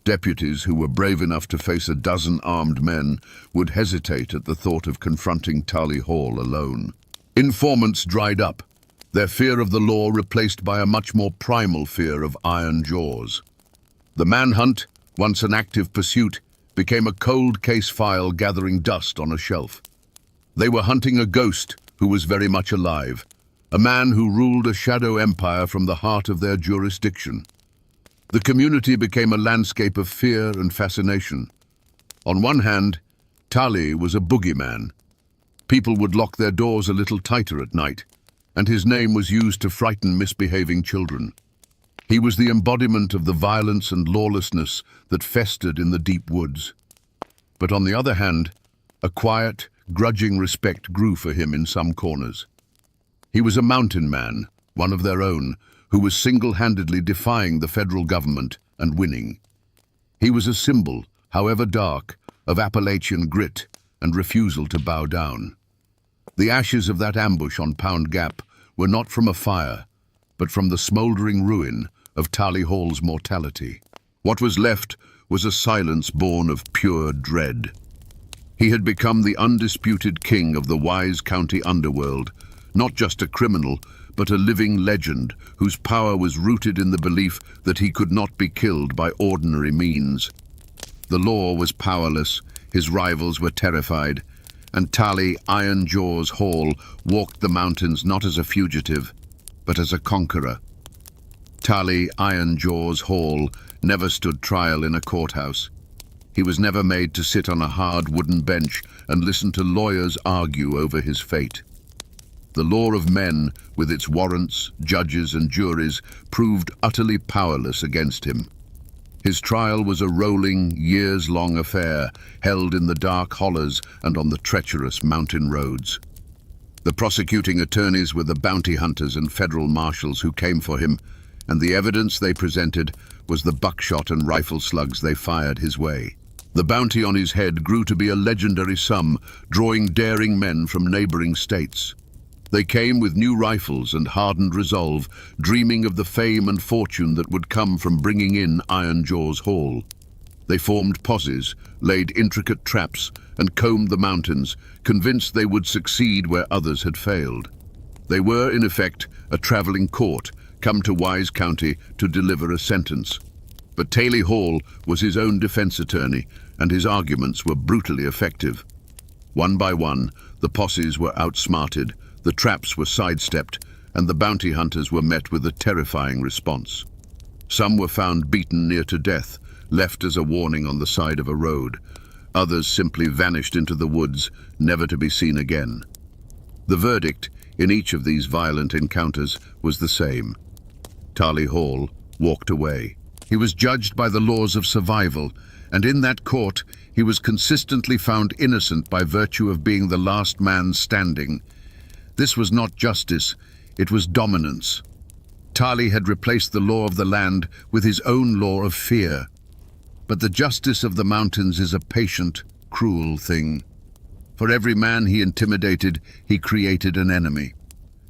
Deputies who were brave enough to face a dozen armed men would hesitate at the thought of confronting Tarley Hall alone. Informants dried up, their fear of the law replaced by a much more primal fear of iron jaws. The manhunt, once an active pursuit, became a cold case file gathering dust on a shelf. They were hunting a ghost who was very much alive, a man who ruled a shadow empire from the heart of their jurisdiction. The community became a landscape of fear and fascination. On one hand, Tarley was a boogeyman. People would lock their doors a little tighter at night, and his name was used to frighten misbehaving children. He was the embodiment of the violence and lawlessness that festered in the deep woods. But on the other hand, a quiet, grudging respect grew for him in some corners. He was a mountain man, one of their own, who was single-handedly defying the federal government and winning. He was a symbol, however dark, of Appalachian grit and refusal to bow down. The ashes of that ambush on Pound Gap were not from a fire, but from the smouldering ruin of Tarley Hall's mortality. What was left was a silence born of pure dread. He had become the undisputed king of the Wise County underworld, not just a criminal, but a living legend whose power was rooted in the belief that he could not be killed by ordinary means. The law was powerless, his rivals were terrified, and Tarley Iron Jaws Hall walked the mountains not as a fugitive, but as a conqueror. Tarley Iron Jaws Hall never stood trial in a courthouse. He was never made to sit on a hard wooden bench and listen to lawyers argue over his fate. The law of men, with its warrants, judges and juries, proved utterly powerless against him. His trial was a rolling, years-long affair, held in the dark hollows and on the treacherous mountain roads. The prosecuting attorneys were the bounty hunters and federal marshals who came for him, and the evidence they presented was the buckshot and rifle slugs they fired his way. The bounty on his head grew to be a legendary sum, drawing daring men from neighboring states. They came with new rifles and hardened resolve, dreaming of the fame and fortune that would come from bringing in Iron Jaws Hall. They formed posses, laid intricate traps, and combed the mountains, convinced they would succeed where others had failed. They were, in effect, a traveling court, come to Wise County to deliver a sentence. But Tarley Hall was his own defense attorney, and his arguments were brutally effective. One by one, the posses were outsmarted, the traps were sidestepped, and the bounty hunters were met with a terrifying response. Some were found beaten near to death, left as a warning on the side of a road. Others simply vanished into the woods, never to be seen again. The verdict in each of these violent encounters was the same. Tarley Hall walked away. He was judged by the laws of survival, and in that court he was consistently found innocent by virtue of being the last man standing. This was not justice, it was dominance. Tarley had replaced the law of the land with his own law of fear. But the justice of the mountains is a patient, cruel thing. For every man he intimidated, he created an enemy.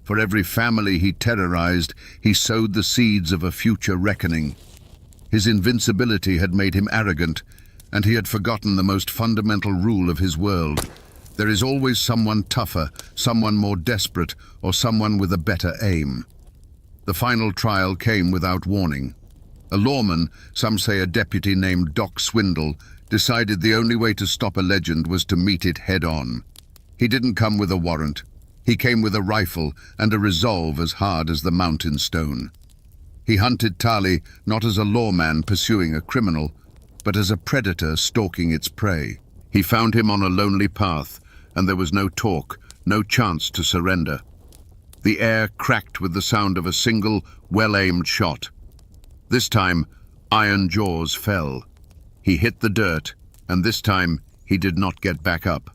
For every family he terrorized, he sowed the seeds of a future reckoning. His invincibility had made him arrogant, and he had forgotten the most fundamental rule of his world. There is always someone tougher, someone more desperate, or someone with a better aim. The final trial came without warning. A lawman, some say a deputy named Doc Swindle, decided the only way to stop a legend was to meet it head-on. He didn't come with a warrant. He came with a rifle and a resolve as hard as the mountain stone. He hunted Tali not as a lawman pursuing a criminal, but as a predator stalking its prey. He found him on a lonely path, and there was no talk, no chance to surrender. The air cracked with the sound of a single, well-aimed shot. This time, Iron Jaws fell. He hit the dirt, and this time he did not get back up.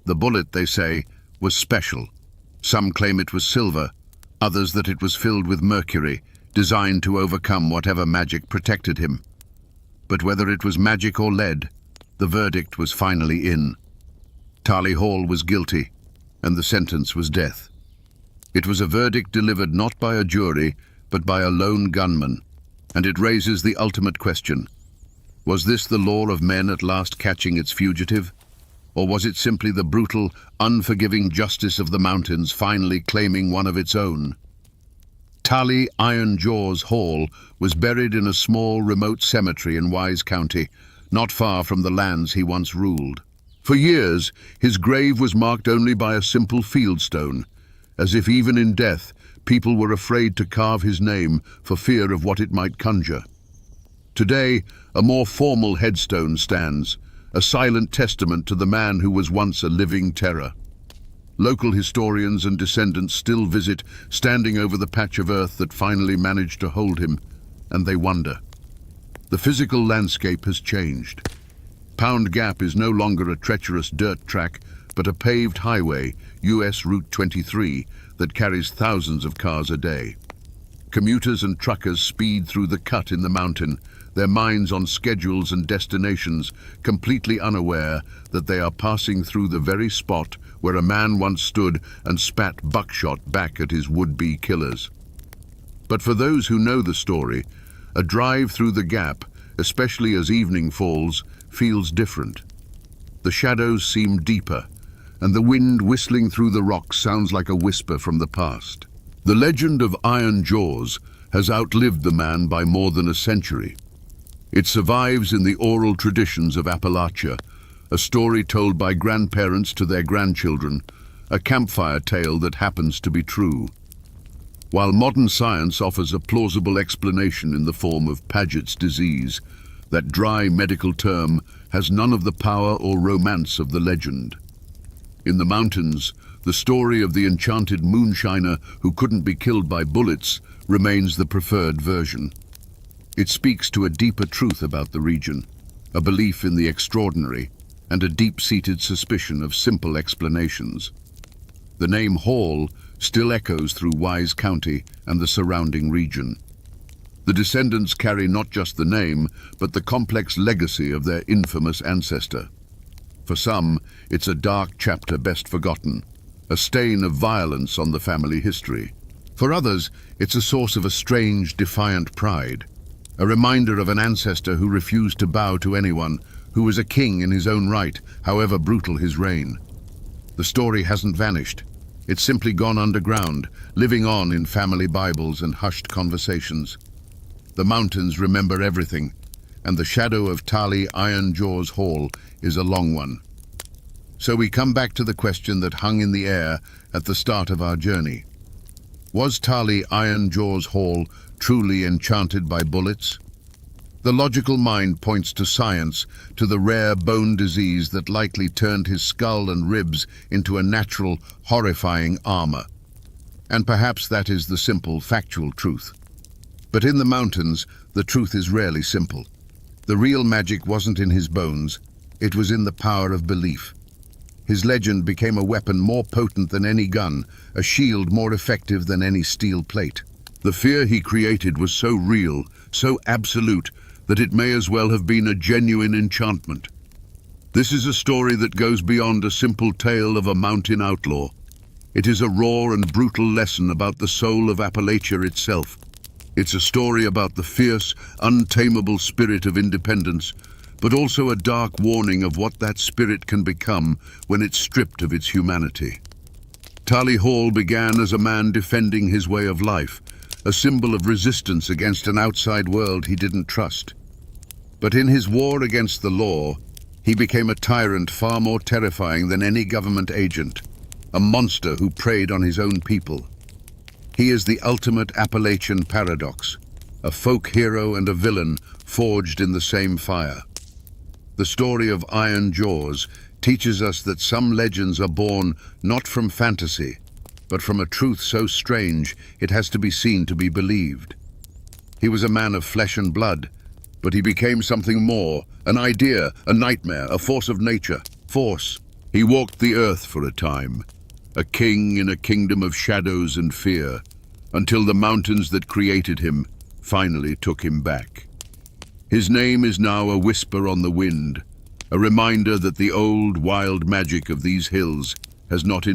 The bullet, they say, was special. Some claim it was silver, others that it was filled with mercury, designed to overcome whatever magic protected him. But whether it was magic or lead, the verdict was finally in. Tali Hall was guilty, and the sentence was death. It was a verdict delivered not by a jury, but by a lone gunman, and it raises the ultimate question. Was this the law of men at last catching its fugitive? Or was it simply the brutal, unforgiving justice of the mountains finally claiming one of its own? Tali Iron Jaws Hall was buried in a small, remote cemetery in Wise County, not far from the lands he once ruled. For years, his grave was marked only by a simple fieldstone, as if even in death, people were afraid to carve his name for fear of what it might conjure. Today, a more formal headstone stands, a silent testament to the man who was once a living terror. Local historians and descendants still visit, standing over the patch of earth that finally managed to hold him, and they wonder. The physical landscape has changed. Pound Gap is no longer a treacherous dirt track, but a paved highway, US Route 23, that carries thousands of cars a day. Commuters and truckers speed through the cut in the mountain, their minds on schedules and destinations, completely unaware that they are passing through the very spot where a man once stood and spat buckshot back at his would-be killers. But for those who know the story, a drive through the gap, especially as evening falls, feels different. The shadows seem deeper, and the wind whistling through the rocks sounds like a whisper from the past. The legend of Iron Jaws has outlived the man by more than a century. It survives in the oral traditions of Appalachia, a story told by grandparents to their grandchildren, a campfire tale that happens to be true. While modern science offers a plausible explanation in the form of Paget's disease, that dry medical term has none of the power or romance of the legend. In the mountains, the story of the enchanted moonshiner who couldn't be killed by bullets remains the preferred version. It speaks to a deeper truth about the region, a belief in the extraordinary, and a deep-seated suspicion of simple explanations. The name Hall still echoes through Wise County and the surrounding region. The descendants carry not just the name, but the complex legacy of their infamous ancestor. For some, it's a dark chapter best forgotten, a stain of violence on the family history. For others, it's a source of a strange, defiant pride, a reminder of an ancestor who refused to bow to anyone, who was a king in his own right, however brutal his reign. The story hasn't vanished. It's simply gone underground, living on in family Bibles and hushed conversations. The mountains remember everything, and the shadow of Tali Iron Jaws Hall is a long one. So we come back to the question that hung in the air at the start of our journey. Was Tali Iron Jaws Hall truly enchanted by bullets? The logical mind points to science, to the rare bone disease that likely turned his skull and ribs into a natural, horrifying armor. And perhaps that is the simple, factual truth. But in the mountains, the truth is rarely simple. The real magic wasn't in his bones, it was in the power of belief. His legend became a weapon more potent than any gun, a shield more effective than any steel plate. The fear he created was so real, so absolute, that it may as well have been a genuine enchantment. This is a story that goes beyond a simple tale of a mountain outlaw. It is a raw and brutal lesson about the soul of Appalachia itself. It's a story about the fierce, untamable spirit of independence, but also a dark warning of what that spirit can become when it's stripped of its humanity. Tali Hall began as a man defending his way of life, a symbol of resistance against an outside world he didn't trust. But in his war against the law, he became a tyrant far more terrifying than any government agent, a monster who preyed on his own people. He is the ultimate Appalachian paradox, a folk hero and a villain forged in the same fire. The story of Iron Jaws teaches us that some legends are born not from fantasy, but from a truth so strange it has to be seen to be believed. He was a man of flesh and blood, but he became something more, an idea, a nightmare, a force of nature. Force. He walked the earth for a time, a king in a kingdom of shadows and fear, until the mountains that created him finally took him back. His name is now a whisper on the wind, a reminder that the old, wild magic of these hills has not